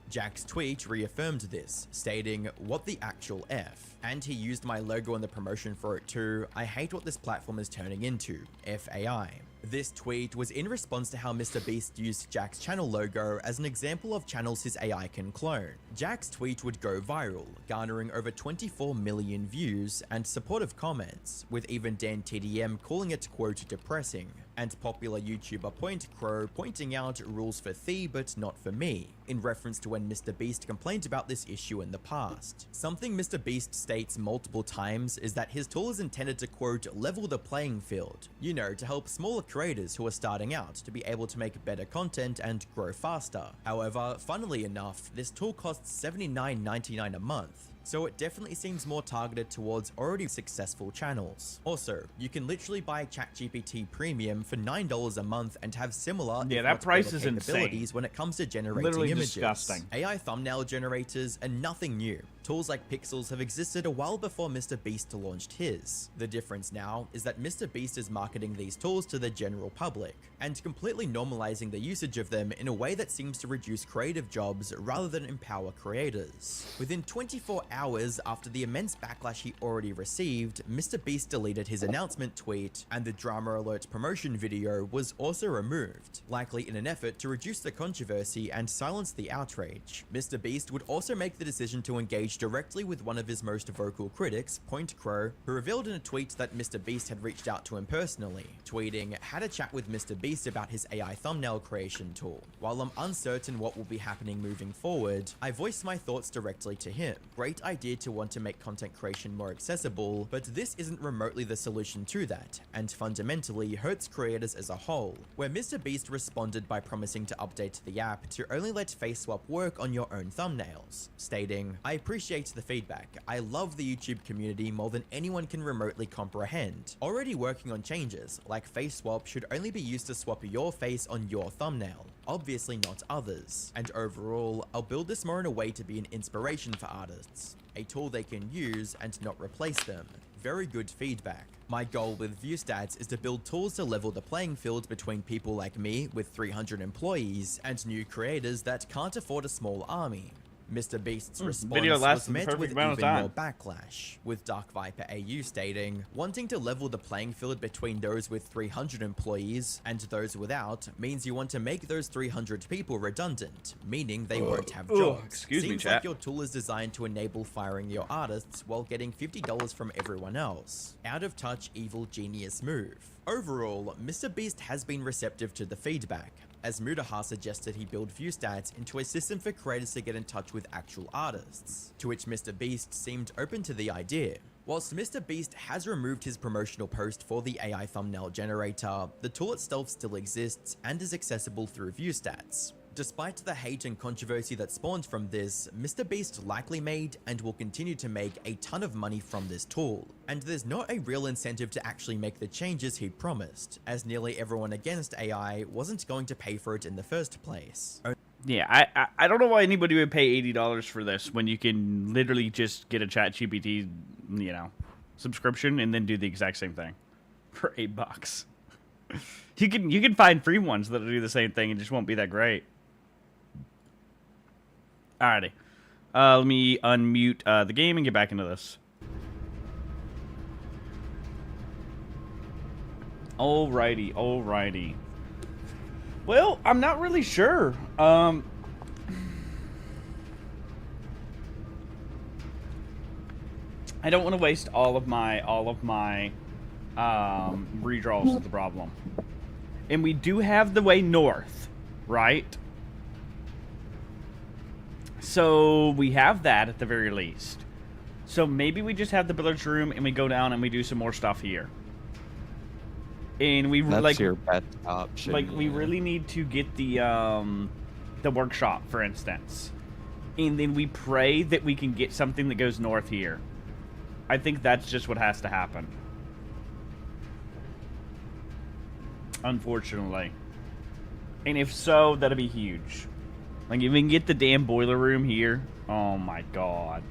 Jack's tweet reaffirmed this, stating, "What the actual F?" And he used my logo in the promotion for it too. "I hate what this platform is turning into. FAI." This tweet was in response to how Mr. Beast used Jack's channel logo as an example of channels his AI can clone. Jack's tweet would go viral, garnering over 24 million views and supportive comments, with even Dan TDM calling it quote depressing, and popular YouTuber Point Crow pointing out rules for thee but not for me, in reference to when Mr. Beast complained about this issue in the past. Something Mr. Beast states multiple times is that his tool is intended to quote level the playing field, you know, to help smaller creators who are starting out to be able to make better content and grow faster. However, funnily enough, this tool costs $79.99 a month, so it definitely seems more targeted towards already successful channels. Also, you can literally buy ChatGPT Premium for $9 a month and have similar Yeah, if that not price better is insane. capabilities when it comes to generating Literally images. disgusting. AI thumbnail generators are nothing new. Tools like Pixels have existed a while before Mr. Beast launched his. The difference now is that Mr. Beast is marketing these tools to the general public, and completely normalizing the usage of them in a way that seems to reduce creative jobs rather than empower creators. Within 24 hours after the immense backlash he already received, Mr. Beast deleted his announcement tweet, and the Drama Alert promotion video was also removed, likely in an effort to reduce the controversy and silence the outrage. Mr. Beast would also make the decision to engage directly with one of his most vocal critics, Point Crow, who revealed in a tweet that Mr. Beast had reached out to him personally, tweeting, "Had a chat with Mr. Beast about his AI thumbnail creation tool. While I'm uncertain what will be happening moving forward, I voiced my thoughts directly to him. Great idea to want to make content creation more accessible, but this isn't remotely the solution to that, and fundamentally hurts creators as a whole," where Mr. Beast responded by promising to update the app to only let face swap work on your own thumbnails, stating, "I appreciate the feedback. I love the YouTube community more than anyone can remotely comprehend. Already working on changes, like face swap should only be used to swap your face on your thumbnail, obviously not others. And overall, I'll build this more in a way to be an inspiration for artists, a tool they can use and not replace them. Very good feedback. My goal with ViewStats is to build tools to level the playing field between people like me with 300 employees and new creators that can't afford a small army." Mr. Beast's response Video was lasted the met perfect with amount of even time. more backlash, with Dark Viper AU stating, "Wanting to level the playing field between those with 300 employees and those without means you want to make those 300 people redundant, meaning they won't have jobs. Excuse me, Seems chat. like your tool is designed to enable firing your artists while getting $50 from everyone else. Out of touch, evil genius move." Overall, Mr. Beast has been receptive to the feedback, as Mudaha suggested he build ViewStats into a system for creators to get in touch with actual artists, to which Mr. Beast seemed open to the idea. Whilst Mr. Beast has removed his promotional post for the AI thumbnail generator, the tool itself still exists and is accessible through ViewStats. Despite the hate and controversy that spawned from this, Mr. Beast likely made and will continue to make a ton of money from this tool, and there's not a real incentive to actually make the changes he promised, as nearly everyone against AI wasn't going to pay for it in the first place. Yeah, I don't know why anybody would pay $80 for this when you can literally just get a ChatGPT, you know, subscription and then do the exact same thing for $8. You can find free ones that'll do the same thing and just won't be that great. Alrighty. Let me unmute the game and get back into this. Alrighty. Well, I'm not really sure. I don't want to waste all of my redraws is the problem. And we do have the way north, right? So we have that at the very least. So maybe we just have the billiards room and we go down and we do some more stuff here. And we That's like your best option. like we really need to get the workshop, for instance. And then we pray that we can get something that goes north here. I think that's just what has to happen. Unfortunately. And if so, that'll be huge. Like, if we can get the damn boiler room here, oh my god.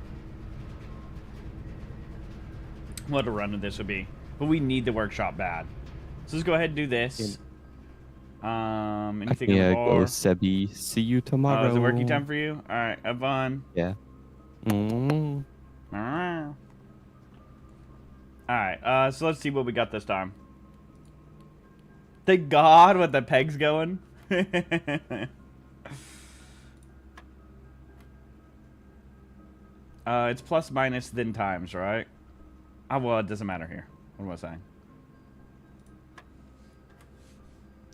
What a run of this would be. But we need the workshop bad. So let's go ahead and do this. Anything Yeah, on the go, bar? Sebi. See you tomorrow. Is it working time for you? Alright, have fun. Yeah. Mm. Alright, so let's see what we got this time. Thank God what the peg's going. It's plus minus then times, right? Oh, well, it doesn't matter here. What am I saying?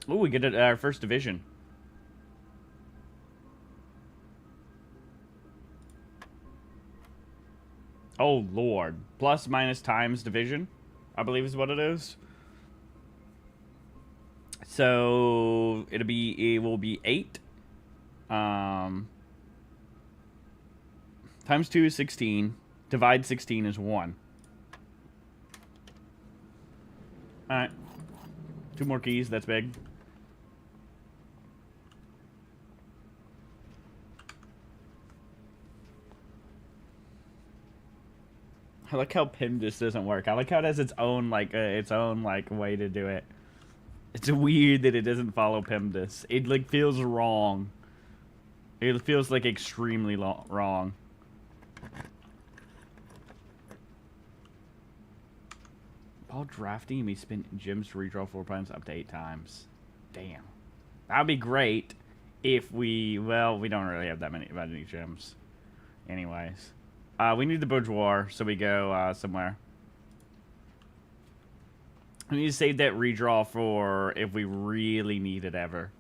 Oh, we get it our first division. Oh, Lord. Plus minus times division, I believe is what it is. So, it will be 8. Times 2 is 16. Divide 16 is 1. Alright. 2 more keys, that's big. I like how PIMDIS doesn't work. I like how it has its own like way to do it. It's weird that it doesn't follow PIMDIS. It like feels wrong. It feels like extremely wrong. While drafting, we spent gems to redraw 4 times up to 8 times. Damn. That'd be great if we don't really have that many gems. Anyways. We need the bourgeois, so we go somewhere. We need to save that redraw for if we really need it ever.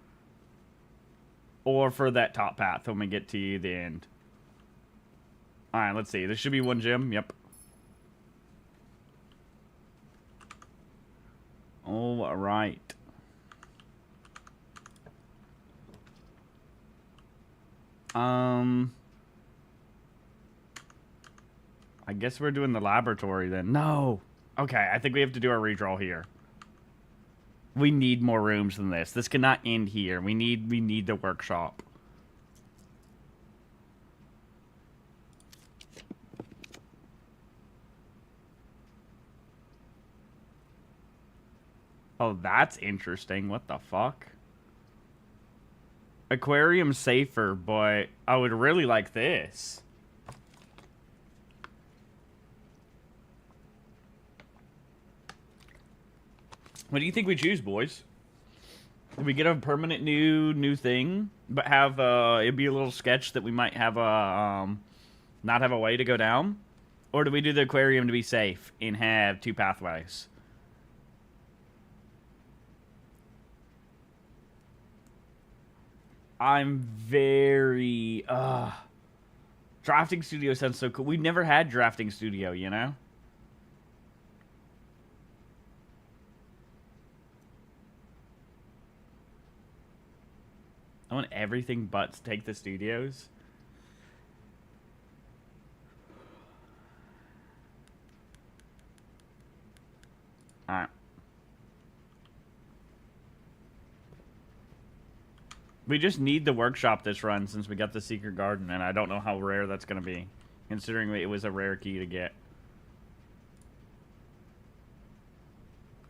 Or for that top path when we get to the end. Alright, let's see. There should be 1 gem. Yep. Alright. I guess we're doing the laboratory then. No. Okay, I think we have to do our redraw here. We need more rooms than this. This cannot end here. We need the workshop. Oh, that's interesting. What the fuck? Aquarium safer, but I would really like this. What do you think we choose, boys? Do we get a permanent new thing, but have it'd be a little sketch that we might have a not have a way to go down, or do we do the aquarium to be safe and have 2 pathways? I'm very drafting studio sounds so cool. We've never had drafting studio, you know? I want everything but to take the studios. Alright. We just need the workshop this run since we got the secret garden, and I don't know how rare that's going to be, considering it was a rare key to get.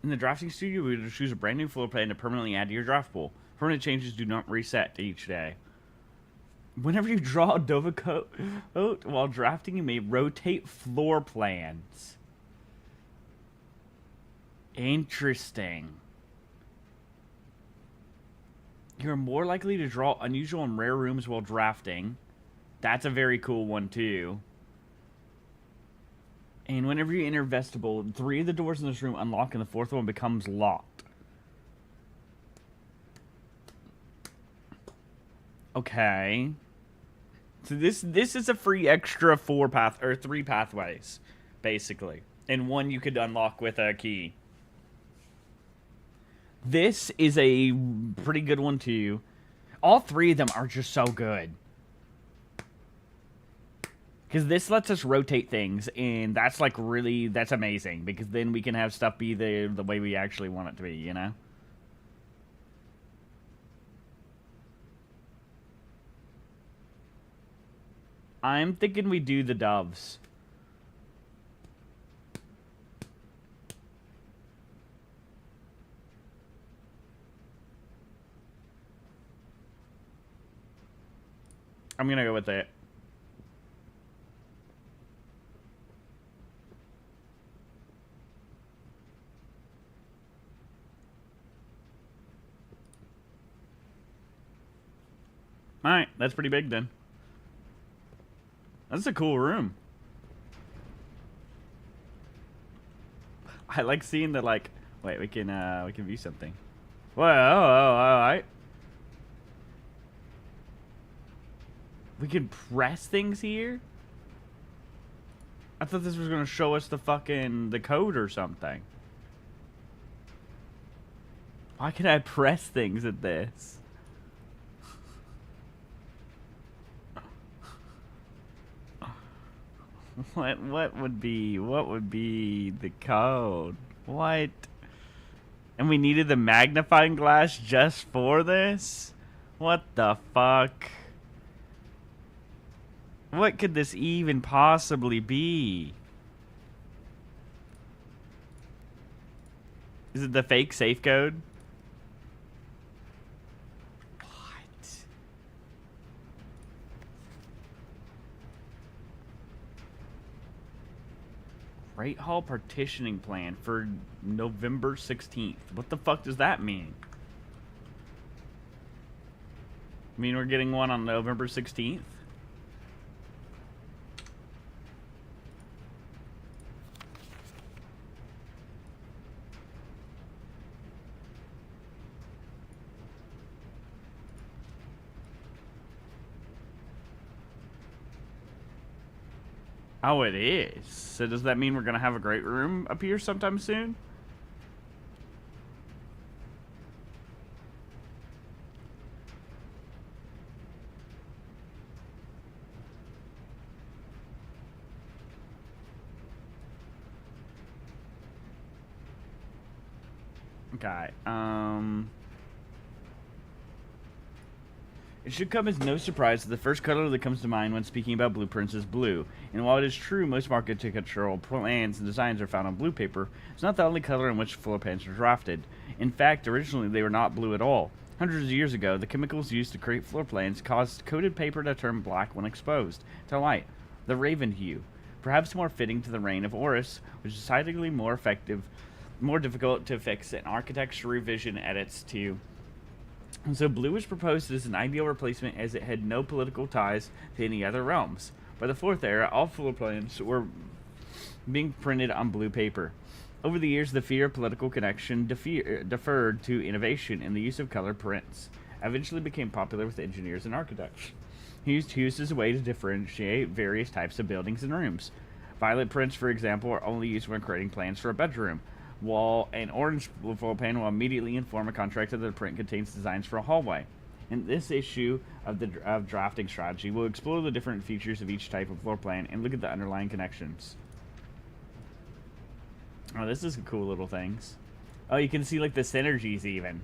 In the drafting studio, we would choose a brand new floor plan to permanently add to your draft pool. Permanent changes do not reset each day. Whenever you draw a Dova coat while drafting, you may rotate floor plans. Interesting. You're more likely to draw unusual and rare rooms while drafting. That's a very cool one, too. And whenever you enter vestibule, 3 of the doors in this room unlock and the 4th one becomes locked. Okay. So this is a free extra 3 pathways, basically. And 1 you could unlock with a key. This is a pretty good one, too. All 3 of them are just so good. Because this lets us rotate things, and that's, like, really, that's amazing. Because then we can have stuff be the way we actually want it to be, you know? I'm thinking we do the doves. I'm gonna go with it. Alright, that's pretty big then. That's a cool room. I like seeing the, like, wait, we can view something. Whoa, alright. We can press things here? I thought this was gonna show us the code or something. Why can I press things at this? What would be the code? What? And we needed the magnifying glass just for this? What the fuck? What could this even possibly be? Is it the fake safe code? Great Hall partitioning plan for November 16th. What the fuck does that mean? Mean we're getting one on November 16th? Oh, it is. So does that mean we're going to have a great room appear sometime soon? Okay, it should come as no surprise that the first color that comes to mind when speaking about blueprints is blue. And while it is true most architectural plans and designs are found on blue paper, it's not the only color in which floor plans are drafted. In fact, originally they were not blue at all. Hundreds of years ago, the chemicals used to create floor plans caused coated paper to turn black when exposed to light, the raven hue. Perhaps more fitting to the reign of Horus, which is decidedly more difficult to fix in architecture revision edits to. And so blue was proposed as an ideal replacement as it had no political ties to any other realms. By the 4th era, all floor plans were being printed on blue paper. Over the years, the fear of political connection deferred to innovation in the use of color prints. Eventually became popular with engineers and architects, who used hues as a way to differentiate various types of buildings and rooms. Violet prints, for example, are only used when creating plans for a bedroom, while an orange floor plan will immediately inform a contractor that the print contains designs for a hallway. In this issue of drafting strategy, we'll explore the different features of each type of floor plan and look at the underlying connections. Oh, this is cool little things. Oh, you can see like the synergies even.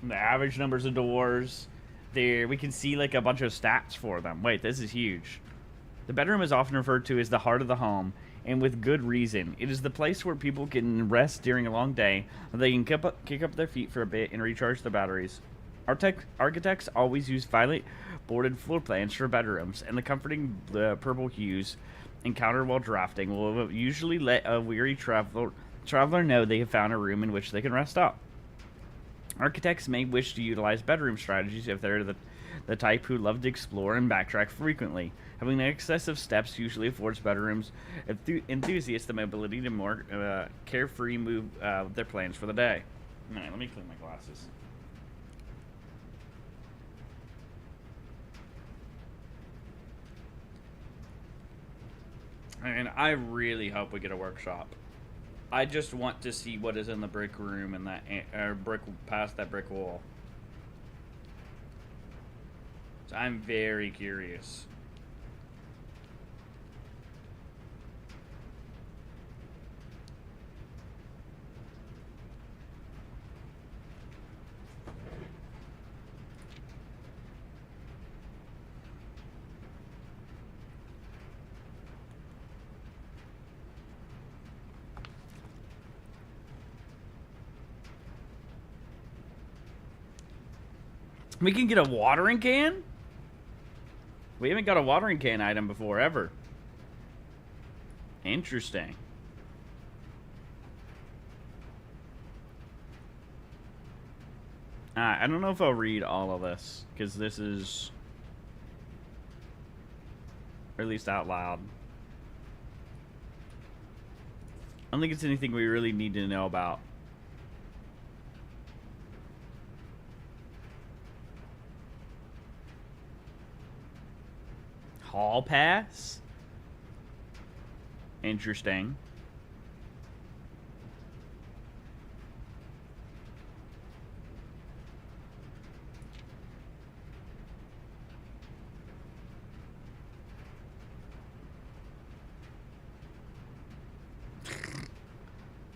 The average numbers of doors. There, we can see like a bunch of stats for them. Wait, this is huge. The bedroom is often referred to as the heart of the home, and with good reason. It is the place where people can rest during a long day, where they can kick up their feet for a bit and recharge their batteries. Architects always use violet boarded floor plans for bedrooms, and the comforting purple hues encountered while drafting will usually let a weary traveler know they have found a room in which they can rest up. Architects may wish to utilize bedroom strategies if they're the type who love to explore and backtrack frequently. Having an excess of steps usually affords bedrooms enthusiasts the mobility to more carefree move their plans for the day. Alright, let me clean my glasses. And I really hope we get a workshop. I just want to see what is in the brick room and that brick past that brick wall. So I'm very curious. We can get a watering can? We haven't got a watering can item before, ever. Interesting. I don't know if I'll read all of this, because this is... Or at least out loud. I don't think it's anything we really need to know about. Hall pass? Interesting.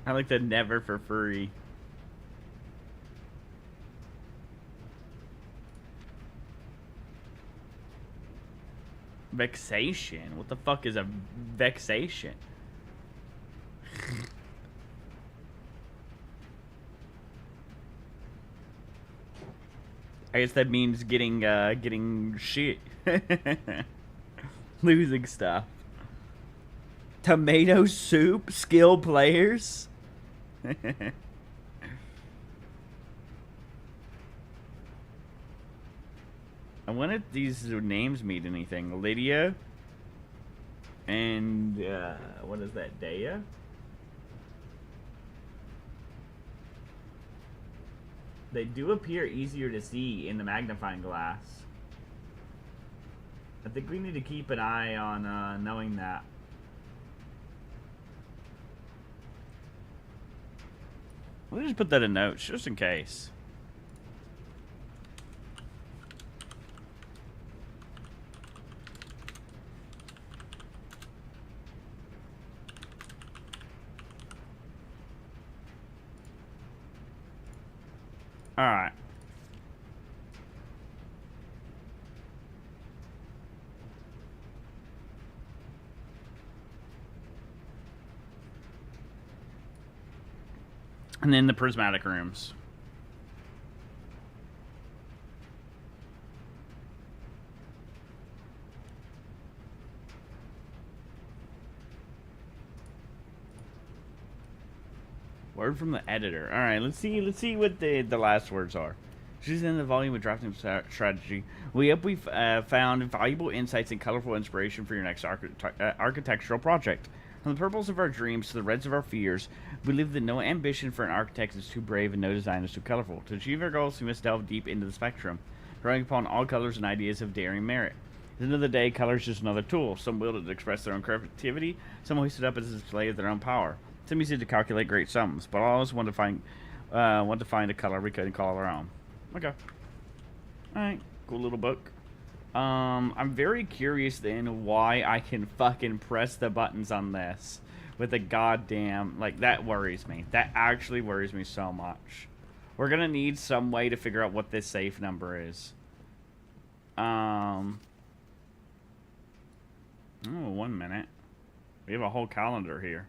I like the never for free. Vexation? What the fuck is a vexation? I guess that means getting shit. Losing stuff. Tomato soup? Skill players? I wonder if these names mean anything. Lydia and what is that? Dea? They do appear easier to see in the magnifying glass. I think we need to keep an eye on knowing that. Let me just put that in notes, just in case. Alright. And then the prismatic rooms. Word from the editor. All right, let's see what the last words are. She's in the volume of drafting strategy. We hope we've found valuable insights and colorful inspiration for your next architectural project. From the purples of our dreams to the reds of our fears, we believe that no ambition for an architect is too brave and no design is too colorful. To achieve our goals, we must delve deep into the spectrum, drawing upon all colors and ideas of daring merit. At the end of the day, color is just another tool. Some wield it to express their own creativity, some hoist it up as a display of their own power. Some use it to calculate great sums, but all of us want to find a color we can call our own. Okay. Alright, cool little book. I'm very curious then why I can fucking press the buttons on this with a goddamn, like, that worries me. That actually worries me so much. We're gonna need some way to figure out what this safe number is. Oh, 1 minute. We have a whole calendar here.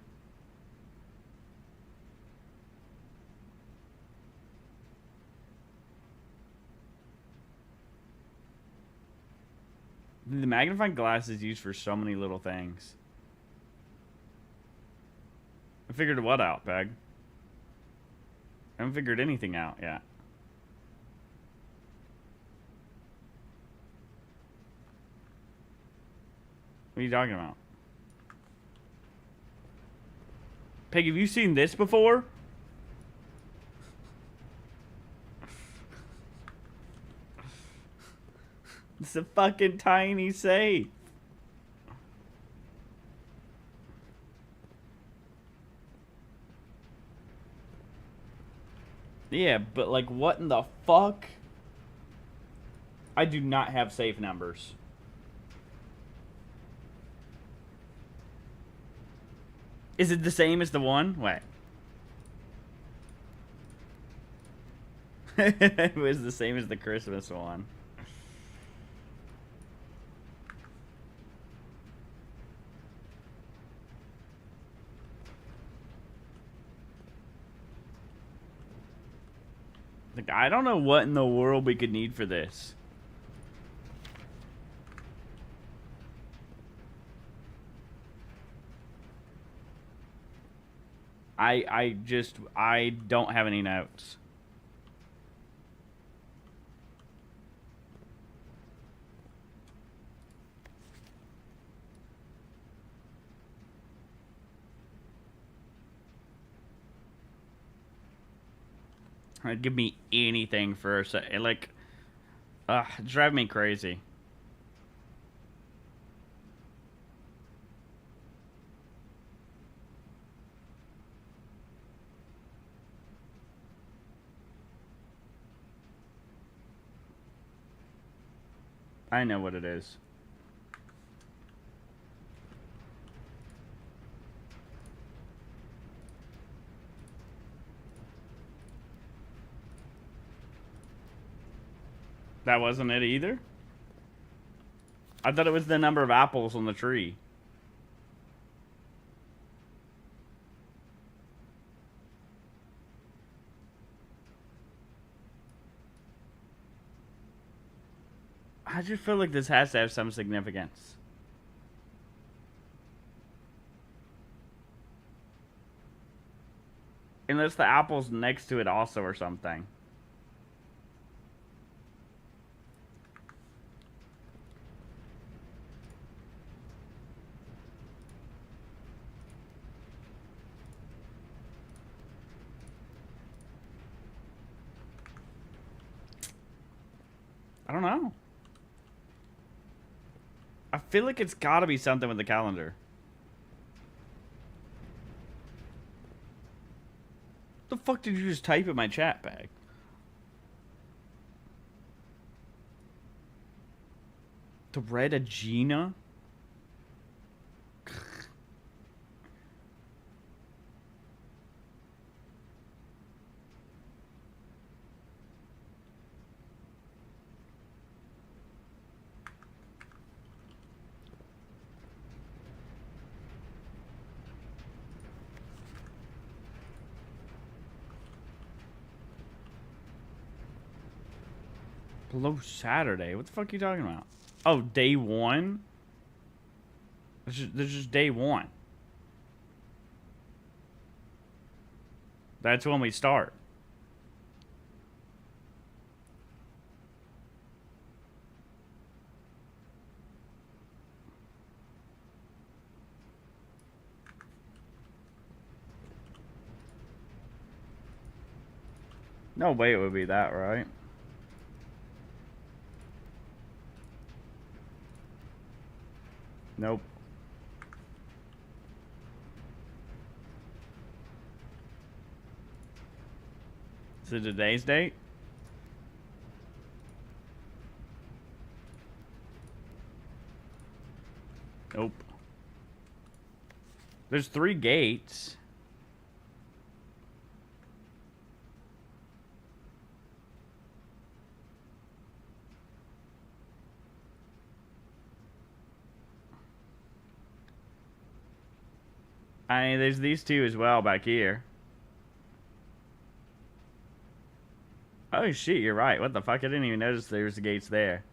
The magnifying glass is used for so many little things. I figured what out, Peg? I haven't figured anything out yet. What are you talking about? Peg, have you seen this before? It's a fucking tiny safe. Yeah, but like what in the fuck? I do not have safe numbers. Is it the same as the one? Wait. It was the same as the Christmas one. Like, I don't know what in the world we could need for this. I don't have any notes. Give me anything for a second. Like, it's driving me crazy. I know what it is. That wasn't it either? I thought it was the number of apples on the tree. I just feel like this has to have some significance. Unless the apple's next to it also or something. I don't know. I feel like it's gotta be something with the calendar. The fuck did you just type in my chat bag? The red Agena? Below Saturday? What the fuck are you talking about? Oh, day one? This is day one. That's when we start. No way it would be that, right? Nope. Is it today's date? Nope. There's 3 gates. There's these two as well back here. Oh shit, you're right. What the fuck? I didn't even notice there was the gates there.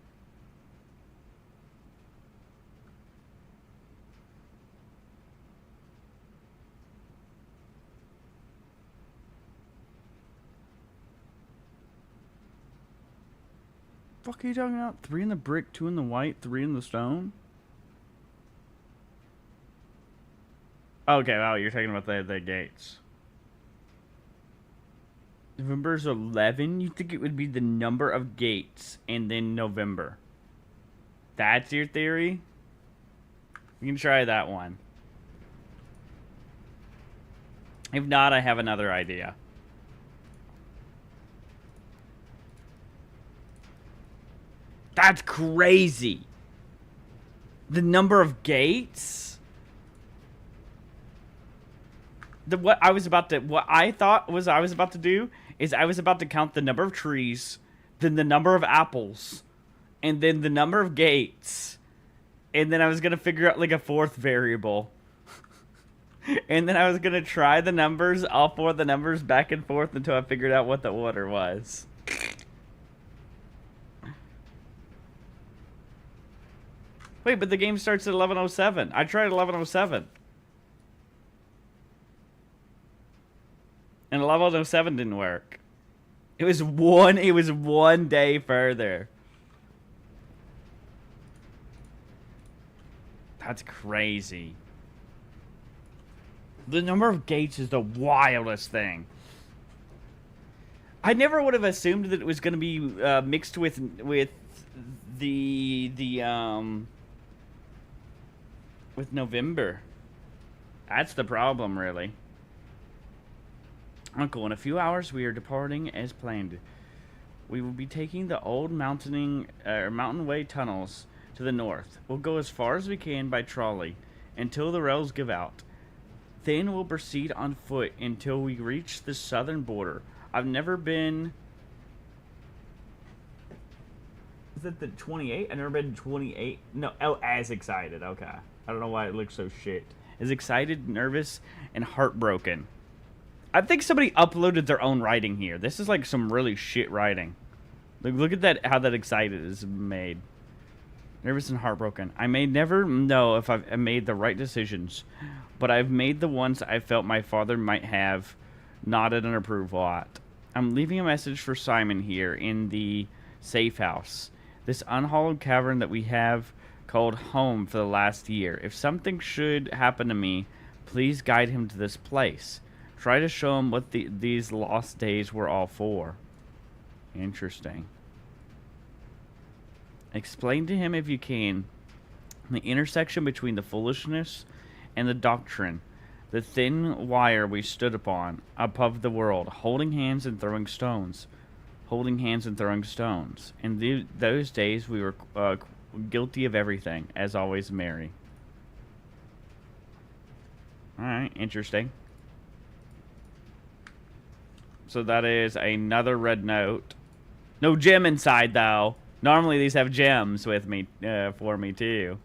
Fuck are you talking about? 3 in the brick, 2 in the white, 3 in the stone? Okay, wow, you're talking about the gates. November's 11? You think it would be the number of gates and then November? That's your theory? We can try that one. If not, I have another idea. That's crazy. The number of gates? What I thought I was about to do is I was about to count the number of trees, then the number of apples, and then the number of gates. And then I was going to figure out like a fourth variable. And then I was going to try the numbers, all 4 of the numbers back and forth until I figured out what the order was. Wait, but the game starts at 11:07. I tried 11:07. And 11:07 didn't work. It was one day further. That's crazy. The number of gates is the wildest thing. I never would have assumed that it was going to be mixed with with November. That's the problem, really. Uncle, in a few hours we are departing as planned. We will be taking the old mountain way tunnels to the north. We'll go as far as we can by trolley until the rails give out. Then we'll proceed on foot until we reach the southern border. I've never been... Is it the 28? I've never been to 28. No, oh, as excited. Okay. I don't know why it looks so shit. As excited, nervous, and heartbroken. I think somebody uploaded their own writing here. This is like some really shit writing. Look at that, how that excited is made. Nervous and heartbroken. I may never know if I've made the right decisions, but I've made the ones I felt my father might have nodded an approval at. I'm leaving a message for Simon here in the safe house. This unhallowed cavern that we have called home for the last year. If something should happen to me, please guide him to this place. Try to show him what these lost days were all for. Interesting. Explain to him, if you can, the intersection between the foolishness and the doctrine, the thin wire we stood upon, above the world, holding hands and throwing stones. Holding hands and throwing stones. In those days, we were guilty of everything, as always, Mary. Alright, interesting. So that is another red note. No gem inside, though. Normally these have gems with me, for me, too.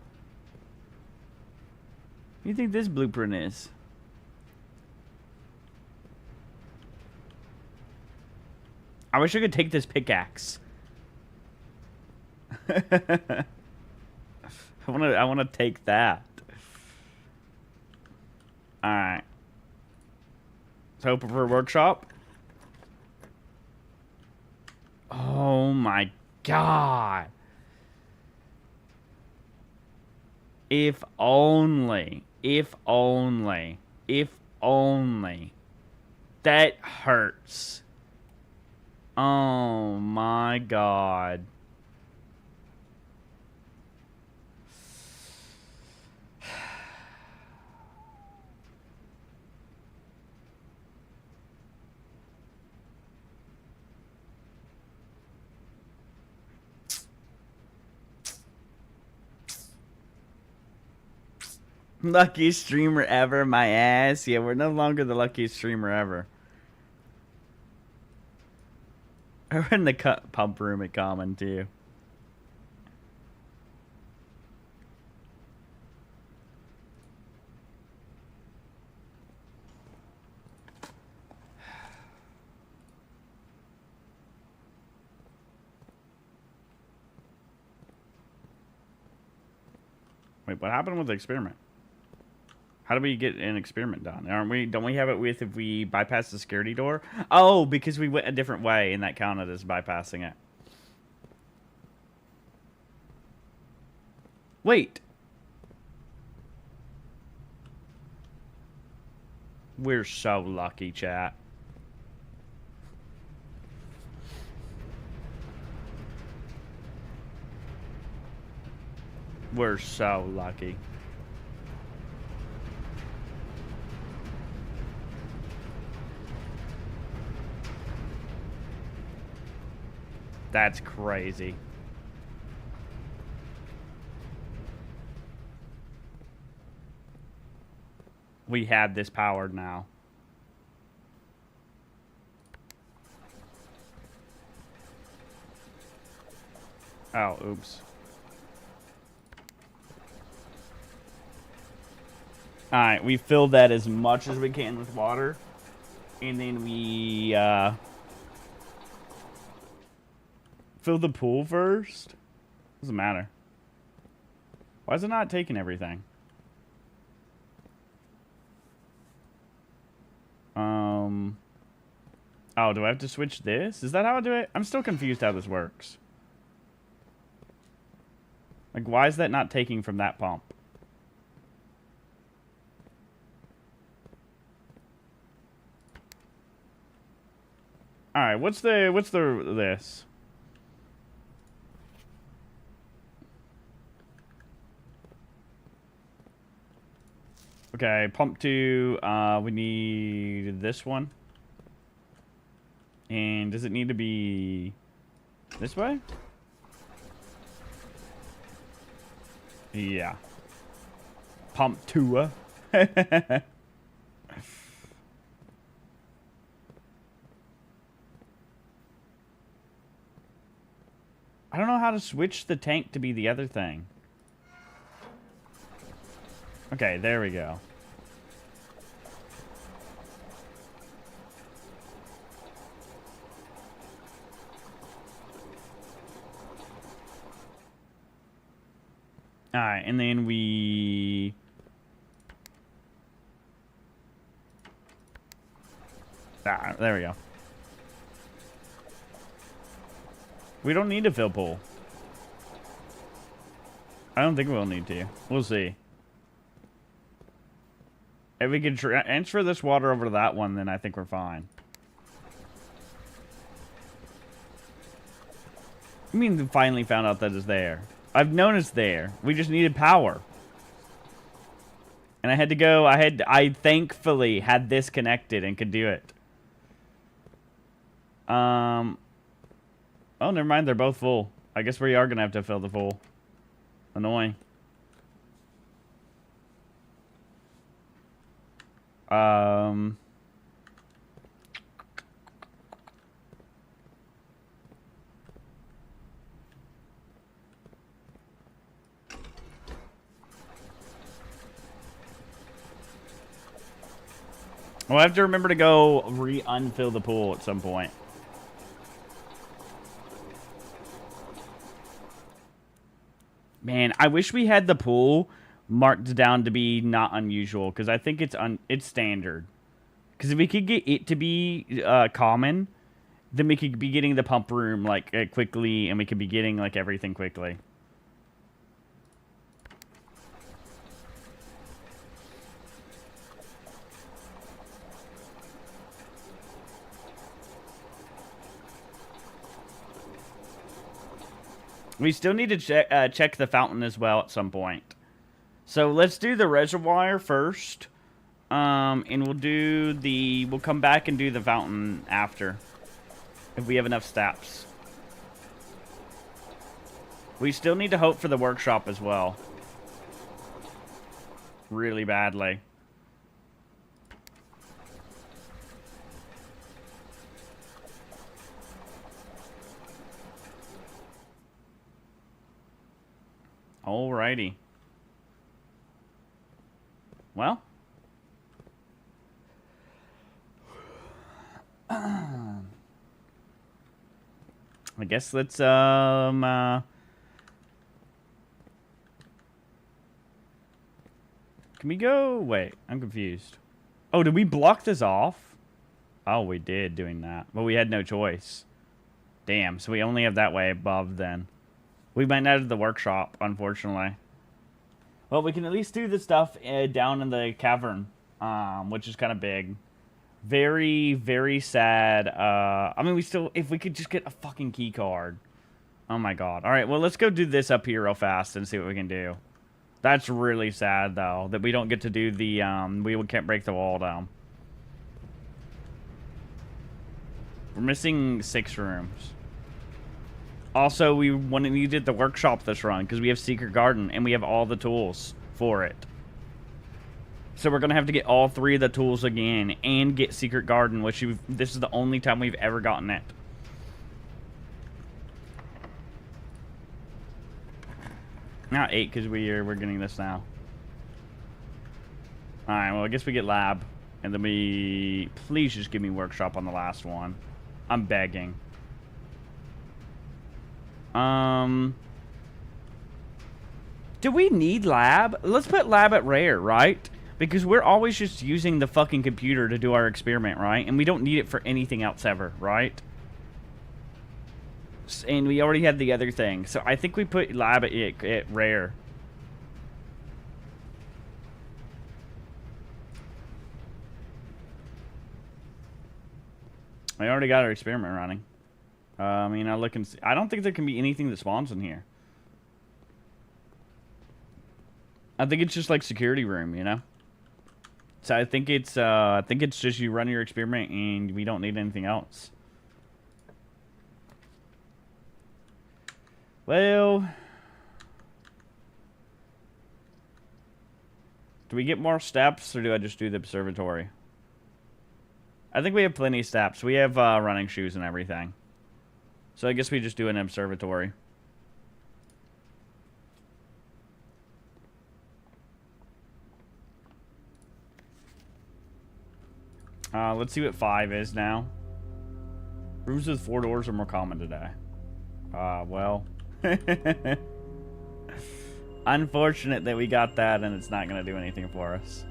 What do you think this blueprint is? I wish I could take this pickaxe. I wanna take that. Alright. So for workshop. Oh my god. If only. If only. If only. That hurts. Oh my god. Luckiest streamer ever, my ass. Yeah, we're no longer the luckiest streamer ever. We're in the pump room at Common, too. Wait, what happened with the experiment? How do we get an experiment done? Don't we have it with if we bypass the security door? Oh, because we went a different way and that counted as bypassing it. Wait. We're so lucky, chat. We're so lucky. That's crazy. We had this powered now. Oh, oops. Alright, we filled that as much as we can with water. And then we, fill the pool first? Doesn't matter. Why is it not taking everything? Oh, do I have to switch this? Is that how I do it? I'm still confused how this works. Like, why is that not taking from that pump? Alright, what's this? Okay, pump 2, we need this one. And does it need to be this way? Yeah. Pump 2. I don't know how to switch the tank to be the other thing. Okay, there we go. Alright, and then we... Ah, there we go. We don't need to fill pool. I don't think we'll need to. We'll see. If we can transfer this water over to that one, then I think we're fine. I mean, we finally found out that it's there. I've known it's there. We just needed power. And I had to go, I thankfully had this connected and could do it. Oh, never mind, they're both full. I guess we are gonna have to fill the full. Annoying. We'll have to remember to go unfill the pool at some point. Man, I wish we had the pool marked down to be not unusual, because I think it's standard. Because if we could get it to be common, then we could be getting the pump room like quickly, and we could be getting like everything quickly. We still need to check the fountain as well at some point. So let's do the reservoir first. And we'll come back and do the fountain after. If we have enough steps. We still need to hope for the workshop as well. Really badly. Alrighty. Well. I guess let's Can we go? Wait, I'm confused. Oh, did we block this off? Oh, we did doing that. But we had no choice. Damn, so we only have that way above then. We might not have the workshop, unfortunately. Well, we can at least do the stuff down in the cavern, which is kind of big. Very, very sad. I mean, we still... If we could just get a fucking key card. Oh, my God. All right, well, let's go do this up here real fast and see what we can do. That's really sad, though, that we don't get to do the... we can't break the wall down. We're missing 6 rooms. Also, we needed the workshop this run because we have Secret Garden and we have all the tools for it. So we're going to have to get all 3 of the tools again and get Secret Garden, which this is the only time we've ever gotten it. Not 8 because we're getting this now. Alright, well I guess we get lab. And then we... Please just give me workshop on the last one. I'm begging. Do we need lab? Let's put lab at rare, right? Because we're always just using the fucking computer to do our experiment, right? And we don't need it for anything else ever, right? And we already had the other thing. So I think we put lab at rare. We already got our experiment running. I mean, I look and see. I don't think there can be anything that spawns in here. I think it's just like security room, you know? So I think it's just you run your experiment and we don't need anything else. Well, do we get more steps or do I just do the observatory? I think we have plenty of steps. We have running shoes and everything. So I guess we just do an observatory. Let's see what 5 is now. Rooms with 4 doors are more common today. Well. Unfortunate that we got that and it's not going to do anything for us.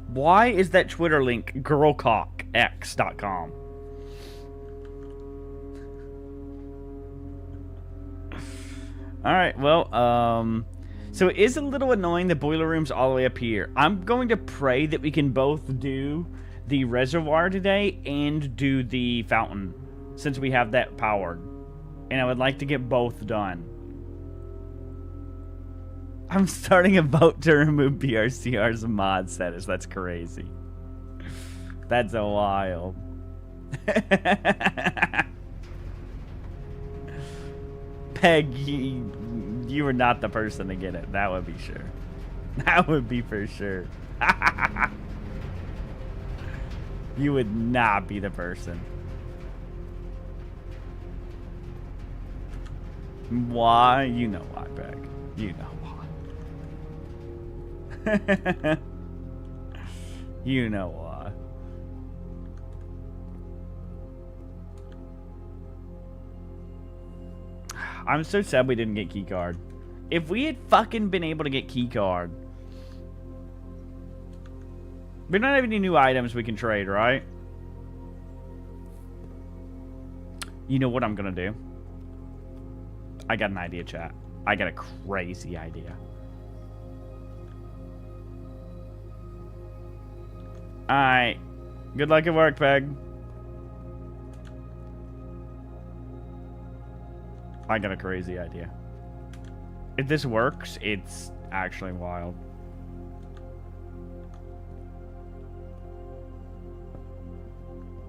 Why is that Twitter link girlcockx.com? Alright, well, so it is a little annoying the boiler room's all the way up here. I'm going to pray that we can both do the reservoir today and do the fountain, since we have that powered. And I would like to get both done. I'm starting a vote to remove BRCR's mod status. That's crazy. That's a wild. Peg, you were not the person to get it. That would be sure. That would be for sure. You would not be the person. Why? You know why, Peg. You know why. You know why. I'm so sad we didn't get keycard. If we had fucking been able to get keycard. We don't have any new items we can trade, right? You know what I'm gonna do? I got an idea, chat. I got a crazy idea. Alright. Good luck at work, Peg. I got a crazy idea. If this works, it's actually wild.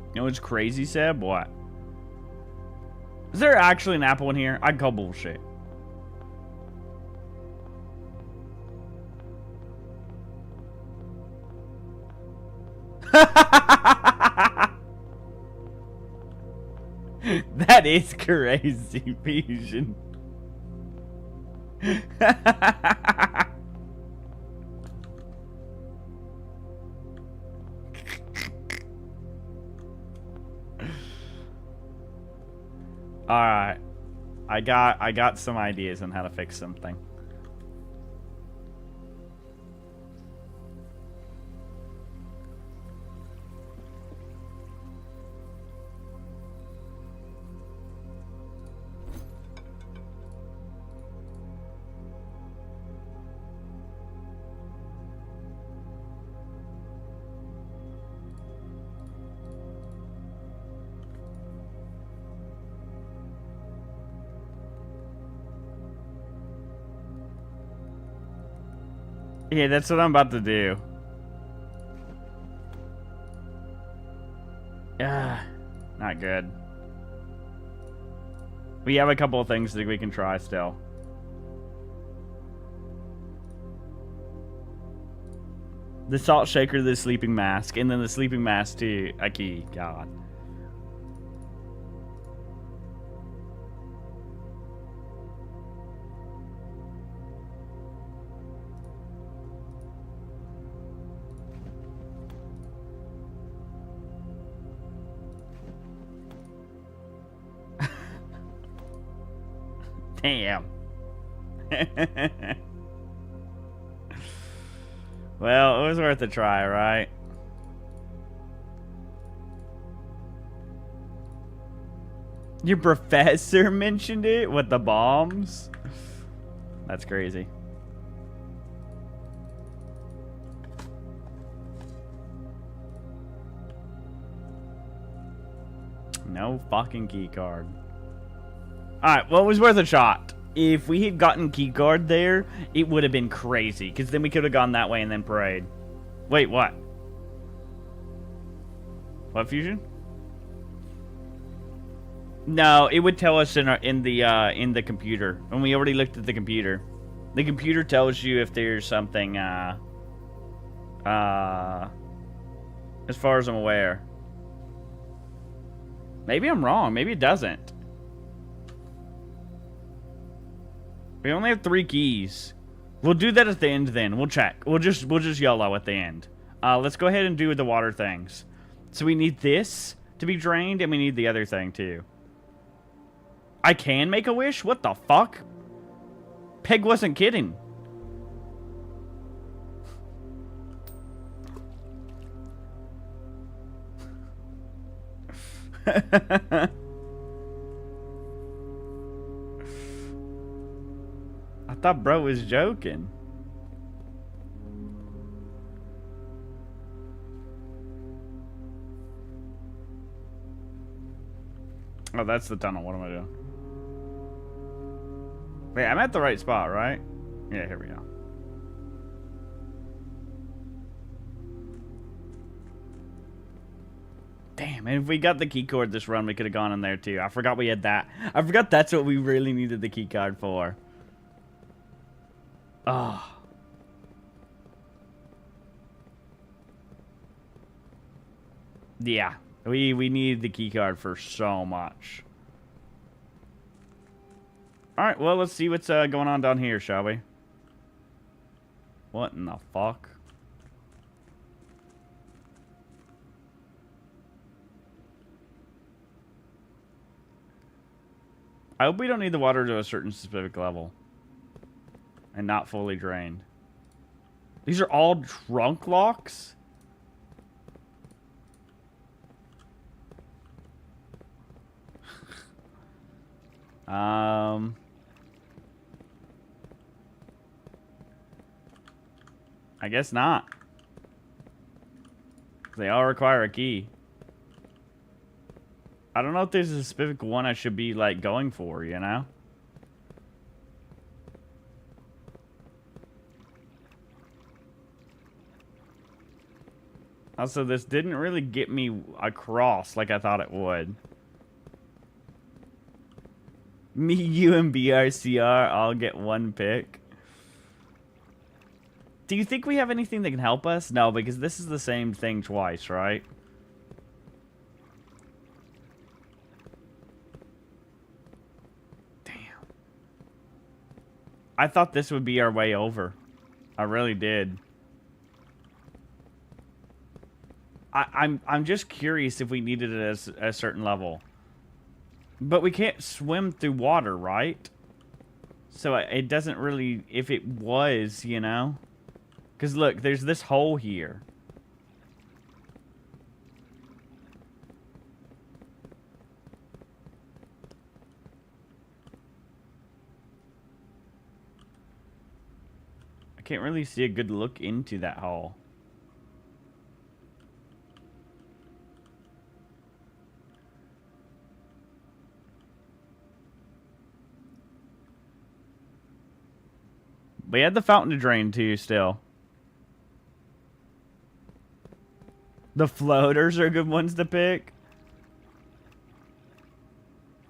You know what's crazy, Seb? What? Is there actually an apple in here? I'd call bullshit. That is crazy, Fusion. Alright. I got some ideas on how to fix something. Yeah, that's what I'm about to do. Ah, not good. We have a couple of things that we can try still. The salt shaker, the sleeping mask, and then the sleeping mask too. A key. God. Damn. Well, it was worth a try, right? Your professor mentioned it with the bombs? That's crazy. No fucking key card. Alright, well, it was worth a shot. If we had gotten key card there, it would have been crazy. Because then we could have gone that way and then prayed. Wait, what? What fusion? No, it would tell us in the computer. And we already looked at the computer. The computer tells you if there's something as far as I'm aware. Maybe I'm wrong. Maybe it doesn't. We only have 3 keys. We'll do that at the end then. We'll check. We'll just YOLO at the end. Let's go ahead and do the water things. So we need this to be drained, and we need the other thing too. I can make a wish? What the fuck? Peg wasn't kidding. I thought bro was joking. Oh, that's the tunnel. What am I doing? Wait, I'm at the right spot, right? Yeah, here we go. Damn, and if we got the key card this run, we could have gone in there too. I forgot we had that. I forgot that's what we really needed the key card for. Oh. Yeah, we needed the key card for so much. Alright, well, let's see what's going on down here, shall we? What in the fuck? I hope we don't need the water to a certain specific level. And not fully drained. These are all trunk locks? I guess not. They all require a key. I don't know if there's a specific one I should be, like, going for, you know? Also, this didn't really get me across like I thought it would. Me, you, and BRCR all get one pick. Do you think we have anything that can help us? No, because this is the same thing twice, right? Damn. I thought this would be our way over. I really did. I'm just curious if we needed it at a certain level. But we can't swim through water, right? So it doesn't really... If it was, you know? Because look, there's this hole here. I can't really see a good look into that hole. We had the fountain to drain too still. The floaters are good ones to pick.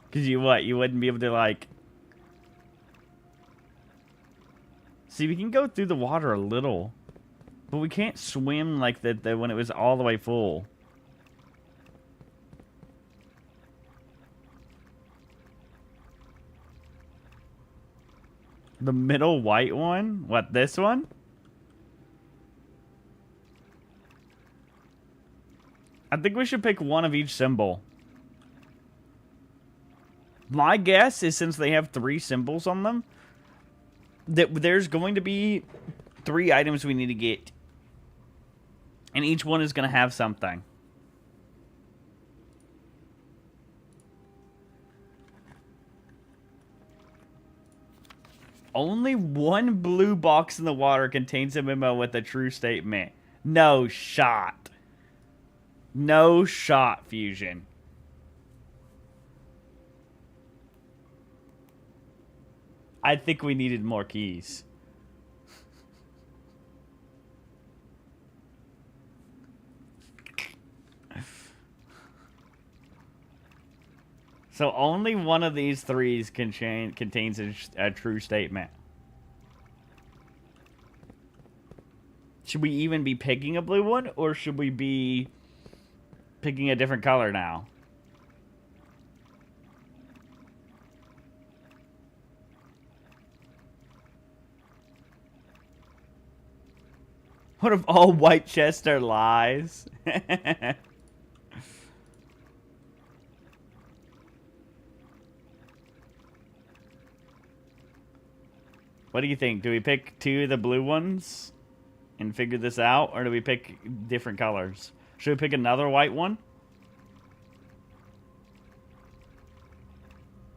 Because you wouldn't be able to, like... See, we can go through the water a little. But we can't swim like that when it was all the way full. The middle white one? What, this one? I think we should pick one of each symbol. My guess is since they have 3 symbols on them, that there's going to be 3 items we need to get. And each one is going to have something. Only one blue box in the water contains a memo with a true statement. No shot. No shot, Fusion. I think we needed more keys. So only one of these 3s contains a true statement. Should we even be picking a blue one, or should we be picking a different color now? What if all white chests are lies? What do you think? Do we pick 2 of the blue ones and figure this out? Or do we pick different colors? Should we pick another white one?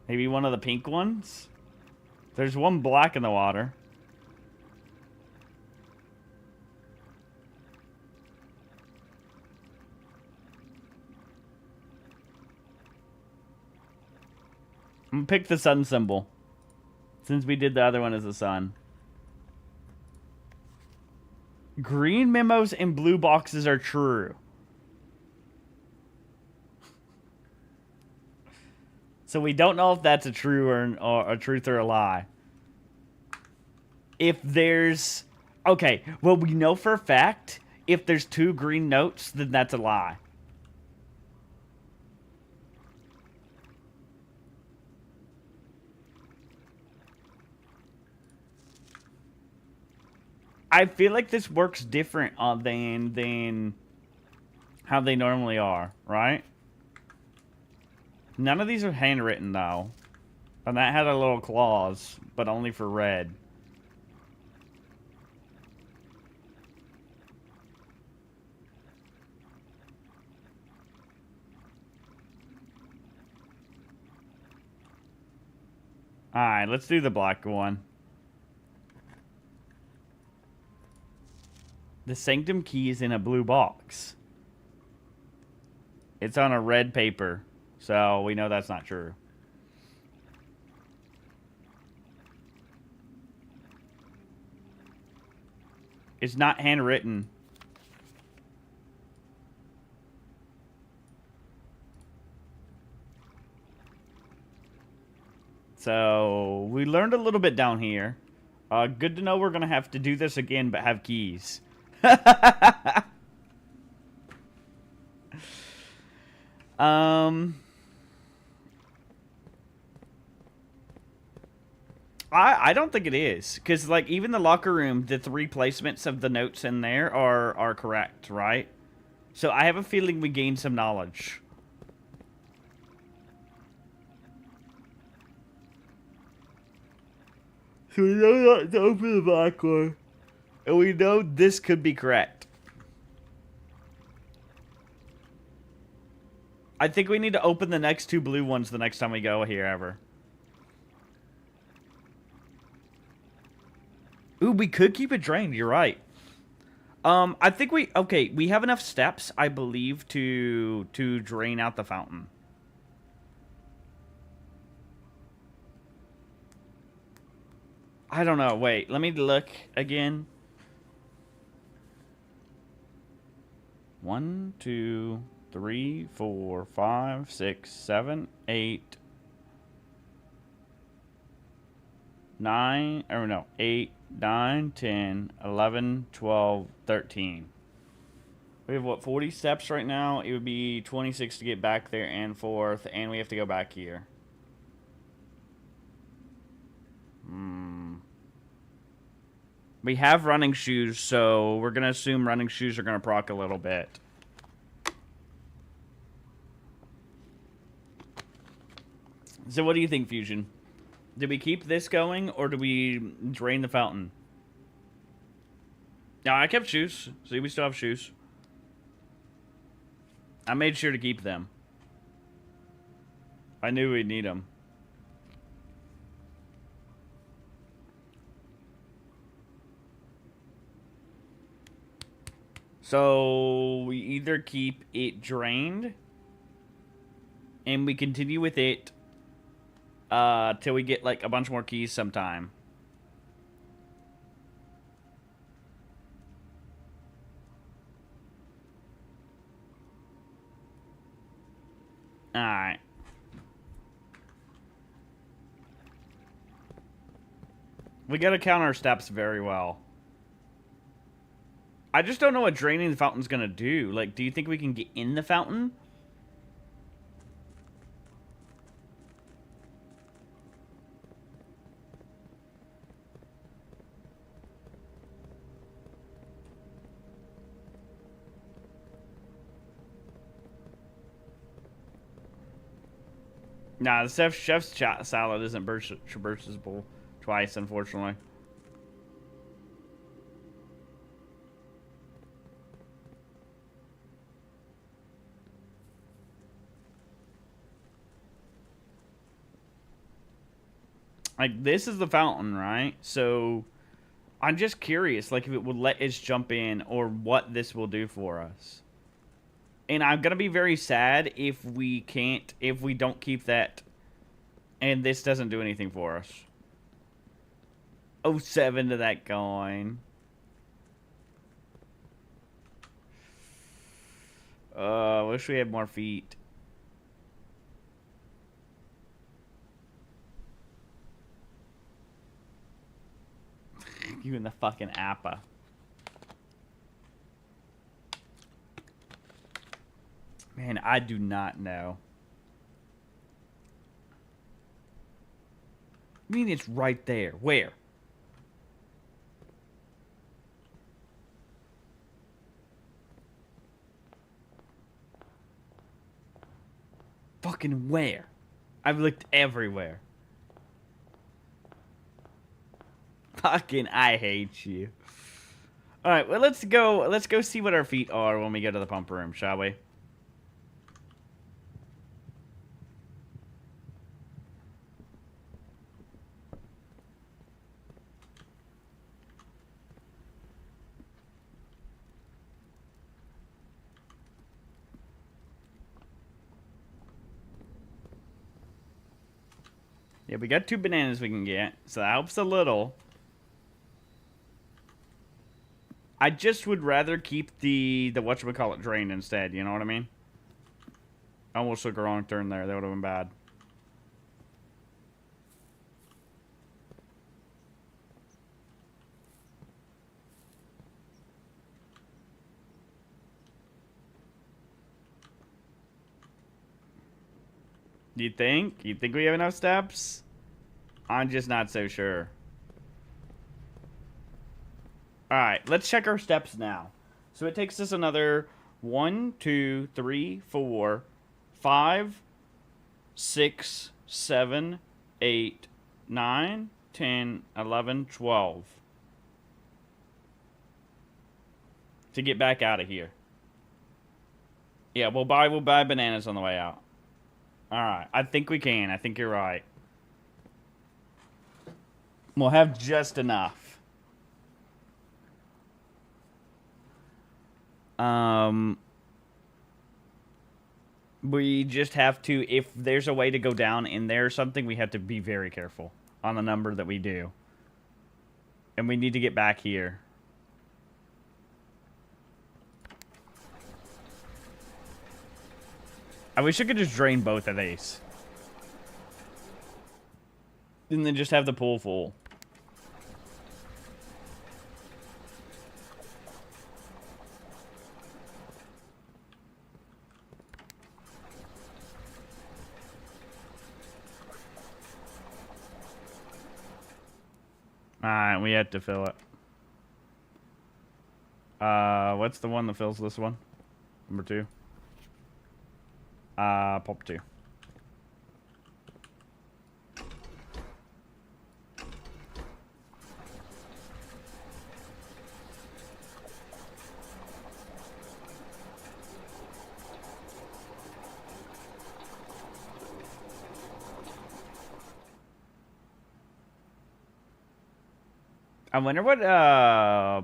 Maybe one of the pink ones? There's one black in the water. I'm gonna pick the sun symbol. Since we did the other one as the sun. Green memos and blue boxes are true. So we don't know if that's a true or a truth or a lie. If there's... Okay, well, we know for a fact if there's 2 green notes, then that's a lie. I feel like this works different than how they normally are, right? None of these are handwritten, though. And that had a little clause, but only for red. Alright, let's do the black one. The Sanctum key is in a blue box. It's on a red paper, so we know that's not true. It's not handwritten. So, we learned a little bit down here. Good to know we're going to have to do this again, but have keys. I don't think it is, because like even the locker room, the 3 placements of the notes in there are correct, right? So I have a feeling we gained some knowledge. So we know not to open the black one. And we know this could be correct. I think we need to open the next 2 blue ones the next time we go here ever. Ooh, we could keep it drained. You're right. I think we have enough steps, I believe, to drain out the fountain. I don't know. Wait, let me look again. 1, 2, 3, 4, 5, 6, 7, 8, 9, or no, 8, 9, 10, 11, 12, 13. We have, what, 40 steps right now? It would be 26 to get back there and forth, and we have to go back here. We have running shoes, so we're going to assume running shoes are going to proc a little bit. So what do you think, Fusion? Do we keep this going, or do we drain the fountain? No, I kept shoes. See, we still have shoes. I made sure to keep them. I knew we'd need them. So we either keep it drained and we continue with it till we get like a bunch more keys sometime. Alright. We gotta count our steps very well. I just don't know what draining the fountain's gonna do. Like, do you think we can get in the fountain? Nah, the chef's salad isn't traversable twice, unfortunately. Like, this is the fountain, right? So, I'm just curious, like, if it would let us jump in or what this will do for us. And I'm going to be very sad if we don't keep that and this doesn't do anything for us. 07 to that coin. Wish we had more feet. You and the fucking appa. Man, I do not know. I mean, it's right there. Where? Fucking where? I've looked everywhere. Fucking, I hate you. Alright, well, let's go see what our feet are when we go to the pump room, shall we? Yeah, we got 2 bananas we can get, so that helps a little. I just would rather keep the whatchamacallit drained instead, you know what I mean? I almost took a wrong turn there. That would have been bad. You think? You think we have enough steps? I'm just not so sure. Alright, let's check our steps now. So it takes us another 1, 2, 3, 4, 5, 6, 7, 8, 9, 10, 11, 12. To get back out of here. Yeah, we'll buy bananas on the way out. Alright, I think we can. I think you're right. We'll have just enough. We just have to, if there's a way to go down in there or something, we have to be very careful on the number that we do. And we need to get back here. I wish I could just drain both of these. And then just have the pool full. Alright, we had to fill it. What's the one that fills this one? Number 2. Pulp 2. I wonder what, oh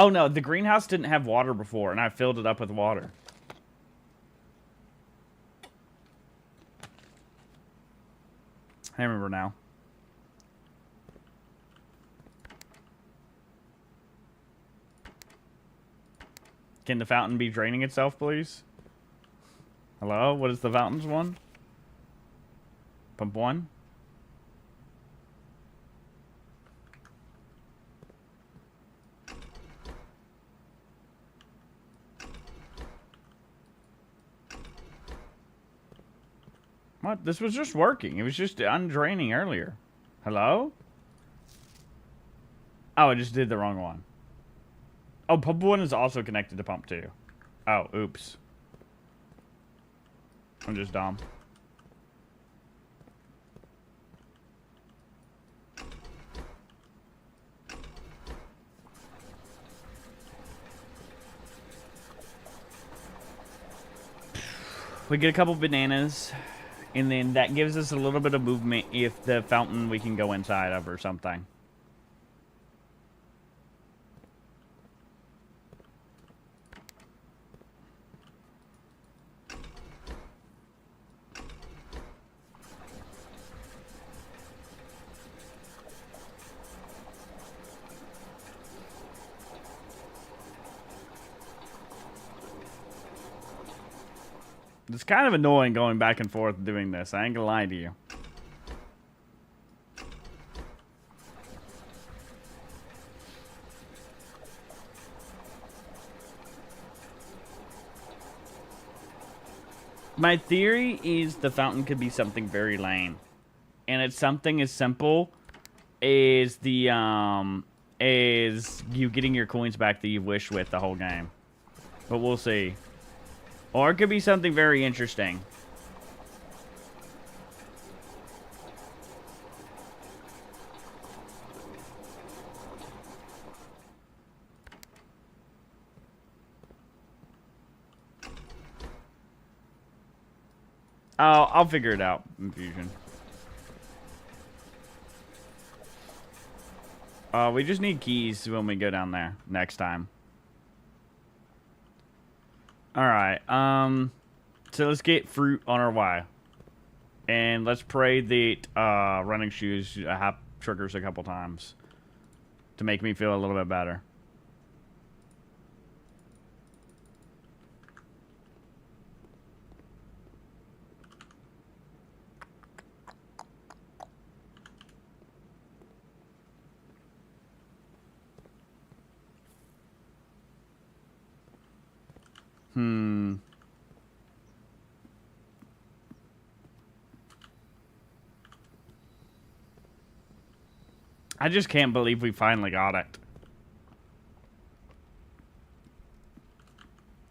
no, the greenhouse didn't have water before, and I filled it up with water. I remember now. Can the fountain be draining itself, please? Hello? What is the fountain's one? Pump 1? What? This was just working. It was just undraining earlier. Hello? Oh, I just did the wrong one. Oh, pump 1 is also connected to pump 2. Oh, oops. I'm just dumb. We get a couple bananas. And then that gives us a little bit of movement if the fountain we can go inside of or something. It's kind of annoying going back and forth doing this. I ain't gonna lie to you. My theory is the fountain could be something very lame. And it's something as simple as is you getting your coins back that you wish with the whole game. But we'll see. Or it could be something very interesting. I'll figure it out in Fusion. We just need keys when we go down there next time. Alright, so let's get fruit on our way. And let's pray that running shoes have triggers a couple times to make me feel a little bit better. I just can't believe we finally got it.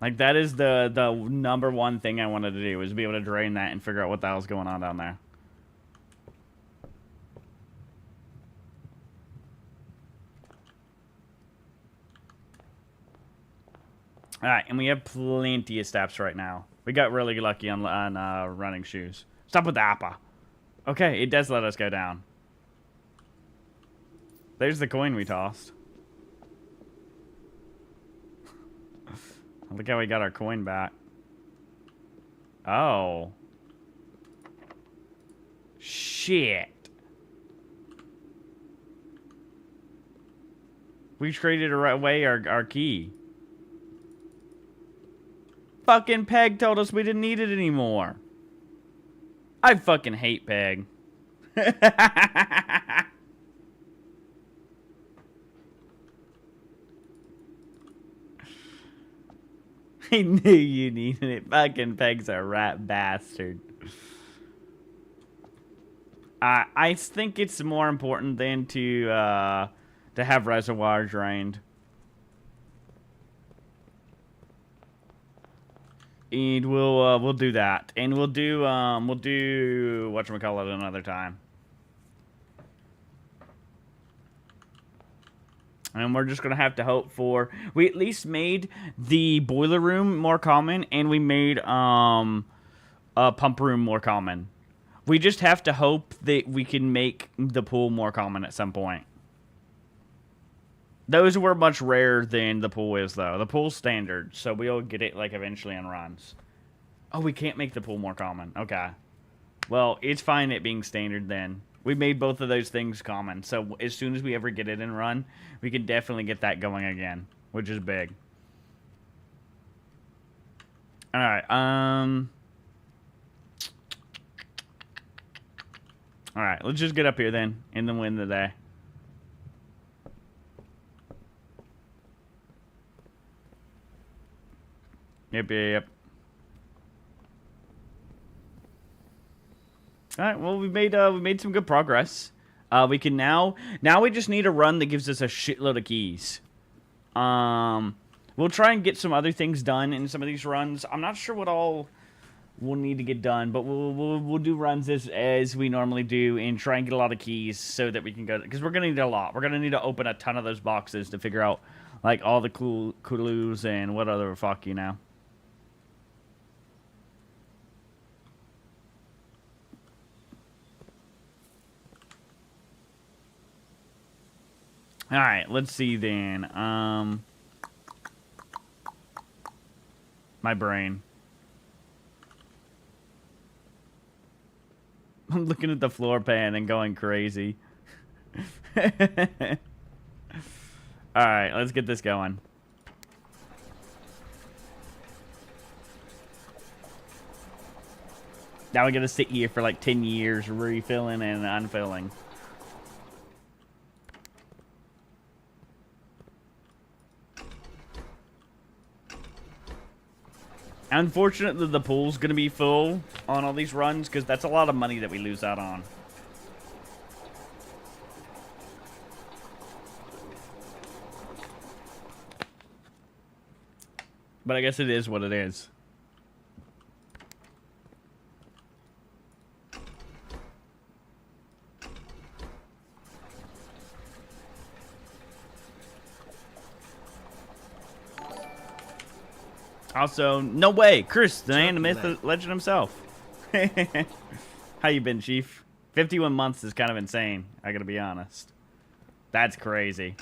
Like, that is the number one thing I wanted to do, was be able to drain that and figure out what the hell's going on down there. Alright, and we have plenty of steps right now. We got really lucky on running shoes. Stop with the appa. Okay, it does let us go down. There's the coin we tossed. Look how we got our coin back. Oh. Shit. We traded away our key. Fucking Peg told us we didn't need it anymore. I fucking hate Peg. I knew you needed it. Fucking Peg's a rat bastard. I think it's more important than to have reservoirs drained. And we'll do that. And we'll do whatchamacallit another time. And we're just gonna have to hope for, we at least made the boiler room more common, and we made a pump room more common. We just have to hope that we can make the pool more common at some point. Those were much rarer than the pool is, though. The pool's standard, so we'll get it like eventually on runs. Oh, we can't make the pool more common. Okay. Well, it's fine it being standard then. We made both of those things common, so as soon as we ever get it in run, we can definitely get that going again, which is big. Alright, Alright, let's just get up here then, and then win the day. Yep. Alright, well, we made some good progress. We can now we just need a run that gives us a shitload of keys. We'll try and get some other things done in some of these runs. I'm not sure what all we'll need to get done, but we'll do runs as we normally do and try and get a lot of keys so that we can go, because we're gonna need a lot. We're gonna need to open a ton of those boxes to figure out like all the cool clues and what other fuck, you know. Alright, let's see then. My brain. I'm looking at the floor pan and going crazy. Alright, let's get this going. Now we gotta sit here for like 10 years refilling and unfilling. Unfortunately, the pool's going to be full on all these runs, because that's a lot of money that we lose out on. But I guess it is what it is. Also, no way, Chris, the man, the myth, the legend himself. How you been, Chief? 51 months is kind of insane, I gotta be honest. That's crazy.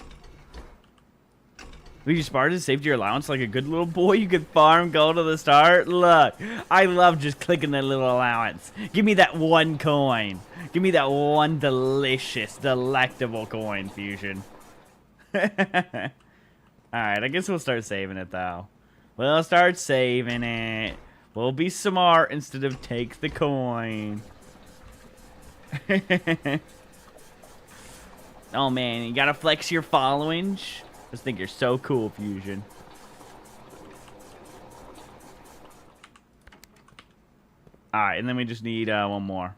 When you sparred and saved your allowance like a good little boy, you could farm gold to the start. Look, I love just clicking that little allowance. Give me that one coin. Give me that one delicious, delectable coin, Fusion. Alright, I guess we'll start saving it, though. We'll start saving it. We'll be smart instead of take the coin. Oh, man, you gotta flex your following. I just think you're so cool, Fusion. Alright, and then we just need one more.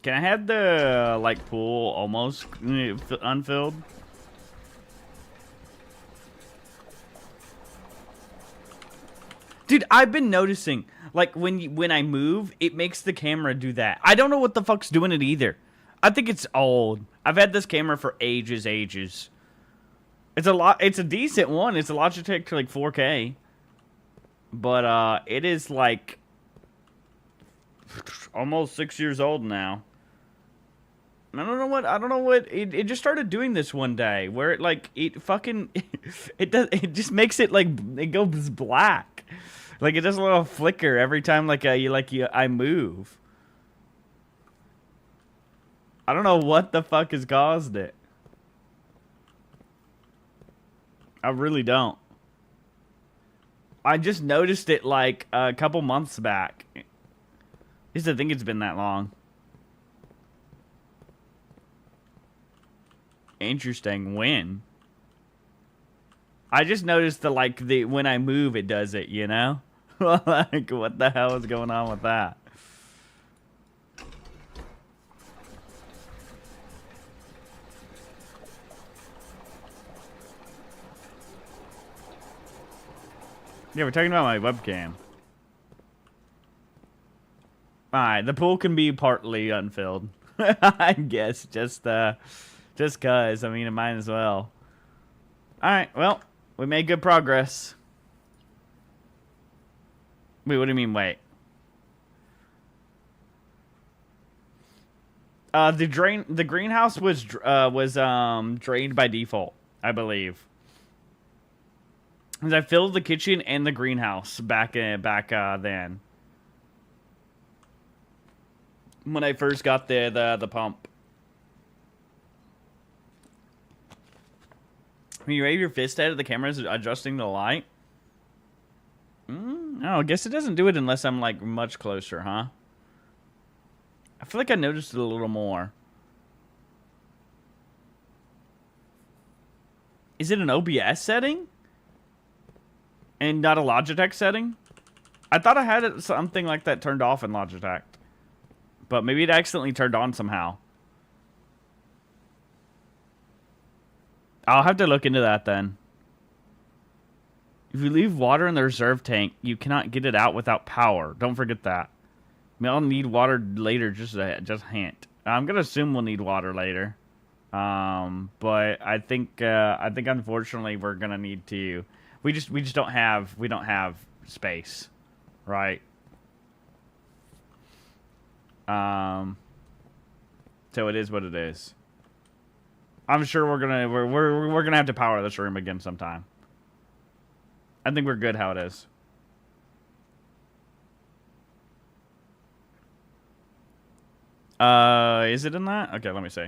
Can I have the, like, pool almost unfilled? Dude, I've been noticing, like, when I move, it makes the camera do that. I don't know what the fuck's doing it either. I think it's old. I've had this camera for ages. It's a decent one. It's a Logitech, like, 4K. But, it is, like, almost 6 years old now. I don't know what it just started doing this one day where it like it fucking it just makes it like it goes black. Like it does a little flicker every time like I move. I don't know what the fuck has caused it. I really don't. I just noticed it like a couple months back. At least I think it's been that long. Interesting. When? I just noticed that like when I move it does it, you know? Like what the hell is going on with that? Yeah, we're talking about my webcam. Alright, the pool can be partly unfilled. I guess, just cause. I mean, it might as well. Alright, well, we made good progress. Wait, what do you mean, wait? The greenhouse was drained by default, I believe. Cause I filled the kitchen and the greenhouse back then. When I first got the pump. When you wave your fist at it, the camera's adjusting the light. Oh, I guess it doesn't do it unless I'm like much closer, huh? I feel like I noticed it a little more. Is it an OBS setting? And not a Logitech setting? I thought I had something like that turned off in Logitech. But maybe it accidentally turned on somehow. I'll have to look into that then. If you leave water in the reserve tank, you cannot get it out without power. Don't forget that. I'll need water later, just hint. I'm gonna assume we'll need water later. But I think unfortunately we're gonna need to. We just don't have space, right? So it is what it is. I'm sure we're gonna have to power this room again sometime. I think we're good how it is. Is it in that? Okay, let me see.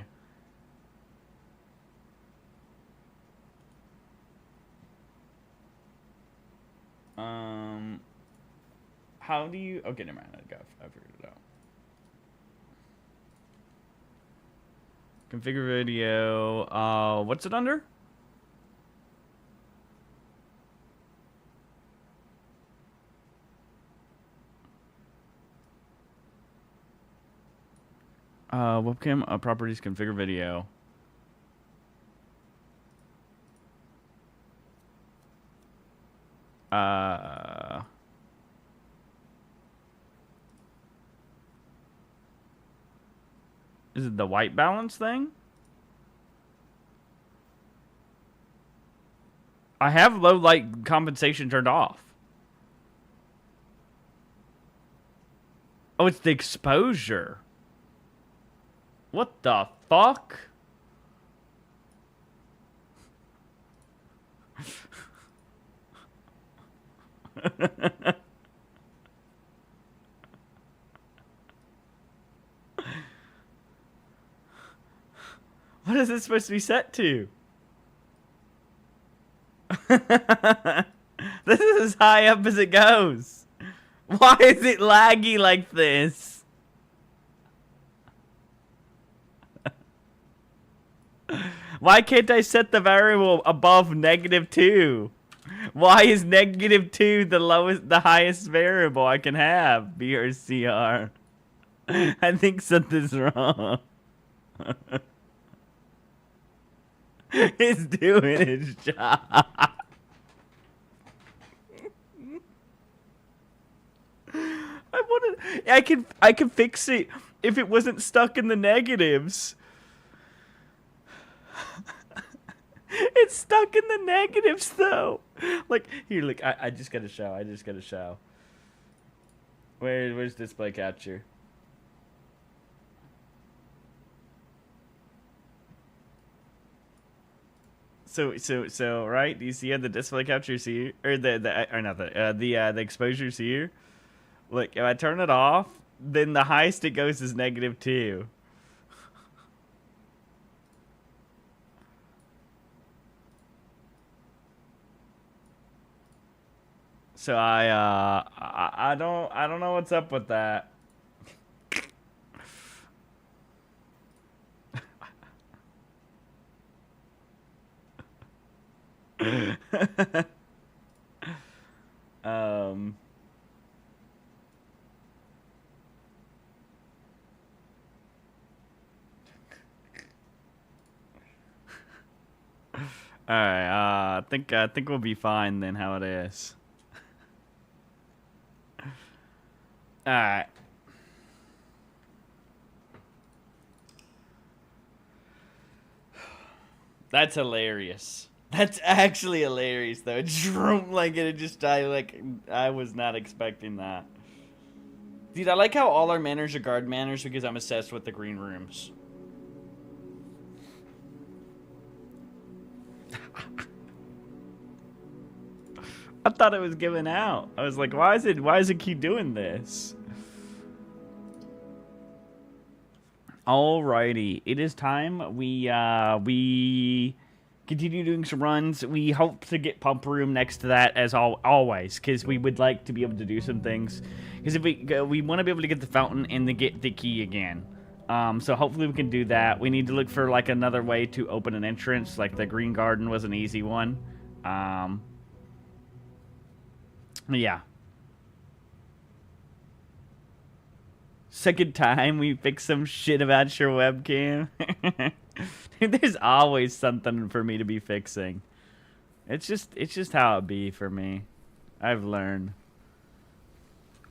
How do you? Okay, never mind. I figured it out. Configure video. What's it under? Webcam properties, configure video. Is it the white balance thing? I have low light compensation turned off. Oh, it's the exposure. What the fuck? What is it supposed to be set to? This is as high up as it goes. Why is it laggy like this? Why can't I set the variable above -2? Why is -2 the highest variable I can have? B or CR? I think something's wrong. It's doing its job. I could fix it if it wasn't stuck in the negatives. It's stuck in the negatives though. Like here, look. I just gotta show. Where's display capture? So, right? Do you see the display captures here, or the exposures here? Look, if I turn it off, then the highest it goes is -2. So I don't know what's up with that. um. All right. I think we'll be fine then. How it is. All right. That's hilarious. That's actually hilarious, though. It droomed like it just died. Like, I was not expecting that. Dude, I like how all our manners are guard manners because I'm obsessed with the green rooms. I thought it was giving out. I was like, why does it keep doing this? Alrighty, it is time. We continue doing some runs. We hope to get pump room next to that as always, because we would like to be able to do some things. Because if we want to be able to get the fountain and to get the key again. So hopefully we can do that. We need to look for like another way to open an entrance. Like the green garden was an easy one. Yeah. Second time we fix some shit about your webcam. Dude, there's always something for me to be fixing. It's just how it be for me. I've learned.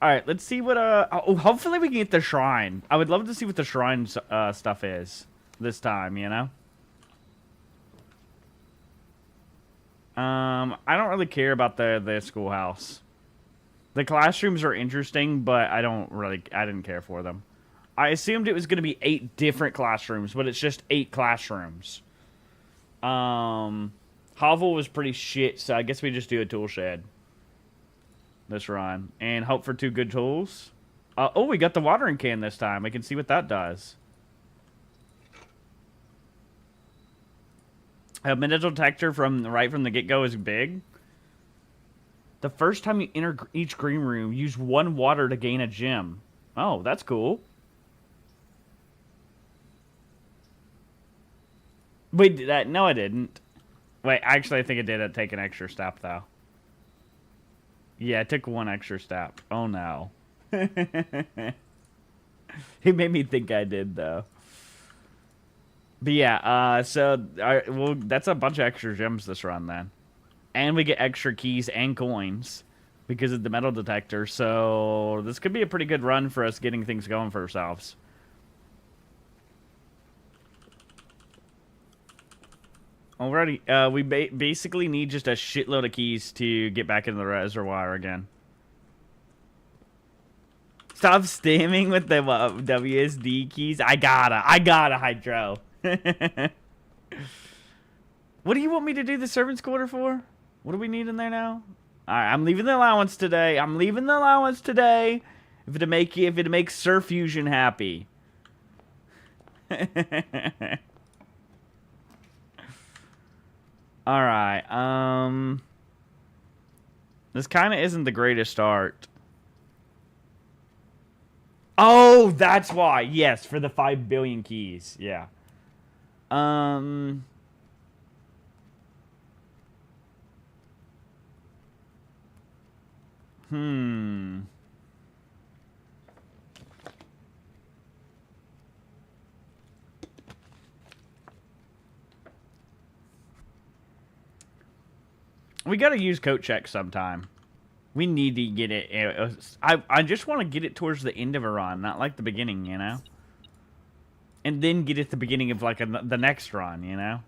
All right, let's see what oh, hopefully we can get the shrine. I would love to see what the shrine stuff is this time, you know? I don't really care about the schoolhouse. The classrooms are interesting, but I didn't care for them. I assumed it was going to be 8 different classrooms, but it's just 8 classrooms. Hovel was pretty shit, so I guess we just do a tool shed. This run. And hope for 2 good tools. Oh, we got the watering can this time. We can see what that does. A metal detector right from the get-go is big. The first time you enter each green room, use 1 water to gain a gem. Oh, that's cool. Wait, no, I didn't. Wait, actually, I think it did take an extra step, though. Yeah, it took 1 extra step. Oh, no. It made me think I did, though. But yeah, well, that's a bunch of extra gems this run, then. And we get extra keys and coins because of the metal detector. So this could be a pretty good run for us getting things going for ourselves. Alrighty, we basically need just a shitload of keys to get back into the reservoir again. Stop spamming with the WSD keys. I gotta, Hydro. What do you want me to do the servants' quarter for? What do we need in there now? Alright, I'm leaving the allowance today. If it makes Sir Fusion happy. Alright, this kind of isn't the greatest start. Oh, that's why. Yes, for the 5 billion keys. Yeah. We gotta use coat check sometime. We need to get it. I just want to get it towards the end of a run, not like the beginning, you know? And then get it at the beginning of like the next run, you know?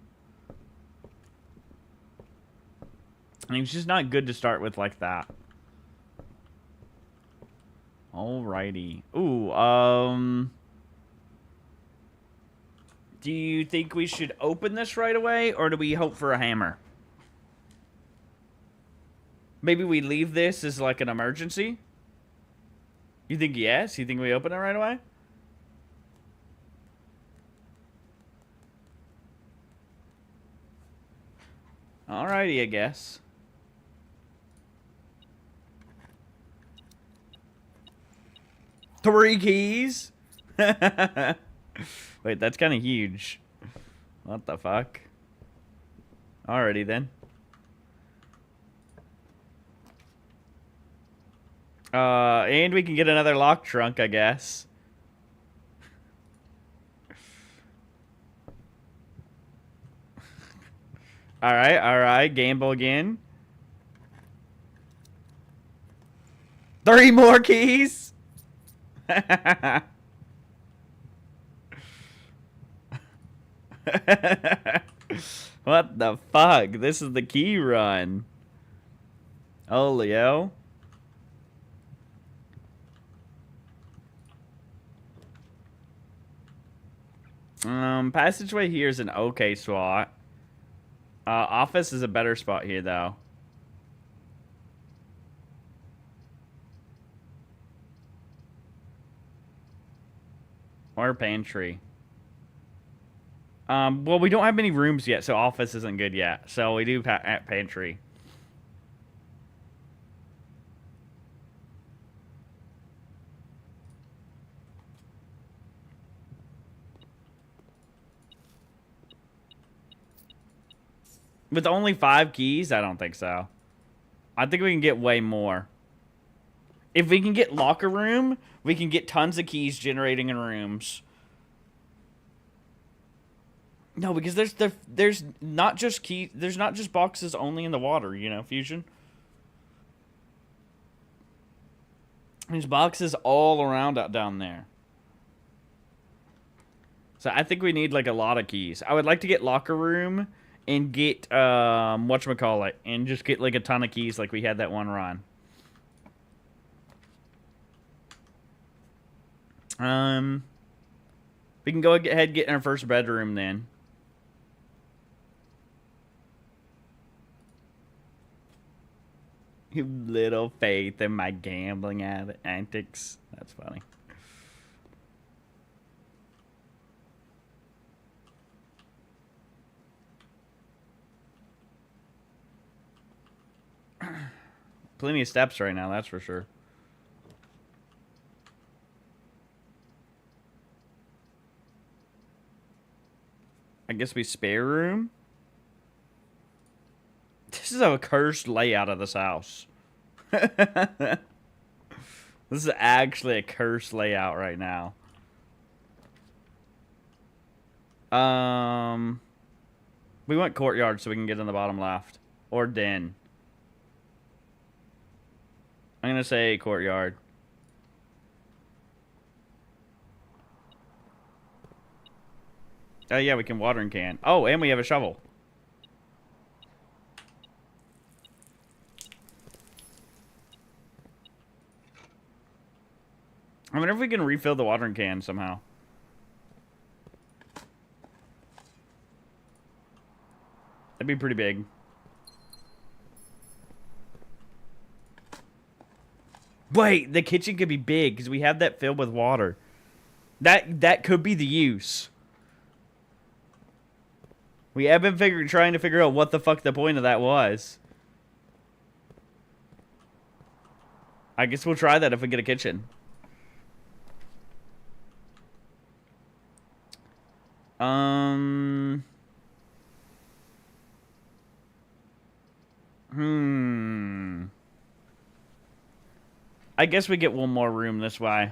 I mean, it's just not good to start with like that. Alrighty. Ooh, Do you think we should open this right away, or do we hope for a hammer? Maybe we leave this as like an emergency? You think yes? You think we open it right away? Alrighty, I guess. Three keys? Wait, that's kind of huge. What the fuck? Alrighty then. And we can get another lock trunk, I guess. Alright, gamble again. 3 more keys? What the fuck? This is the key run. Oh, Leo. Passageway here is an okay spot. Office is a better spot here, though. Or pantry. Well, we don't have many rooms yet, so office isn't good yet. So we do at pantry. With only 5 keys? I don't think so. I think we can get way more. If we can get locker room, we can get tons of keys generating in rooms. No, because there's not just there's not just boxes only in the water, you know, Fusion. There's boxes all around out down there. So I think we need like a lot of keys. I would like to get locker room and get whatchamacallit, and just get like a ton of keys like we had that one run. We can go ahead and get in our first bedroom then. You little faith in my gambling antics. That's funny. Plenty of steps right now, that's for sure. I guess we spare room. This is a cursed layout of this house. This is actually a cursed layout right now. We want courtyard so we can get in the bottom left. Or den. I'm gonna say courtyard. Oh yeah, we can watering can. Oh, and we have a shovel. I wonder if we can refill the watering can somehow. That'd be pretty big. Wait, the kitchen could be big because we have that filled with water. That could be the use. We have been trying to figure out what the fuck the point of that was. I guess we'll try that if we get a kitchen. I guess we get one more room this way.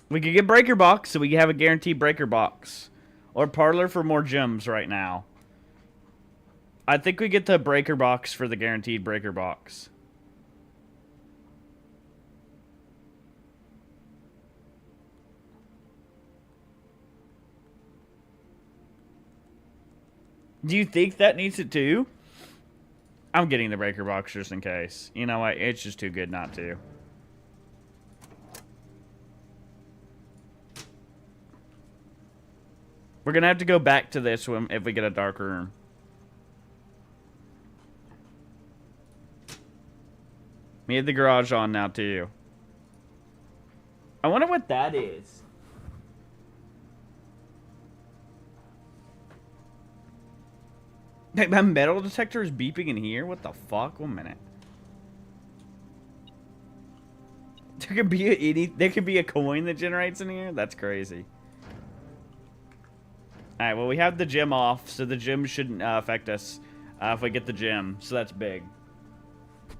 We could get breaker box, so we have a guaranteed breaker box. Or parlor for more gems right now. I think we get the breaker box for the guaranteed breaker box. Do you think that needs it too? I'm getting the breaker box just in case. You know what? It's just too good not to. We're gonna have to go back to this one if we get a dark room. We have the garage on now too. I wonder what that is. Hey, my metal detector is beeping in here? What the fuck? 1 minute. There could be a coin that generates in here? That's crazy. Alright, well we have the gym off, so the gym shouldn't affect us if we get the gym, so that's big.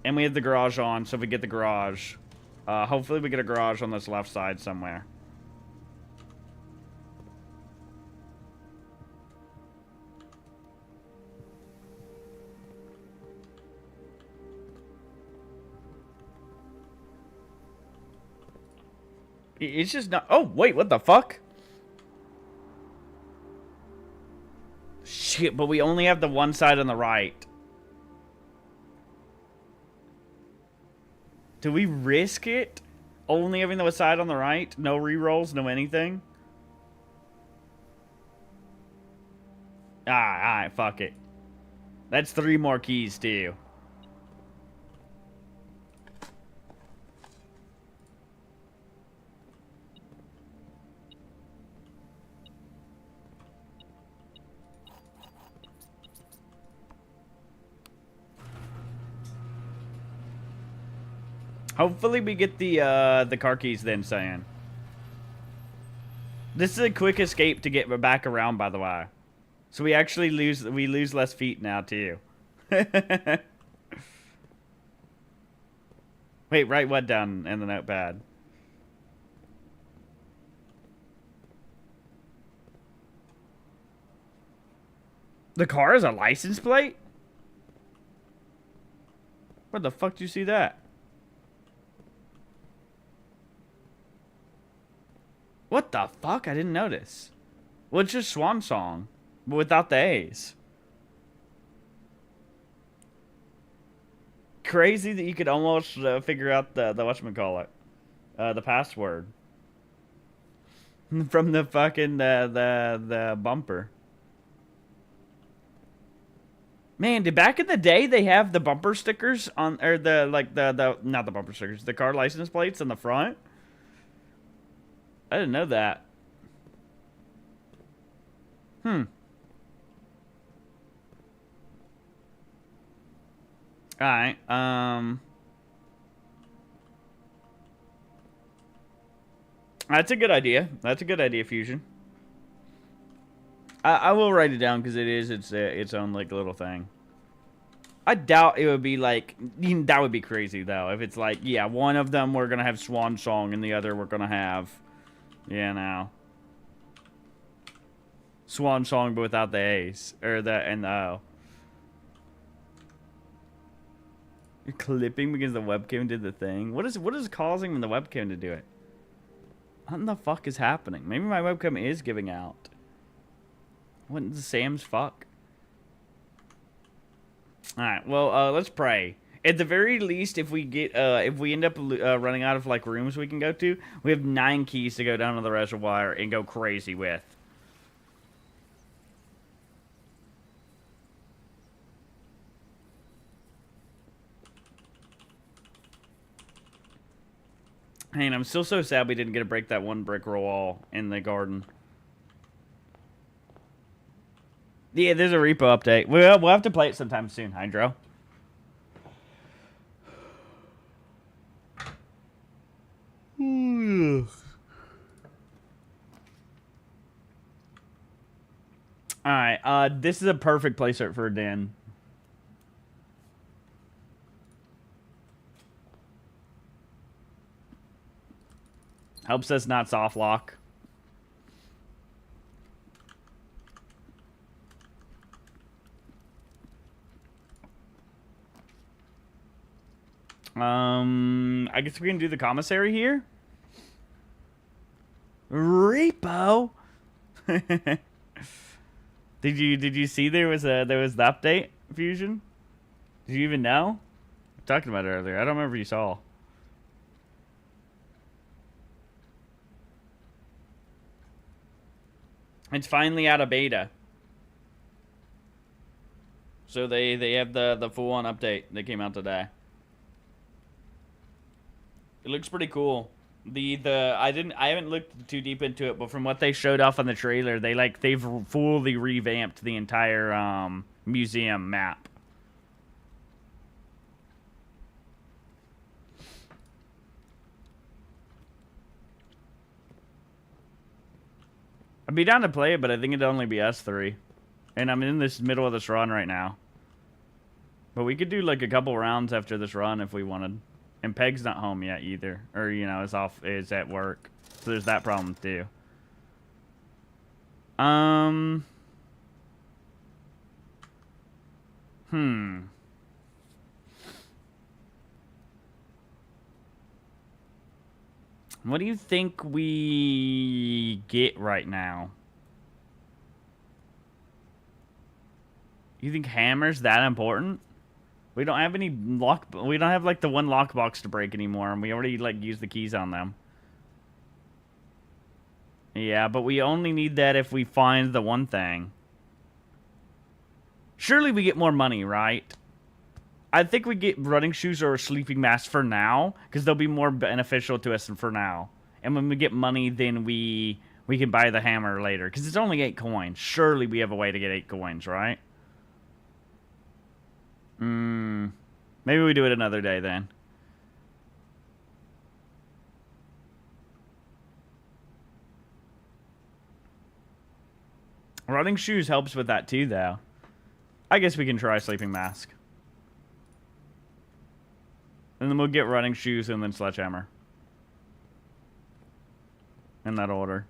And we have the garage on, so if we get the garage, hopefully we get a garage on this left side somewhere. It's just not... Oh, wait, what the fuck? Shit, but we only have the one side on the right. Do we risk it? Only having the side on the right? No rerolls, no anything? Alright, fuck it. That's 3 more keys, too. Hopefully we get the car keys then, Cyan. This is a quick escape to get back around, by the way. So we actually lose less feet now too. Wait, write what down in the notepad? The car is a license plate? Where the fuck do you see that? What the fuck? I didn't notice. Well, it's just Swan Song, but without the A's. Crazy that you could almost figure out the whatchamacallit, the password from the fucking the bumper. Man, did back in the day they have the bumper stickers on, or the not the bumper stickers, the car license plates on the front? I didn't know that. Alright, that's a good idea. That's a good idea, Fusion. I will write it down because it is its own like little thing. I doubt it would be like, that would be crazy though, if it's like, yeah, one of them we're gonna have Swan Song and the other we're gonna have, yeah, now Swan Song but without the A's or the and the O. You're clipping because the webcam did the thing. What is causing the webcam to do it? What in the fuck is happening? Maybe my webcam is giving out. What in Sam's fuck? Alright, well, let's pray. At the very least, if we end up running out of like rooms we can go to, we have 9 keys to go down to the reservoir and go crazy with. Man, I'm still so sad we didn't get to break that one brick wall in the garden. Yeah, there's a repo update. We'll have to play it sometime soon, Hydro. Alright, this is a perfect place for a den. Helps us not soft lock. I guess we can do the commissary here. Repo. Did you see there was the update, Fusion? Did you even know? We were talking about it earlier. I don't remember if you saw. It's finally out of beta. So they have the full-on update that came out today. It looks pretty cool. I haven't looked too deep into it, but from what they showed off on the trailer, they've fully revamped the entire museum map. I'd be down to play it, but I think it'd only be us three. And I'm in this middle of this run right now. But we could do like a couple rounds after this run if we wanted. And Peg's not home yet either. Or, you know, is at work. So there's that problem too. What do you think we get right now? You think hammer's that important? We don't have any we don't have like the one lockbox to break anymore, and we already like used the keys on them. Yeah, but we only need that if we find the one thing. Surely we get more money, right? I think we get running shoes or a sleeping mask for now, because they'll be more beneficial to us for now. And when we get money, then we can buy the hammer later, because it's only 8 coins. Surely we have a way to get 8 coins, right? Maybe we do it another day then. Running shoes helps with that too, though. I guess we can try sleeping mask. And then we'll get running shoes and then sledgehammer. In that order.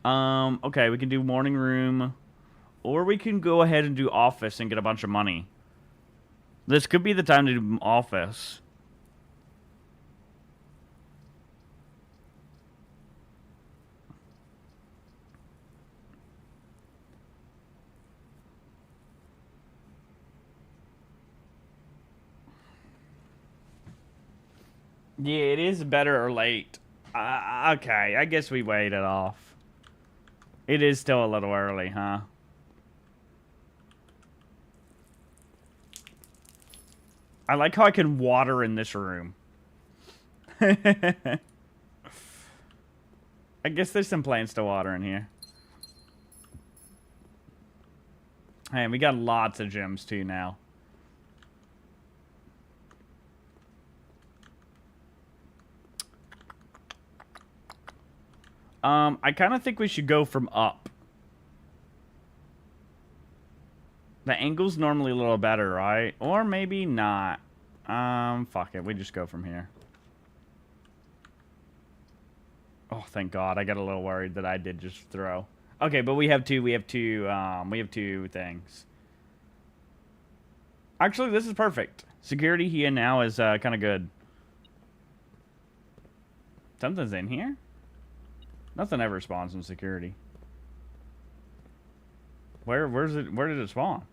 Okay, we can do morning room. Or we can go ahead and do office and get a bunch of money. This could be the time to do office. Yeah, it is better or late. Okay, I guess we wait it off. It is still a little early, huh? I like how I can water in this room. I guess there's some plants to water in here. Hey, we got lots of gems too now. I kind of think we should go from up. The angle's normally a little better, right? Or maybe not. Fuck it. We just go from here. Oh, thank God. I got a little worried that I did just throw. Okay, but we have two things. Actually, this is perfect. Security here now is kind of good. Something's in here? Nothing ever spawns in security. Where did it spawn?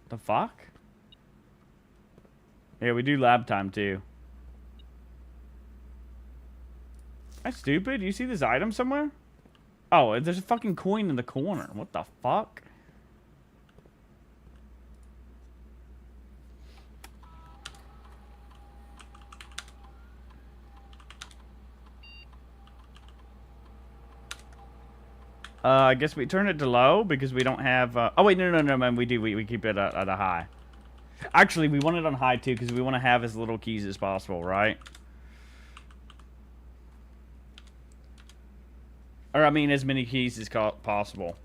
The fuck? Yeah, we do lab time too. That's stupid. You see this item somewhere? Oh, there's a fucking coin in the corner. What the fuck? I guess we turn it to low because we don't have... oh, wait, no, man. We do. We keep it at a high. Actually, we want it on high, too, because we want to have as little keys as possible, right? Or, I mean, as many keys as possible.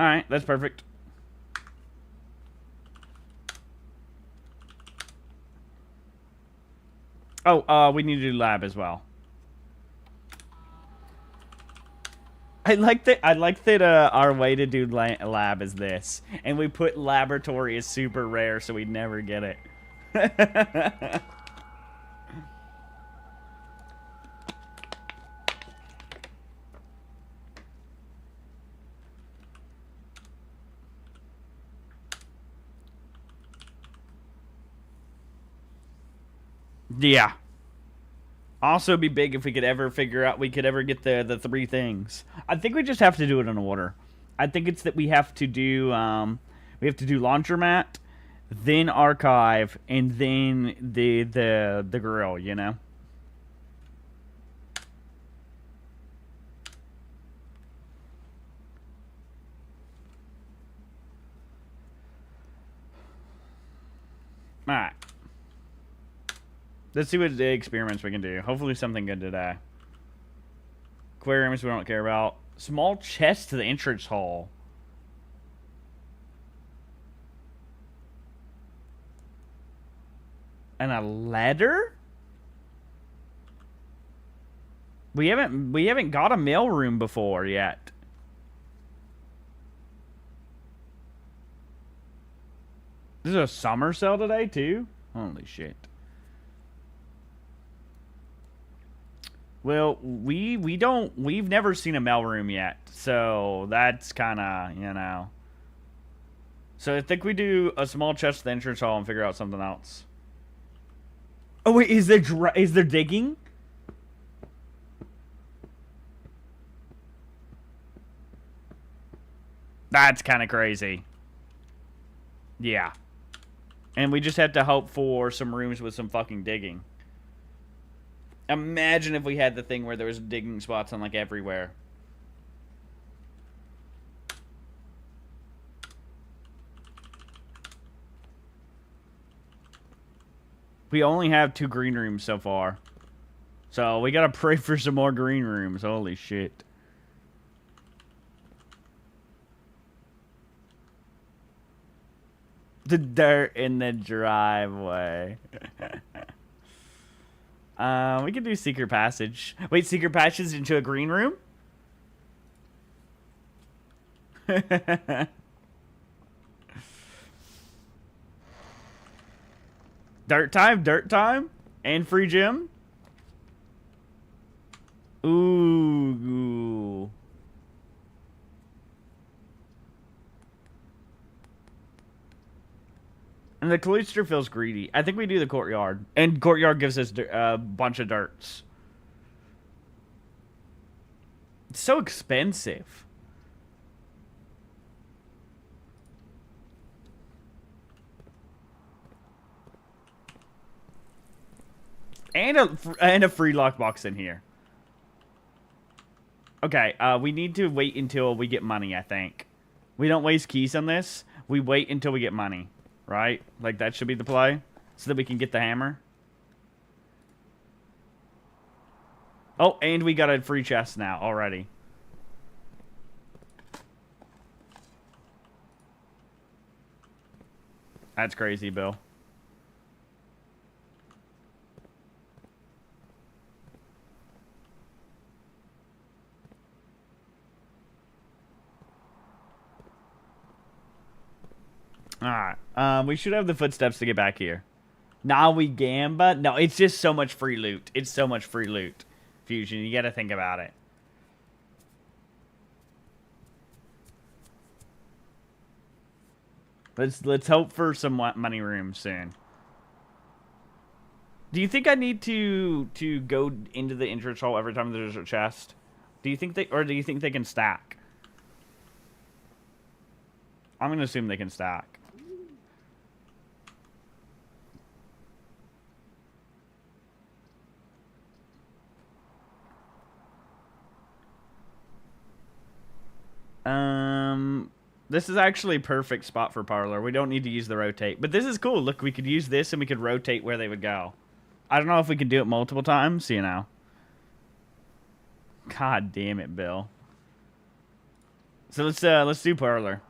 Alright, that's perfect. Oh, we need to do lab as well. I like that our way to do lab is this. And we put laboratory as super rare so we never get it. Yeah. Also be big if we could ever figure out, we could ever get the 3 things. I think we just have to do it in order. I think it's that we have to do laundromat, then archive, and then the grill, you know? Alright. Let's see what experiments we can do. Hopefully something good today. Aquariums we don't care about. Small chest to the entrance hall. And a ladder? We haven't got a mail room before yet. This is a summer sale today too? Holy shit. Well, we've never seen a mailroom yet, so that's kind of, you know. So I think we do a small chest to the entrance hall and figure out something else. Oh wait, is there digging? That's kind of crazy. Yeah. And we just have to hope for some rooms with some fucking digging. Imagine if we had the thing where there was digging spots on, like, everywhere. We only have 2 green rooms so far. So, we gotta pray for some more green rooms. Holy shit. The dirt in the driveway. We can do secret passage. Wait, secret passage into a green room? Dirt time, and free gym. Ooh. And the cloister feels greedy. I think we do the courtyard. And courtyard gives us a bunch of dirts. It's so expensive. And a free lockbox in here. Okay, we need to wait until we get money, I think. We don't waste keys on this. We wait until we get money. Right? Like, that should be the play. So that we can get the hammer. Oh, and we got a free chest now already. That's crazy, Bill. Alright. We should have the footsteps to get back here. Now we gamba? No, it's just so much free loot. It's so much free loot. Fusion, you gotta think about it. Let's hope for some money rooms soon. Do you think I need to go into the entrance hall every time there's a chest? Do you think they can stack? I'm gonna assume they can stack. This is actually a perfect spot for parlor. We don't need to use the rotate. But this is cool. Look, we could use this and we could rotate where they would go. I don't know if we can do it multiple times, you know. God damn it, Bill. So let's do parlor.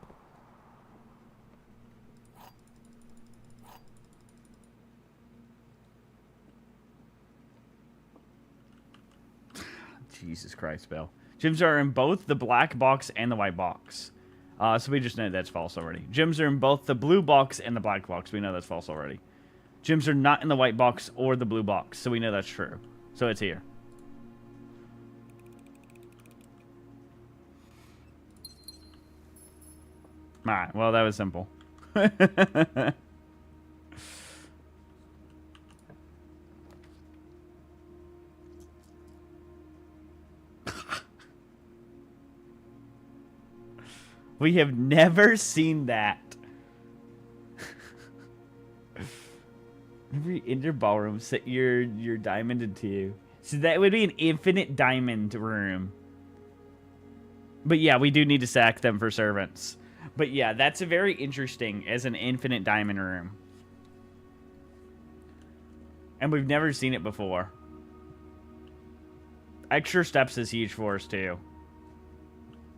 Jesus Christ, Bill. Gyms are in both the black box and the white box. So we just know that's false already. Gyms are in both the blue box and the black box. We know that's false already. Gyms are not in the white box or the blue box. So we know that's true. So it's here. Alright, well that was simple. We have never seen that. Every inner ballroom, set your diamond in 2. So that would be an infinite diamond room. But yeah, we do need to sack them for servants. But yeah, that's a very interesting as an infinite diamond room. And we've never seen it before. Extra steps is huge for us too.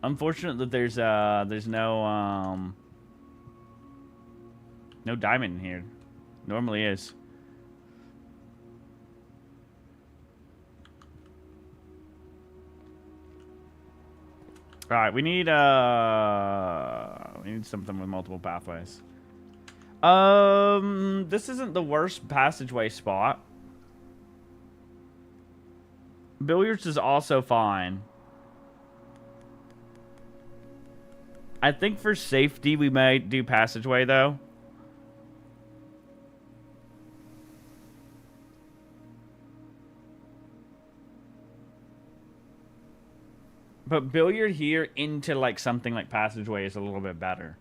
Unfortunate that there's no no diamond in here. Normally is. All right, we need something with multiple pathways. This isn't the worst passageway spot. Billiards is also fine. I think for safety we might do passageway though. But billiard here into like something like passageway is a little bit better.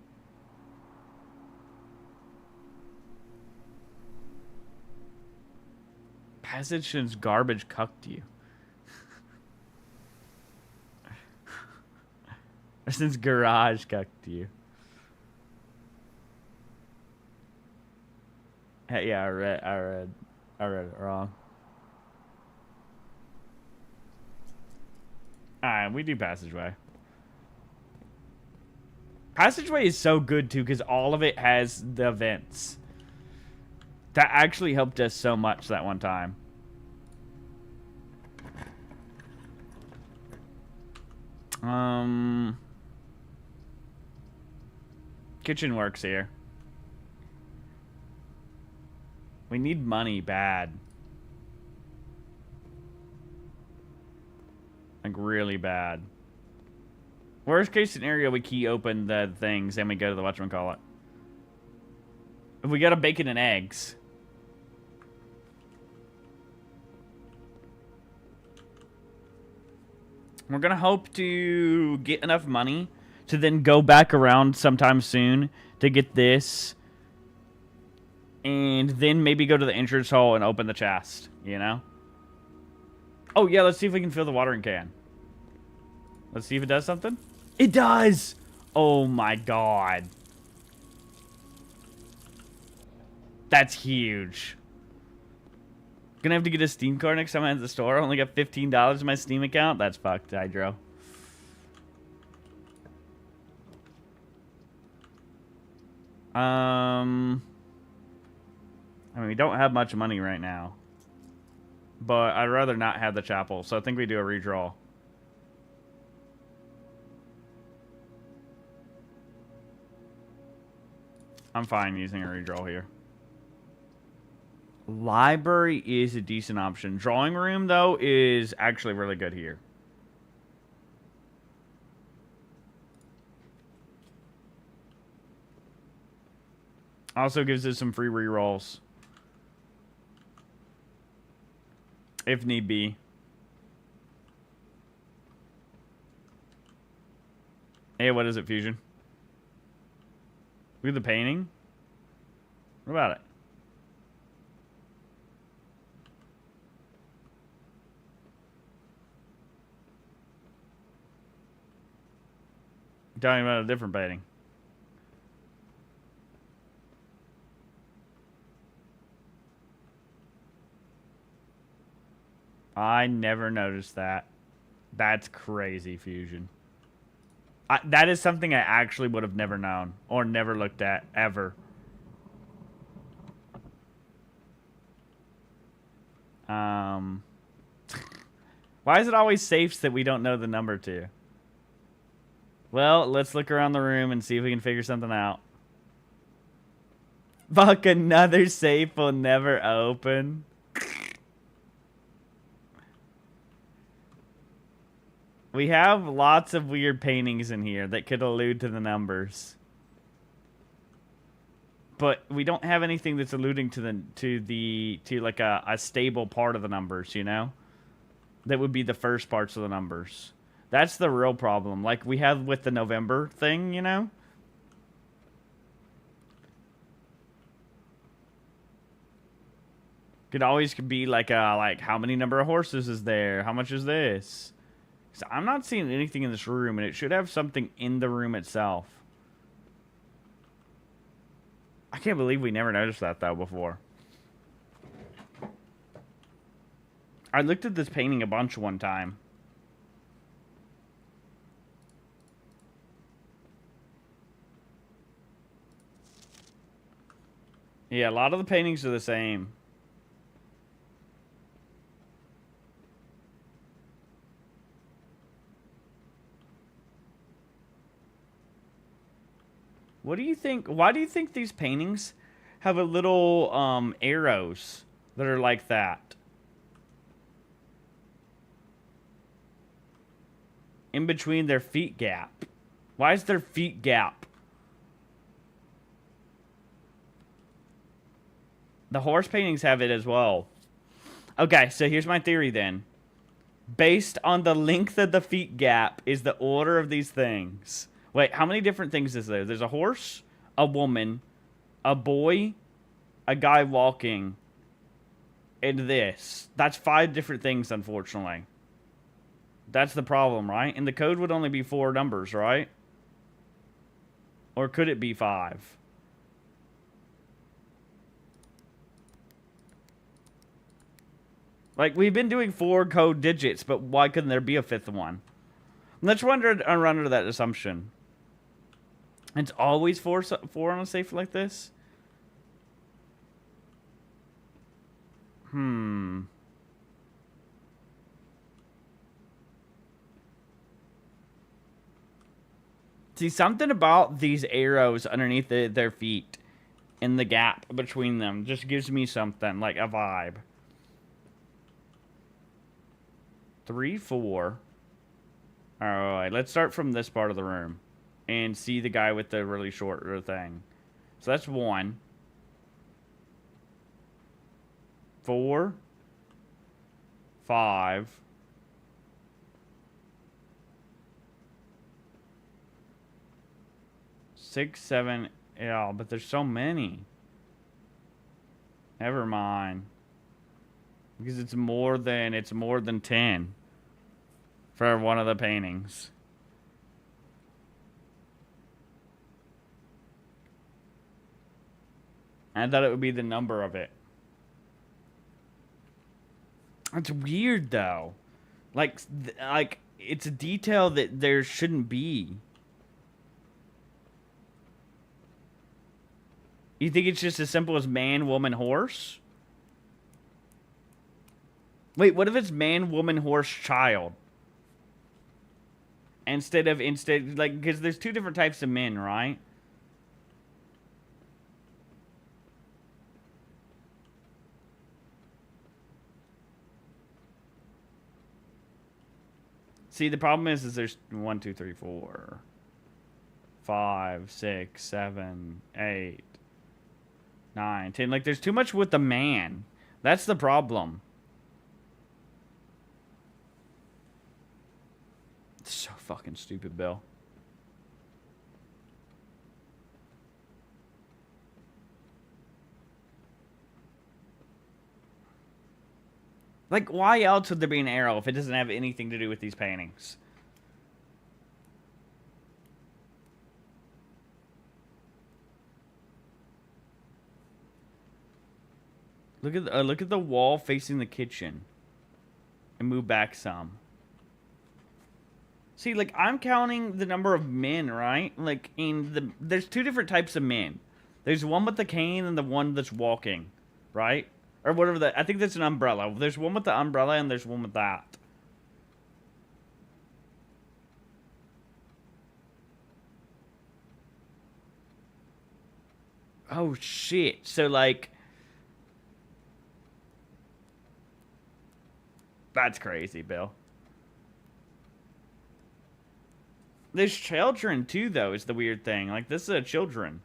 Passage since garbage cucked you. Or since garage cucked you. Hey, yeah, I read it wrong. Alright, we do passageway. Passageway is so good too because all of it has the vents. That actually helped us so much that one time. Kitchen works here. We need money bad. Like really bad. Worst case scenario, we key open the things and we go to the whatchamacallit. If we got a bacon and eggs. We're gonna hope to get enough money to then go back around sometime soon to get this. And then maybe go to the entrance hall and open the chest, you know? Oh, yeah, let's see if we can fill the watering can. Let's see if it does something. It does! Oh, my God. That's huge. Gonna have to get a Steam card next time I'm at the store. I only got $15 in my Steam account. That's fucked, Hydro. I mean, we don't have much money right now. But I'd rather not have the chapel, so I think we do a redraw. I'm fine using a redraw here. Library is a decent option. Drawing room, though, is actually really good here. Also gives us some free rerolls. If need be. Hey, what is it, Fusion? Look at the painting. What about it? I'm talking about a different painting. I never noticed that. That's crazy, Fusion. That is something I actually would have never known or never looked at, ever. Why is it always safes that we don't know the number to? Well, let's look around the room and see if we can figure something out. Fuck, another safe will never open. We have lots of weird paintings in here that could allude to the numbers. But we don't have anything that's alluding to like a stable part of the numbers, you know? That would be the first parts of the numbers. That's the real problem. Like we have with the November thing, you know? Could always be like how many number of horses is there? How much is this? So I'm not seeing anything in this room, and it should have something in the room itself. I can't believe we never noticed that though before. I looked at this painting a bunch one time. Yeah, a lot of the paintings are the same. What do you think? Why do you think these paintings have a little arrows that are like that? In between their feet gap. Why is their feet gap? The horse paintings have it as well. Okay, so here's my theory then. Based on the length of the feet gap is the order of these things. Wait, how many different things is there? There's a horse, a woman, a boy, a guy walking, and this. That's 5 different things, unfortunately. That's the problem, right? And the code would only be 4 numbers, right? Or could it be 5? Like, we've been doing 4 code digits, but why couldn't there be a 5th one? Let's run under that assumption. It's always 4 on a safe like this? See, something about these arrows underneath their feet and the gap between them just gives me something, like a vibe. 3, 4. Alright, let's start from this part of the room. And see the guy with the really short thing. So that's 1. 4. 5. 6, 7. Yeah, but there's so many. Never mind. Because it's more than 10 for one of the paintings. I thought it would be the number of it. It's weird though. Like it's a detail that there shouldn't be. You think it's just as simple as man, woman, horse? Wait, what if it's man, woman, horse, child? Instead, like, because there's 2 different types of men, right? See, the problem is there's 1, 2, 3, 4, 5, 6, 7, 8, 9, 10. Like, there's too much with the man. That's the problem. It's so fucking stupid, Bill. Like, why else would there be an arrow if it doesn't have anything to do with these paintings? Look at the wall facing the kitchen. And move back some. See, like, I'm counting the number of men, right? Like, there's 2 different types of men. There's one with the cane and the one that's walking, right? Or whatever I think that's an umbrella. There's one with the umbrella and there's one with that. Oh, shit. So, like... That's crazy, Bill. There's children, too, though, is the weird thing. Like, this is a children.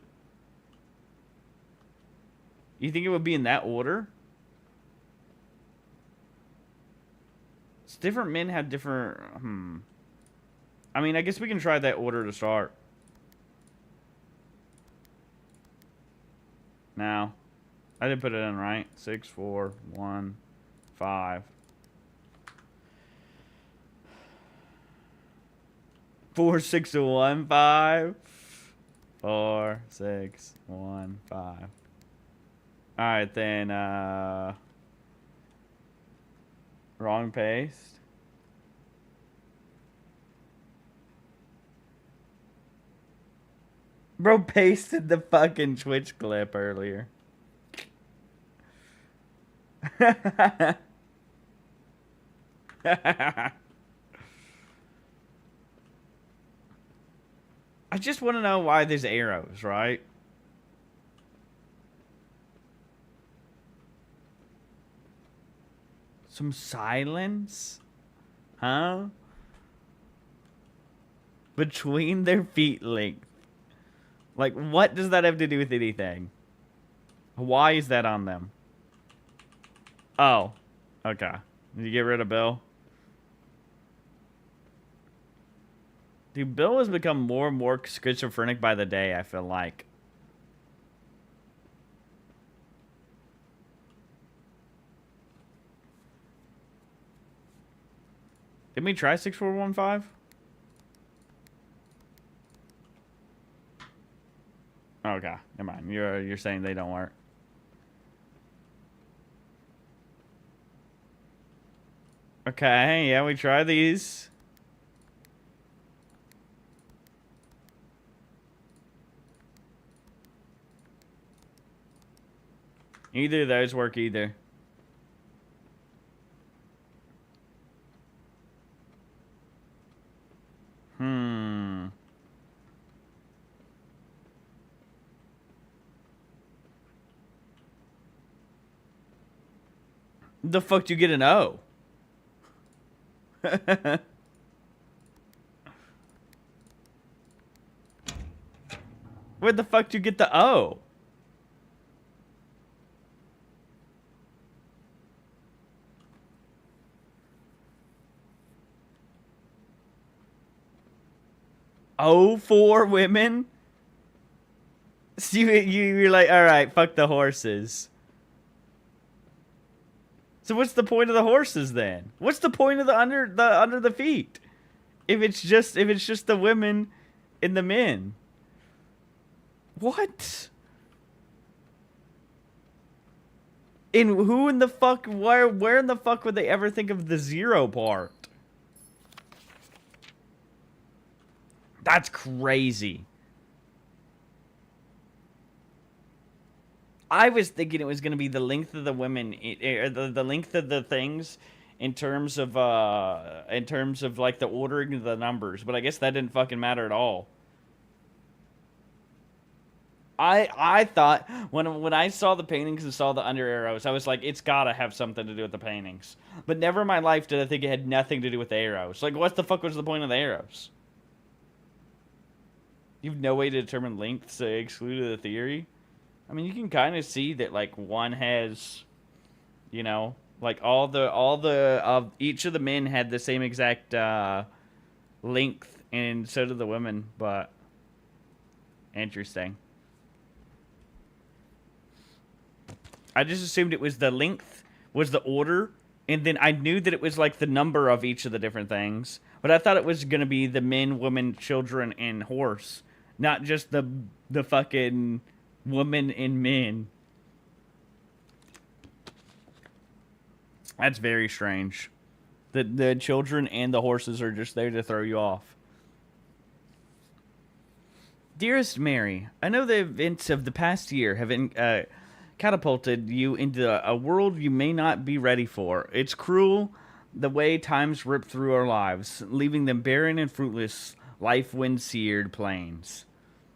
You think it would be in that order? It's different men have different... I mean, I guess we can try that order to start. Now, I did put it in right. 6, 4, 1, 5. 4, 6, 1, 5. 4, 6, 1, 5. Alright, then, wrong paste. Bro pasted the fucking Twitch clip earlier. I just want to know why there's arrows, right? Some silence? Huh? Between their feet length. Like, what does that have to do with anything? Why is that on them? Oh. Okay. Did you get rid of Bill? Dude, Bill has become more and more schizophrenic by the day, I feel like. Didn't we try 6415? Okay, never mind. You're saying they don't work. Okay, yeah, we try these. Either of those work either. The fuck do you get an O? Where the fuck do you get the O? O for women? So you're like, all right, fuck the horses. So what's the point of the horses then? What's the point of the under the feet? If it's just the women and the men. What? And who in the fuck where in the fuck would they ever think of the zero part? That's crazy. I was thinking it was going to be the length of the women, the length of the things, in terms of like the ordering of the numbers. But I guess that didn't fucking matter at all. I thought when I saw the paintings and saw the under arrows, I was like, it's gotta have something to do with the paintings. But never in my life did I think it had nothing to do with the arrows. Like, what the fuck was the point of the arrows? You have no way to determine length, so excluded the theory. I mean, you can kind of see that, like, one has, you know, like each of the men had the same exact length, and so did the women. But interesting. I just assumed it was the length was the order, and then I knew that it was like the number of each of the different things. But I thought it was gonna be the men, women, children, and horse, not just the fucking woman and men. That's very strange. The children and the horses are just there to throw you off. Dearest Mary, I know the events of the past year have catapulted you into a world you may not be ready for. It's cruel the way times rip through our lives, leaving them barren and fruitless, life-wind-seared plains.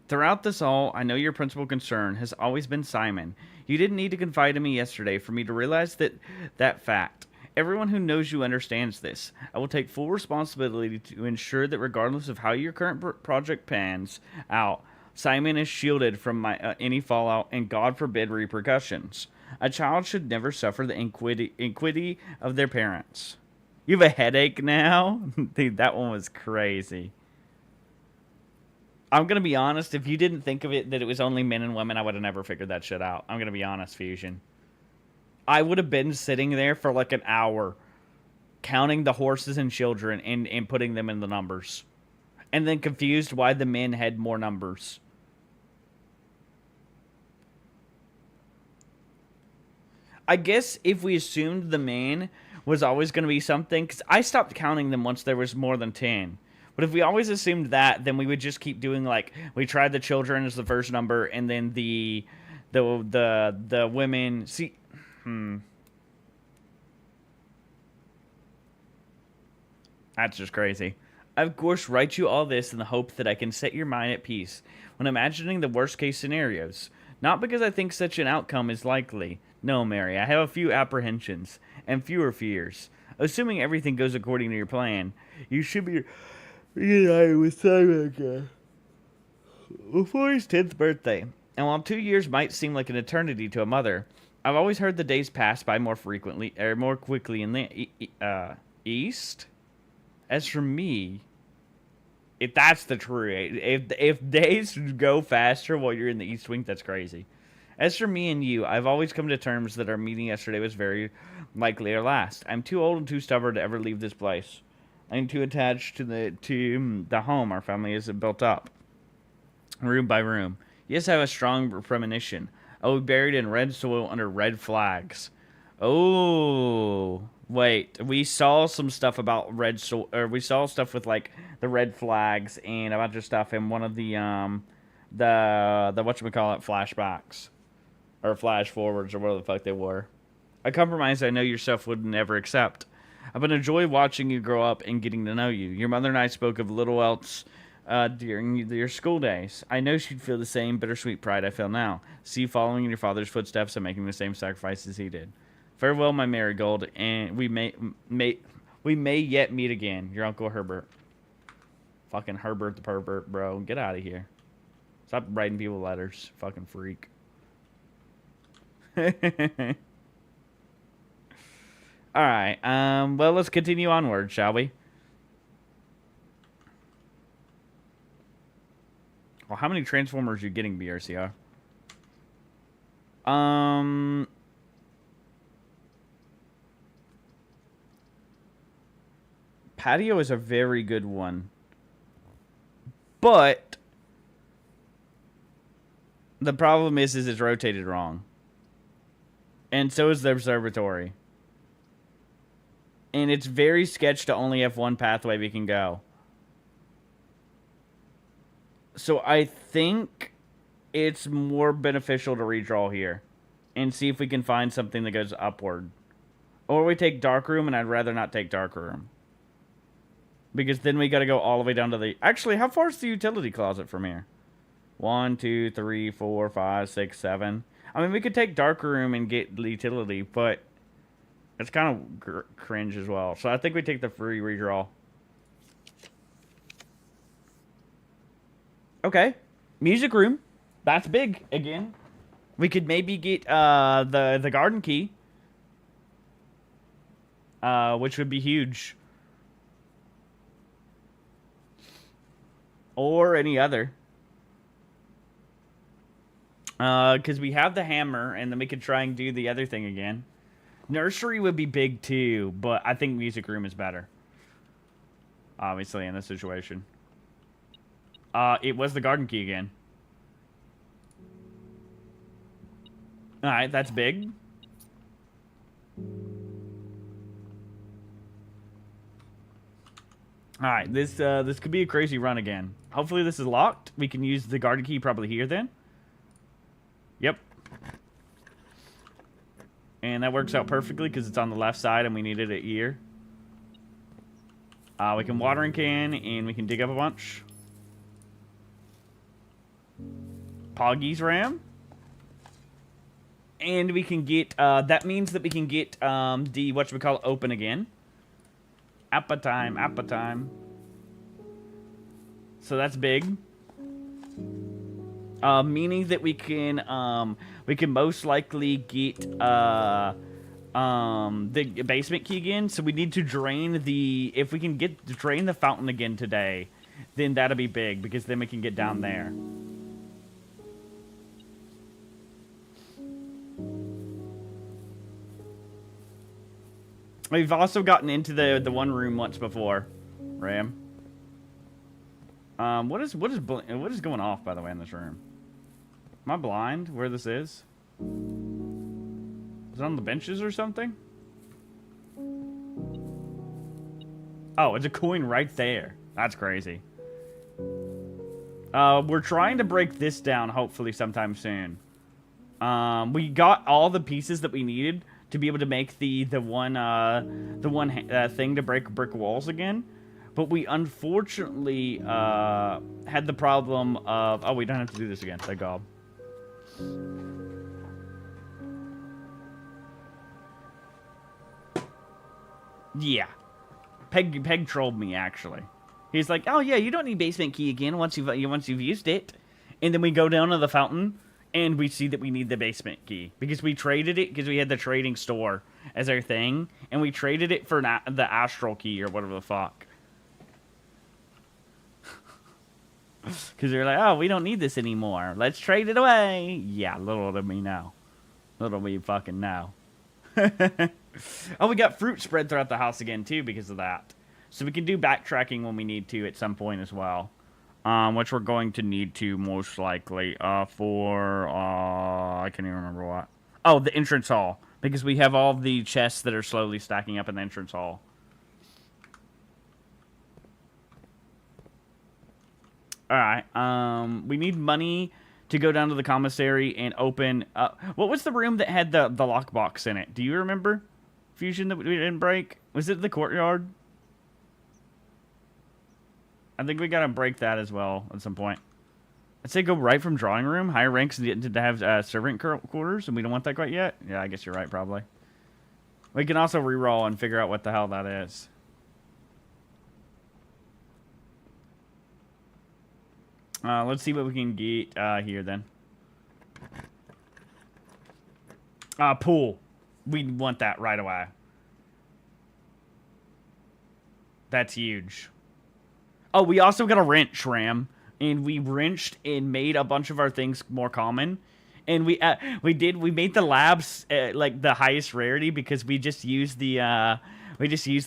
Throughout this all, I know your principal concern has always been Simon. You didn't need to confide in me yesterday for me to realize that fact. Everyone who knows you understands this. I will take full responsibility to ensure that regardless of how your current project pans out, Simon is shielded from any fallout and, God forbid, repercussions. A child should never suffer the iniquity of their parents. You have a headache now? Dude, that one was crazy. I'm gonna be honest. If you didn't think of it that it was only men and women, I would have never figured that shit out. I'm gonna be honest, Fusion. I would have been sitting there for like an hour, counting the horses and children and putting them in the numbers, and then confused why the men had more numbers. I guess if we assumed the man was always going to be something, because I stopped counting them once there was more than 10. But if we always assumed that, then we would just keep doing, like, we tried the children as the first number, and then the women. See, That's just crazy. I, of course, write you all this in the hope that I can set your mind at peace when imagining the worst case scenarios. Not because I think such an outcome is likely. No, Mary, I have a few apprehensions and fewer fears. Assuming everything goes according to your plan, you should be reunited with Simon again before his 10th birthday. And while 2 years might seem like an eternity to a mother, I've always heard the days pass by more frequently or more quickly in the East. As for me, if that's the truth, if days go faster while you're in the East Wing, that's crazy. As for me and you, I've always come to terms that our meeting yesterday was very likely our last. I'm too old and too stubborn to ever leave this place. I'm too attached to the home our family has built up, room by room. Yes, I have a strong premonition. I will be buried in red soil under red flags. Oh, wait. We saw some stuff about red soil, or we saw stuff with like the red flags and a bunch of stuff in one of the whatchamacallit flashbacks. Or flash forwards, or whatever the fuck they were. A compromise I know yourself would never accept. I've been a joy watching you grow up and getting to know you. Your mother and I spoke of little else during your school days. I know she'd feel the same bittersweet pride I feel now. See you following in your father's footsteps and making the same sacrifices he did. Farewell, my marigold, and we may yet meet again. Your Uncle Herbert. Fucking Herbert the pervert, bro. Get out of here. Stop writing people letters. Fucking freak. Alright, well, let's continue onward, shall we? Well, how many Transformers are you getting, BRCR? Patio is a very good one. But the problem is it's rotated wrong. And so is the observatory. And it's very sketch to only have one pathway we can go. So I think it's more beneficial to redraw here. And see if we can find something that goes upward. Or we take Dark Room, and I'd rather not take Dark Room. Because then we gotta go all the way down to the... Actually, how far is the utility closet from here? 1, 2, 3, 4, 5, 6, 7... I mean, we could take Dark Room and get the utility, but it's kind of cringe as well. So I think we take the free redraw. Okay. Music Room. That's big, again. We could maybe get the garden key. Which would be huge. Or any other. Because we have the hammer, and then we could try and do the other thing again. Nursery would be big, too, but I think Music Room is better. Obviously, in this situation. It was the garden key again. Alright, that's big. Alright, this could be a crazy run again. Hopefully this is locked. We can use the garden key probably here, then. Yep. And that works out perfectly because it's on the left side and we needed it here. We can watering can and we can dig up a bunch. Poggy's Ram. And we can get, that means that we can get the, whatchamacallit, open again. Appa time. So that's big. Meaning that we can most likely get the basement key again. So we need to drain the, if we can drain the fountain again today, then that'll be big, because then we can get down there. We've also gotten into the one room once before, Ram. What is going off, by the way, in this room? Am I blind where this is? Is it on the benches or something? Oh, it's a coin right there. That's crazy. We're trying to break this down, hopefully sometime soon. We got all the pieces that we needed to be able to make the one thing to break brick walls again, but we unfortunately had the problem of, oh, we don't have to do this again, thank God. Yeah, Peg trolled me actually. He's like, oh yeah, you don't need basement key again once you've used it, and then we go down to the fountain. And we see that we need the basement key. Because we traded it, because we had the trading store as our thing. And we traded it for the astral key or whatever the fuck. Because they're like, oh, we don't need this anymore. Let's trade it away. Yeah, little did we know. Little we fucking know. Oh, we got fruit spread throughout the house again, too, because of that. So we can do backtracking when we need to at some point as well. Which we're going to need to most likely for, I can't even remember what. Oh, the entrance hall. Because we have all the chests that are slowly stacking up in the entrance hall. Alright, we need money to go down to the commissary and open, what was the room that had the lockbox in it? Do you remember? Fusion that we didn't break? Was it the courtyard? I think we gotta break that as well at some point. I'd say go right from drawing room. Higher ranks to have servant quarters, and we don't want that quite yet. Yeah, I guess you're right, probably. We can also reroll and figure out what the hell that is. Let's see what we can get here then. Pool. We want that right away. That's huge. Oh, we also got a wrench, Ram, and we wrenched and made a bunch of our things more common, and we made the labs like the highest rarity because we just used the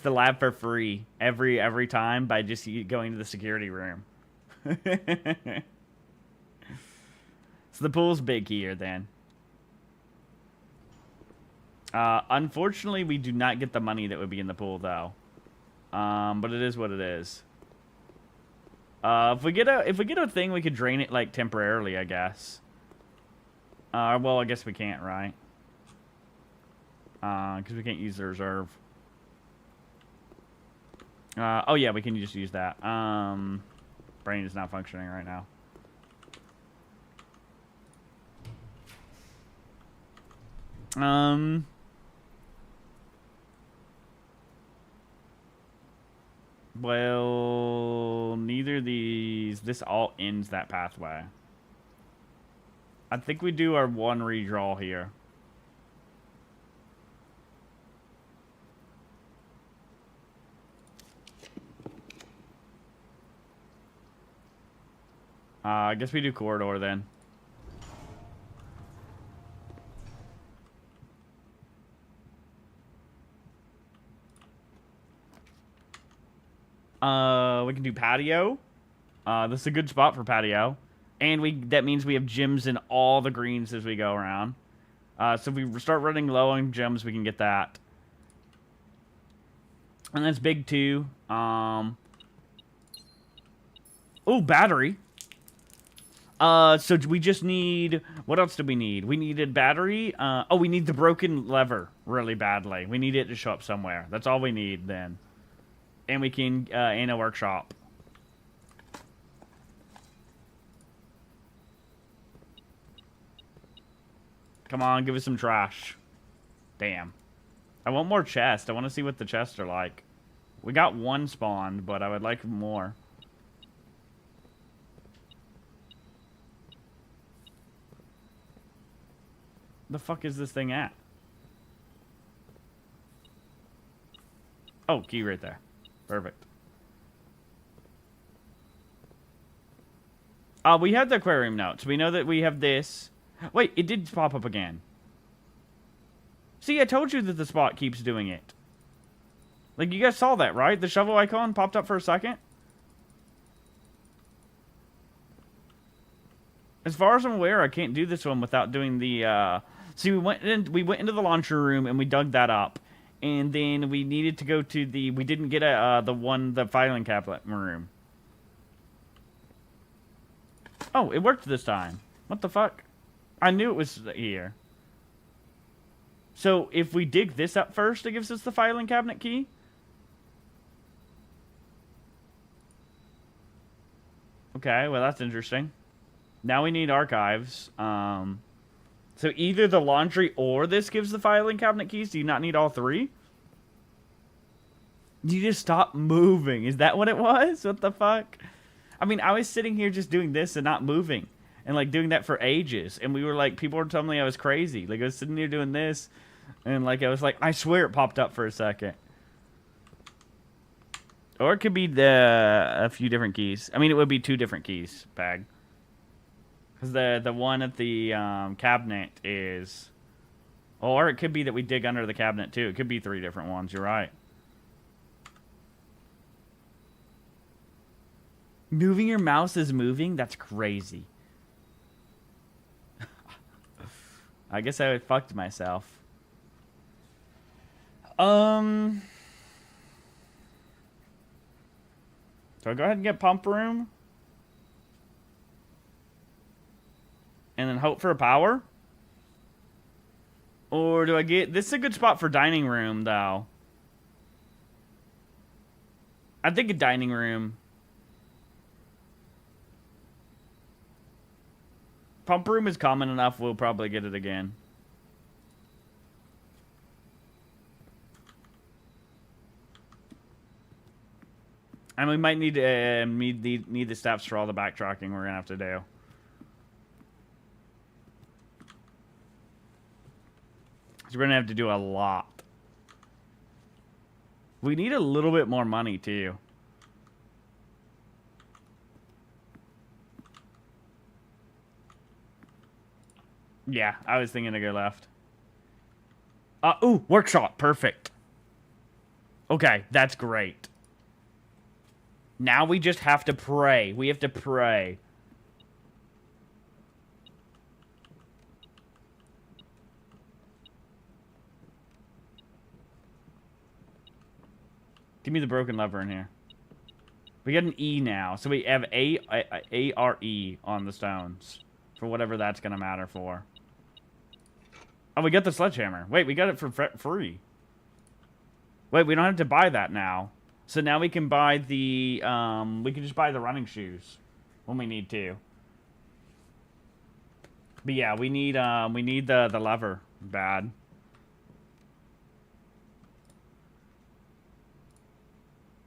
lab for free every time by just going to the security room. So the pool's big here then. Unfortunately, we do not get the money that would be in the pool though. But it is what it is. If we get a thing, we could drain it like temporarily, I guess. Well, I guess we can't, right? Because we can't use the reserve. Oh yeah, we can just use that. Brain is not functioning right now. Well, neither of these. This all ends that pathway. I think we do our one redraw here. I guess we do corridor then. We can do patio. This is a good spot for patio. And that means we have gems in all the greens as we go around. So if we start running low on gems, we can get that. And that's big too. Oh, battery. So we just need... What else do we need? We needed battery. Oh, we need the broken lever really badly. We need it to show up somewhere. That's all we need then. And we can, in a workshop. Come on, give us some trash. Damn. I want more chests. I want to see what the chests are like. We got one spawned, but I would like more. The fuck is this thing at? Oh, key right there. Perfect. We have the aquarium notes. We know that we have this. Wait, it did pop up again. See, I told you that the spot keeps doing it. Like, you guys saw that, right? The shovel icon popped up for a second. As far as I'm aware, I can't do this one without doing the, See, we went into the laundry room and we dug that up. And then we needed to go to the... We didn't get the filing cabinet room. Oh, it worked this time. What the fuck? I knew it was here. So, if we dig this up first, it gives us the filing cabinet key? Okay, well, that's interesting. Now we need archives. So either the laundry or this gives the filing cabinet keys? Do you not need all three? You just stopped moving. Is that what it was? What the fuck? I mean, I was sitting here just doing this and not moving. And, like, doing that for ages. And we were, like, people were telling me I was crazy. Like, I was sitting here doing this. And, like, I was like, I swear it popped up for a second. Or it could be a few different keys. I mean, it would be 2 different keys, Bag. Because the one at the cabinet is... Or it could be that we dig under the cabinet, too. It could be 3 different ones. You're right. Moving your mouse is moving? That's crazy. I guess I fucked myself. So I go ahead and get pump room. And then hope for a power? Or do I get... This is a good spot for dining room, though. I think a dining room. Pump room is common enough, we'll probably get it again. And we might need the steps for all the backtracking we're gonna have to do. So we're gonna have to do a lot. We need a little bit more money too. Yeah, I was thinking to go left. Ooh, workshop, perfect. Okay, that's great. Now we just have to pray. We have to pray. Give me the broken lever in here. We got an E now, so we have A-R-E on the stones. For whatever that's going to matter for. Oh, we got the sledgehammer. Wait, we got it for free. Wait, we don't have to buy that now. So now we can buy the, we can just buy the running shoes when we need to. But yeah, we need the lever bad.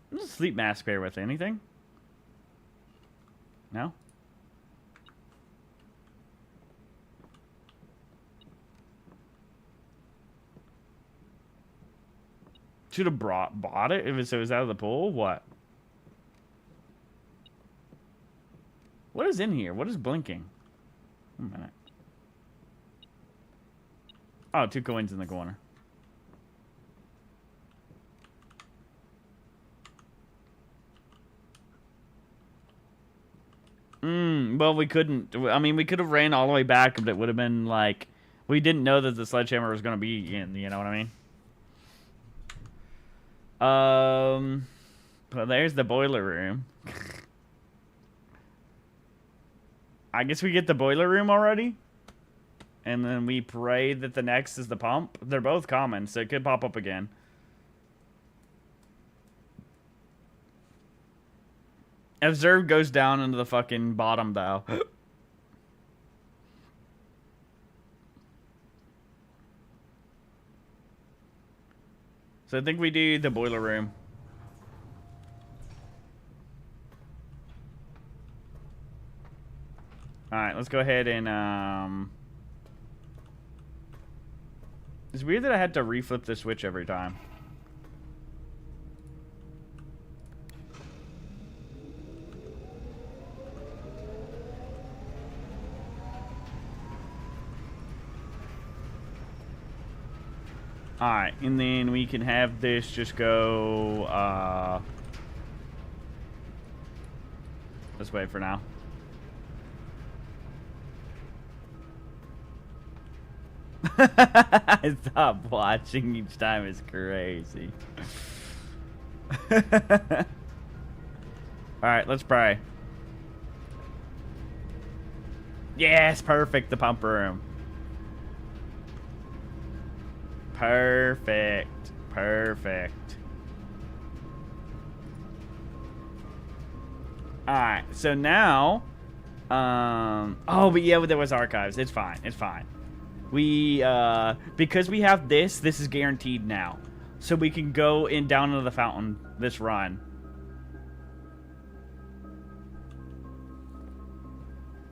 What's a sleep mask pair with? Anything? No? Should have bought it if it was out of the pool. What? What is in here? What is blinking? A minute. Oh, 2 coins in the corner. Well, we couldn't. I mean, we could have ran all the way back, but it would have been like... We didn't know that the sledgehammer was going to be in, you know what I mean? Well, there's the boiler room. I guess we get the boiler room already? And then we pray that the next is the pump? They're both common, so it could pop up again. Observe goes down into the fucking bottom, though. So I think we do the boiler room. Alright, let's go ahead and, It's weird that I had to reflip the switch every time. Alright, and then we can have this just go, this way for now. Stop watching each time is crazy. Alright, let's pray. Yes, perfect, the pump room. Perfect. Perfect. Alright, so now, oh, but yeah, there was archives. It's fine. It's fine. We, because we have this is guaranteed now. So we can go in down into the fountain this run.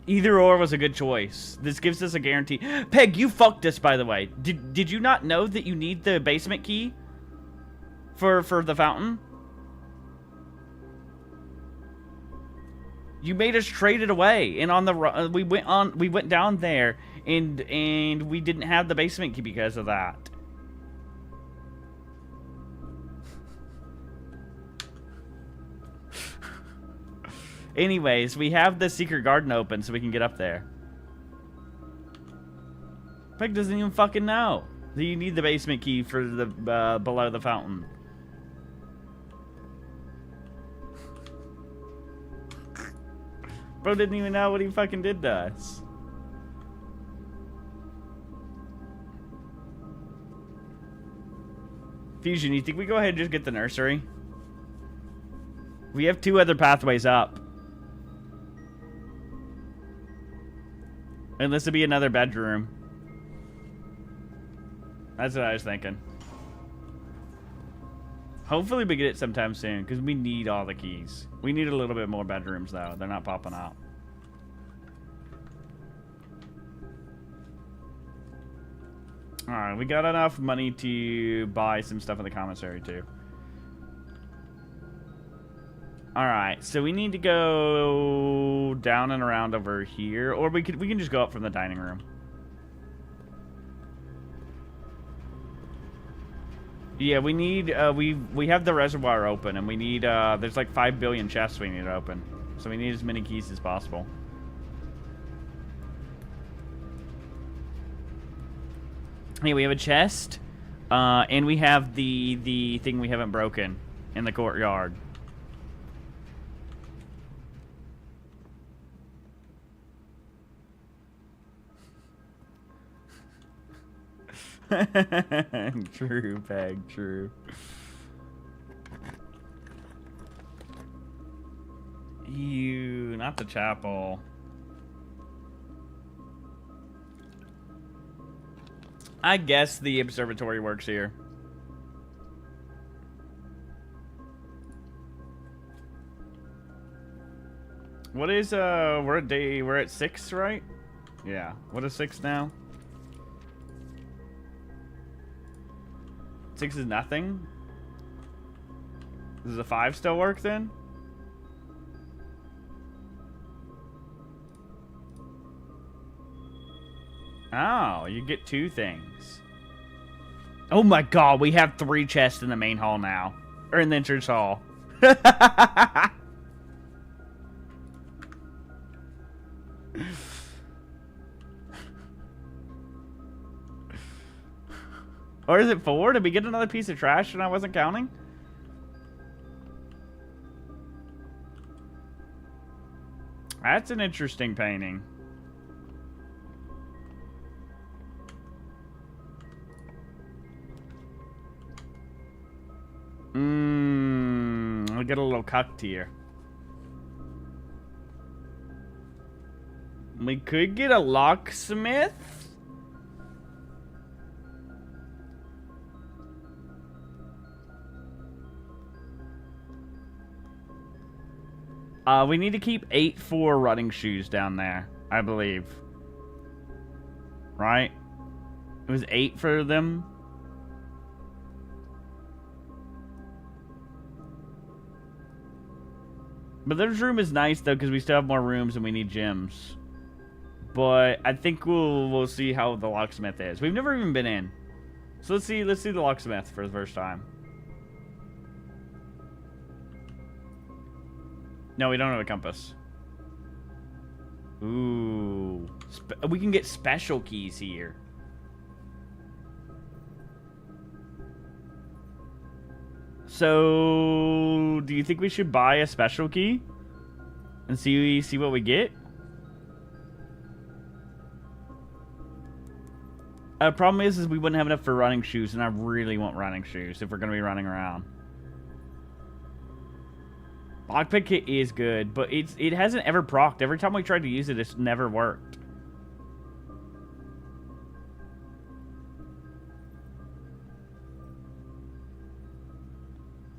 Either or was a good choice. This gives us a guarantee. Peg, you fucked us, by the way. Did you not know that you need the basement key for the fountain? You made us trade it away, and on the we went down there, and we didn't have the basement key because of that. Anyways, we have the secret garden open, so we can get up there. Peg doesn't even fucking know that you need the basement key for the below the fountain. Bro didn't even know what he fucking did to us. Fusion, you think we go ahead and just get the nursery? We have 2 other pathways up. And this would be another bedroom. That's what I was thinking. Hopefully we get it sometime soon, because we need all the keys. We need a little bit more bedrooms, though. They're not popping out. Alright, we got enough money to buy some stuff in the commissary, too. Alright, so we need to go down and around over here. Or we can just go up from the dining room. Yeah, we need, we have the reservoir open, and we need, there's like 5 billion chests we need to open. So we need as many keys as possible. Yeah, we have a chest, and we have the thing we haven't broken in the courtyard. True, Peg, true. Ew, not the chapel. I guess the observatory works here. What is, we're at 6, right? Yeah, what is 6 now? 6 is nothing? Does the 5 still work then? Oh, you get 2 things. Oh my god, we have 3 chests in the main hall now. Or in the entrance hall. Or is it 4? Did we get another piece of trash and I wasn't counting? That's an interesting painting. I'll get a little cucked here. We could get a locksmith. We need to keep 8 for running shoes down there, I believe. Right? It was 8 for them. But this room is nice though, because we still have more rooms and we need gyms. But I think we'll see how the locksmith is. We've never even been in. So let's see the locksmith for the first time. No, we don't have a compass. Ooh. We can get special keys here. So, do you think we should buy a special key? And see what we get? Problem is we wouldn't have enough for running shoes, and I really want running shoes if we're going to be running around. Lockpick kit is good, but it hasn't ever procced. Every time we tried to use it, it's never worked.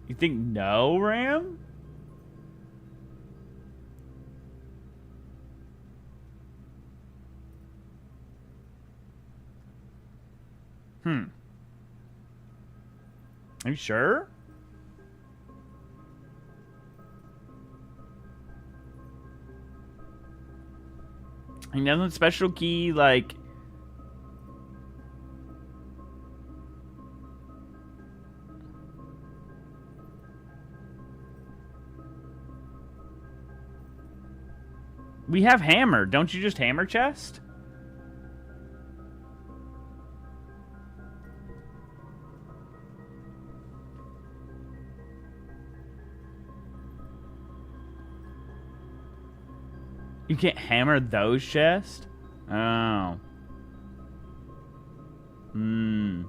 You think no, Ram? Are you sure? And doesn't special key, like... We have hammer. Don't you just hammer chest? You can't hammer those chests? Oh. Hmm.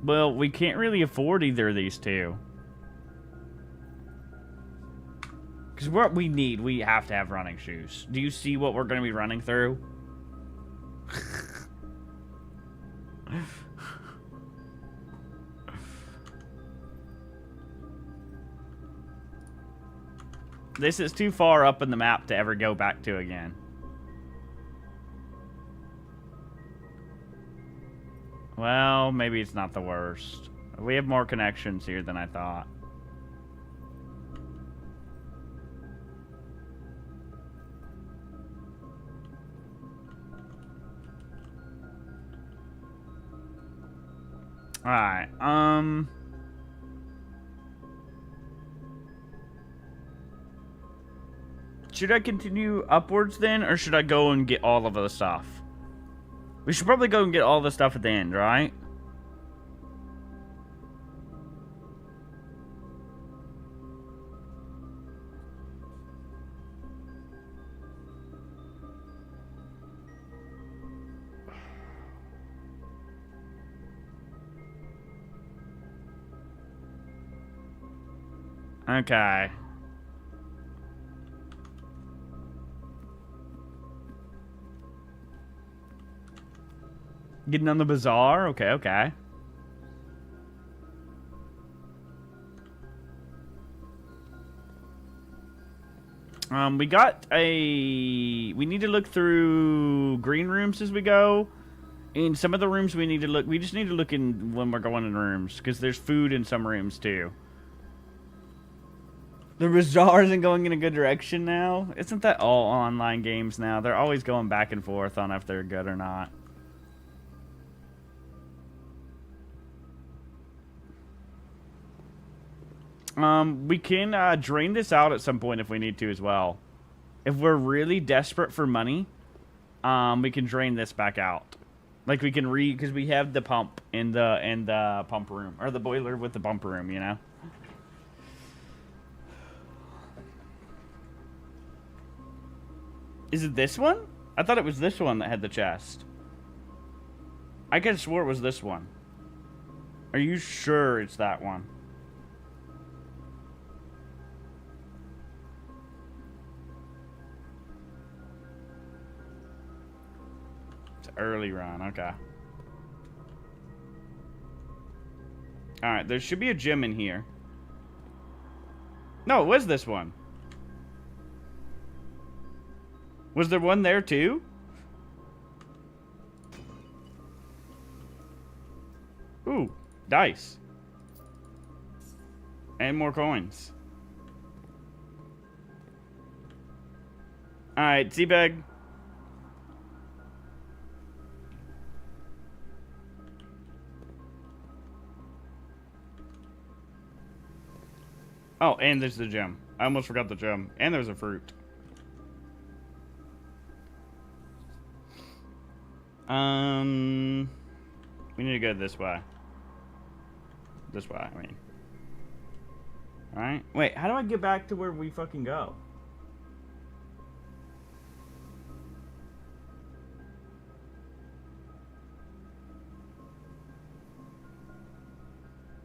Well, we can't really afford either of these two. Because what we need, we have to have running shoes. Do you see what we're going to be running through? This is too far up in the map to ever go back to again. Well, maybe it's not the worst. We have more connections here than I thought. Alright, should I continue upwards then, or should I go and get all of the stuff? We should probably go and get all the stuff at the end, right? Okay. Getting on the bazaar? Okay, okay. We got a... We need to look through green rooms as we go. In some of the rooms we need to look... We just need to look in when we're going in rooms. Because there's food in some rooms too. The bazaar isn't going in a good direction now. Isn't that all online games now? They're always going back and forth on if they're good or not. We can drain this out at some point if we need to as well. If we're really desperate for money, we can drain this back out. Like we can because we have the pump in the pump room, or the boiler with the pump room, you know. Is it this one? I thought it was this one that had the chest. I could have swore it was this one. Are you sure it's that one? Early run, okay. Alright, there should be a gym in here. No, it was this one. Was there one there too? Ooh, dice. And more coins. Alright, Seabag. Oh, and there's the gem. I almost forgot the gem. And there's a fruit. We need to go this way. This way, I mean. Alright. Wait, how do I get back to where we fucking go?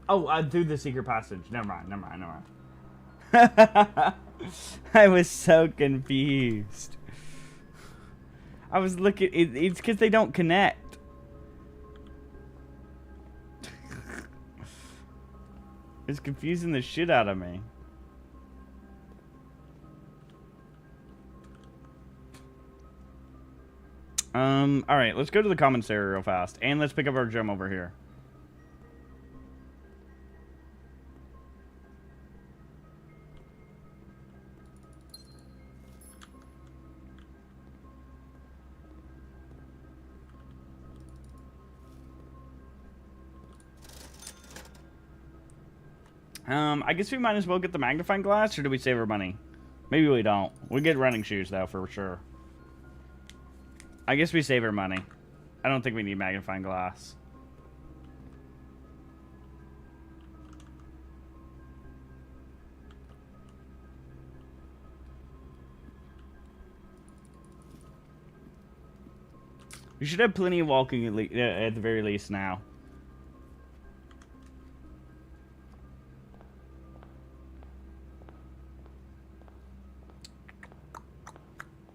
Oh, through the secret passage. Never mind, never mind, never mind. I was so confused. I was looking. It's because they don't connect. It's confusing the shit out of me. Alright, let's go to the commissary real fast. And let's pick up our gem over here. I guess we might as well get the magnifying glass, or do we save our money? Maybe we don't. We get running shoes, though, for sure. I guess we save our money. I don't think we need magnifying glass. We should have plenty of walking at the very least now.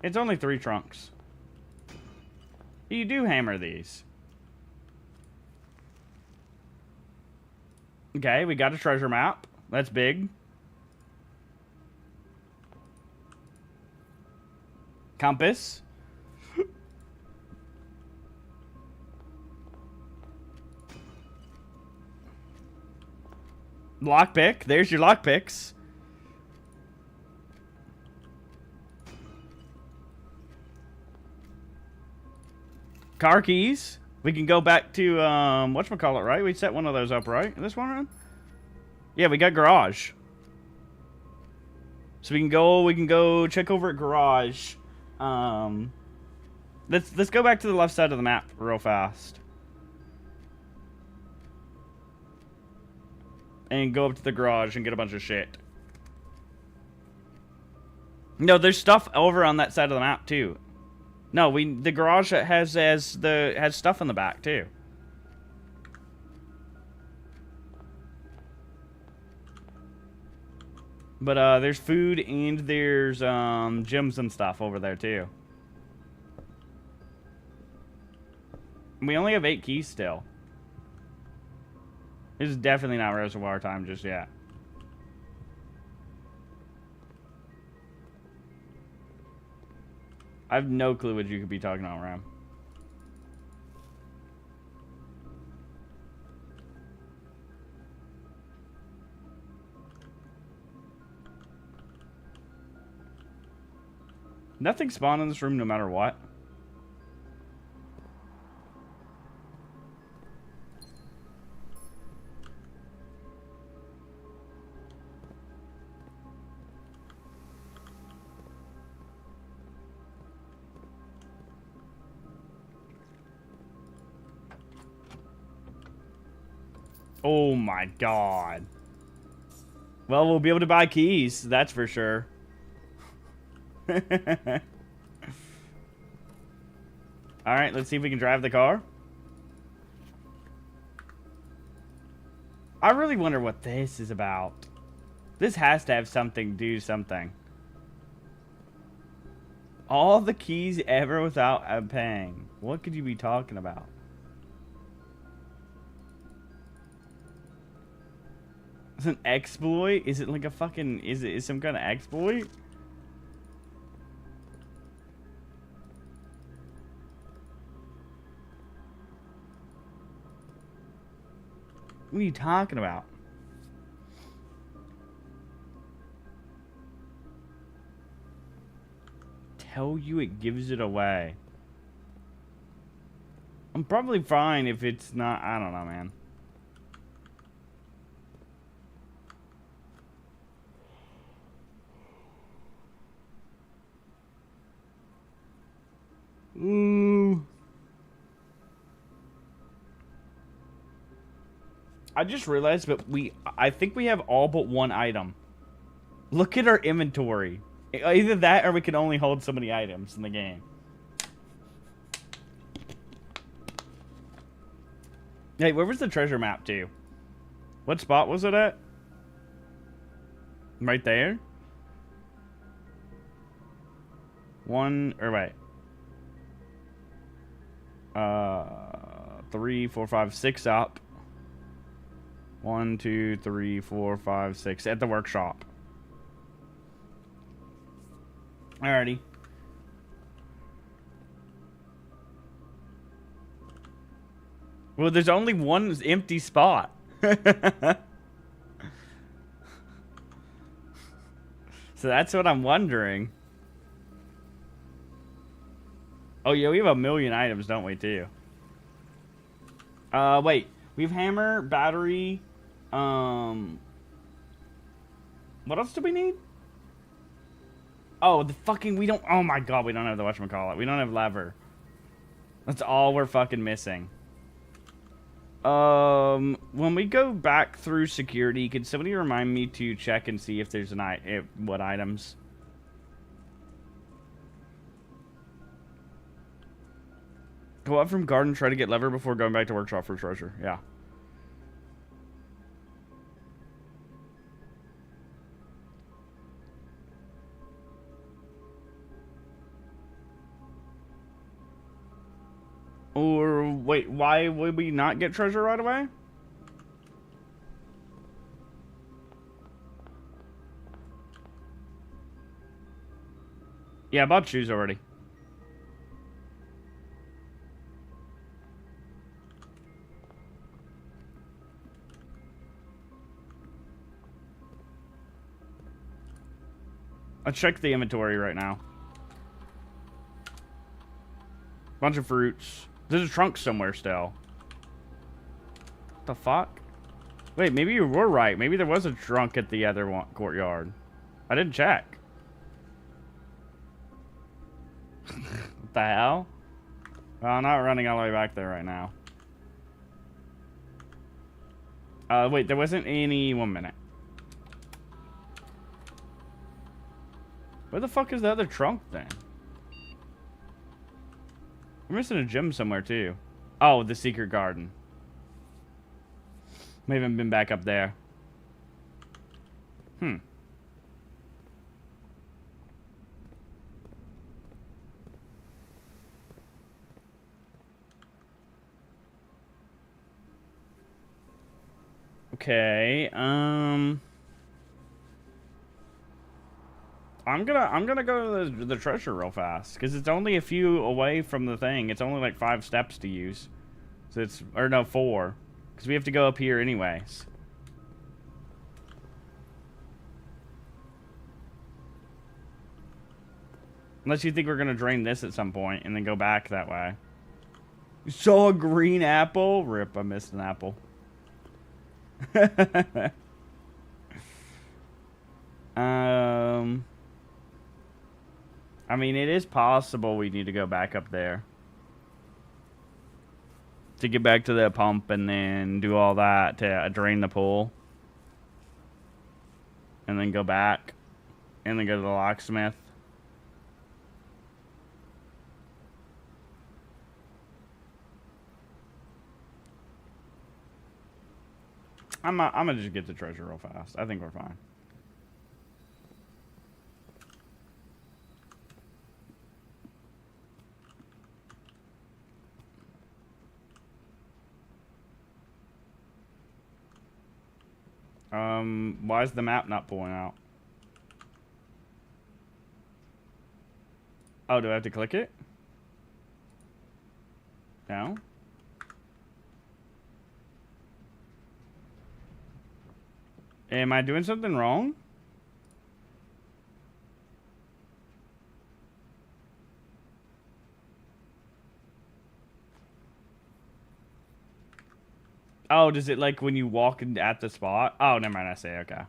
It's only 3 trunks. You do hammer these. Okay, we got a treasure map. That's big. Compass. Lockpick. There's your lockpicks. Car keys. We can go back to, whatchamacallit, right? We set one of those up, right? This one? Yeah, we got garage. So we can go check over at garage. Let's go back to the left side of the map real fast. And go up to the garage and get a bunch of shit. No, there's stuff over on that side of the map too. No, the garage has stuff in the back too. But there's food and there's gems and stuff over there too. We only have 8 keys still. This is definitely not reservoir time just yet. I have no clue what you could be talking about, Ram. Nothing spawned in this room no matter what. Oh my god. Well, we'll be able to buy keys, that's for sure. Alright, let's see if we can drive the car. I really wonder what this is about. This has to have something, do something. All the keys ever without paying. What could you be talking about? It's an exploit? Is it like a fucking... Is it some kind of exploit? What are you talking about? tell you it gives it away. I'm probably fine if it's not. I don't know, man. Ooh. I just realized, but I think we have all but one item. Look at our inventory. Either that or we can only hold so many items in the game. Hey, where was the treasure map to? What spot was it at? Right there? One, or wait. 3, 4, 5, 6 up. 1, 2, 3, 4, 5, 6 at the workshop. Alrighty. Well, there's only one empty spot. So that's what I'm wondering. Oh yeah, we have a million items, don't we, too? Wait. We have hammer, battery, what else do we need? Oh, we don't, oh my god, we don't have the whatchamacallit. We don't have lever. That's all we're fucking missing. When we go back through security, could somebody remind me to check and see if there's what items? Go up from garden, try to get lever before going back to workshop for treasure. Yeah. Or, wait, why would we not get treasure right away? Yeah, I bought shoes already. Let's check the inventory right now. Bunch of fruits. There's a trunk somewhere still. What the fuck? Wait, maybe you were right. Maybe there was a trunk at the other courtyard. I didn't check. What the hell? Well, I'm not running all the way back there right now. Wait, there wasn't any... 1 minute. Where the fuck is the other trunk then? We're missing a gym somewhere too. Oh, the secret garden. We haven't been back up there. Okay, I'm gonna go to the treasure real fast because it's only a few away from the thing. It's only like 5 steps to use, so it's, or no, 4, because we have to go up here anyways. Unless you think we're gonna drain this at some point and then go back that way. You saw a green apple? Rip, I missed an apple. I mean, it is possible we need to go back up there to get back to the pump and then do all that to drain the pool. And then go back. And then go to the locksmith. I'm gonna just get the treasure real fast. I think we're fine. Why is the map not pulling out? Oh, do I have to click it? No? Am I doing something wrong? Oh, does it like when you walk at the spot? Oh, never mind. I see. Okay.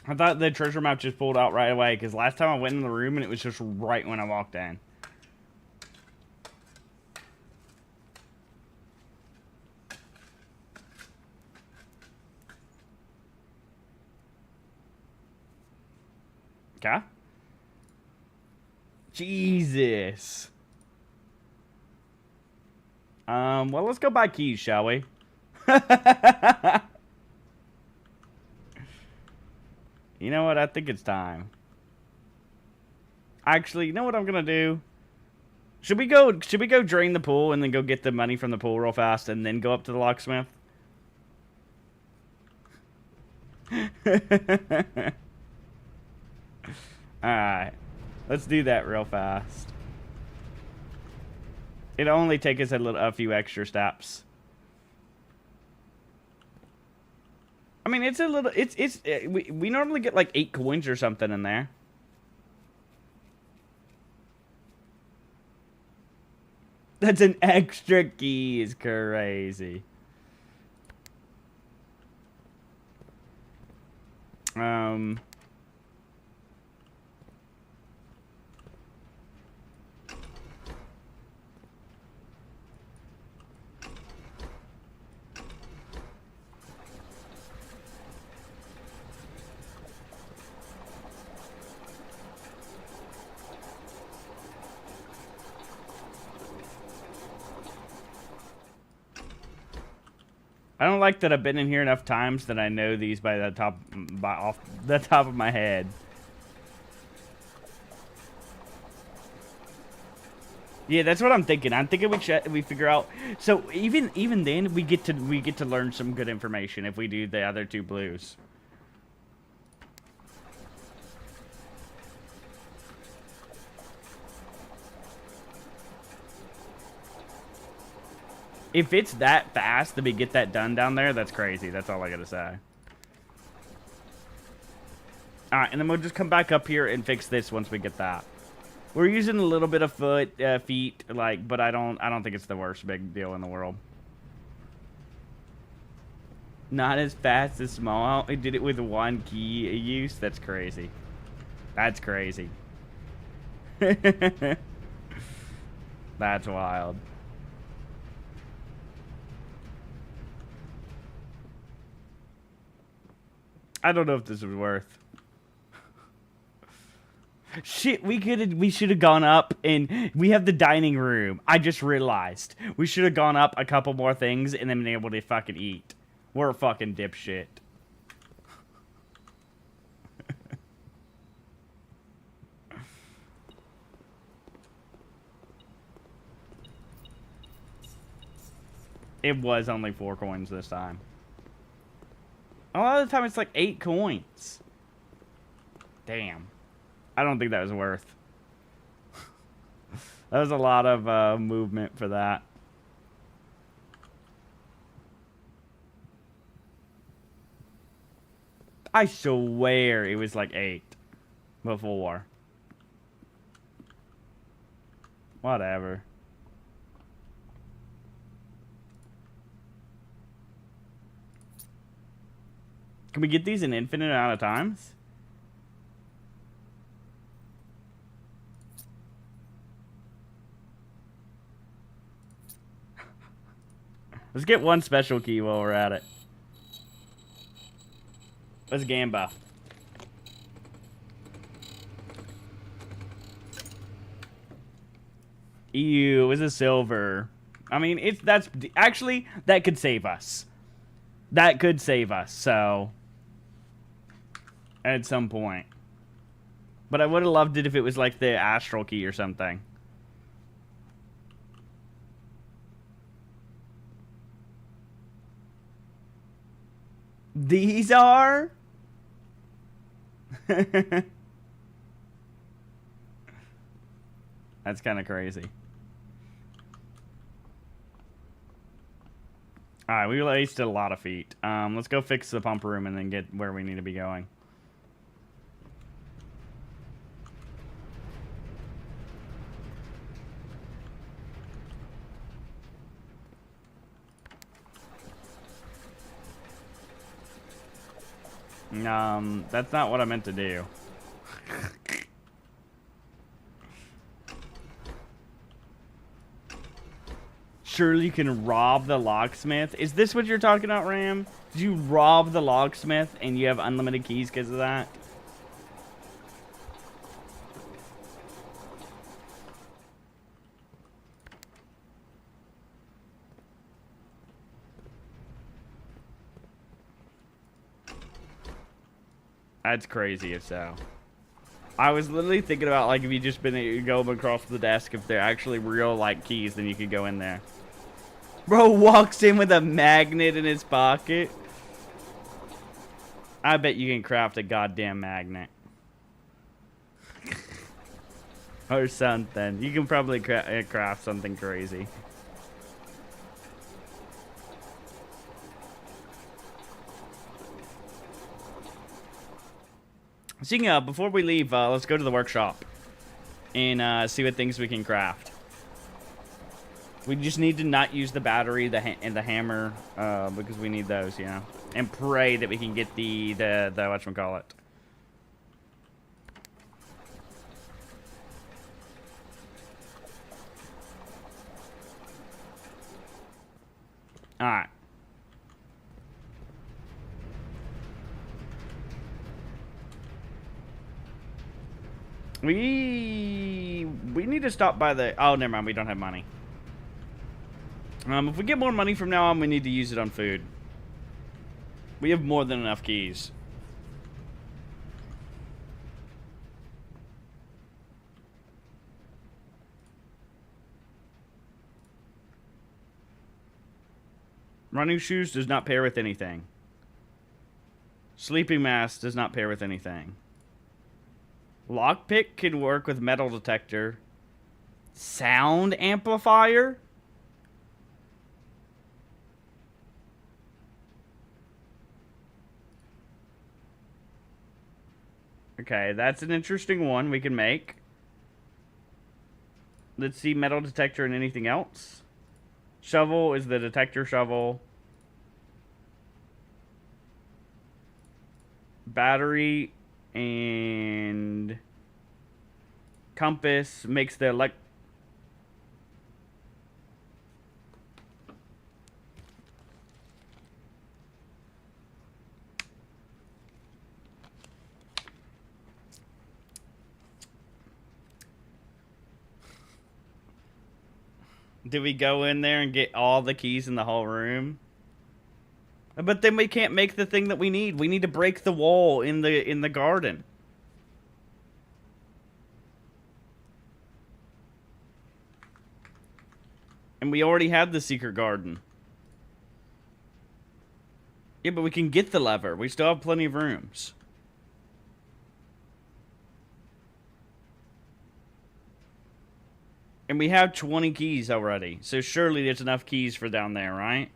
I thought the treasure map just pulled out right away because last time I went in the room and it was just right when I walked in. Okay. Jesus. Well, let's go buy keys, shall we? You know what? I think it's time. Actually, you know what I'm gonna do? Should we go drain the pool and then go get the money from the pool real fast and then go up to the locksmith? Alright. Let's do that real fast. It'll only take us a few extra steps. I mean, it's a little... we normally get like 8 coins or something in there. That's an extra key is crazy. I don't like that I've been in here enough times that I know these off the top of my head. Yeah, that's what I'm thinking. I'm thinking we figure out. So even then we get to learn some good information if we do the other 2 blues. If it's that fast that we get that done down there, that's crazy. That's all I gotta say. Alright, and then we'll just come back up here and fix this once we get that. We're using a little bit of feet, like, but I don't think it's the worst big deal in the world. Not as fast as small. I did it with 1 key use. That's crazy. That's crazy. That's wild. I don't know if this was worth. Shit, we should have gone up and we have the dining room. I just realized. We should have gone up a couple more things and then been able to fucking eat. We're a fucking dipshit. It was only 4 coins this time. A lot of the time it's like 8 coins. Damn. I don't think that was worth. That was a lot of movement for that. I swear it was like 8 before. Whatever. Can we get these an infinite amount of times? Let's get 1 special key while we're at it. Let's gamba. Ew, it was a silver. I mean, that's actually, that could save us. That could save us, so at some point. But I would have loved it if it was like the astral key or something. These are? That's kind of crazy. Alright, we wasted a lot of feet. Let's go fix the pump room and then get where we need to be going. That's not what I meant to do. Surely you can rob the locksmith. Is this what you're talking about, Ram? Did you rob the locksmith and you have unlimited keys because of that? That's crazy if so. I was literally thinking about, like, if you just been go across the desk, if they're actually real, like, keys, then you could go in there. Bro walks in with a magnet in his pocket. I bet you can craft a goddamn magnet. Or something. You can probably craft something crazy. Speaking of, before we leave, let's go to the workshop and see what things we can craft. We just need to not use the battery and the hammer because we need those, you know, and pray that we can get the whatchamacallit. All right. We need to stop by the... Oh, never mind. We don't have money. If we get more money from now on, we need to use it on food. We have more than enough keys. Running shoes does not pair with anything. Sleeping mask does not pair with anything. Lockpick can work with metal detector. Sound amplifier? Okay, that's an interesting one we can make. Let's see metal detector and anything else. Shovel is the detector shovel. Battery and compass makes the Do we go in there and get all the keys in the whole room? But then we can't make the thing that we need. We need to break the wall in the garden. And we already have the secret garden. Yeah, but we can get the lever. We still have plenty of rooms. And we have 20 keys already. So surely there's enough keys for down there, right?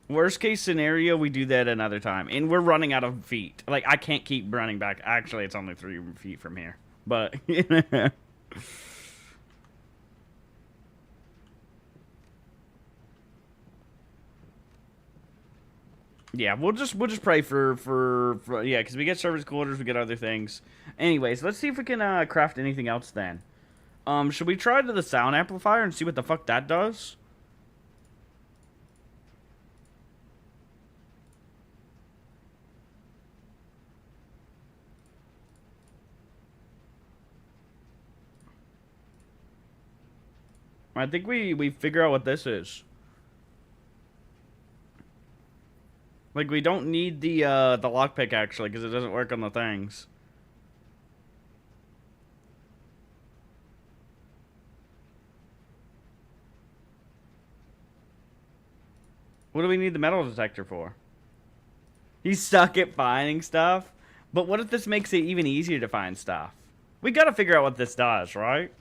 Worst case scenario, we do that another time. And we're running out of feet. Like, I can't keep running back. Actually, it's only 3 feet from here. But, yeah, we'll just pray for yeah, because we get service quarters, we get other things. Anyways, let's see if we can craft anything else then. Should we try to the sound amplifier and see what the fuck that does? I think we figure out what this is. Like, we don't need the lockpick, actually, because it doesn't work on the things. What do we need the metal detector for? He's stuck at finding stuff? But what if this makes it even easier to find stuff? We gotta figure out what this does, right?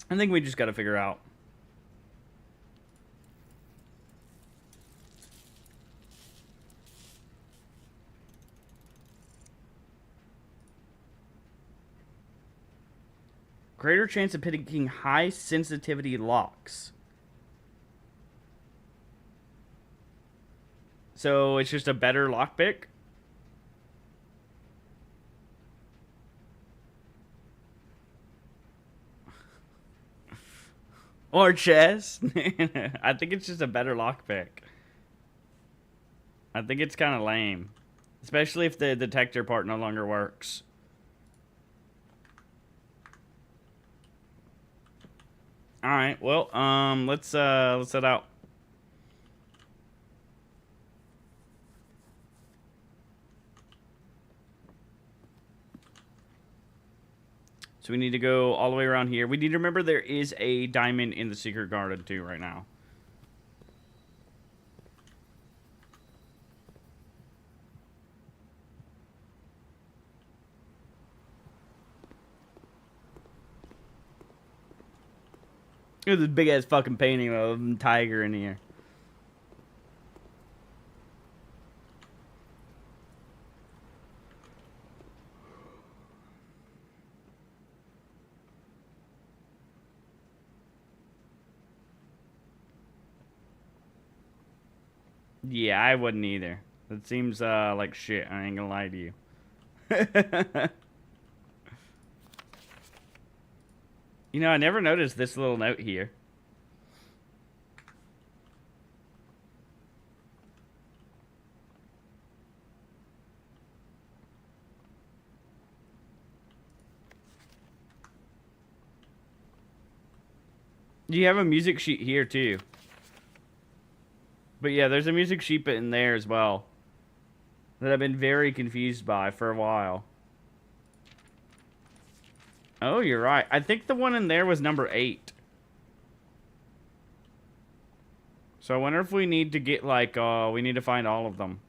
I think we just gotta figure out. Greater chance of picking high sensitivity locks. So it's just a better lockpick? Or chess? I think it's just a better lockpick. I think it's kind of lame. Especially if the detector part no longer works. Alright, well, let's head out. So we need to go all the way around here. We need to remember there is a diamond in the secret garden too right now. There's this big ass fucking painting of a tiger in here. Yeah, I wouldn't either. That seems like shit. I ain't gonna lie to you. You know, I never noticed this little note here. You have a music sheet here too. But yeah, there's a music sheet in there as well that I've been very confused by for a while. Oh, you're right. I think the one in there was number 8. So I wonder if we need to get like, we need to find all of them.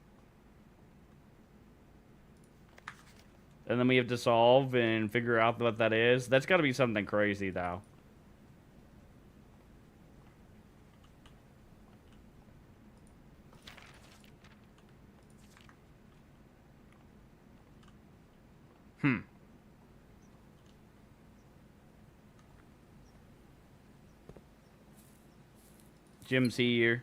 And then we have to solve and figure out what that is. That's got to be something crazy though. Jim's here.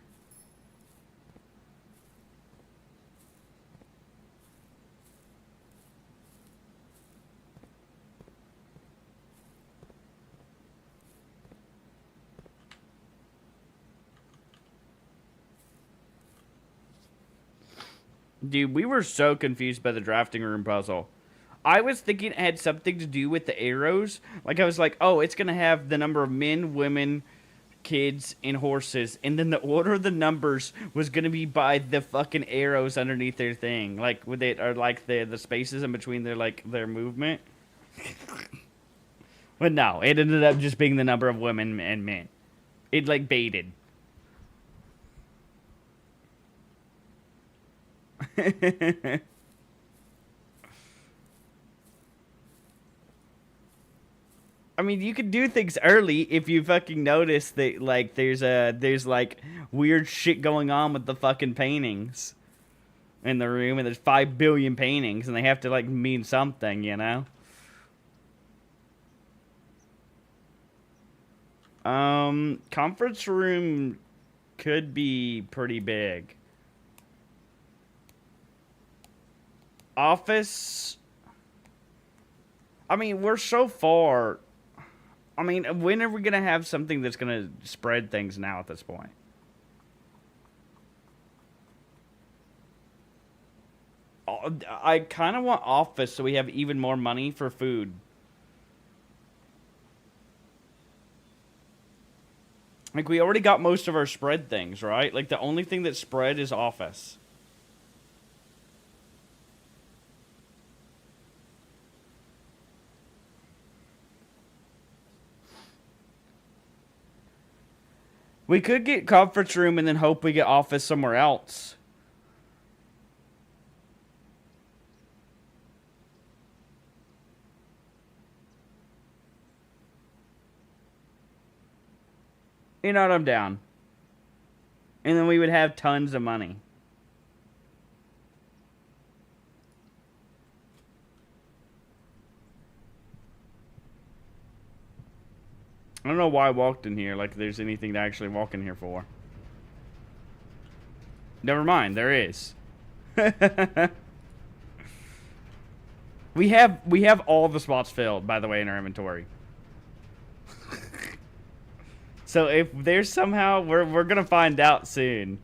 Dude, we were so confused by the drafting room puzzle. I was thinking it had something to do with the arrows. Like, I was like, oh, it's going to have the number of men, women, kids, and horses. And then the order of the numbers was going to be by the fucking arrows underneath their thing. Like, with it, or like the spaces in between their, like, their movement. But no, it ended up just being the number of women and men. It, like, baited. I mean, you could do things early if you fucking notice that, like, there's like weird shit going on with the fucking paintings in the room, and there's 5 billion paintings, and they have to like mean something, you know. Conference room could be pretty big. Office. I mean, we're so far. I mean, when are we going to have something that's going to spread things now at this point? I kind of want office so we have even more money for food. Like, we already got most of our spread things, right? Like, the only thing that spread is office. We could get conference room and then hope we get office somewhere else. You know what, I'm down. And then we would have tons of money. I don't know why I walked in here, like there's anything to actually walk in here for. Never mind, there is. We have all the spots filled, by the way, in our inventory. So if there's somehow, we're gonna find out soon.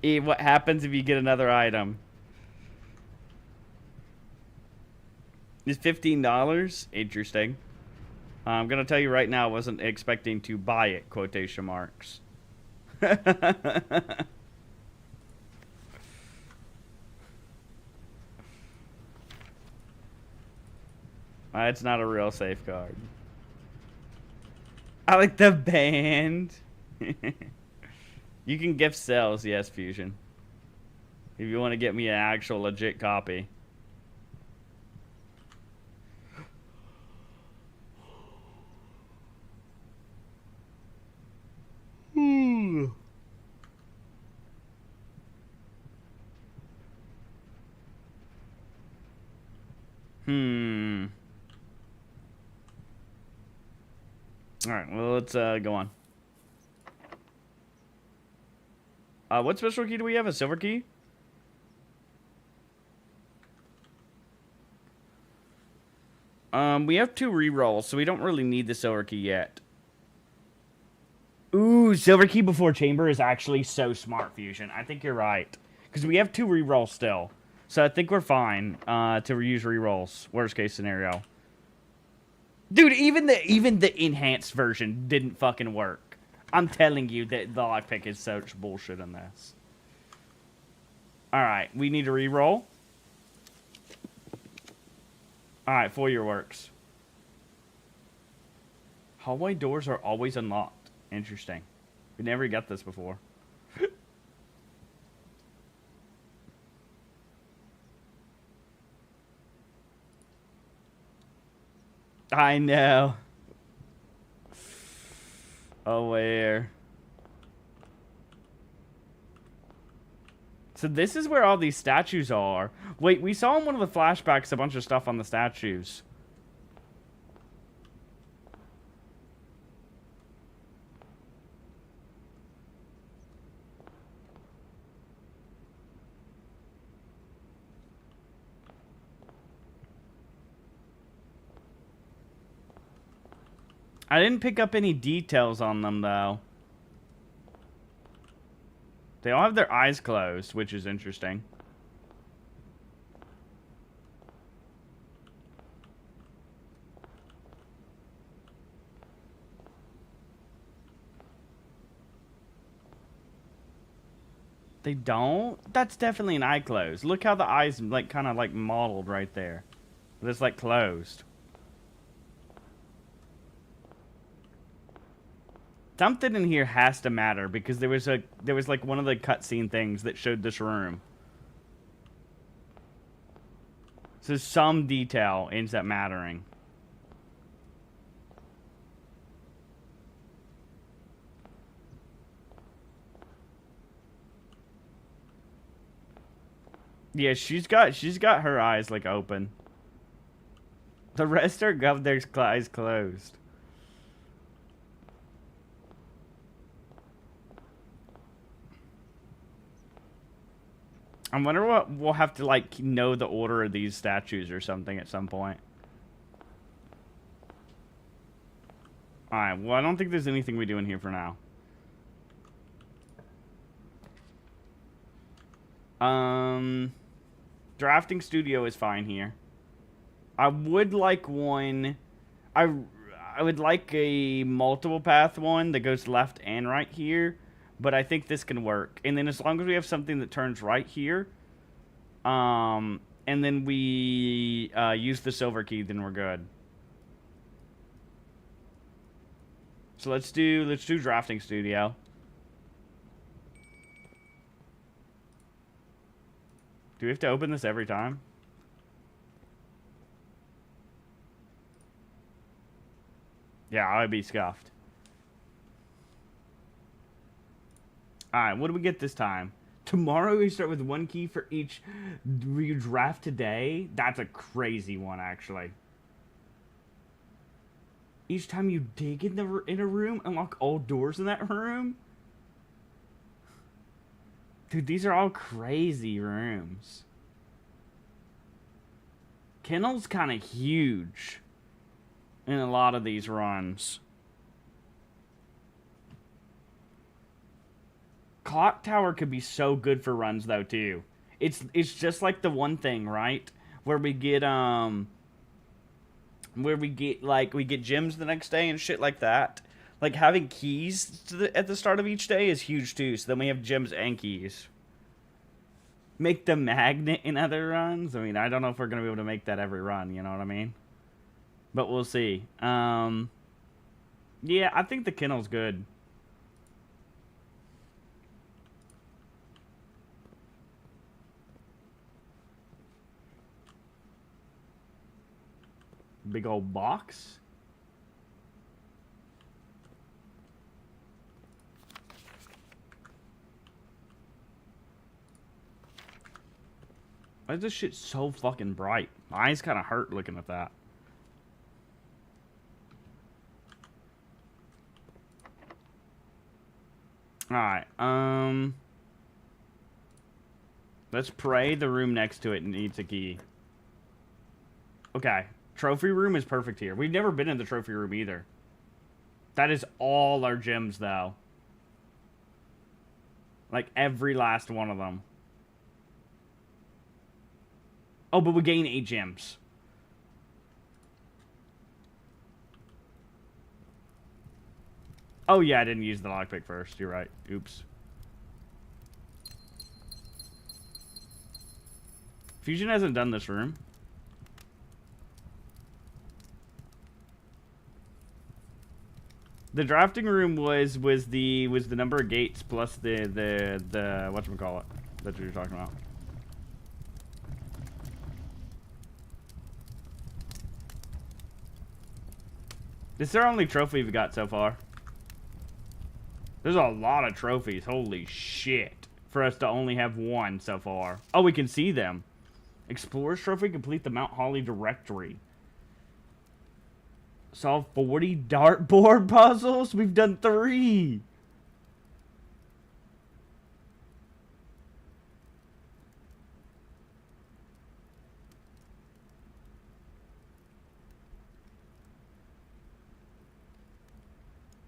What happens if you get another item? It's $15. Interesting. I'm gonna tell you right now, I wasn't expecting to buy it. Quotation marks. It's not a real safeguard. I like the band. You can gift cells, yes, Fusion. If you want to get me an actual legit copy. Alright, well, let's go on. What special key do we have? A silver key? We have 2 rerolls, so we don't really need the silver key yet. Ooh, silver key before chamber is actually so smart, Fusion. I think you're right. Because we have 2 rerolls still. So I think we're fine to use rerolls. Worst case scenario. Dude, even the enhanced version didn't fucking work. I'm telling you that the lockpick is such bullshit in this. Alright, we need to reroll. Alright, foyer works. Hallway doors are always unlocked. Interesting. We never got this before. I know. Oh, where? So this is where all these statues are. Wait, we saw in one of the flashbacks a bunch of stuff on the statues. I didn't pick up any details on them, though. They all have their eyes closed, which is interesting. They don't? That's definitely an eye closed. Look how the eyes, like, kind of, like, modeled right there. But it's, like, closed. Something in here has to matter because there was like one of the cutscene things that showed this room. So some detail ends up mattering. Yeah, she's got her eyes like open. The rest are got their eyes closed. I wonder what we'll have to, like, know the order of these statues or something at some point. Alright, well, I don't think there's anything we do in here for now. Drafting studio is fine here. I would like one... I would like a multiple path one that goes left and right here. But I think this can work. And then as long as we have something that turns right here, and then we use the silver key, then we're good. So let's do drafting studio. Do we have to open this every time? Yeah, I'd be scuffed. Alright, what do we get this time? Tomorrow we start with 1 key for each we draft today? That's a crazy one, actually. Each time you dig in a room, unlock all doors in that room. Dude, these are all crazy rooms. Kennel's kind of huge in a lot of these runs. Clock Tower could be so good for runs though too. It's just like the one thing, right? Where we get like we get gems the next day and shit like that. Like having keys at the start of each day is huge too. So then we have gems and keys. Make the magnet in other runs. I mean, I don't know if we're gonna be able to make that every run. You know what I mean? But we'll see. Yeah, I think the kennel's good. Big old box. Why is this shit so fucking bright? My eyes kind of hurt looking at that. Alright, let's pray the room next to it needs a key. Okay, trophy room is perfect here. We've never been in the trophy room either. That is all our gems, though. Like, every last one of them. Oh, but we gain 8 gems. Oh, yeah, I didn't use the lockpick first. You're right. Oops. Fusion hasn't done this room. The drafting room was the number of gates plus the whatchamacallit that you were talking about. This is our only trophy we've got so far. There's a lot of trophies. Holy shit. For us to only have one so far. Oh, we can see them. Explorer's Trophy, complete the Mount Holly directory. Solve 40 dartboard puzzles? We've done 3.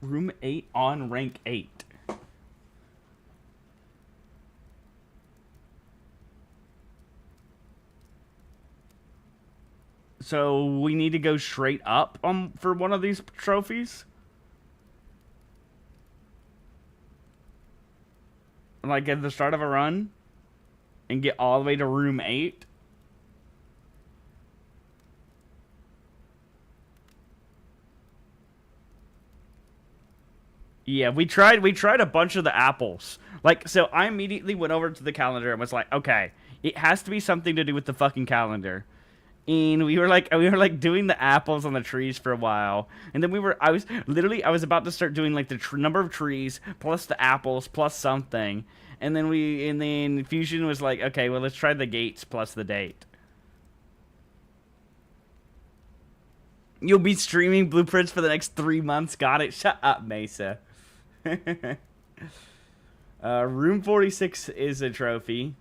Room 8 on rank 8. So we need to go straight up for one of these trophies? Like at the start of a run? And get all the way to room 8? Yeah, we tried a bunch of the apples. Like, so I immediately went over to the calendar and was like, okay, it has to be something to do with the fucking calendar. And we were like doing the apples on the trees for a while, and then I was about to start doing like the number of trees plus the apples plus something, and then Fusion was like, okay, well let's try the gates plus the date. You'll be streaming blueprints for the next 3 months. Got it. Shut up, Mesa. Room 46 is a trophy.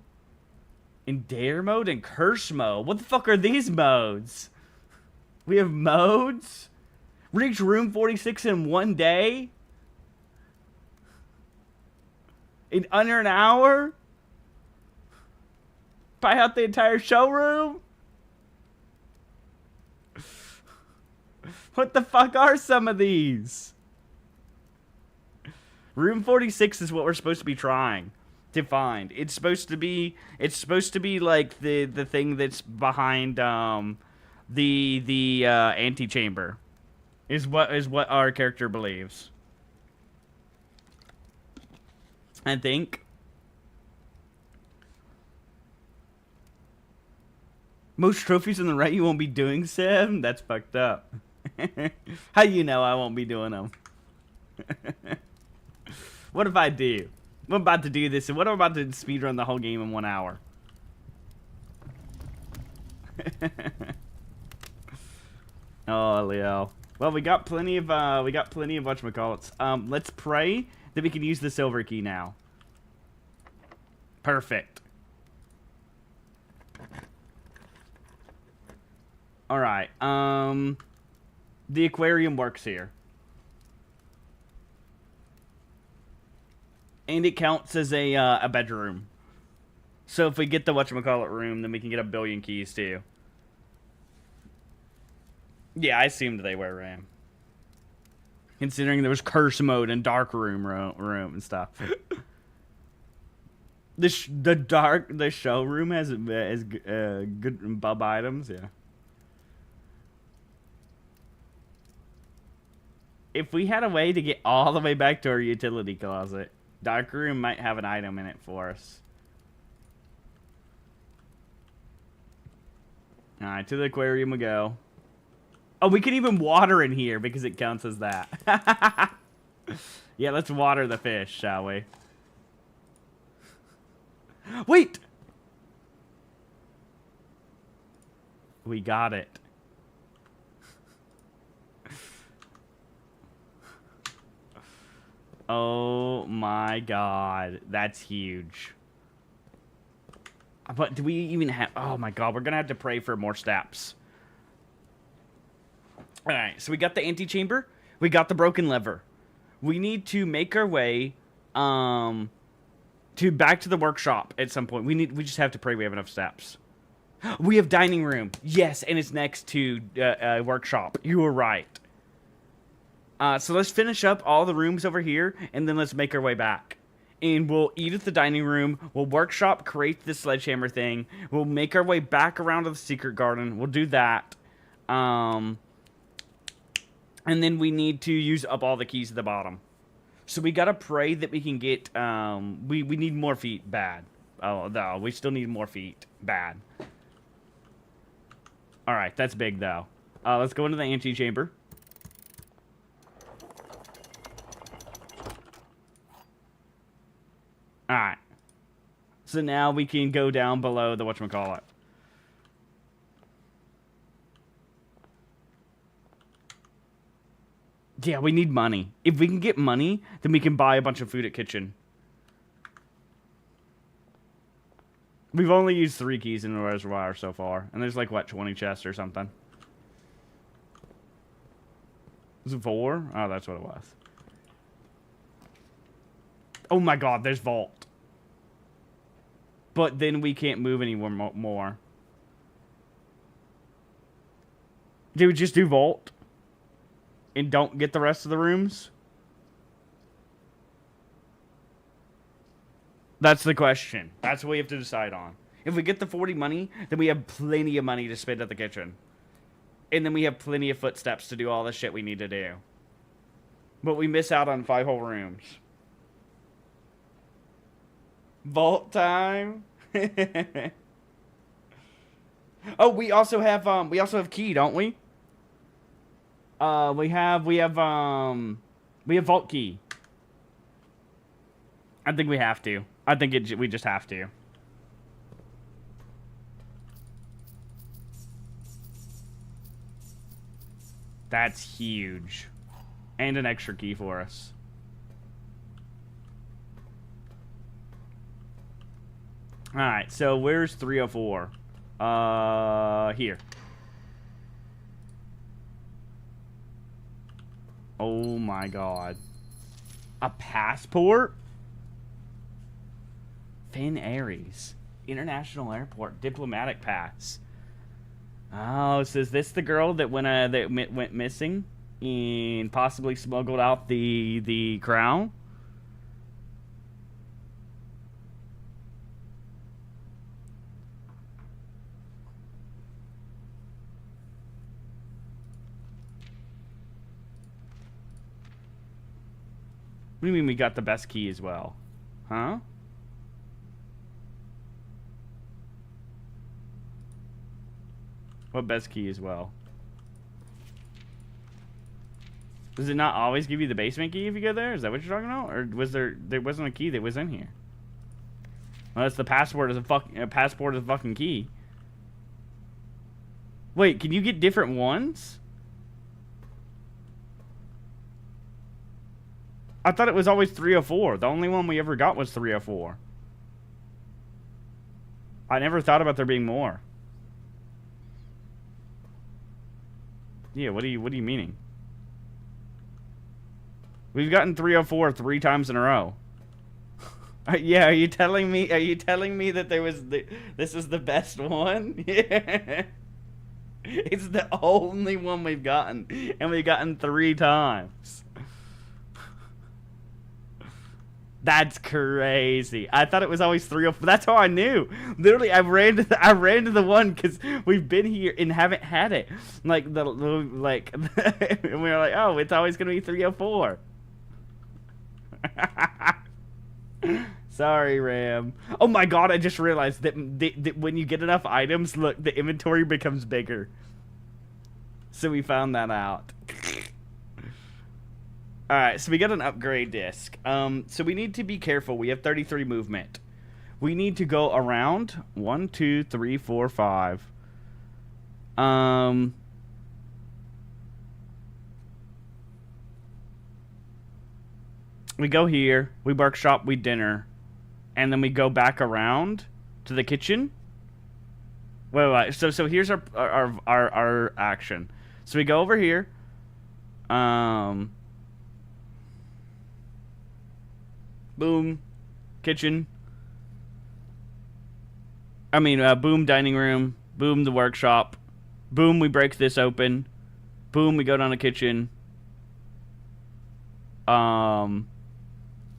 In Dare mode and Curse mode? What the fuck are these modes? We have modes? Reach room 46 in 1 day? In under an hour? Buy out the entire showroom? What the fuck are some of these? Room 46 is what we're supposed to be trying to find. It's supposed to be like the thing that's behind the antechamber. Is what our character believes. I think. Most trophies in the right you won't be doing, Sam? That's fucked up. How you know I won't be doing them? What if I do? I'm about to do this, and what if I'm about to speedrun the whole game in 1 hour? Oh, Leo. Well, we got plenty of whatchamacallits. Let's pray that we can use the silver key now. Perfect. All right. The aquarium works here. And it counts as a bedroom. So if we get the whatchamacallit room, then we can get a billion keys too. Yeah, I assumed they were RAM. Considering there was curse mode and dark room and stuff. The showroom has good bub items, yeah. If we had a way to get all the way back to our utility closet, dark room might have an item in it for us. Alright, to the aquarium we go. Oh, we can even water in here because it counts as that. Yeah, let's water the fish, shall we? Wait! We got it. Oh my god. That's huge. But do we even have... Oh my god, we're gonna have to pray for more steps. Alright, so we got the antechamber. We got the broken lever. We need to make our way to back to the workshop at some point. We just have to pray we have enough steps. We have dining room. Yes, and it's next to workshop. You were right. So let's finish up all the rooms over here, and then let's make our way back. And we'll eat at the dining room. We'll workshop, create the sledgehammer thing. We'll make our way back around to the secret garden. We'll do that. And then we need to use up all the keys at the bottom. So we gotta pray that we can get, we need more feet, bad. Oh, no, we still need more feet, bad. Alright, that's big, though. Let's go into the antechamber. Alright. So now we can go down below the whatchamacallit. Yeah, we need money. If we can get money, then we can buy a bunch of food at kitchen. We've only used 3 keys in the reservoir so far. And there's like, what, 20 chests or something? Was it 4? Oh, that's what it was. Oh my god, there's vault. But then we can't move anywhere more. Did we just do vault? And don't get the rest of the rooms? That's the question. That's what we have to decide on. If we get the 40 money, then we have plenty of money to spend at the kitchen. And then we have plenty of footsteps to do all the shit we need to do. But we miss out on 5 whole rooms. Vault time. Oh, we also have key, don't we? We have vault key. I think we have to. I think we just have to. That's huge. And an extra key for us. Alright, so where's 304? Here. Oh my god. A passport? Finn Aries. International Airport. Diplomatic pass. Oh, so is this the girl that went missing? And possibly smuggled out the crown? What do you mean we got the best key as well? Huh? What best key as well? Does it not always give you the basement key if you go there? Is that what you're talking about? Or was there wasn't a key that was in here? Well, that's the password is a passport is a fucking key. Wait, can you get different ones? I thought it was always 304. The only one we ever got was 304. I never thought about there being more. Yeah, what do you meaning? We've gotten 304 3 times in a row. Yeah, are you telling me that this is the best one? Yeah. It's the only one we've gotten, and we've gotten 3 times. That's crazy. I thought it was always 304. That's how I knew. Literally, I ran to the one because we've been here and haven't had it. Like and we were like, oh, it's always gonna be 304. Sorry, Ram. Oh my god, I just realized that when you get enough items, look, the inventory becomes bigger. So we found that out. Alright, so we got an upgrade disc. So we need to be careful. We have 33 movement. We need to go around 1, 2, 3, 4, 5. We go here, we workshop, we dinner, and then we go back around to the kitchen. Wait. So here's our action. So we go over here. Boom, kitchen. Boom, dining room. Boom, the workshop. Boom, we break this open. Boom, we go down the kitchen.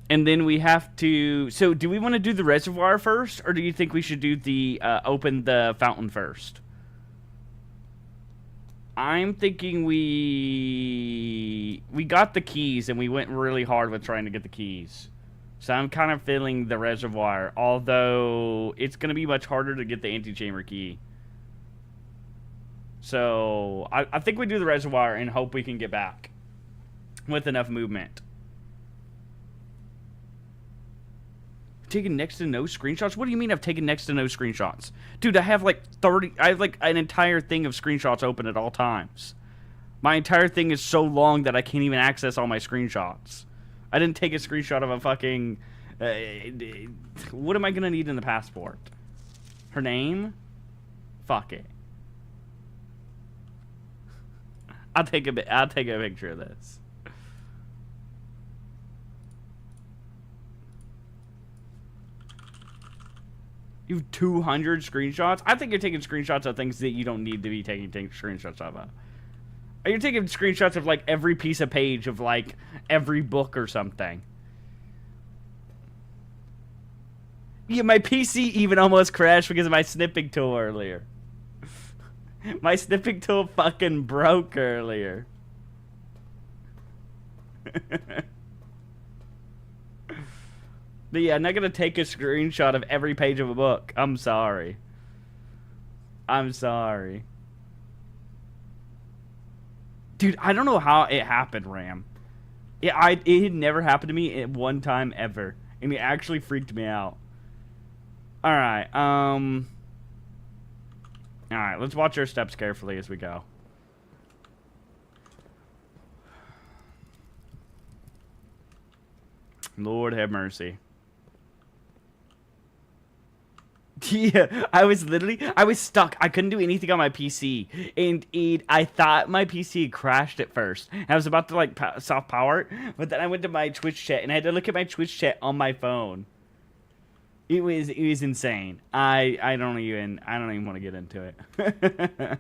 And then we have to... So, do we want to do the reservoir first? Or do you think we should do the... open the fountain first? I'm thinking we got the keys and we went really hard with trying to get the keys. So I'm kind of feeling the reservoir. Although, it's going to be much harder to get the antechamber key. So, I think we do the reservoir and hope we can get back. With enough movement. Taken next to no screenshots? What do you mean I've taken next to no screenshots? Dude, I have like 30... I have like an entire thing of screenshots open at all times. My entire thing is so long that I can't even access all my screenshots. I didn't take a screenshot of a fucking... what am I going to need in the passport? Her name? Fuck it. I'll take a picture of this. You have 200 screenshots? I think you're taking screenshots of things that you don't need to be taking screenshots of. You're taking screenshots of, like, every piece of page of, like, every book or something. Yeah, my PC even almost crashed because of my snipping tool earlier. My snipping tool fucking broke earlier. But yeah, I'm not gonna take a screenshot of every page of a book. I'm sorry. I'm sorry. Dude, I don't know how it happened, Ram. It had never happened to me at one time ever. And it actually freaked me out. Alright, alright, let's watch our steps carefully as we go. Lord have mercy. Yeah, I was stuck. I couldn't do anything on my PC. And I thought my PC crashed at first. I was about to, like, soft power it. But then I went to my Twitch chat, and I had to look at my Twitch chat on my phone. It was insane. I don't even want to get into it.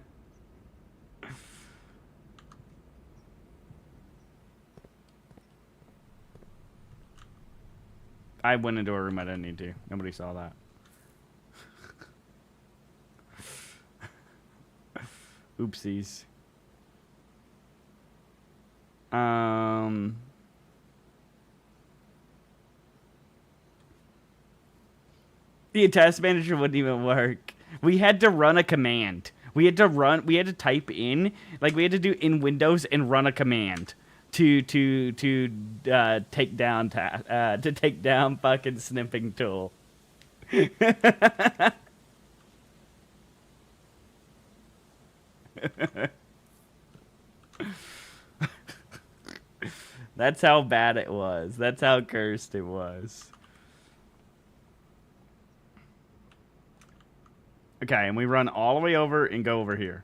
I went into a room I didn't need to. Nobody saw that. Oopsies. The task manager wouldn't even work. We had to run a command. We had to type in, like, we had to do in Windows and run a command to take down fucking snipping tool. That's how bad it was. That's how cursed it was. Okay, and we run all the way over and go over here.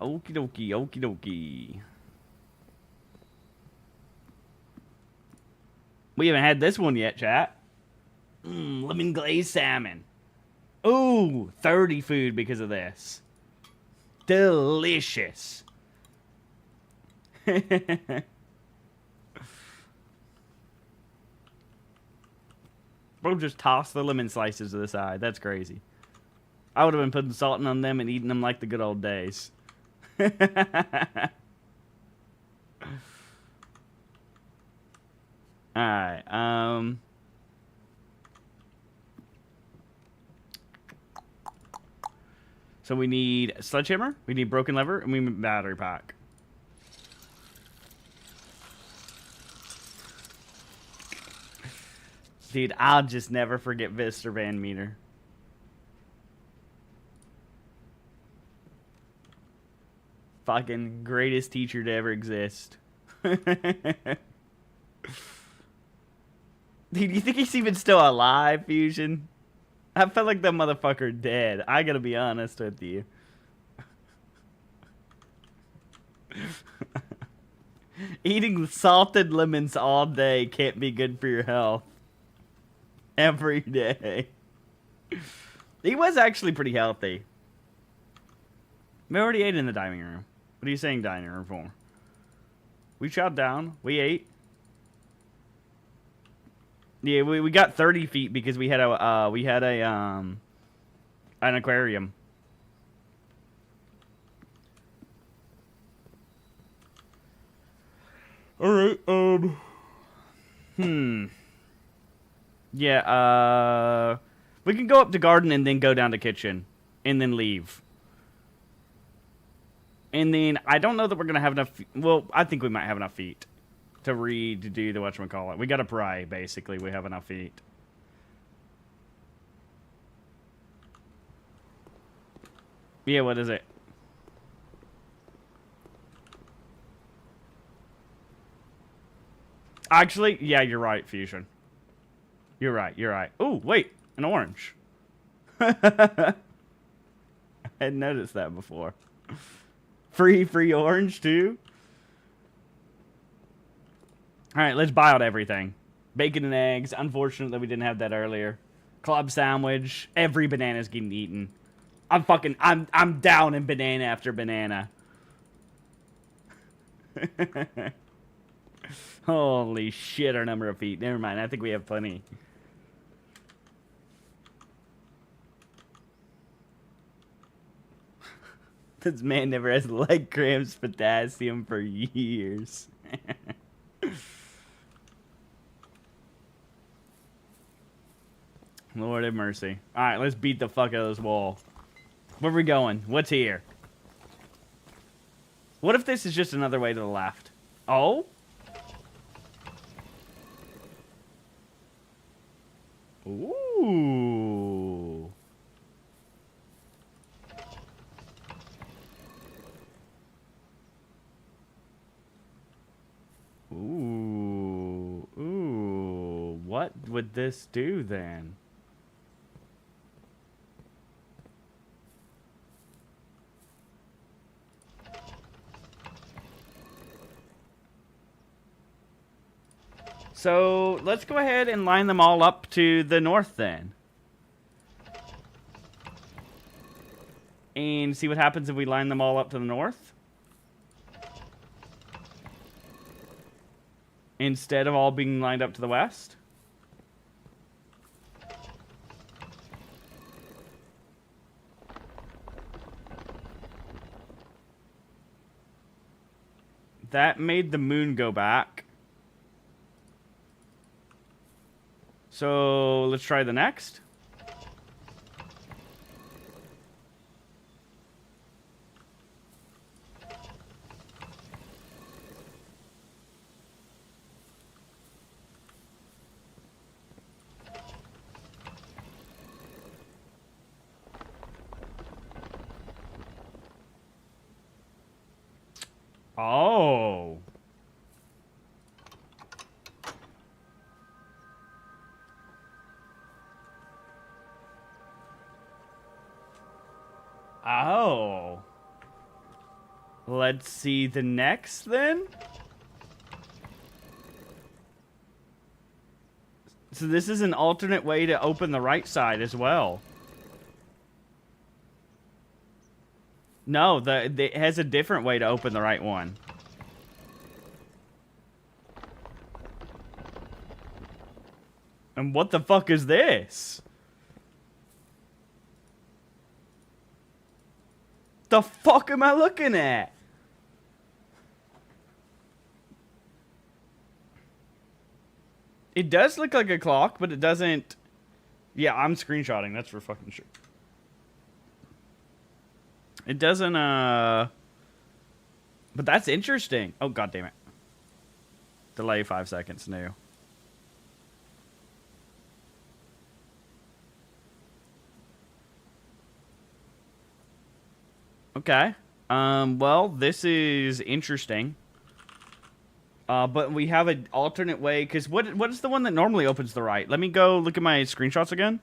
Okie dokie, okie dokie. We haven't had this one yet, chat. Lemon glazed salmon. Ooh, 30 food because of this. Delicious. Bro, just toss the lemon slices to the side. That's crazy. I would have been putting salt on them and eating them like the good old days. Alright, so we need a sledgehammer, we need broken lever, and we need battery pack. Dude, I'll just never forget Mr. Van Meter. Fucking greatest teacher to ever exist. Dude, you think he's even still alive, Fusion? I felt like that motherfucker dead. I gotta be honest with you. Eating salted lemons all day can't be good for your health. Every day. He was actually pretty healthy. We already ate in the dining room. What are you saying dining room for? We chopped down. We ate. Yeah, we got 30 feet because we had an aquarium. All right. Yeah. We can go up to garden and then go down to kitchen and then leave. And then I don't know that we're gonna have enough. Well, I think we might have enough feet to do the whatchamacallit. We gotta pray, basically. We have enough feet. Yeah, what is it? Actually, yeah, you're right, Fusion. You're right, you're right. Oh, wait, an orange. I hadn't noticed that before. Free orange, too? Alright, let's buy out everything. Bacon and eggs. Unfortunate that we didn't have that earlier. Club sandwich. Every banana's getting eaten. I'm down in banana after banana. Holy shit, our number of feet. Never mind, I think we have plenty. This man never has leg cramps, potassium for years. Lord have mercy. Alright, let's beat the fuck out of this wall. Where are we going? What's here? What if this is just another way to the left? Oh? Ooh. Ooh. Ooh. What would this do then? So let's go ahead and line them all up to the north then. And see what happens if we line them all up to the north. Instead of all being lined up to the west. That made the moon go back. So let's try the next. Oh. Oh. Let's see the next then. So this is an alternate way to open the right side as well. No, it has a different way to open the right one. And what the fuck is this? The fuck am I looking at? It does look like a clock, but it doesn't... Yeah, I'm screenshotting. That's for fucking sure. It doesn't, But that's interesting. Oh, god damn it. Delay 5 seconds, new. Okay. Well, this is interesting. But we have an alternate way, because what is the one that normally opens the right? Let me go look at my screenshots again.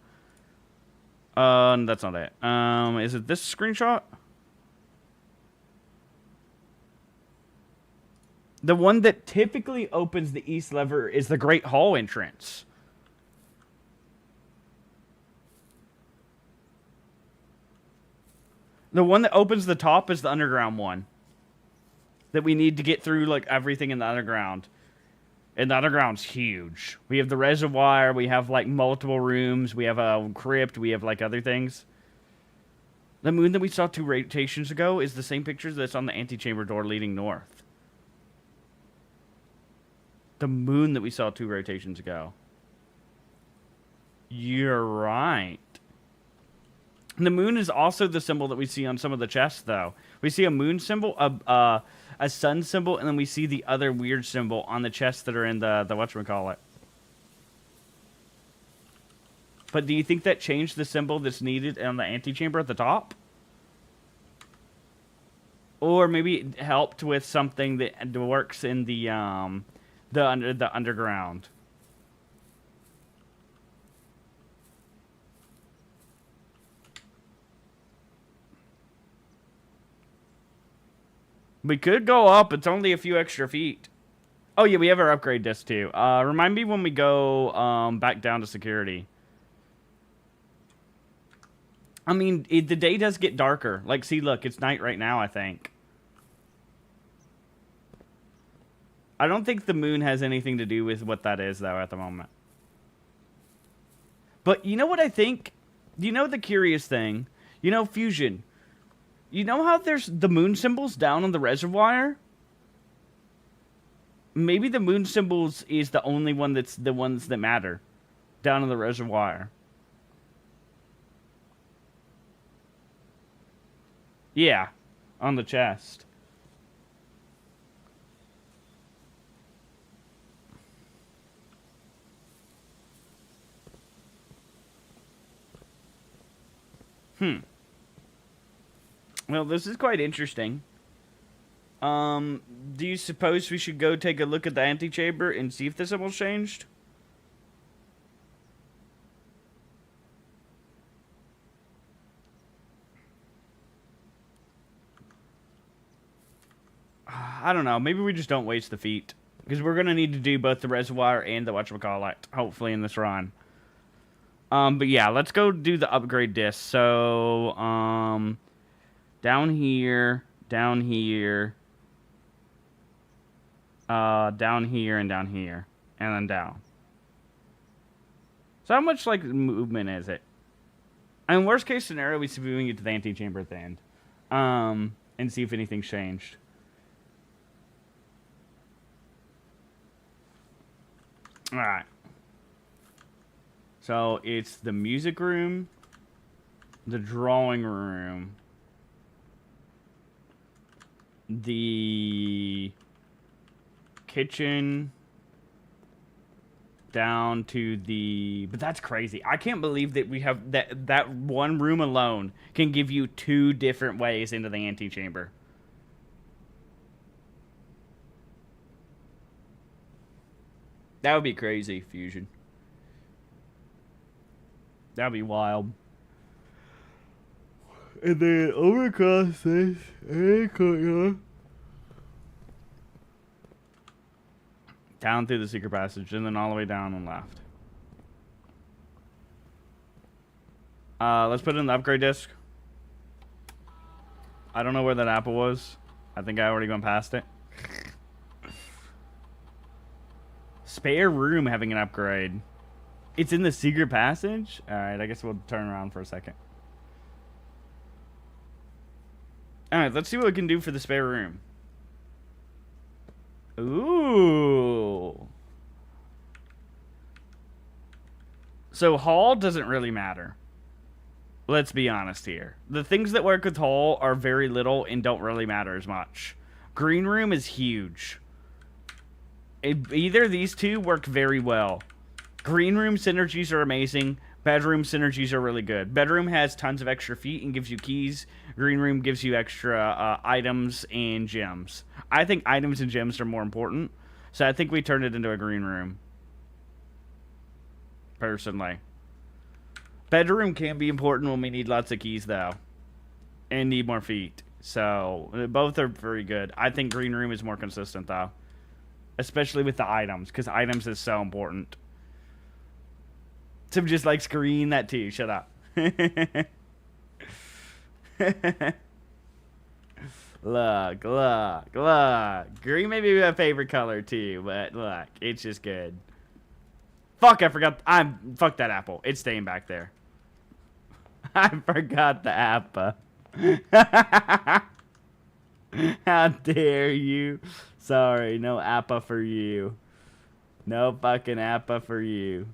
That's not it. Is it this screenshot? The one that typically opens the east lever is the Great Hall entrance. The one that opens the top is the underground one. That we need to get through, like, everything in the underground. And the underground's huge. We have the reservoir, we have, like, multiple rooms, we have a crypt, we have, like, other things. The moon that we saw 2 rotations ago is the same picture that's on the antechamber door leading north. The moon that we saw 2 rotations ago. You're right. The moon is also the symbol that we see on some of the chests, though. We see a moon symbol, a sun symbol, and then we see the other weird symbol on the chests that are in the whatchamacallit. But do you think that changed the symbol that's needed on the antechamber at the top? Or maybe it helped with something that works in the underground. We could go up. It's only a few extra feet. Oh, yeah, we have our upgrade disc, too. Remind me when we go back down to security. I mean, the day does get darker. Like, see, look, it's night right now, I think. I don't think the moon has anything to do with what that is, though, at the moment. But you know what I think? You know the curious thing? You know, Fusion. You know how there's the moon symbols down on the reservoir? Maybe the moon symbols is the only one that's the ones that matter. Down on the reservoir. Yeah. On the chest. Well, this is quite interesting. Do you suppose we should go take a look at the antechamber and see if the symbol's changed? I don't know. Maybe we just don't waste the feet. Because we're going to need to do both the reservoir and the whatchamacallit, hopefully, in this run. But yeah, let's go do the upgrade disc. So, down here, down here, down here, and down here, and then down. So how much, like, movement is it? I mean, worst case scenario, we see if we can get to the antechamber at the end. And see if anything's changed. Alright. So, it's the music room, the drawing room, the kitchen, down to the... But that's crazy. I can't believe that we have... That one room alone can give you 2 different ways into the antechamber. That would be crazy, Fusion. That would be wild. And then over across this, down through the secret passage, and then all the way down and left. Let's put in the upgrade disc. I don't know where that apple was. I think I already went past it. Spare room having an upgrade. It's in the secret passage? Alright, I guess we'll turn around for a second. Alright, let's see what we can do for the spare room. Ooh. So hall doesn't really matter. Let's be honest here. The things that work with hall are very little and don't really matter as much. Green room is huge. Either of these two work very well. Green room synergies are amazing. Bedroom synergies are really good. Bedroom has tons of extra feet and gives you keys. Green room gives you extra items and gems. I think items and gems are more important. So I think we turned it into a green room. Personally. Bedroom can be important when we need lots of keys, though. And need more feet. So both are very good. I think green room is more consistent, though. Especially with the items, because items is so important. Tim just likes green, that too. Shut up. Look. Green may be my favorite color, too, but look, it's just good. Fuck, I forgot. Fuck that apple. It's staying back there. I forgot the apple. How dare you? Sorry, no appa for you. No fucking appa for you.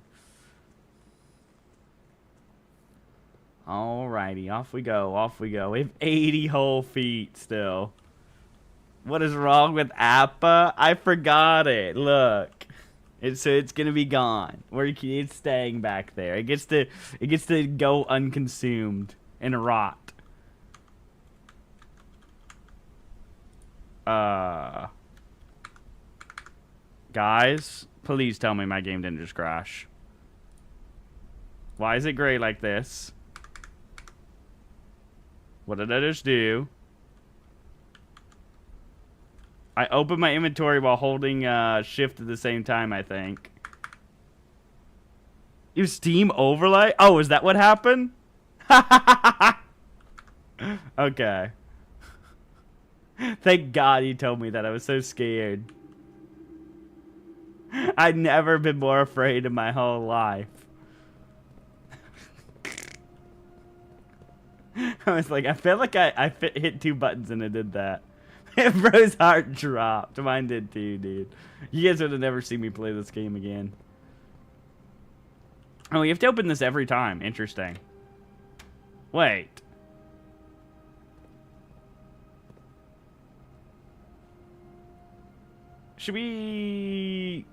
Alrighty, off we go. We have 80 whole feet still. What is wrong with appa? I forgot it. Look. It's gonna be gone. It's staying back there. It gets to go unconsumed and rot. Guys, please tell me my game didn't just crash. Why is it gray like this? What did I just do? I opened my inventory while holding shift at the same time, I think. Use Steam overlay? Oh, is that what happened? Okay. Thank God you told me that. I was so scared. I'd never been more afraid in my whole life. I was like, I felt like I hit two buttons and it did that. Bro's heart dropped. Mine did too, dude. You guys would have never seen me play this game again. Oh, you have to open this every time. Interesting. Wait. Should we...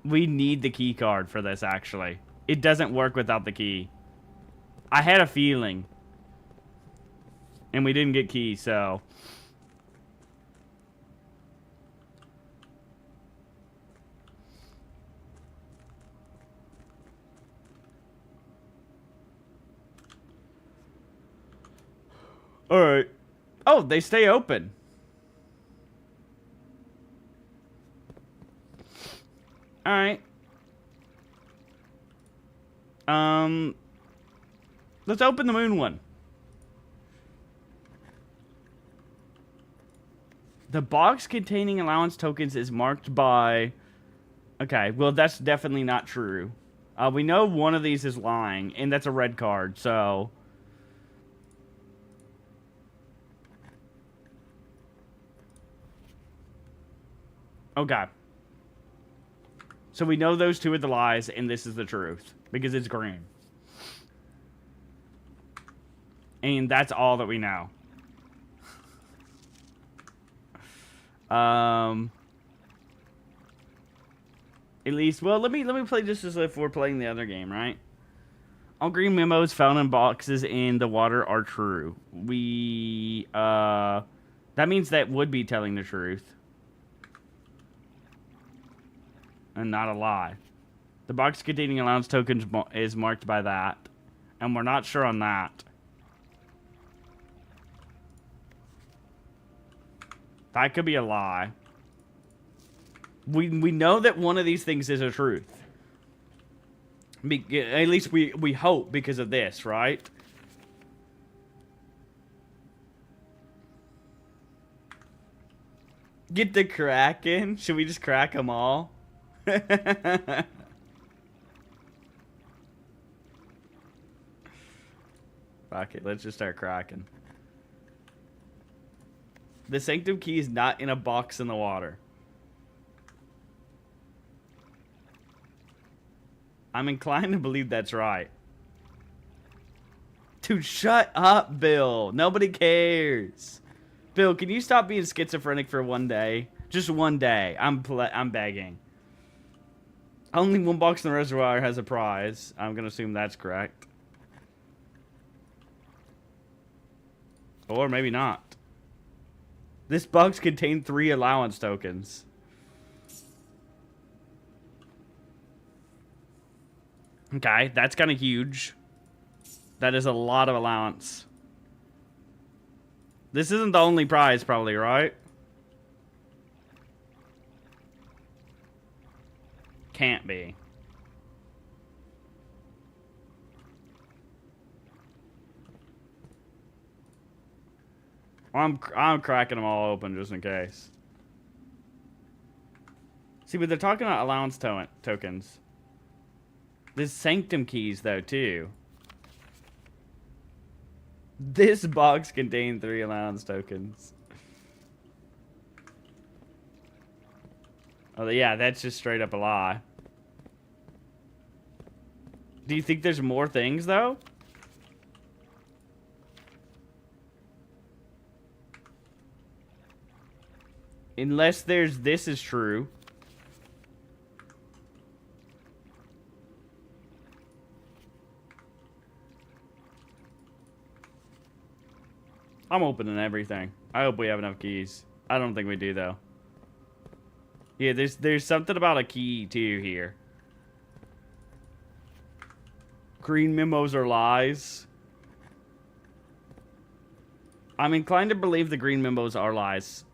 We need the key card for this, actually. It doesn't work without the key. I had a feeling. And we didn't get keys, so... Alright. Oh, they stay open. Alright. Let's open the moon one. The box containing allowance tokens is marked by... Okay, well, that's definitely not true. We know one of these is lying, and that's a red card, so... Okay. So we know those two are the lies, and this is the truth. Because it's green. And that's all that we know. At least, well, let me play just as if we're playing the other game, right? All green memos found in boxes in the water are true. That means that would be telling the truth. And not a lie. The box containing allowance tokens is marked by that. And we're not sure on that. That could be a lie. We know that one of these things is a truth. At least we hope because of this, right? Get the Kraken? Should we just crack them all? Fuck it, let's just start cracking. The Sanctum key is not in a box in the water. I'm inclined to believe that's right. Dude, shut up, Bill. Nobody cares. Bill, can you stop being schizophrenic for one day? Just one day. I'm begging. Only one box in the reservoir has a prize. I'm gonna assume that's correct. Or maybe not. This box contained 3 allowance tokens. Okay, that's kind of huge. That is a lot of allowance. This isn't the only prize, probably, right? Can't be. I'm cracking them all open just in case. See, but they're talking about allowance tokens. There's Sanctum keys, though, too. This box contained 3 allowance tokens. Oh, yeah, that's just straight up a lie. Do you think there's more things, though? Unless there's this is true. I'm opening everything. I hope we have enough keys. I don't think we do, though. Yeah, there's something about a key, too, here. Green memos are lies. I'm inclined to believe the green memos are lies.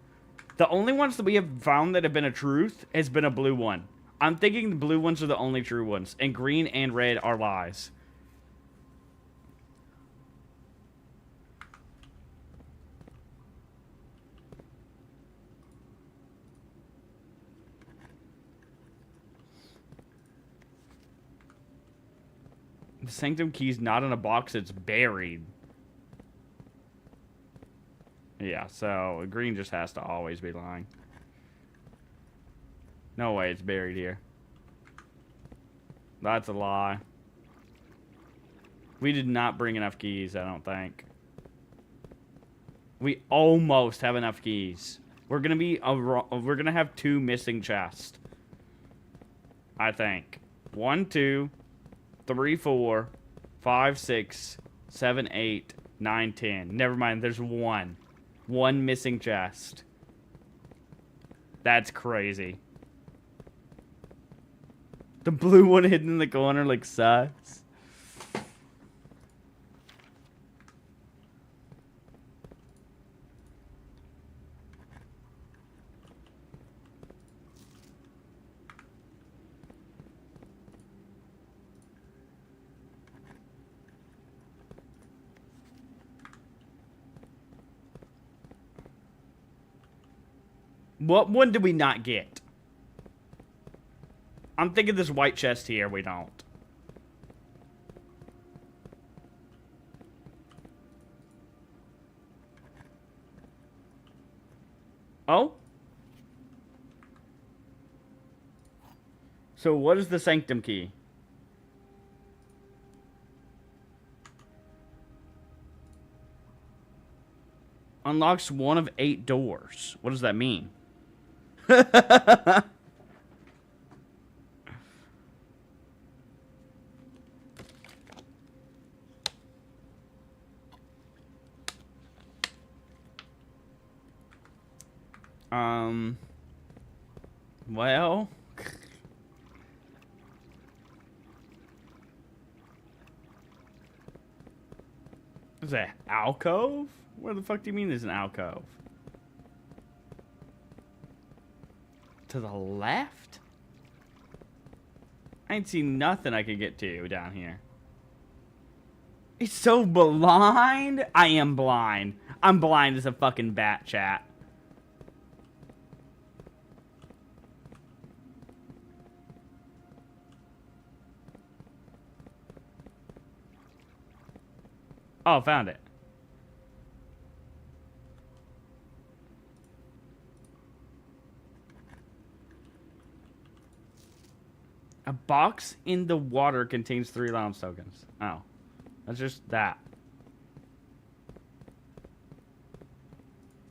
The only ones that we have found that have been a truth has been a blue one. I'm thinking the blue ones are the only true ones. And green and red are lies. The Sanctum key's not in a box, it's buried. Yeah, so green just has to always be lying. No way it's buried here. That's a lie. We did not bring enough keys, I don't think. We almost have enough keys. We're gonna have 2 missing chests. I think. 1, 2, 3, 4, 5, 6, 7, 8, 9, 10. Never mind, there's 1. 1 missing chest. That's crazy. The blue one hidden in the corner like sus. What one did we not get? I'm thinking this white chest here, we don't. Oh? So what is the Sanctum key? Unlocks 1 of 8 doors. What does that mean? Well. Is that alcove? Where the fuck do you mean there's an alcove? To the left? I ain't seen nothing I could get to down here. It's so blind. I am blind. I'm blind as a fucking bat, chat. Oh, found it. A box in the water contains 3 lounge tokens. Oh. That's just that.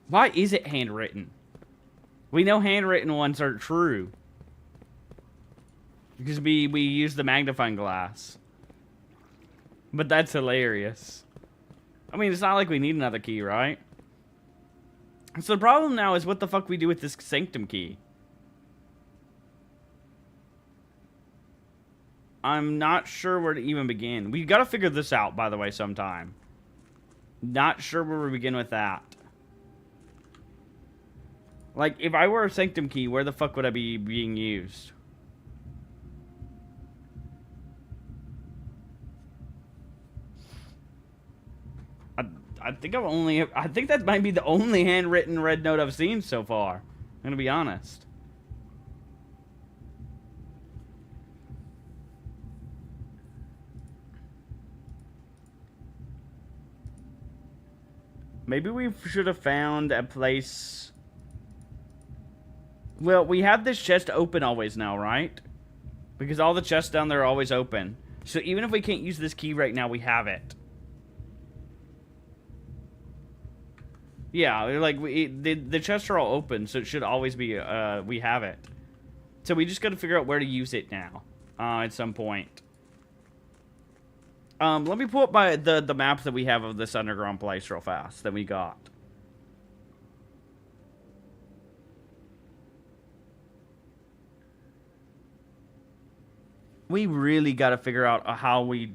Why is it handwritten? We know handwritten ones are true. Because we use the magnifying glass. But that's hilarious. I mean, it's not like we need another key, right? So the problem now is what the fuck we do with this sanctum key. I'm not sure where to even begin. We gotta figure this out, by the way, sometime. Not sure where we begin with that. Like, if I were a sanctum key, where the fuck would I be being used? I think I think that might be the only handwritten red note I've seen so far. I'm gonna be honest. Maybe we should have found a place. Well, we have this chest open always now, right? Because all the chests down there are always open. So even if we can't use this key right now, we have it. Yeah, like the chests are all open, so it should always be we have it. So we just got to figure out where to use it now, at some point. Let me pull up the map that we have of this underground place real fast that we got. We really got to figure out how we...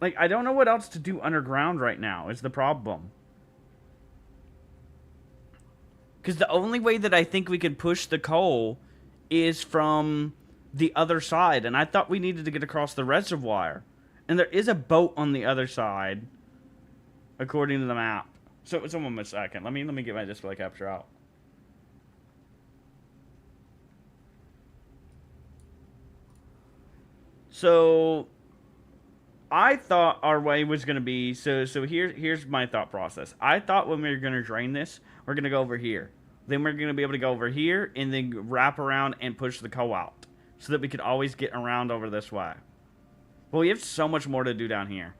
Like, I don't know what else to do underground right now is the problem. Because the only way that I think we can push the coal is from the other side. And I thought we needed to get across the reservoir. And there is a boat on the other side, according to the map. So, one more second. Let me get my display capture out. So... I thought our way was going to be... So here's my thought process. I thought when we were going to drain this, we're going to go over here. Then we're going to be able to go over here and then wrap around and push the coal out. So that we could always get around over this way. But we have so much more to do down here.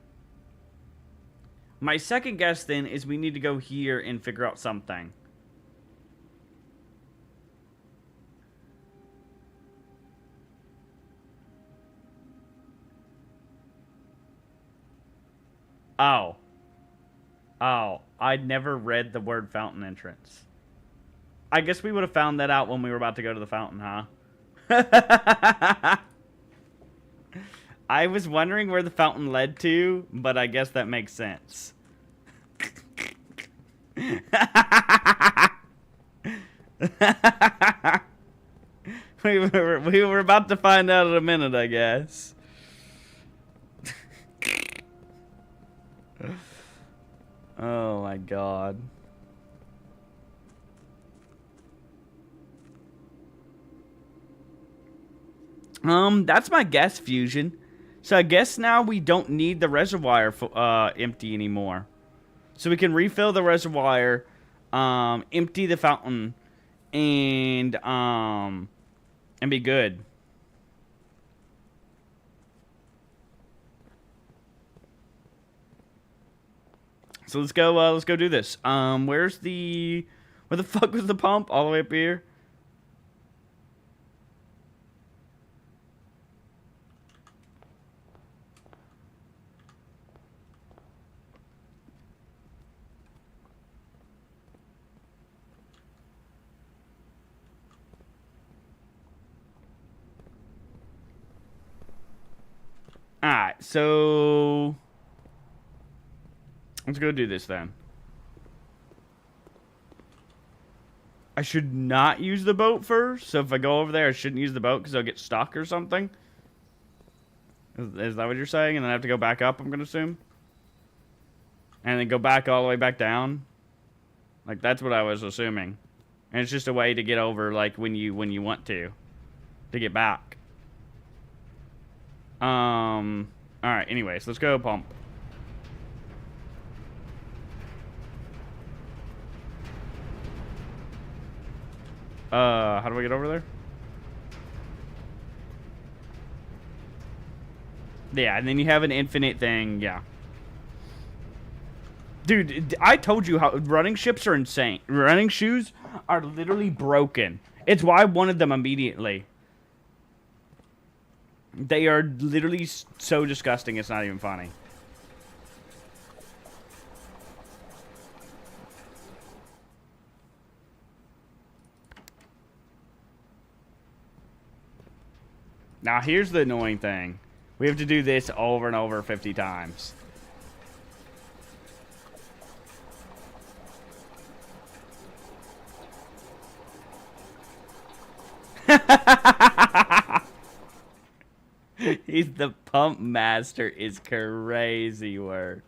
My second guess then is we need to go here and figure out something. Oh. Oh. I'd never read the word fountain entrance. I guess we would have found that out when we were about to go to the fountain, huh? I was wondering where the fountain led to, but I guess that makes sense. we were about to find out in a minute, I guess. Oh my god. That's my guess, Fusion. So I guess now we don't need the reservoir empty anymore. So we can refill the reservoir, empty the fountain, and be good. So let's go do this. Where the fuck was the pump? All the way up here? So let's go do this then. I should not use the boat first. So if I go over there, I shouldn't use the boat because I'll get stuck or something. Is that what you're saying? And then I have to go back up, I'm going to assume? And then go back all the way back down? Like, that's what I was assuming. And it's just a way to get over, like, when you want to get back. Alright, anyways, let's go pump. How do I get over there? Yeah, and then you have an infinite thing, yeah. Dude, I told you how running ships are insane. Running shoes are literally broken. It's why I wanted them immediately. They are literally so disgusting, it's not even funny. Now, here's the annoying thing. We have to do this over and over 50 times. He's the pump master is crazy work.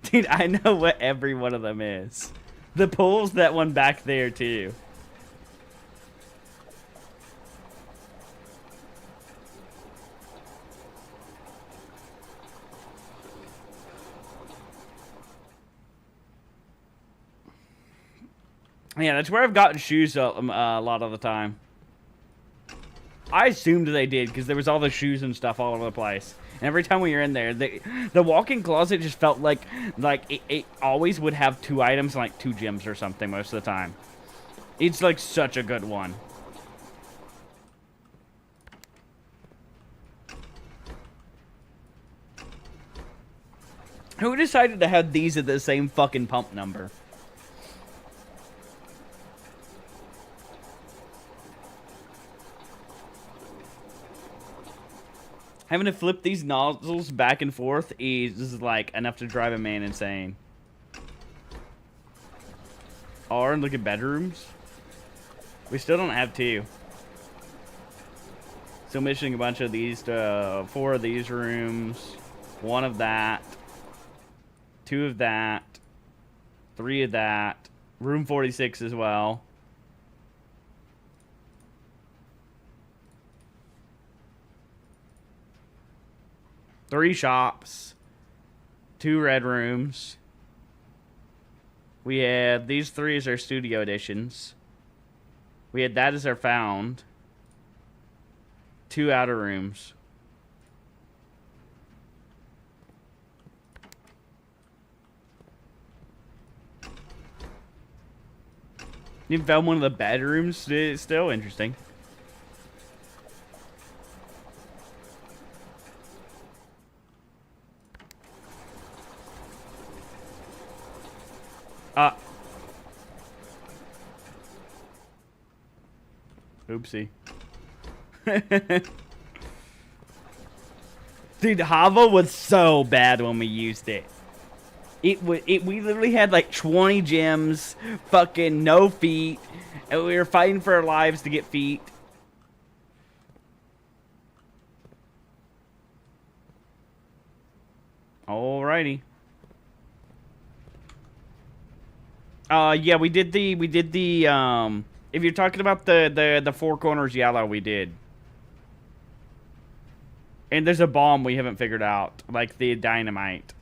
Dude, I know what every one of them is. The pool's that one back there, too. Yeah, that's where I've gotten shoes a lot of the time. I assumed they did because there was all the shoes and stuff all over the place. And every time we were in there, the walk-in closet just felt like it always would have 2 items, like 2 gems or something most of the time. It's like such a good one. Who decided to have these at the same fucking pump number? Having to flip these nozzles back and forth is like enough to drive a man insane. R and look at bedrooms. We still don't have 2. Still missing a bunch of these, 4 of these rooms, 1 of that, 2 of that, 3 of that, room 46 as well. Three shops, 2 red rooms. We have these 3 as our studio editions. We had that as our found. 2 outer rooms. You found one of the bedrooms still interesting. Oopsie. Dude, Hava was so bad when we used it. We literally had like 20 gems, fucking no feet, and we were fighting for our lives to get feet. Alrighty. Yeah, we did the if you're talking about the 4 corners yellow, we did. And there's a bomb we haven't figured out, like the dynamite.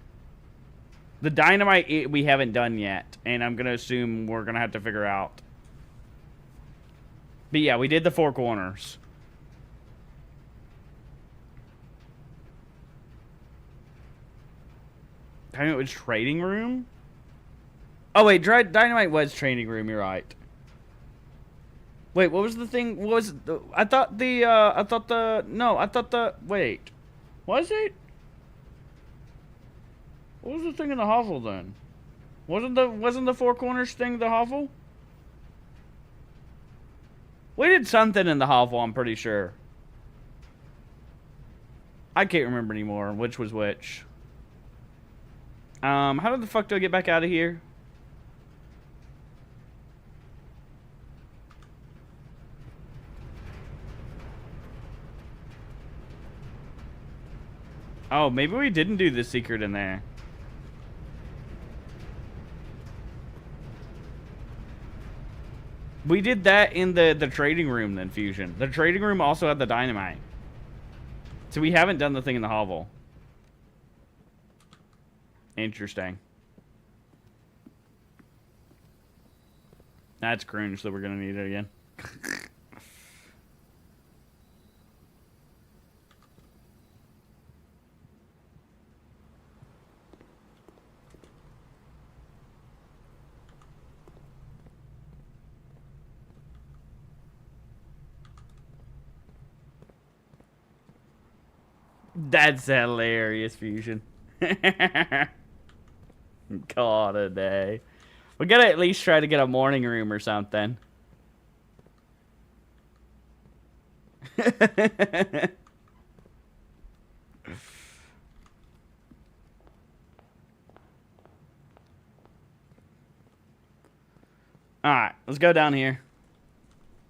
The dynamite we haven't done yet, and I'm gonna assume we're gonna have to figure out. But yeah, we did the 4 corners. Dynamite was trading room? Oh wait, dynamite was trading room, you're right. Wait, what was the thing? What was the, I thought the wait. Was it? What was the thing in the hovel then? Wasn't the 4 corners thing the hovel? We did something in the hovel, I'm pretty sure. I can't remember anymore which was which. How the fuck do I get back out of here? Oh, maybe we didn't do the secret in there. We did that in the trading room then, Fusion. The trading room also had the dynamite. So we haven't done the thing in the hovel. Interesting. That's cringe that we're gonna need it again. That's hilarious, Fusion. Call it a day. We gotta at least try to get a morning room or something. Alright, let's go down here.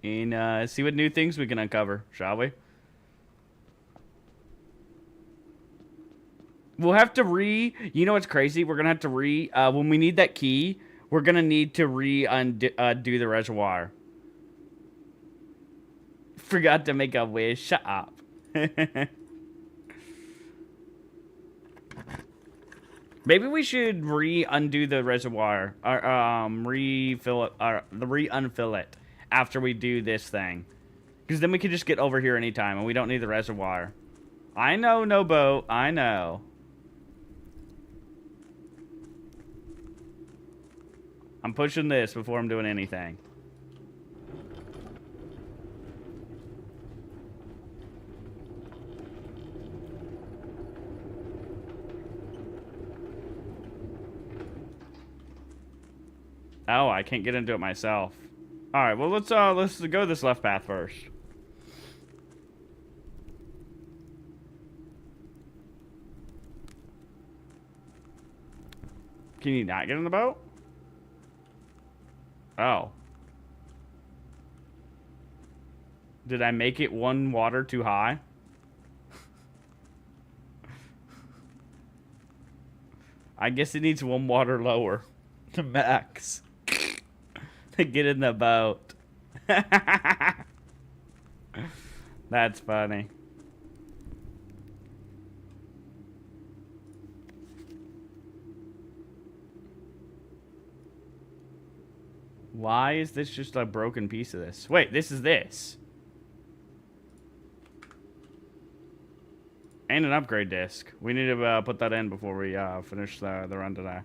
And see what new things we can uncover, shall we? We'll have to you know what's crazy? We're gonna have to when we need that key, we're gonna need to do the reservoir. Forgot to make a wish. Shut up. Maybe we should undo the reservoir, or refill it, or unfill it after we do this thing, because then we can just get over here anytime, and we don't need the reservoir. I know, no boat. I know. I'm pushing this before I'm doing anything. Oh, I can't get into it myself. All right, well let's go this left path first. Can you not get in the boat? Oh. Did I make it one water too high? I guess it needs one water lower to max to get in the boat. That's funny. Why is this just a broken piece of this? Wait, this is this. And an upgrade disc. We need to put that in before we finish the run today.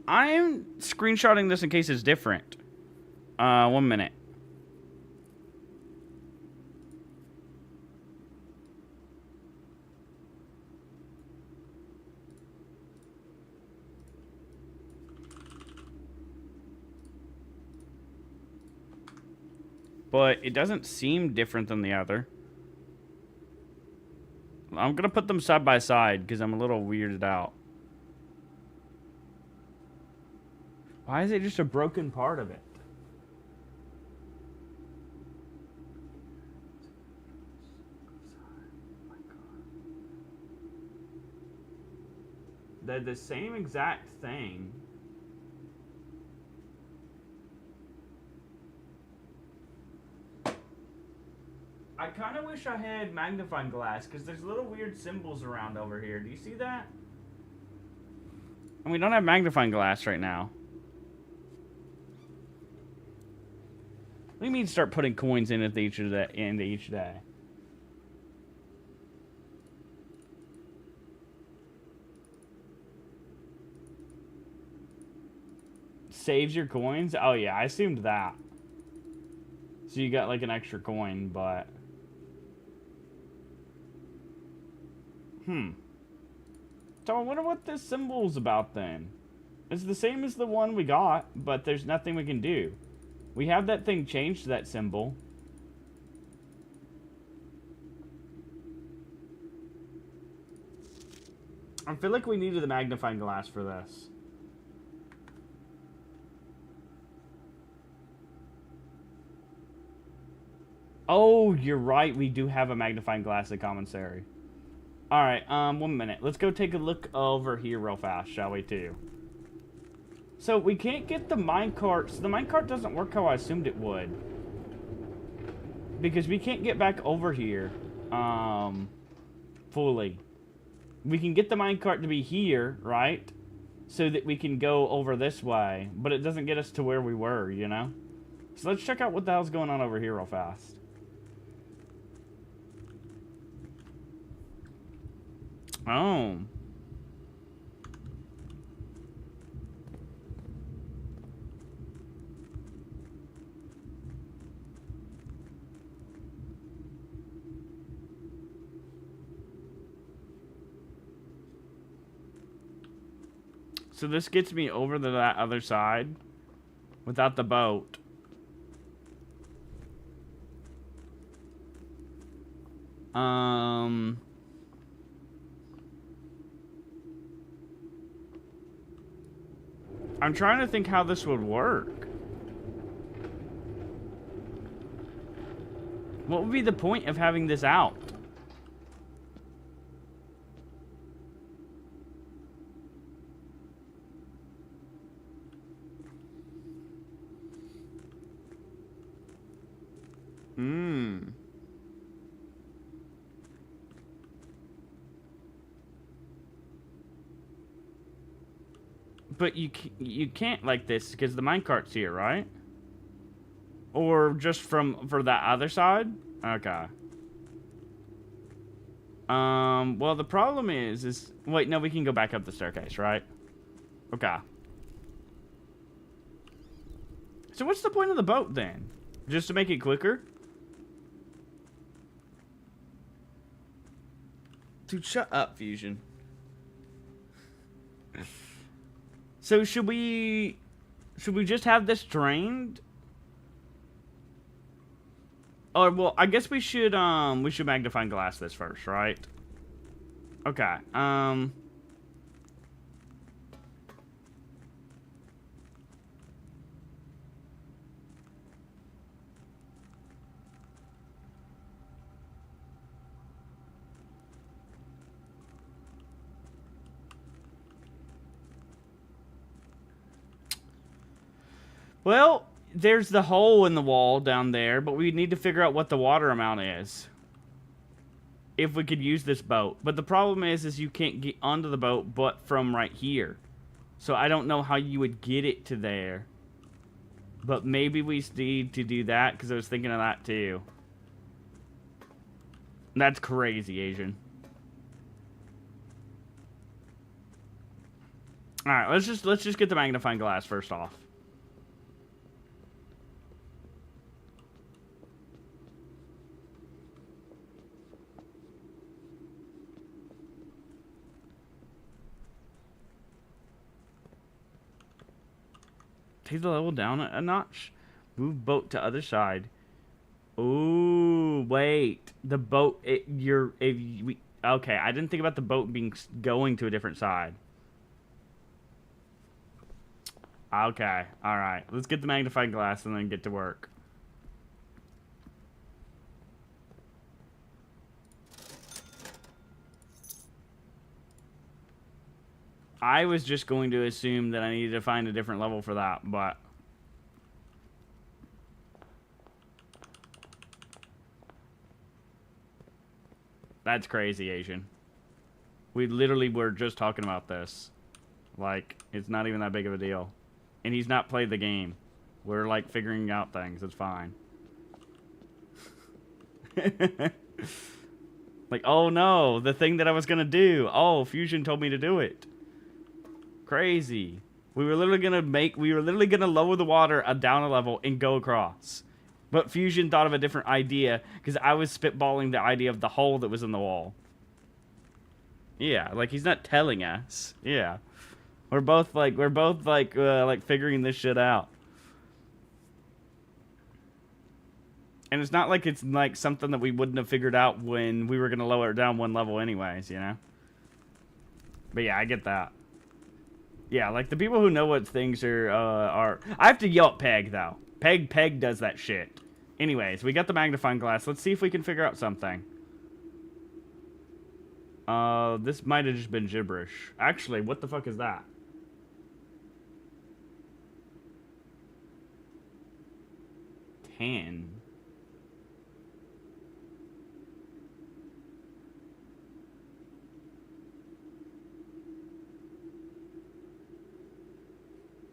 I'm screenshotting this in case it's different. 1 minute. But it doesn't seem different than the other. I'm gonna put them side by side because I'm a little weirded out. Why is it just a broken part of it? They're the same exact thing. I kind of wish I had magnifying glass because there's little weird symbols around over here. Do you see that? And we don't have magnifying glass right now. What do you mean start putting coins in into each day? Saves your coins? Oh yeah, I assumed that. So you got like an extra coin, but... So I wonder what this symbol's about then. It's the same as the one we got, but there's nothing we can do. We have that thing changed to that symbol. I feel like we needed the magnifying glass for this. Oh, you're right. We do have a magnifying glass at commissary. Alright, 1 minute. Let's go take a look over here real fast, shall we, too? So, we can't get the minecart. So, the minecart doesn't work how I assumed it would. Because we can't get back over here, fully. We can get the minecart to be here, right? So that we can go over this way. But it doesn't get us to where we were, you know? So, let's check out what the hell's going on over here real fast. Oh. So this gets me over to that other side without the boat. I'm trying to think how this would work. What would be the point of having this out? But you can't like this because the minecart's here, right? Or just for that other side? Okay. Well, the problem is wait, no, we can go back up the staircase, right? Okay. So what's the point of the boat then? Just to make it quicker? Dude, shut up, Fusion. So should we just have this drained? Or well, I guess we should magnifying glass this first, right? Okay. Well, there's the hole in the wall down there, but we need to figure out what the water amount is. If we could use this boat. But the problem is you can't get onto the boat but from right here. So I don't know how you would get it to there. But maybe we need to do that, because I was thinking of that too. That's crazy, Asian. Alright, let's just get the magnifying glass first off. Take the level down a notch. Move boat to other side. Ooh, wait. The boat, okay, I didn't think about the boat going to a different side. Okay, alright. Let's get the magnifying glass and then get to work. I was just going to assume that I needed to find a different level for that, but... That's crazy, Asian. We literally were just talking about this. Like, it's not even that big of a deal. And he's not played the game. We're, like, figuring out things. It's fine. Like, oh no, the thing that I was gonna do. Oh, Fusion told me to do it. Crazy. We were literally gonna lower the water down a level and go across. But Fusion thought of a different idea because I was spitballing the idea of the hole that was in the wall. Yeah, like he's not telling us. Yeah. We're both figuring this shit out. And it's not like it's like something that we wouldn't have figured out when we were gonna lower it down one level anyways, you know? But yeah, I get that. Yeah, like the people who know what things are. I have to yell at Peg though. Peg does that shit. Anyways, we got the magnifying glass. Let's see if we can figure out something. This might have just been gibberish. Actually, what the fuck is that? Tan.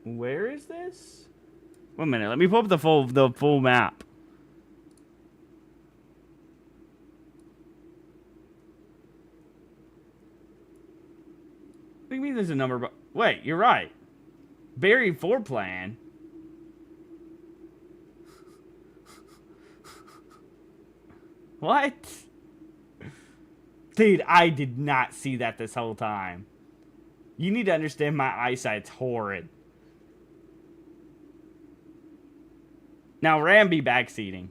Where is this? 1 minute, let me pull up the full map. What do you mean there's a number? Wait, you're right. Buried floor plan. What? Dude, I did not see that this whole time. You need to understand my eyesight's horrid. Now, Ramby backseating.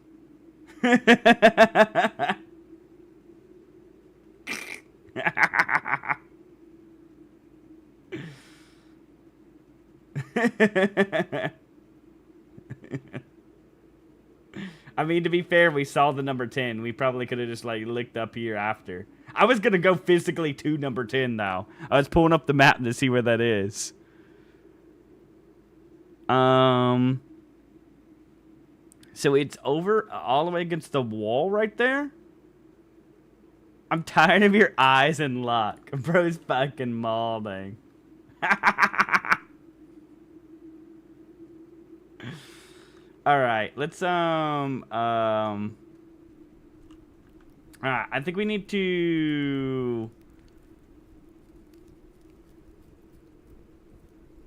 I mean, to be fair, we saw the number 10. We probably could have just, like, looked up here after. I was going to go physically to number 10, though. I was pulling up the map to see where that is. So it's over all the way against the wall right there? I'm tired of your eyes and luck. Bro's fucking mauling. Alright, let's, alright, I think we need to...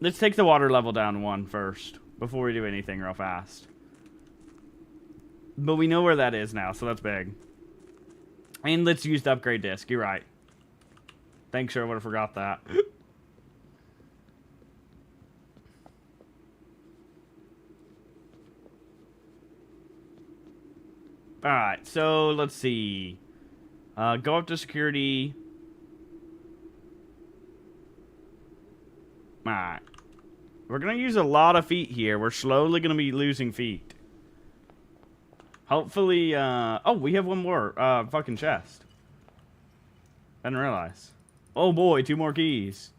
Let's take the water level down 1 first, before we do anything real fast. But we know where that is now, so that's big. And let's use the upgrade disc, you're right. Thanks, sir, I would have forgot that. Alright, so let's see. Go up to security. Alright. We're going to use a lot of feet here. We're slowly going to be losing feet. Hopefully, oh, we have one more, fucking chest. I didn't realize. Oh boy, 2 more keys.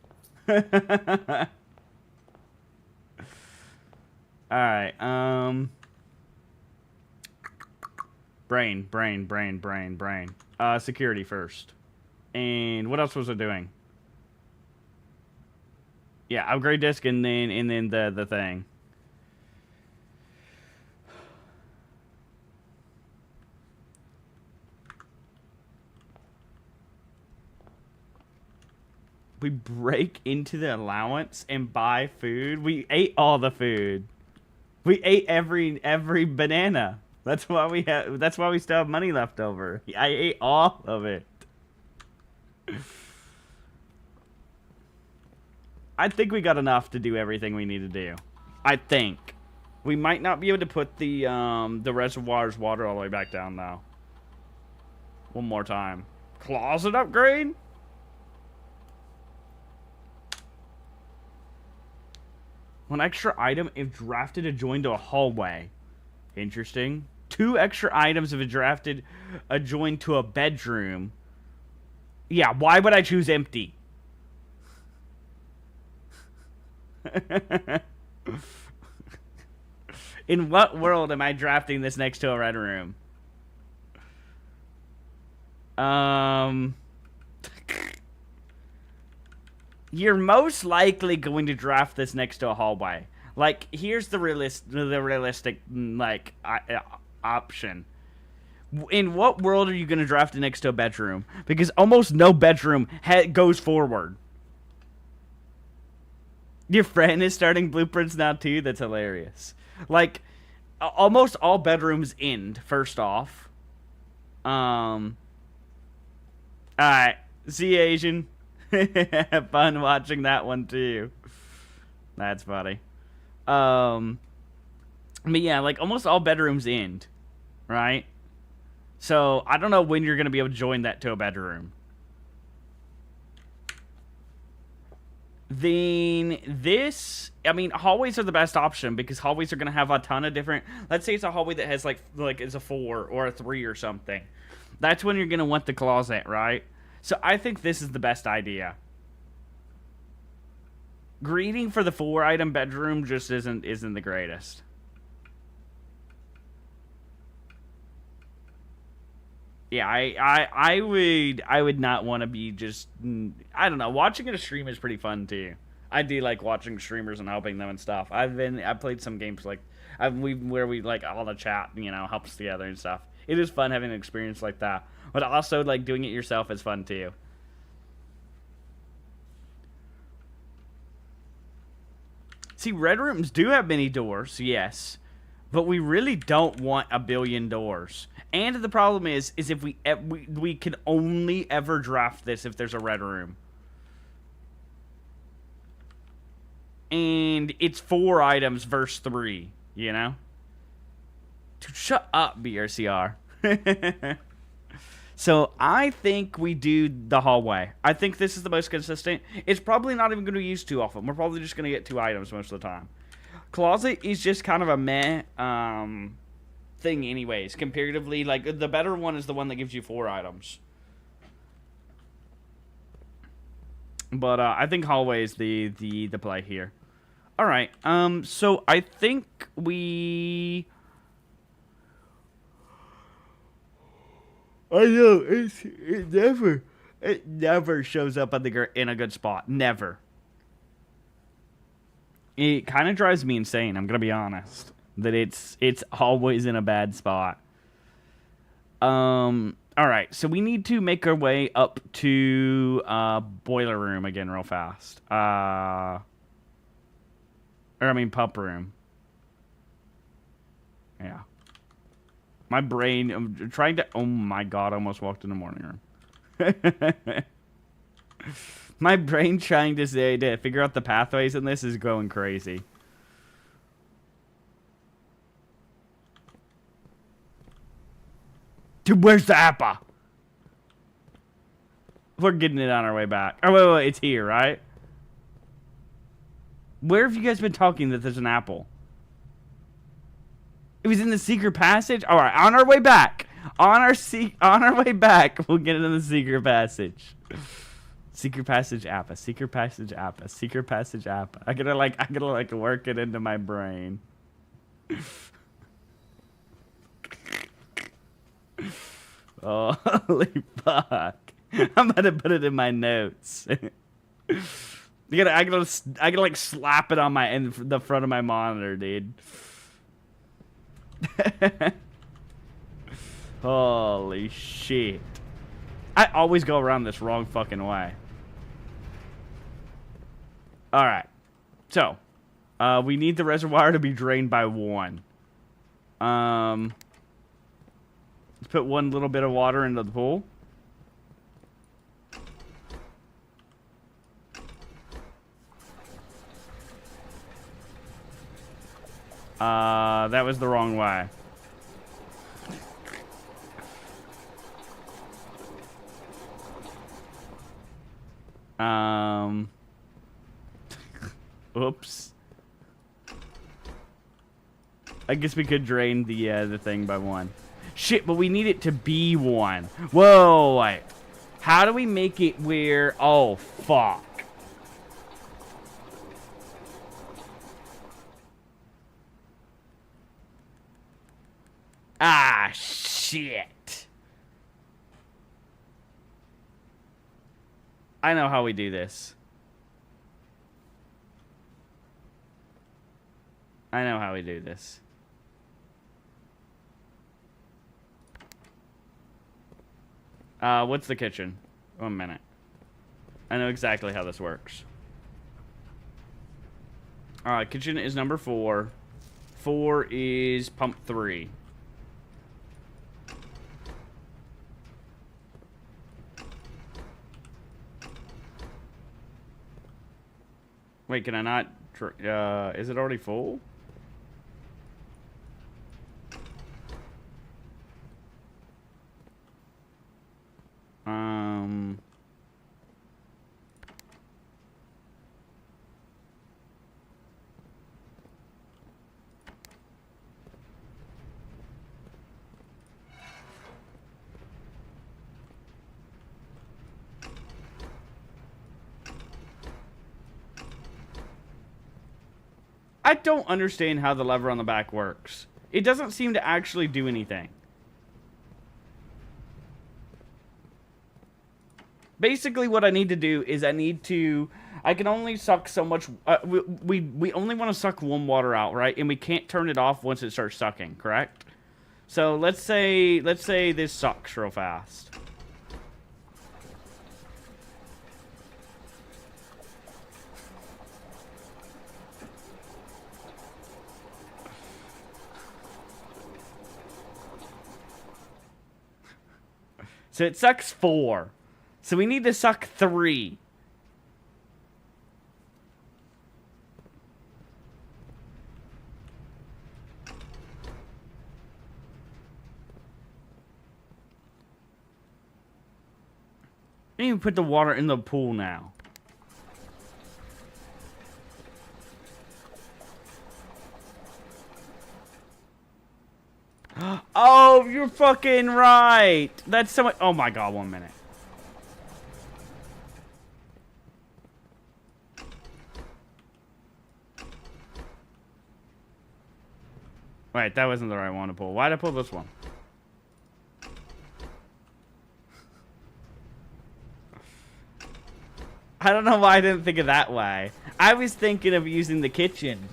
Alright, Brain. Security first. And what else was it doing? Yeah, upgrade disc and then the thing. We break into the allowance and buy food. We ate all the food. We ate every banana. That's why we still have money left over. I ate all of it. I think we got enough to do everything we need to do. I think. We might not be able to put the reservoir's water all the way back down though. One more time. Closet upgrade? One extra item if drafted adjoined to a hallway. Interesting. 2 extra items if drafted adjoined to a bedroom. Yeah, why would I choose empty? In what world am I drafting this next to a red room? You're most likely going to draft this next to a hallway. Like, here's the realistic like option. In what world are you going to draft it next to a bedroom? Because almost no bedroom goes forward. Your friend is starting blueprints now too? That's hilarious. Like, almost all bedrooms end, first off. Alright. See you, Asian. Have fun watching that one too. That's funny. But yeah, like almost all bedrooms end, right? So I don't know when you're gonna be able to join that to a bedroom. then this, I mean, hallways are the best option because hallways are going to have a ton of different, let's say it's a hallway that has like it's a 4 or a 3 or something. That's when you're going to want the closet, right? So I think this is the best idea. Greeting for the 4-item bedroom just isn't the greatest. Yeah, I would not want to be just, I don't know, watching a stream is pretty fun too. I do like watching streamers and helping them and stuff. I've played some games like where we like all the chat, you know, helps together and stuff. It is fun having an experience like that. But also like doing it yourself is fun too. See, red rooms do have many doors, yes. But we really don't want a billion doors. And the problem is if we can only ever draft this if there's a red room. And it's 4 items versus 3, you know? Dude, shut up, BRCR. So I think we do the hallway. I think this is the most consistent. It's probably not even going to be used too often. We're probably just going to get 2 items most of the time. Closet is just kind of a meh thing anyways, comparatively. Like, the better one is the one that gives you 4 items. But I think hallway is the play here. Alright, so I think we... I know, it never shows up in a good spot. Never. It kind of drives me insane, I'm gonna be honest. That it's always in a bad spot. Alright, so we need to make our way up to boiler room again real fast. Pump room. Yeah. My brain, I'm trying to, oh my god, I almost walked in the morning room. My brain trying to figure out the pathways in this is going crazy. Dude, where's the apple? We're getting it on our way back. Oh, wait, it's here, right? Where have you guys been talking that there's an apple? It was in the secret passage? Alright, on our way back. On our way back, we'll get it in the secret passage. Secret passage appa. Secret passage appa. Secret passage appa. I gotta work it into my brain. Oh, holy fuck. I'm gonna put it in my notes. I gotta like slap it on the front of my monitor, dude. Holy shit. I always go around this wrong fucking way. Alright. So, we need the reservoir to be drained by 1. Let's put 1 little bit of water into the pool. That was the wrong way. Oops. I guess we could drain the thing by 1. Shit, but we need it to be 1. Whoa, wait. How do we make it where... Oh, fuck. Ah, shit. I know how we do this. I know how we do this. What's the kitchen? 1 minute. I know exactly how this works. Alright, kitchen is number 4. 4 is pump 3. Wait, can I not... is it already full? I don't understand how the lever on the back works. It doesn't seem to actually do anything. Basically, what I need to do is I can only suck so much. We only want to suck one water out, right? And we can't turn it off once it starts sucking, correct? So let's say this sucks real fast. So it sucks 4. So we need to suck 3. I need to put the water in the pool now. Oh, you're fucking right. That's so much. Oh my god, 1 minute. Wait, that wasn't the right one to pull. Why'd I pull this one? I don't know why I didn't think of that way. I was thinking of using the kitchen.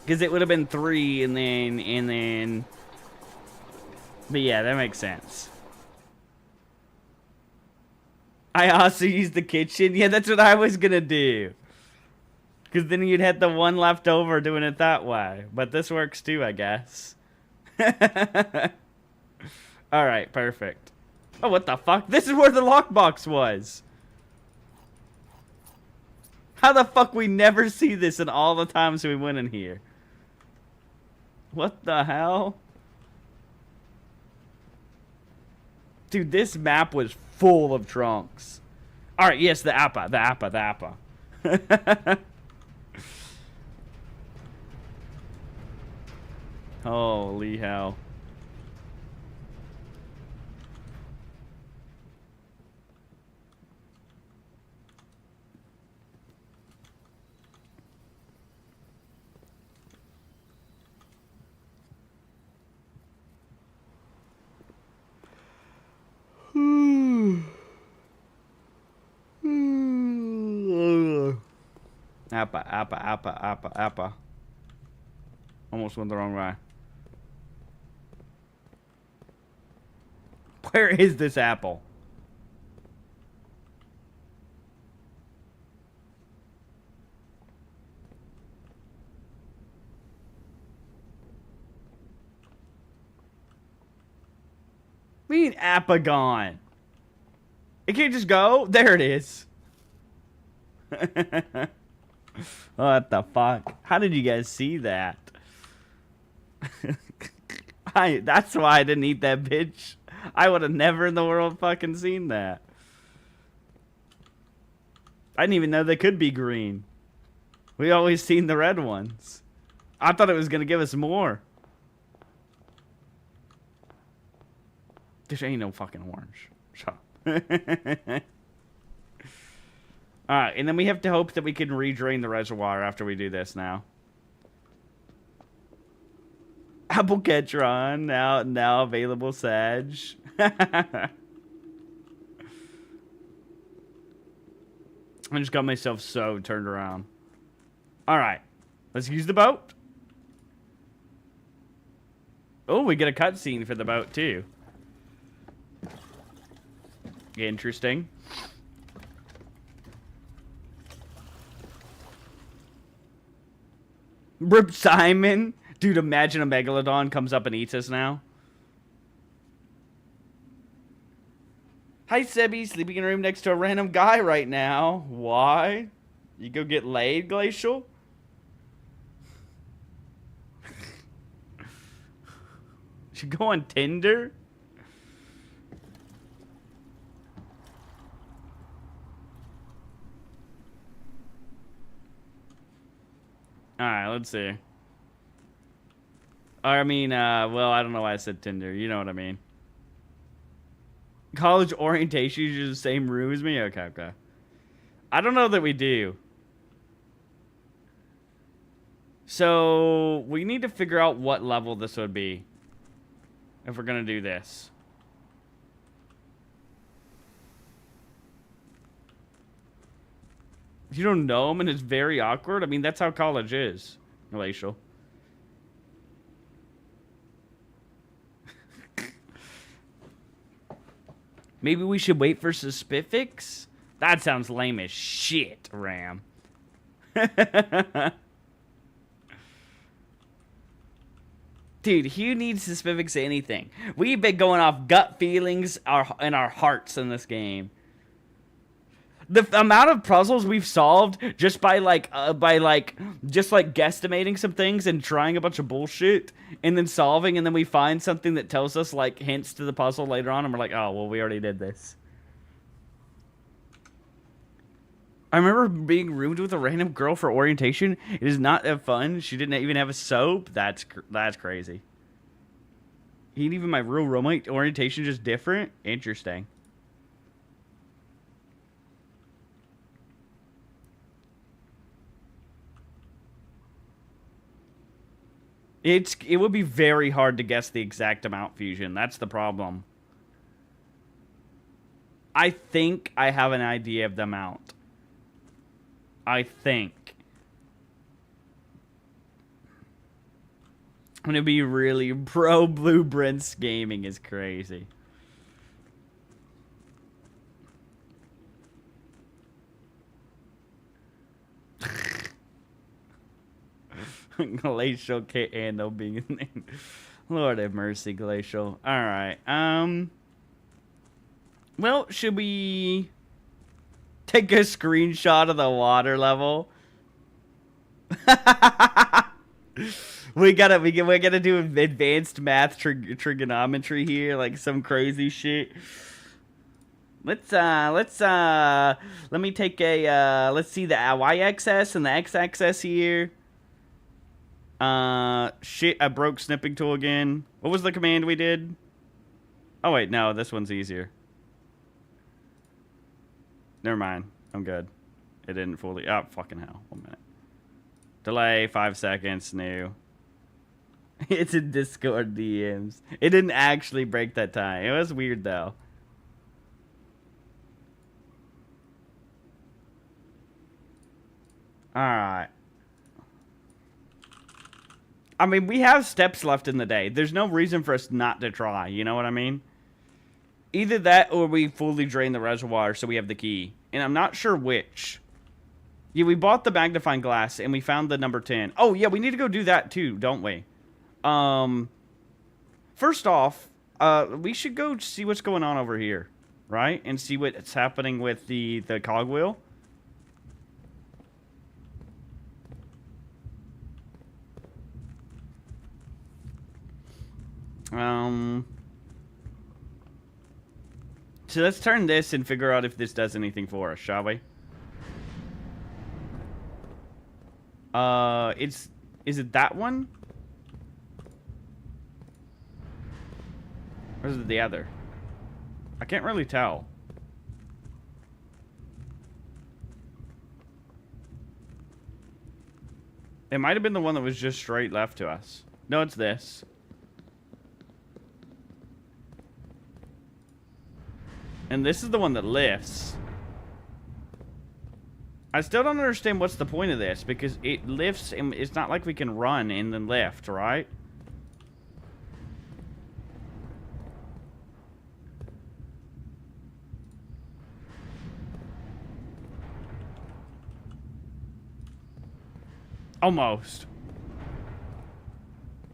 Because it would have been 3 and then... But yeah, that makes sense. I also used the kitchen. Yeah, that's what I was going to do. Because then you'd have the one left over doing it that way. But this works too, I guess. Alright, perfect. Oh, what the fuck? This is where the lockbox was. How the fuck we never see this in all the times we went in here? What the hell? Dude, this map was full of trunks. Alright, yes, the APA. The APA, the APA. Holy hell. Appa. Almost went the wrong way. Where is this apple? What do you mean appa gone? It can't just go? There it is. What the fuck? How did you guys see that? That's why I didn't eat that bitch. I would have never in the world fucking seen that. I didn't even know they could be green. We always seen the red ones. I thought it was gonna give us more. This ain't no fucking orange. Shut up. Alright, and then we have to hope that we can redrain the reservoir after we do this now. Apple Ketron, now available Sag. I just got myself so turned around. Alright, let's use the boat. Oh, we get a cutscene for the boat too. Interesting. Rip Simon. Dude, imagine a megalodon comes up and eats us now. Hi, Sebby. Sleeping in a room next to a random guy right now. Why? You go get laid, Glacial? You go on Tinder? Alright, let's see. I mean, well, I don't know why I said Tinder. You know what I mean. College orientation, you're in the same room as me? Okay. I don't know that we do. So we need to figure out what level this would be if we're gonna do this. You don't know him and it's very awkward? I mean, that's how college is. Glacial. Maybe we should wait for specifics? That sounds lame as shit, Ram. Dude, who needs specifics to anything? We've been going off gut feelings and our hearts in this game. The amount of puzzles we've solved just by guesstimating some things and trying a bunch of bullshit and then solving, and then we find something that tells us like hints to the puzzle later on and we're like, oh, well, we already did this. I remember being roomed with a random girl for orientation. It is not that fun. She didn't even have a soap. That's crazy. Even my real roommate orientation just different. Interesting. It would be very hard to guess the exact amount, Fusion. That's the problem. I think I have an idea of the amount. I think. I'm gonna be really pro Blueprints gaming is crazy. Glacial can't handle being named. Lord have mercy, Glacial. Alright, well, should we take a screenshot of the water level? we gotta do advanced math trigonometry here, like some crazy shit. Let me take a, let's see the y-axis and the x-axis here. Shit, I broke snipping tool again. What was the command we did? Oh, wait, no, this one's easier. Never mind. I'm good. It didn't fully... Oh, fucking hell. 1 minute. Delay, 5 seconds, new. It's in Discord DMs. It didn't actually break that time. It was weird, though. Alright. I mean, we have steps left in the day. There's no reason for us not to try. You know what I mean? Either that or we fully drain the reservoir so we have the key. And I'm not sure which. Yeah, we bought the magnifying glass and we found the number 10. Oh, yeah, we need to go do that too, don't we? First off, we should go see what's going on over here, right? And see what's happening with the cogwheel. So let's turn this and figure out if this does anything for us, shall we? Is it that one? Or is it the other? I can't really tell. It might have been the one that was just straight left to us. No, it's this. And this is the one that lifts. I still don't understand what's the point of this, because it lifts and it's not like we can run and then lift, right? Almost.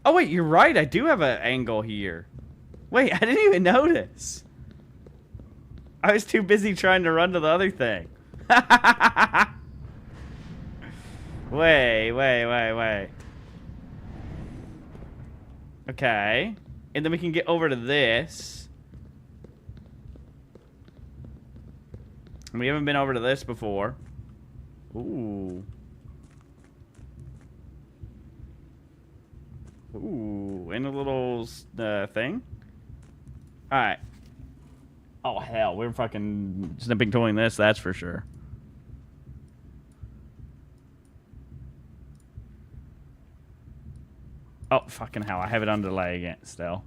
Oh wait, you're right. I do have an angle here. Wait, I didn't even notice. I was too busy trying to run to the other thing. Wait. Okay. And then we can get over to this. We haven't been over to this before. Ooh. Ooh, and a little thing. Alright. Oh, hell, we're fucking snipping tooling this, that's for sure. Oh, fucking hell. I have it on delay again still.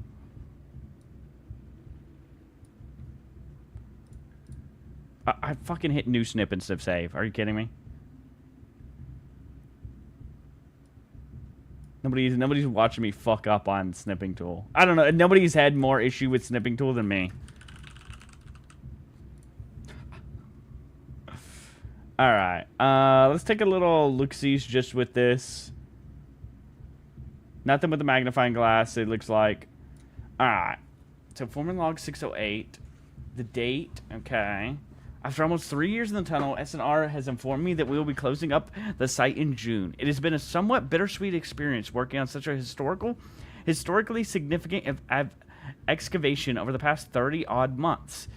I fucking hit new snip instead of save. Are you kidding me? Nobody's watching me fuck up on snipping tool. I don't know. Nobody's had more issue with snipping tool than me. Alright. Let's take a little look-sees just with this. Nothing with the magnifying glass, it looks like. Alright. So, foreman log 608. The date. Okay. After almost 3 years in the tunnel, SNR has informed me that we will be closing up the site in June. It has been a somewhat bittersweet experience working on such a historically significant excavation over the past 30-odd months.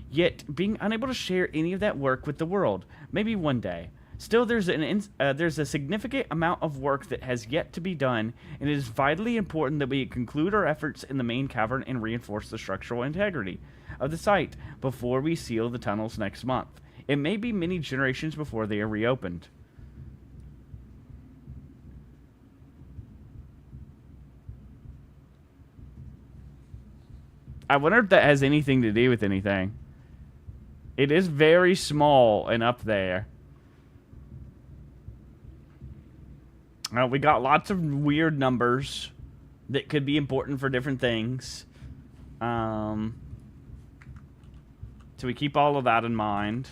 Yet, being unable to share any of that work with the world. Maybe one day. Still, there's a significant amount of work that has yet to be done, and it is vitally important that we conclude our efforts in the main cavern and reinforce the structural integrity of the site before we seal the tunnels next month. It may be many generations before they are reopened. I wonder if that has anything to do with anything. It is very small and up there. We got lots of weird numbers that could be important for different things. So we keep all of that in mind.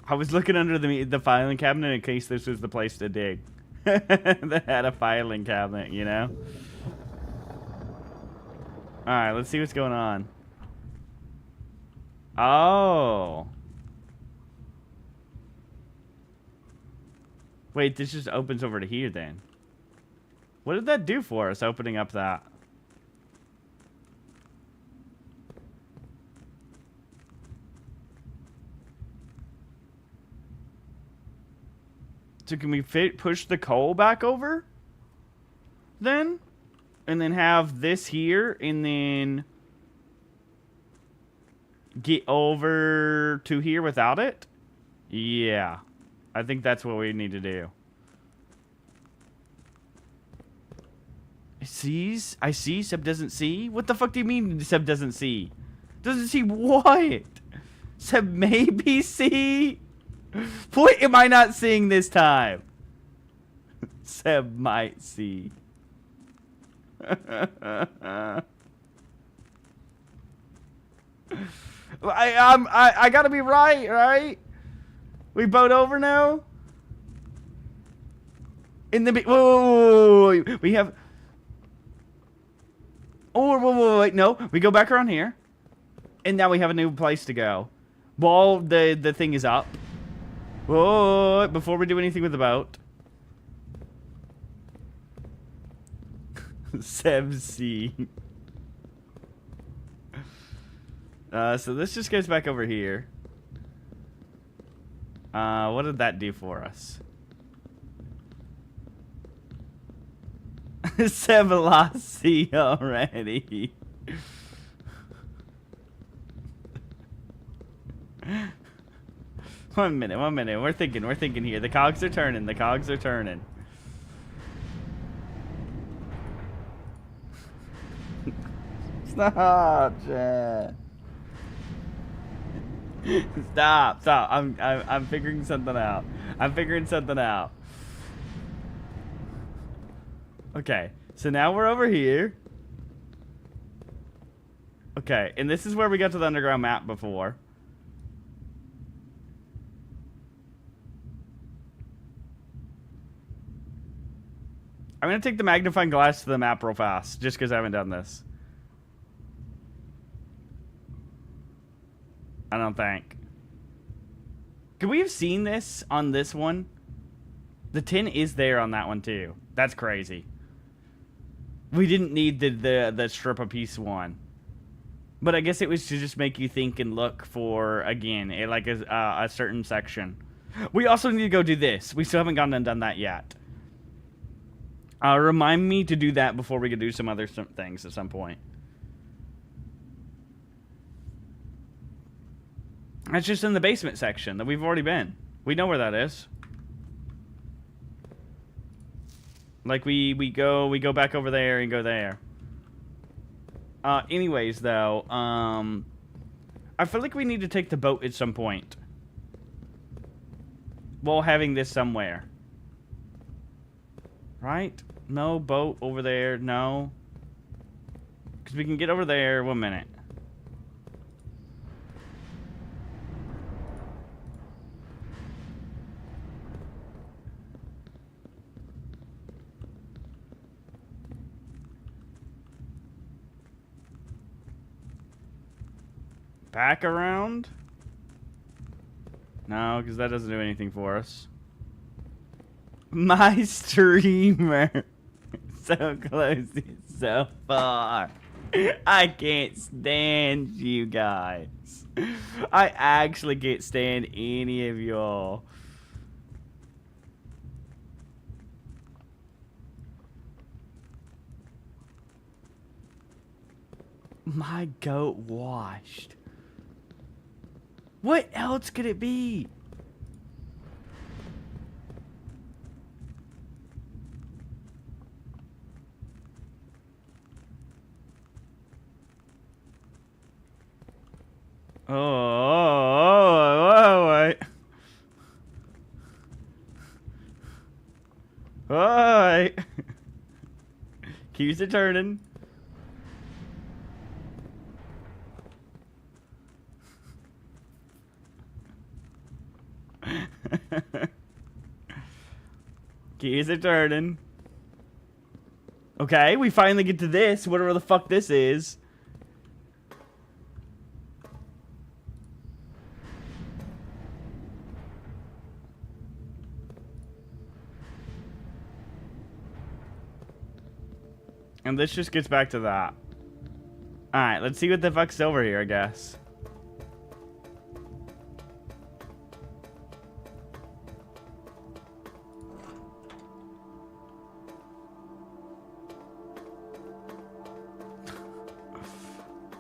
I was looking under the filing cabinet in case this was the place to dig. That had a filing cabinet, you know? Alright, let's see what's going on. Oh. Wait, this just opens over to here then. What did that do for us, opening up that? So can we push the coal back over? Then? And then have this here, and then get over to here without it? Yeah. I think that's what we need to do. I see. Seb doesn't see? What the fuck do you mean Seb doesn't see? Doesn't see what? Seb maybe see? What am I not seeing this time? Seb might see. I gotta be right? We boat over now? In the whoa, we have. Oh, whoa, wait, no. We go back around here. And now we have a new place to go. While the thing is up. Whoa, before we do anything with the boat. Seb C. So this just goes back over here. What did that do for us? Seb lost C already. One minute. We're thinking here. The cogs are turning. Stop, Chad. Stop. I'm figuring something out. Okay, so now we're over here. Okay, and this is where we got to the underground map before. I'm gonna take the magnifying glass to the map real fast, just because I haven't done this. I don't think. Could we have seen this on this one? The tin is there on that one too. That's crazy. We didn't need the strip of piece one. But I guess it was to just make you think and look for, again, a certain section. We also need to go do this. We still haven't gone and done that yet. Remind me to do that before we can do some other things at some point. That's just in the basement section that we've already been. We know where that is. Like we go back over there and go there. Anyways though, I feel like we need to take the boat at some point. While having this somewhere. Right? No boat over there, no. Because we can get over there, 1 minute. Back around? No, because that doesn't do anything for us. My streamer. So close, so far. I can't stand you guys. I actually can't stand any of y'all. My goat washed. What else could it be? Oh, wait. Alright. Keeps it turning. Keys are turning. Okay, we finally get to this, whatever the fuck this is. And this just gets back to that. Alright, let's see what the fuck's over here, I guess.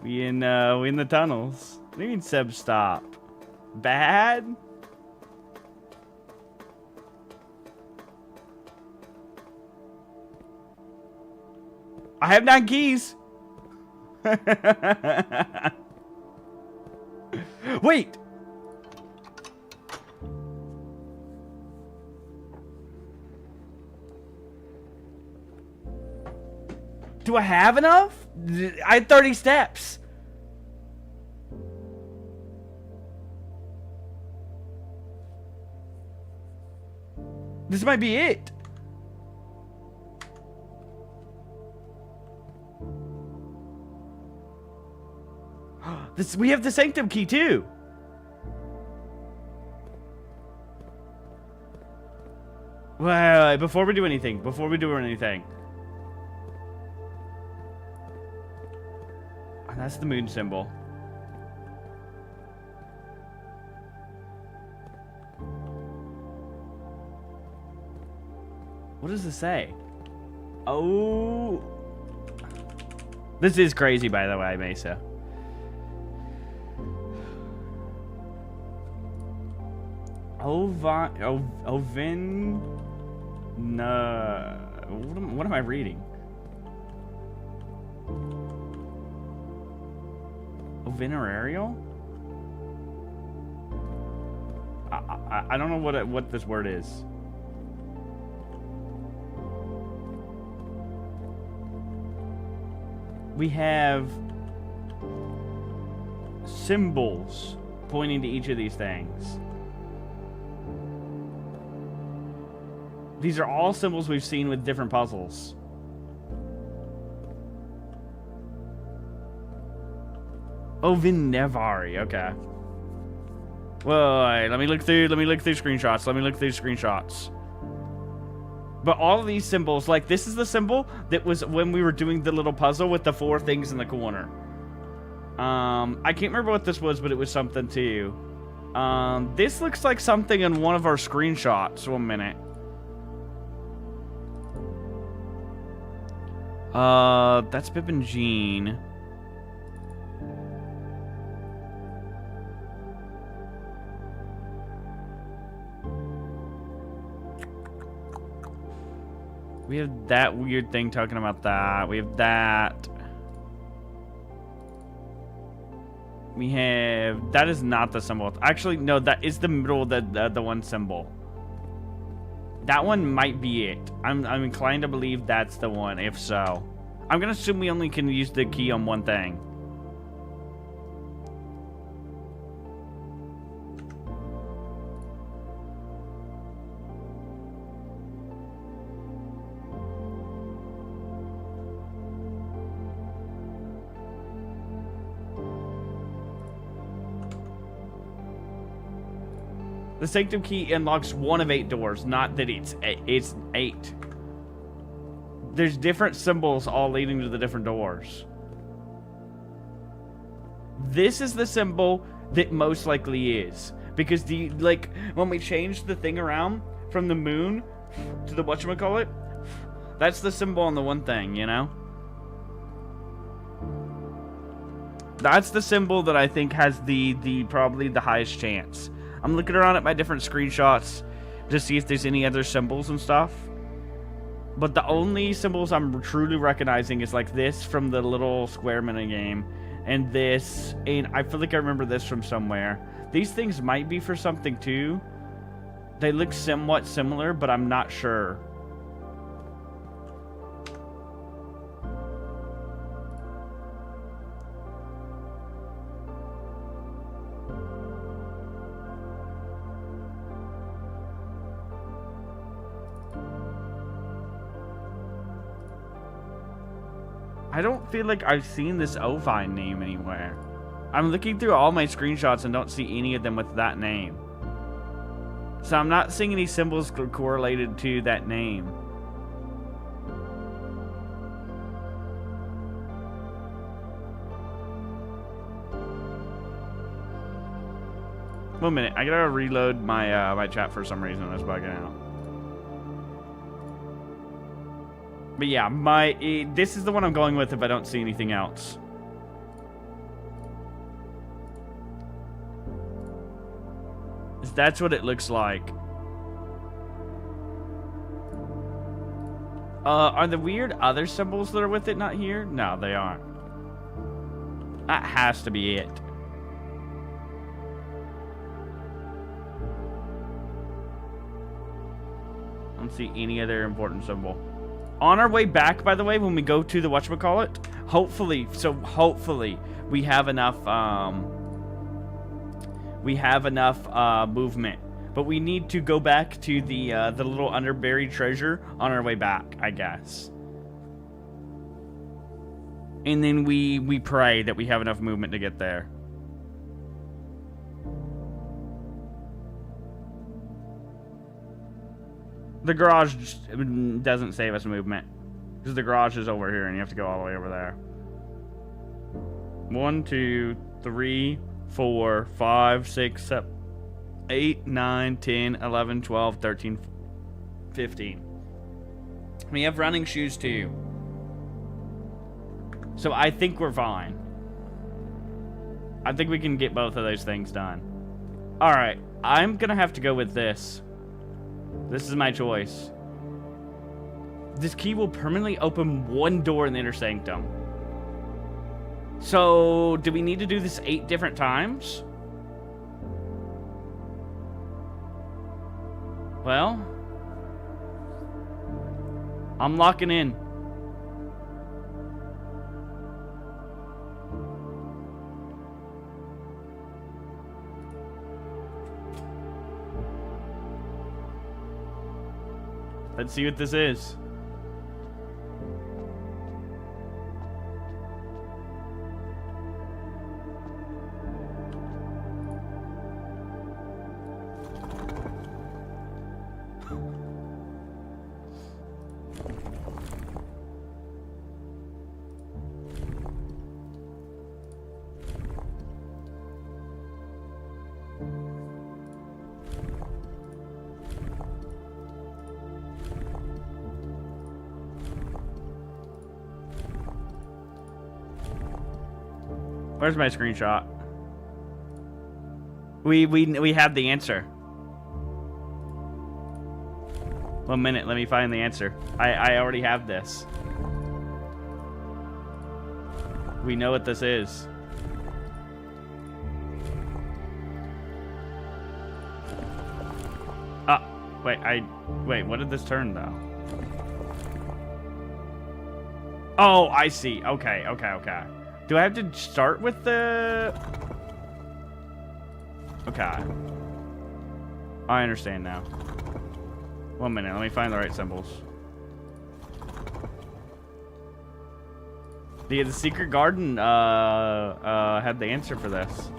We in the tunnels. What do you mean Seb stop? Bad? I have 9 keys. Wait. Do I have enough? I had 30 steps. This might be it. We have the sanctum key too. Wait, before we do anything. And that's the moon symbol. What does this say? Oh. This is crazy, by the way, Mesa. Ovin. No. What am I reading? Ovinarial? I don't know what this word is. We have symbols pointing to each of these things. These are all symbols we've seen with different puzzles. Ovinevari, okay. Wait, let me look through screenshots. But all of these symbols, like this is the symbol that was when we were doing the little puzzle with the 4 things in the corner. I can't remember what this was, but it was something too. This looks like something in one of our screenshots. 1 minute. That's Pip and Jean. We have that weird thing talking about that. We have that. We have... That is not the symbol. Actually, no, that is the middle of the one symbol. That one might be it. I'm inclined to believe that's the one, if so. I'm going to assume we only can use the key on one thing. The sanctum key unlocks one of 8 doors, not that it's 8. There's different symbols all leading to the different doors. This is the symbol that most likely is. Because when we changed the thing around from the moon to the whatchamacallit, that's the symbol on the one thing, you know? That's the symbol that I think has probably the highest chance. I'm looking around at my different screenshots to see if there's any other symbols and stuff. But the only symbols I'm truly recognizing is like this from the little square minigame. And this, and I feel like I remember this from somewhere. These things might be for something too. They look somewhat similar, but I'm not sure. I don't feel like I've seen this Ovine name anywhere. I'm looking through all my screenshots and don't see any of them with that name. So I'm not seeing any symbols correlated to that name. One minute, I gotta reload my my chat for some reason. It's bugging out. But yeah, this is the one I'm going with if I don't see anything else. That's what it looks like. Are the weird other symbols that are with it not here? No, they aren't. That has to be it. I don't see any other important symbol. On our way back, by the way, when we go to the whatchamacallit, hopefully we have enough movement. But we need to go back to the little underburied treasure on our way back, I guess. And then we pray that we have enough movement to get there. The garage just doesn't save us movement. Because the garage is over here and you have to go all the way over there. 1, 2, 3, 4, 5, 6, 7, 8, 9, 10, 11, 12, 13, 15. We have running shoes too. So I think we're fine. I think we can get both of those things done. Alright, I'm gonna have to go with this. This is my choice. This key will permanently open one door in the inner sanctum. So, do we need to do this 8 different times? Well, I'm locking in. Let's see what this is. Where's my screenshot? We have the answer. 1 minute, let me find the answer. I already have this. We know what this is. Wait, what did this turn though? Oh, I see. Okay. Do I have to start with the... Okay. I understand now. 1 minute, let me find the right symbols. The secret garden had the answer for this.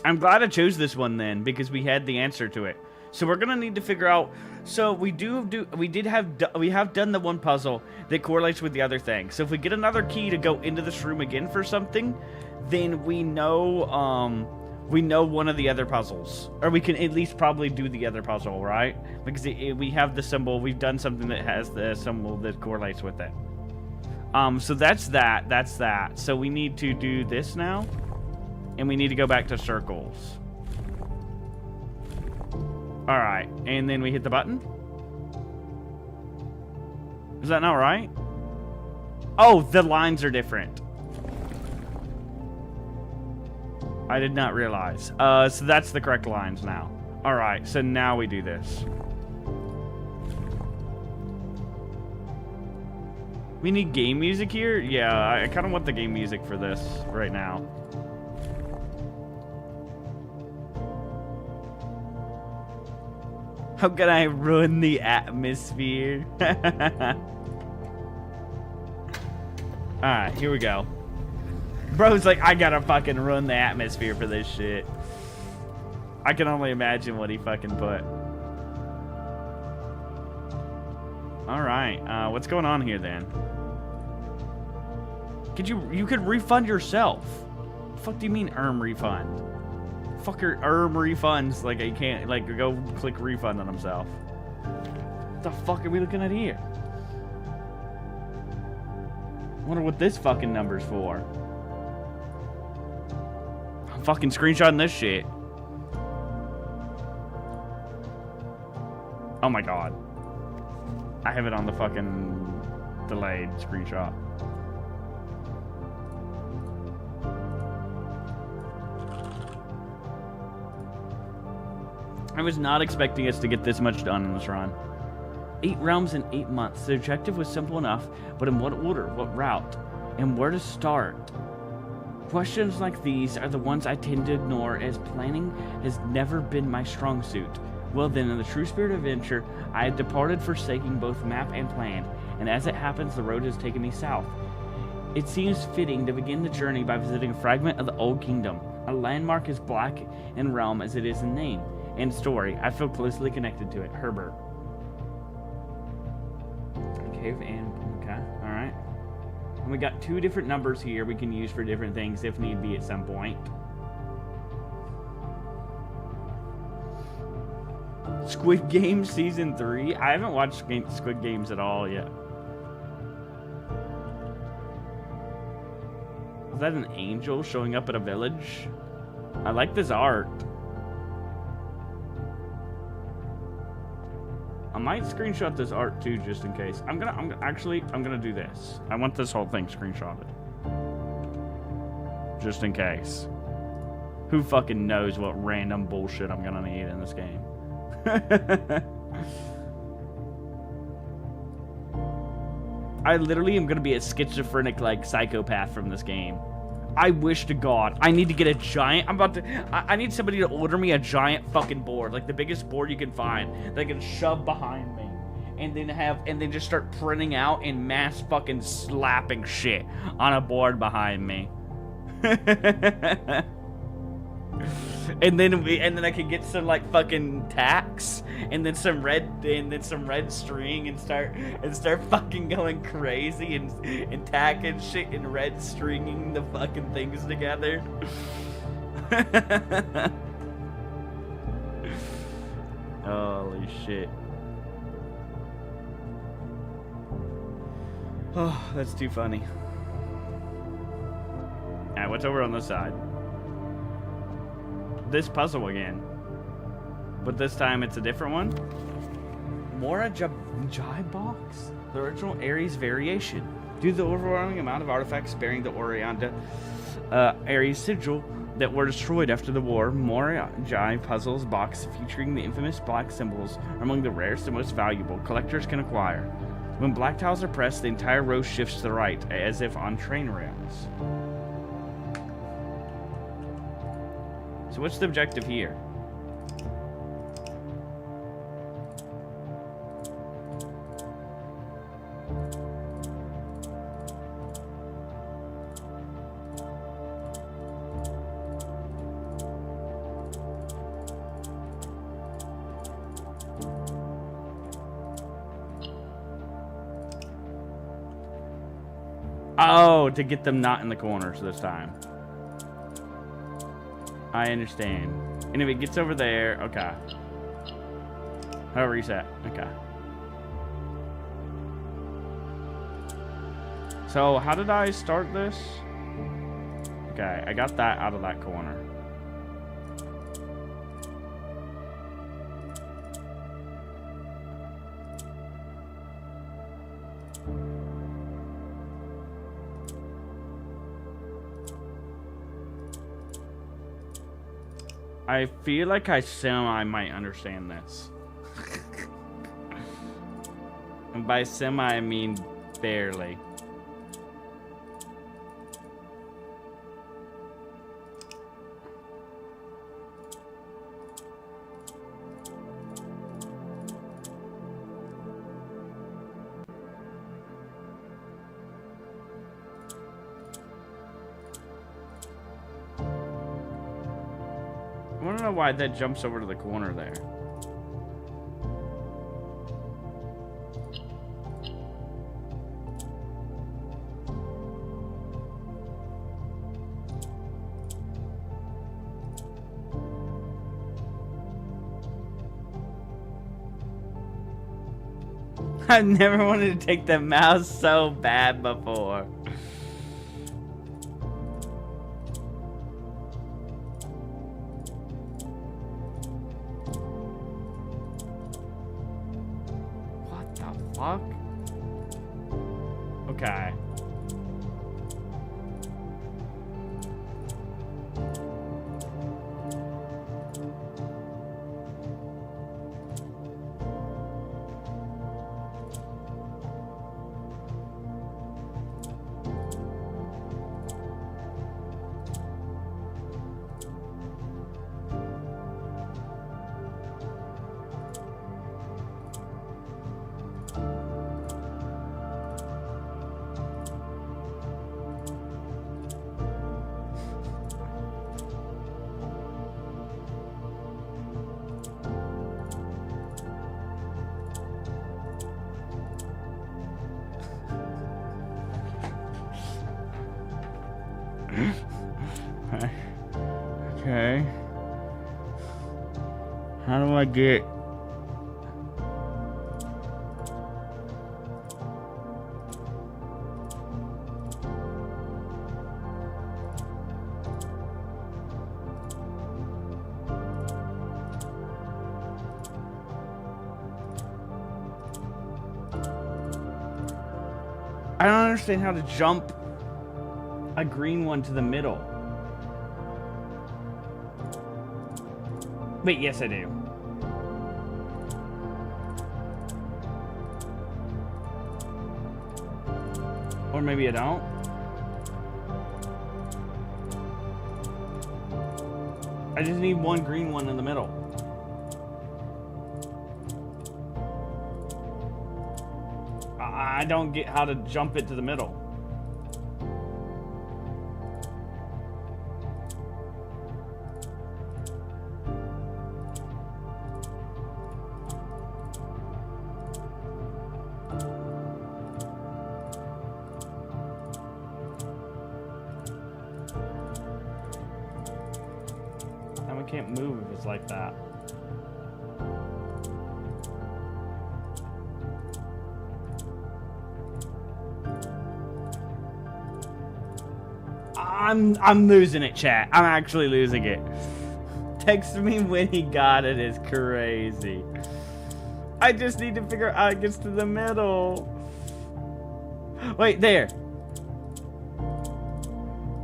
I'm glad I chose this one then, because we had the answer to it. So we're gonna need to figure out. So we have done the one puzzle that correlates with the other thing. So if we get another key to go into this room again for something, then we know one of the other puzzles, or we can at least probably do the other puzzle, right? Because we have the symbol. We've done something that has the symbol that correlates with it. So that's that. That's that. So we need to do this now, and we need to go back to circles. All right, and then we hit the button. Is that not right? Oh, the lines are different. I did not realize. So that's the correct lines now. All right, so now we do this. We need game music here? Yeah, I kind of want the game music for this right now. How can I ruin the atmosphere? Alright, here we go. Bro's like, I gotta fucking ruin the atmosphere for this shit. I can only imagine what he fucking put. Alright, what's going on here then? You could refund yourself. The fuck do you mean refund? Fucker refunds, like he can't, like, go click refund on himself. What the fuck are we looking at here? Wonder what this fucking number's for. I'm fucking screenshotting this shit. Oh my god. I have it on the fucking delayed screenshot. I was not expecting us to get this much done in this run. 8 realms in 8 months. The objective was simple enough, but in what order, what route, and where to start? Questions like these are the ones I tend to ignore, as planning has never been my strong suit. Well then, in the true spirit of adventure, I had departed, forsaking both map and plan, and as it happens, the road has taken me south. It seems fitting to begin the journey by visiting a fragment of the Old Kingdom, a landmark as black in realm as it is in name and story. I feel closely connected to it. Herbert. Cave and... okay, alright. And we got 2 different numbers here we can use for different things if need be at some point. Squid Game Season 3? I haven't watched Squid Games at all yet. Is that an angel showing up at a village? I like this art. I might screenshot this art too, just in case. I'm gonna do this. I want this whole thing screenshotted, just in case. Who fucking knows what random bullshit I'm gonna need in this game? I literally am gonna be a schizophrenic, like, psychopath from this game. I wish to God. I need to get a giant... I need somebody to order me a giant fucking board. Like the biggest board you can find. That I can shove behind me. And then just start printing out and mass fucking slapping shit on a board behind me. And then I could get some, like, fucking tacks and then some red string and start fucking going crazy and tacking shit and red stringing the fucking things together. Holy shit. Oh, that's too funny. Alright, what's over on this side? this puzzle again. But this time it's a different one. Mora Jai box? The original Ares variation. Due to the overwhelming amount of artifacts bearing the Orianda Ares sigil that were destroyed after the war, Mora Jai puzzles box featuring the infamous black symbols are among the rarest and most valuable collectors can acquire. When black tiles are pressed, the entire row shifts to the right, as if on train rails. So what's the objective here? Oh, to get them not in the corners this time. I understand. And if it gets over there, okay. How do I reset? Okay. So, how did I start this? Okay, I got that out of that corner. I feel like I might understand this. And by semi, I mean barely. I don't know why that jumps over to the corner there. I've never wanted to take the mouse so bad before. Fuck. Okay. Okay. How do I get... I don't understand how to jump a green one to the middle. Wait, yes I do. Or maybe I don't. I just need one green one in the middle. I don't get how to jump it to the middle. Now I can't move if it's like that. I'm losing it, chat. I'm actually losing it. text me when he got it is crazy. I just need to figure out how it gets to the middle. Wait, there.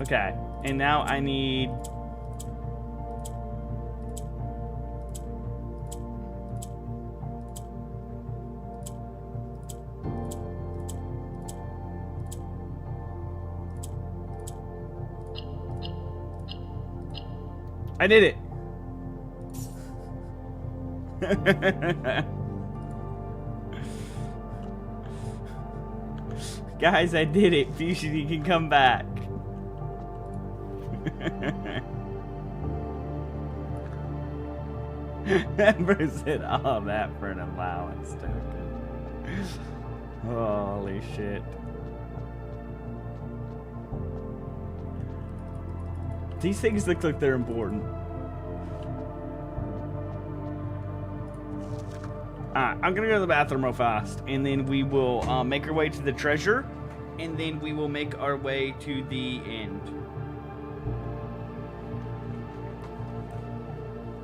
Okay, and now I need... I did it. Guys, I did it. Fusion, you can come back. Amber said all that for an allowance token. Holy shit. These things look like they're important. Alright, I'm gonna go to the bathroom real fast, and then we will make our way to the treasure, and then we will make our way to the end.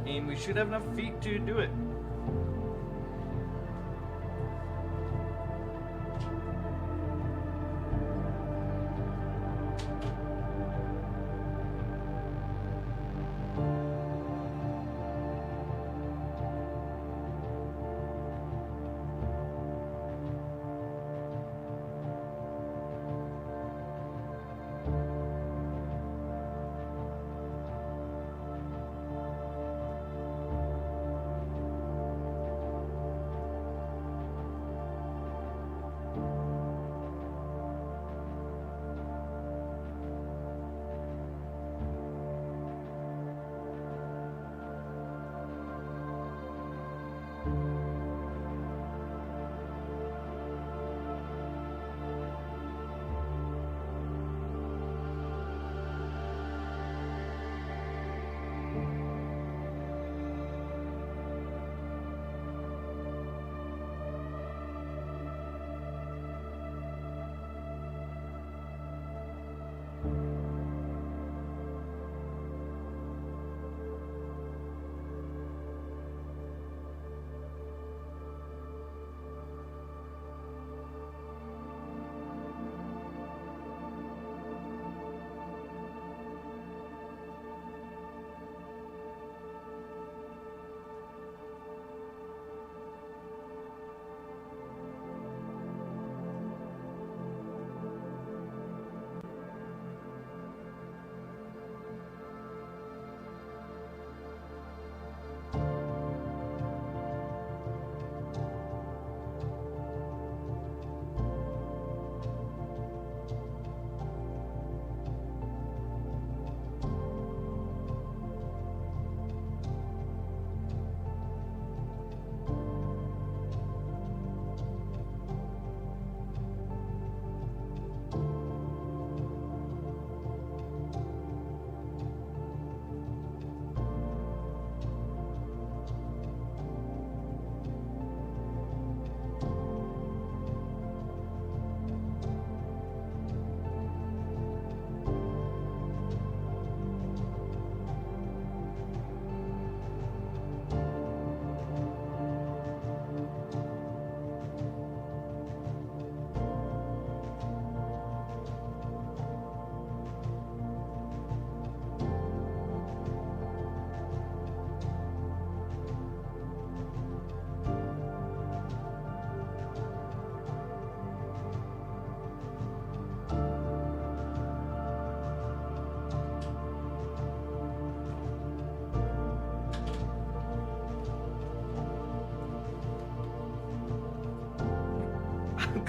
And we should have enough feet to do it.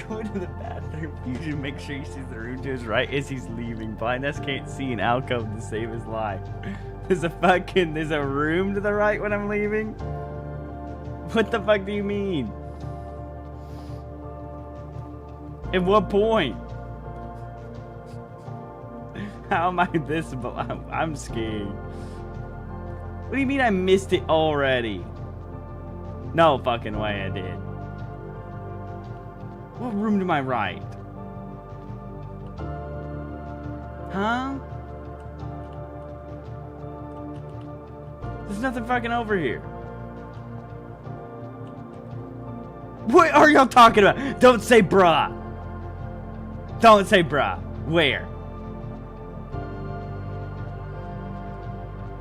Going to the bathroom. Fusion, make sure he sees the room to his right as he's leaving. Blind Ness can't see an alcove to save his life. There's a room to the right when I'm leaving? What the fuck do you mean? At what point? How am I this? I'm scared. What do you mean I missed it already? No fucking way I did. What room to my right? Huh? There's nothing fucking over here. What are y'all talking about? Don't say bruh. Don't say bruh. Where?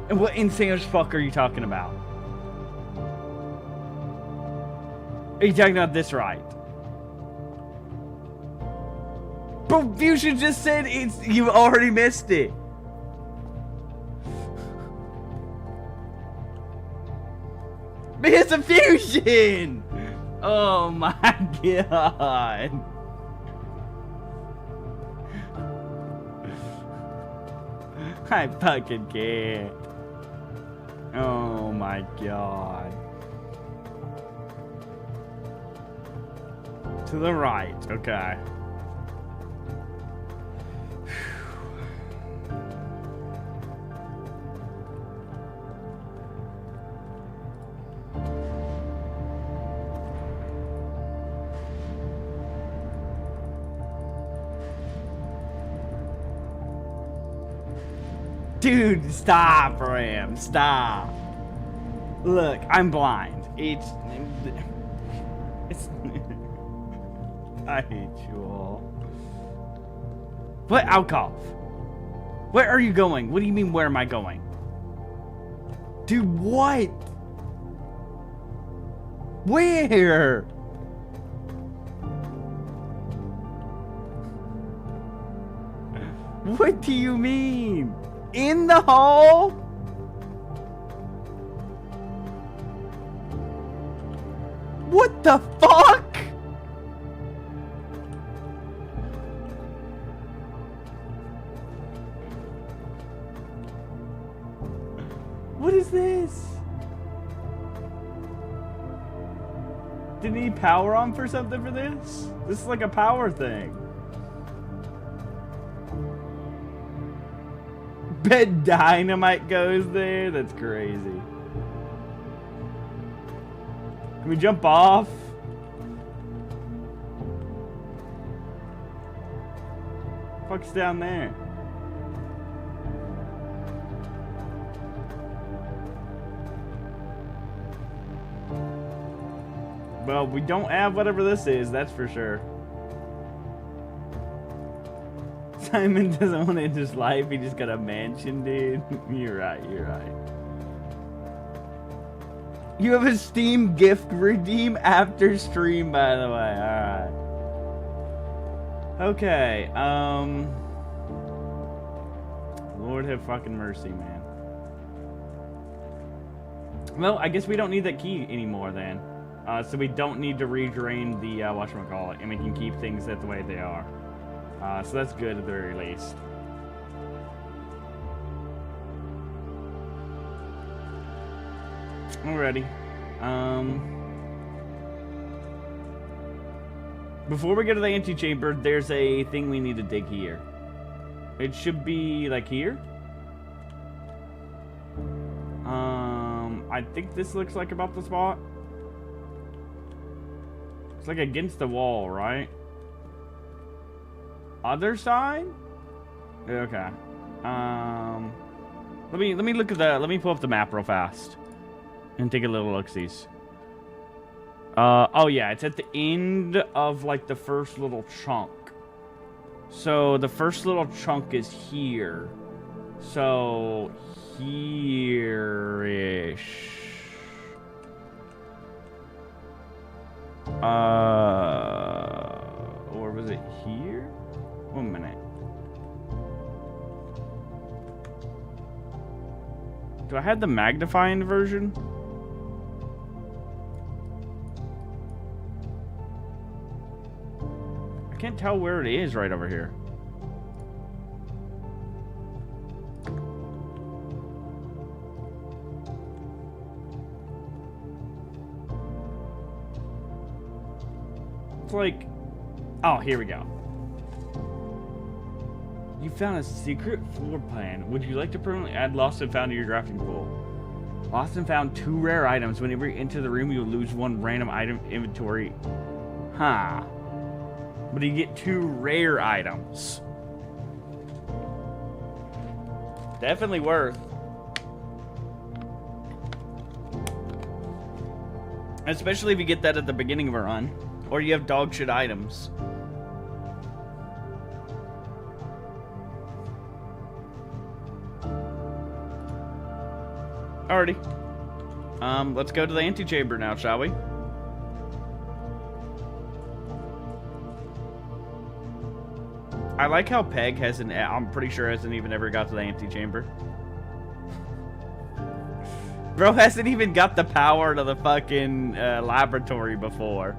And what insane as fuck are you talking about? Are you talking about this right? Bro, Fusion just said you already missed it. It's a fusion! Oh my god. I fucking can't. Oh my god. To the right, okay. Dude, stop, Ram. Stop. Look, I'm blind. It's I hate you all. What, Alkov? Where are you going? What do you mean, where am I going? Dude, what? Where? What do you mean? In the hall? What the fuck? What is this? Did he need power on for something for this? This is like a power thing. Bet dynamite goes there? That's crazy. Can we jump off? Fuck's down there? Well, we don't have whatever this is, that's for sure. Simon doesn't want to end his life, he just got a mansion, dude. You're right, you're right. You have a Steam gift redeem after stream, by the way. Alright. Okay, Lord have fucking mercy, man. Well, I guess we don't need that key anymore then. So we don't need to redrain the whatchamacallit, and we can keep things the way they are. So that's good at the very least. Alrighty. Before we go to the antechamber, there's a thing we need to dig here. It should be like here. I think this looks like about the spot. It's like against the wall, right? Other side? Okay. Let me look at let me pull up the map real fast and take a little look-sees. Oh yeah, it's at the end of like the first little chunk. So the first little chunk is here. So here-ish. Or was it here? 1 minute. Do I have the magnifying version? I can't tell where it is right over here. It's like, oh, here we go. You found a secret floor plan. Would you like to permanently add Lost and Found to your drafting pool? Lost and Found 2 rare items. Whenever you enter the room, you'll lose 1 random item inventory. Huh. But you get 2 rare items. Definitely worth. Especially if you get that at the beginning of a run. Or you have dog shit items. Alrighty. Let's go to the antechamber now, shall we? I like how Peg hasn't, I'm pretty sure hasn't even ever got to the antechamber. Bro hasn't even got the power to the fucking laboratory before.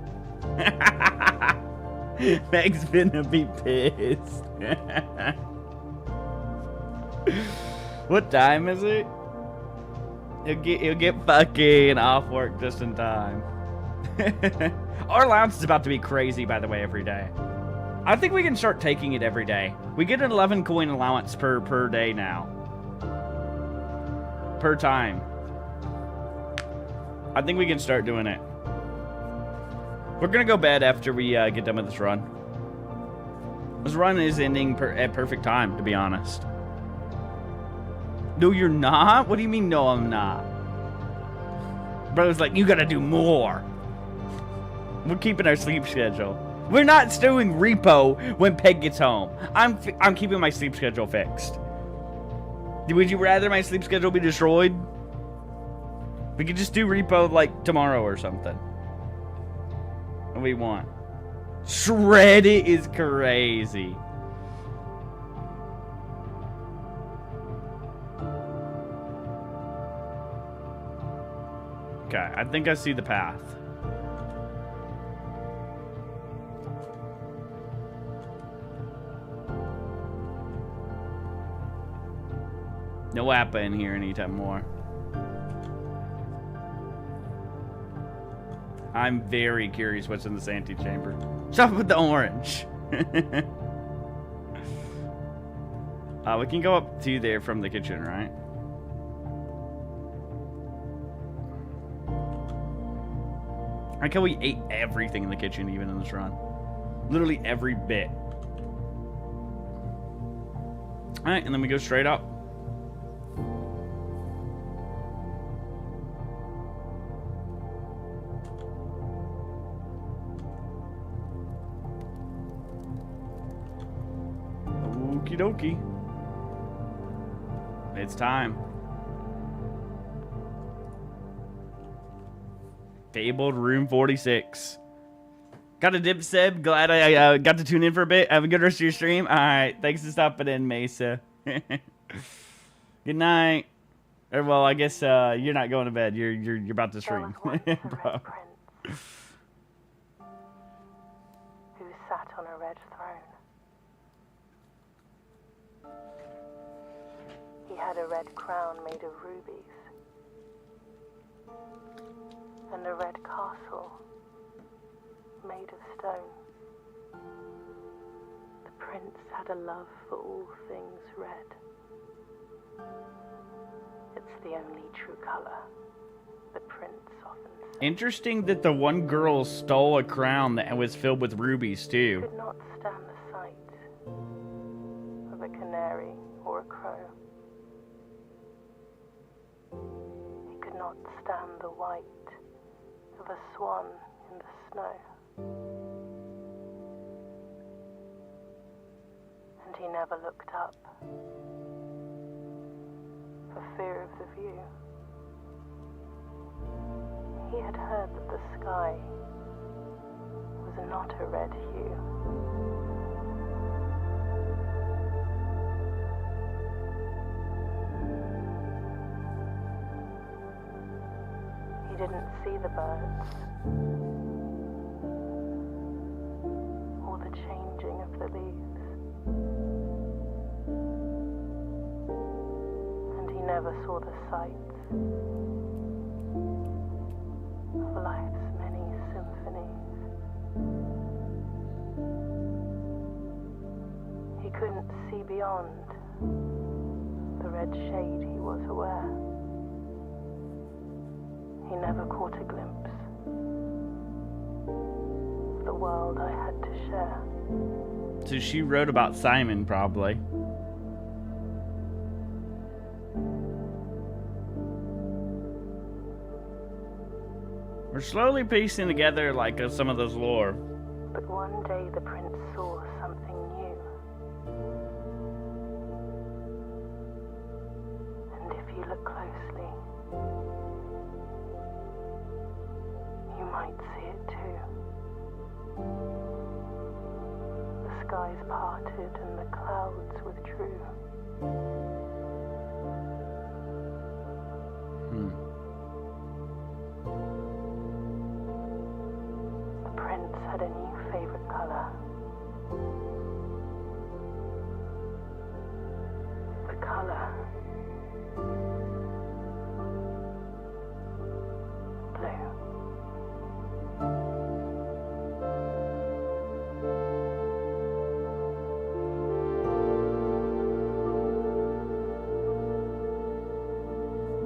Peg's gonna be pissed. What time is it? He'll get fucking off work just in time. Our allowance is about to be crazy, by the way, every day. I think we can start taking it every day. We get an 11 coin allowance per day now. Per time. I think we can start doing it. We're gonna go bed after we get done with this run. This run is ending at perfect time, to be honest. No, you're not? What do you mean, no, I'm not? Bro's like, you gotta do more. We're keeping our sleep schedule. We're not doing repo when Peg gets home. I'm keeping my sleep schedule fixed. Would you rather my sleep schedule be destroyed? We could just do repo like tomorrow or something. What do we want? Shred it is crazy. Okay, I think I see the path. No Appa in here anytime more. I'm very curious what's in this antechamber. Stop with the orange. We can go up to there from the kitchen, right? I like how we ate everything in the kitchen, even in this run. Literally every bit. Alright, and then we go straight up. Okie dokie. It's time. Fabled room 46. Got a dip, Seb. Glad I got to tune in for a bit. Have a good rest of your stream. All right. Thanks for stopping in, Mesa. Good night. Or, well, I guess you're not going to bed. You're about to stream. Bro. Who sat on a red throne. He had a red crown made of rubies. And a red castle made of stone. The prince had a love for all things red. It's the only true color the prince often says. Interesting that the one girl stole a crown that was filled with rubies, He too. could not stand the sight of a canary or a crow. He could not stand the white of a swan in the snow. And he never looked up for fear of the view. He had heard that the sky was not a red hue. He didn't see the birds or the changing of the leaves, and he never saw the sights of life's many symphonies. He couldn't see beyond the red shade he was aware. He never caught a glimpse of the world I had to share. So she wrote about Simon, probably. We're slowly piecing together like some of those lore. But one day the prince saw something new. And if you look closely, you might see it too. The skies parted and the clouds withdrew. The prince had a new favorite color. The color blue.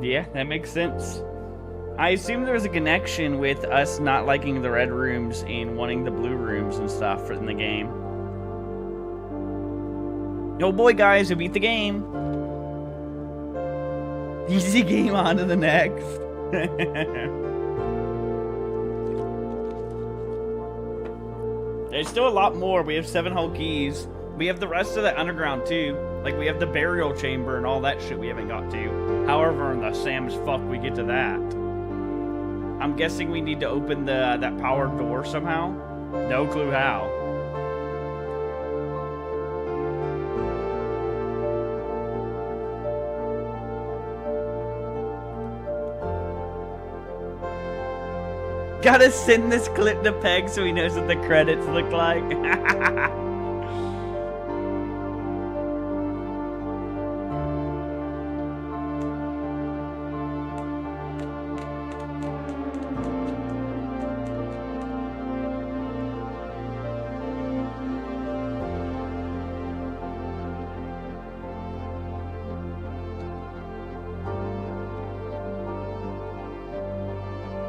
Yeah, that makes sense. I assume there's a connection with us not liking the red rooms and wanting the blue rooms and stuff in the game. Oh boy, guys, we beat the game. Easy game, on to the next. There's still a lot more. We have 7 whole keys. We have the rest of the underground too. Like we have the burial chamber and all that shit we haven't got to. However, in the Sam's fuck we get to that. I'm guessing we need to open that power door somehow. No clue how. Gotta send this clip to Peg so he knows what the credits look like.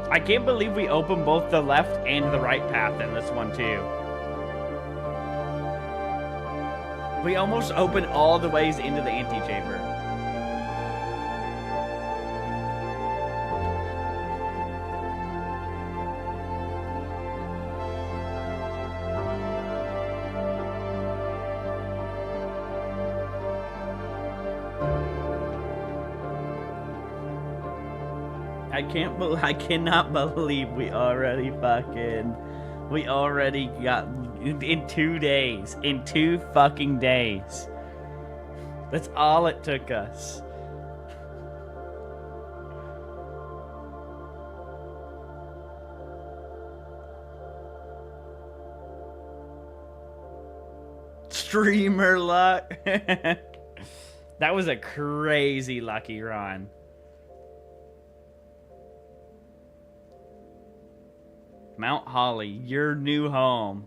I can't believe we opened both the left and the right path in this one too. We almost opened all the ways into the antechamber. I cannot believe we already got in 2 days. In 2 fucking days. That's all it took us. Streamer luck. That was a crazy lucky run. Mount Holly, your new home.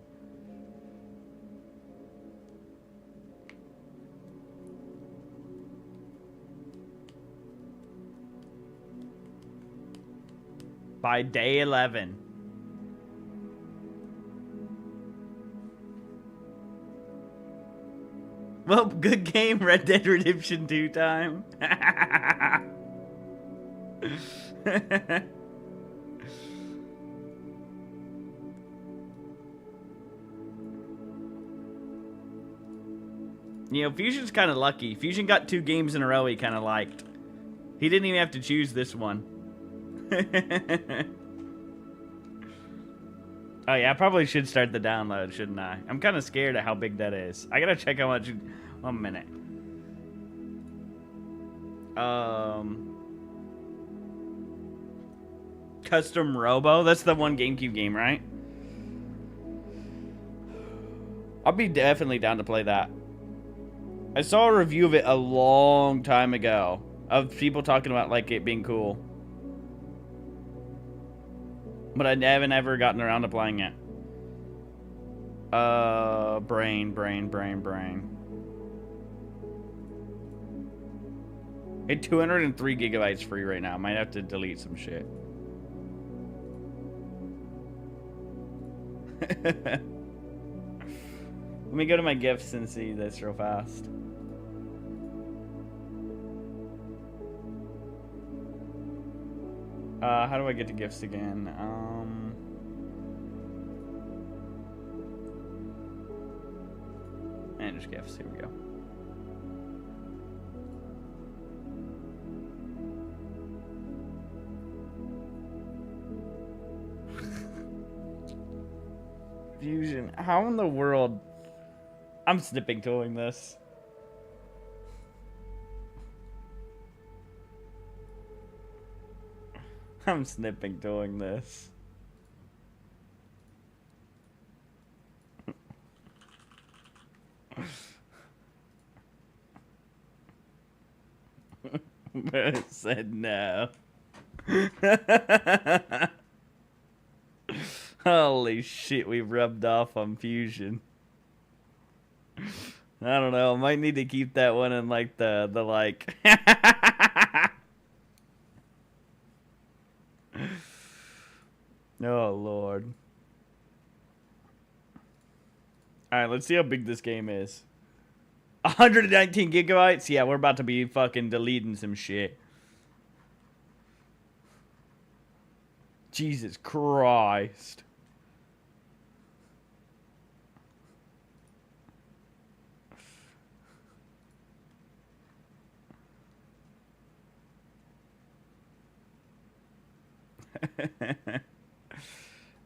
By day 11. Well, good game, Red Dead Redemption 2 time. You know, Fusion's kind of lucky. Fusion got 2 games in a row he kind of liked. He didn't even have to choose this one. Oh yeah, I probably should start the download, shouldn't I? I'm kind of scared of how big that is. I gotta check how much... 1 minute. Custom Robo? That's the one GameCube game, right? I'll be definitely down to play that. I saw a review of it a long time ago of people talking about like it being cool, but I haven't ever gotten around to playing it. Brain. It's 203 gigabytes free right now. Might have to delete some shit. Let me go to my gifts and see this real fast. How do I get to gifts again? Manage gifts. Here we go. Fusion. How in the world? I'm snipping toeing this. I'm snipping toeing this. I said no. Holy shit, we rubbed off on Fusion. I don't know, I might need to keep that one in like the like. Oh Lord. Alright, let's see how big this game is. 119 gigabytes? Yeah, we're about to be fucking deleting some shit. Jesus Christ.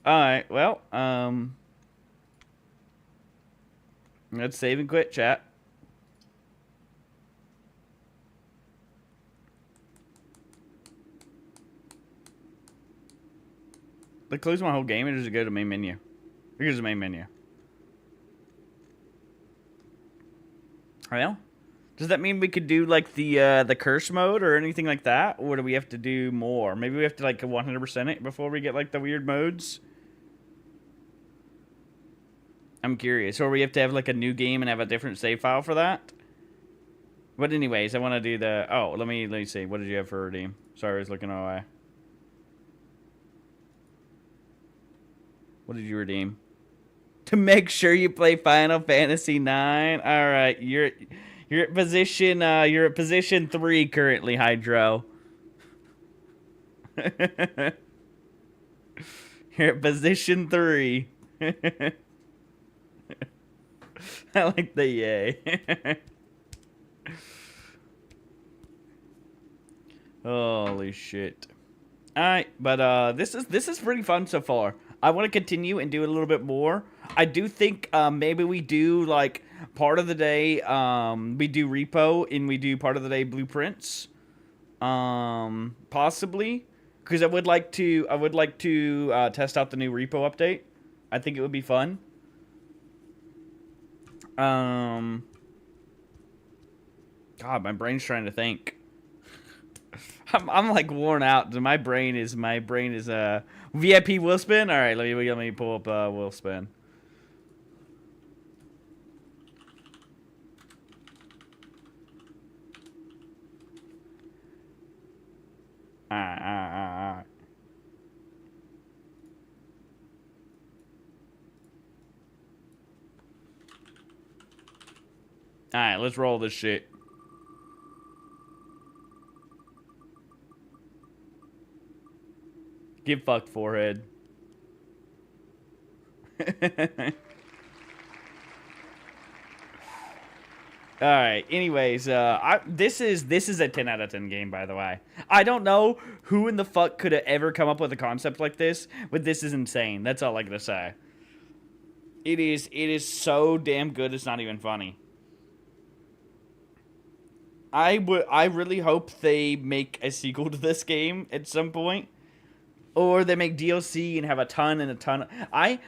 Alright, well, let's save and quit, chat. Did I close my whole game or does it go to main menu? Here's the main menu. Well, does that mean we could do like the curse mode or anything like that? Or do we have to do more? Maybe we have to like 100% it before we get like the weird modes? I'm curious. Or we have to have like a new game and have a different save file for that? But anyways, I want to do the... Oh, let me see. What did you have for redeem? Sorry, I was looking away. What did you redeem? To make sure you play Final Fantasy 9. All right, you're at position 3 currently, Hydro. You're at position 3. I like the yay. Holy shit. Alright, but this is pretty fun so far. I want to continue and do it a little bit more. I do think maybe we do like part of the day we do repo and we do part of the day blueprints. Possibly, because I would like to test out the new repo update. I think it would be fun. God, my brain's trying to think. I'm like worn out. My brain is VIP will spin. All right, let me pull up will spin. All right. All right, let's roll this shit. Give fuck forehead. All right. Anyways, this is a 10 out of 10 game, by the way. I don't know who in the fuck could have ever come up with a concept like this, but this is insane. That's all I gotta say. It is so damn good. It's not even funny. I really hope they make a sequel to this game at some point. Or they make DLC and have a ton and a ton. I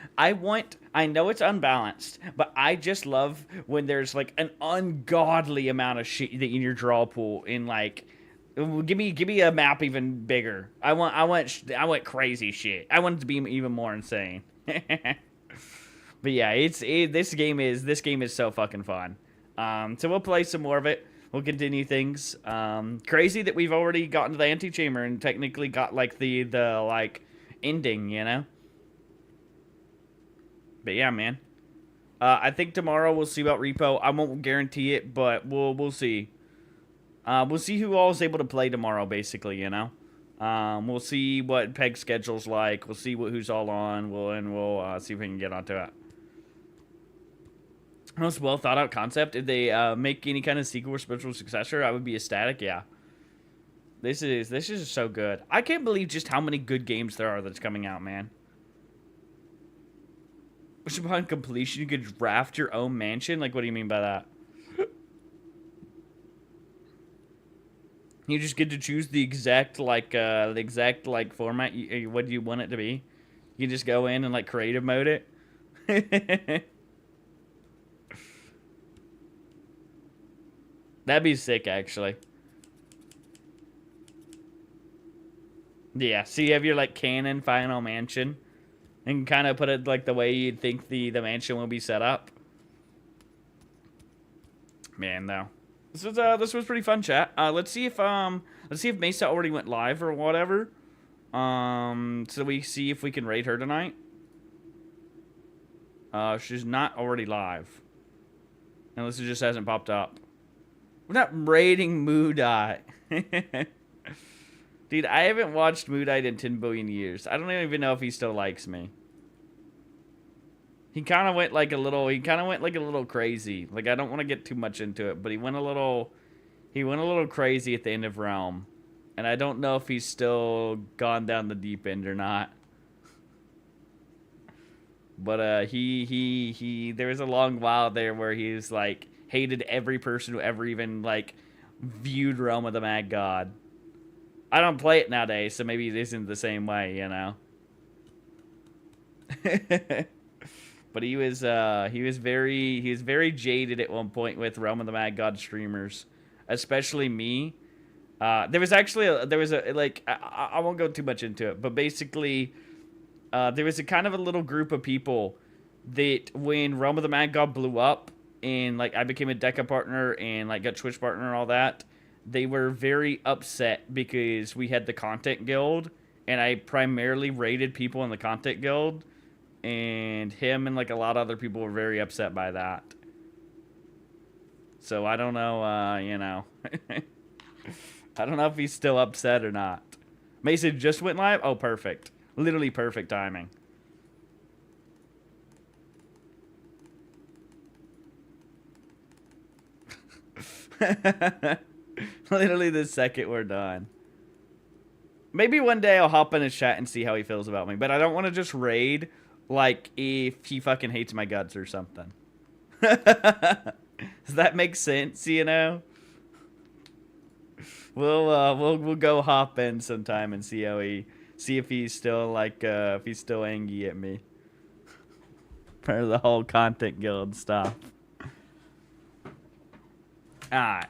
know it's unbalanced, but I just love when there's like an ungodly amount of shit that in your draw pool. In like, give me a map even bigger. I want crazy shit. I want it to be even more insane. But yeah, this game is so fucking fun. So we'll play some more of it. We'll continue things. Crazy that we've already gotten to the antechamber and technically got like the like ending, you know. But yeah, man. I think tomorrow we'll see about repo. I won't guarantee it, but we'll see. We'll see who all is able to play tomorrow, basically, you know. We'll see what Peg's schedule's like. We'll see who's all on. We'll see if we can get onto it. Most well thought out concept. If they make any kind of sequel or spiritual successor, I would be ecstatic. Yeah. This is so good. I can't believe just how many good games there are that's coming out, man. Which upon completion, you could draft your own mansion? Like, what do you mean by that? You just get to choose the exact, like, format what you want it to be. You can just go in and, like, creative mode it. That'd be sick, actually. Yeah, so you have your, like, canon final mansion. And kind of put it, like, the way you'd think the mansion will be set up. Man, though. This was pretty fun, chat. Let's see if Mesa already went live or whatever. So we see if we can raid her tonight. She's not already live. Unless it just hasn't popped up. We're not raiding Moodite. Dude, I haven't watched Moodite in 10 billion years. I don't even know if he still likes me. He kind of went like a little crazy. Like, I don't want to get too much into it, but he went a little crazy at the end of Realm. And I don't know if he's still gone down the deep end or not. But there was a long while there where he was like hated every person who ever even like viewed Realm of the Mad God. I don't play it nowadays, so maybe it isn't the same way, you know. But he was very jaded at one point with Realm of the Mad God streamers, especially me. I won't go too much into it, but basically, there was a kind of a little group of people that when Realm of the Mad God blew up and like I became a Deca partner and like got Twitch partner and all that, they were very upset because we had the content guild and I primarily raided people in the content guild. And him and, like, a lot of other people were very upset by that. So, I don't know, you know. I don't know if he's still upset or not. Mason just went live? Oh, perfect. Literally perfect timing. Literally the second we're done. Maybe one day I'll hop in his chat and see how he feels about me. But I don't want to just raid... like, if he fucking hates my guts or something. Does that make sense, you know? We'll go hop in sometime and see if he's still, like, if he's still angry at me. For the whole content guild stuff. Alright.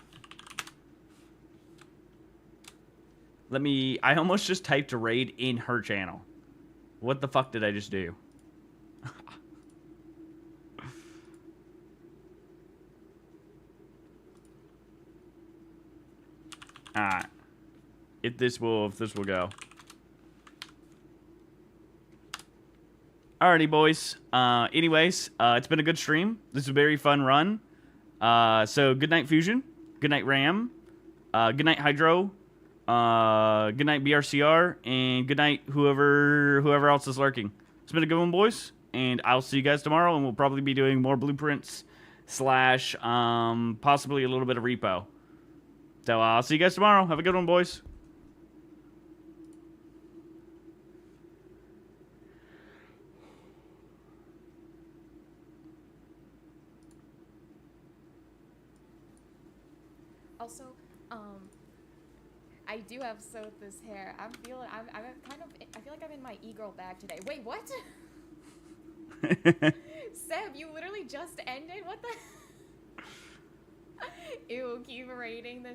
I almost just typed a raid in her channel. What the fuck did I just do? Alright. If this will go. Alrighty, boys. Anyways, it's been a good stream. This is a very fun run. So good night, Fusion. Good night, Ram. Good night, Hydro. Good night, BRCR. And good night, whoever else is lurking. It's been a good one, boys. And I'll see you guys tomorrow. And we'll probably be doing more blueprints / possibly a little bit of repo. So I'll see you guys tomorrow. Have a good one, boys. Also, I do have this hair. I feel like I'm in my e-girl bag today. Wait, what? Seb, you literally just ended? What the? Ew, keep rating this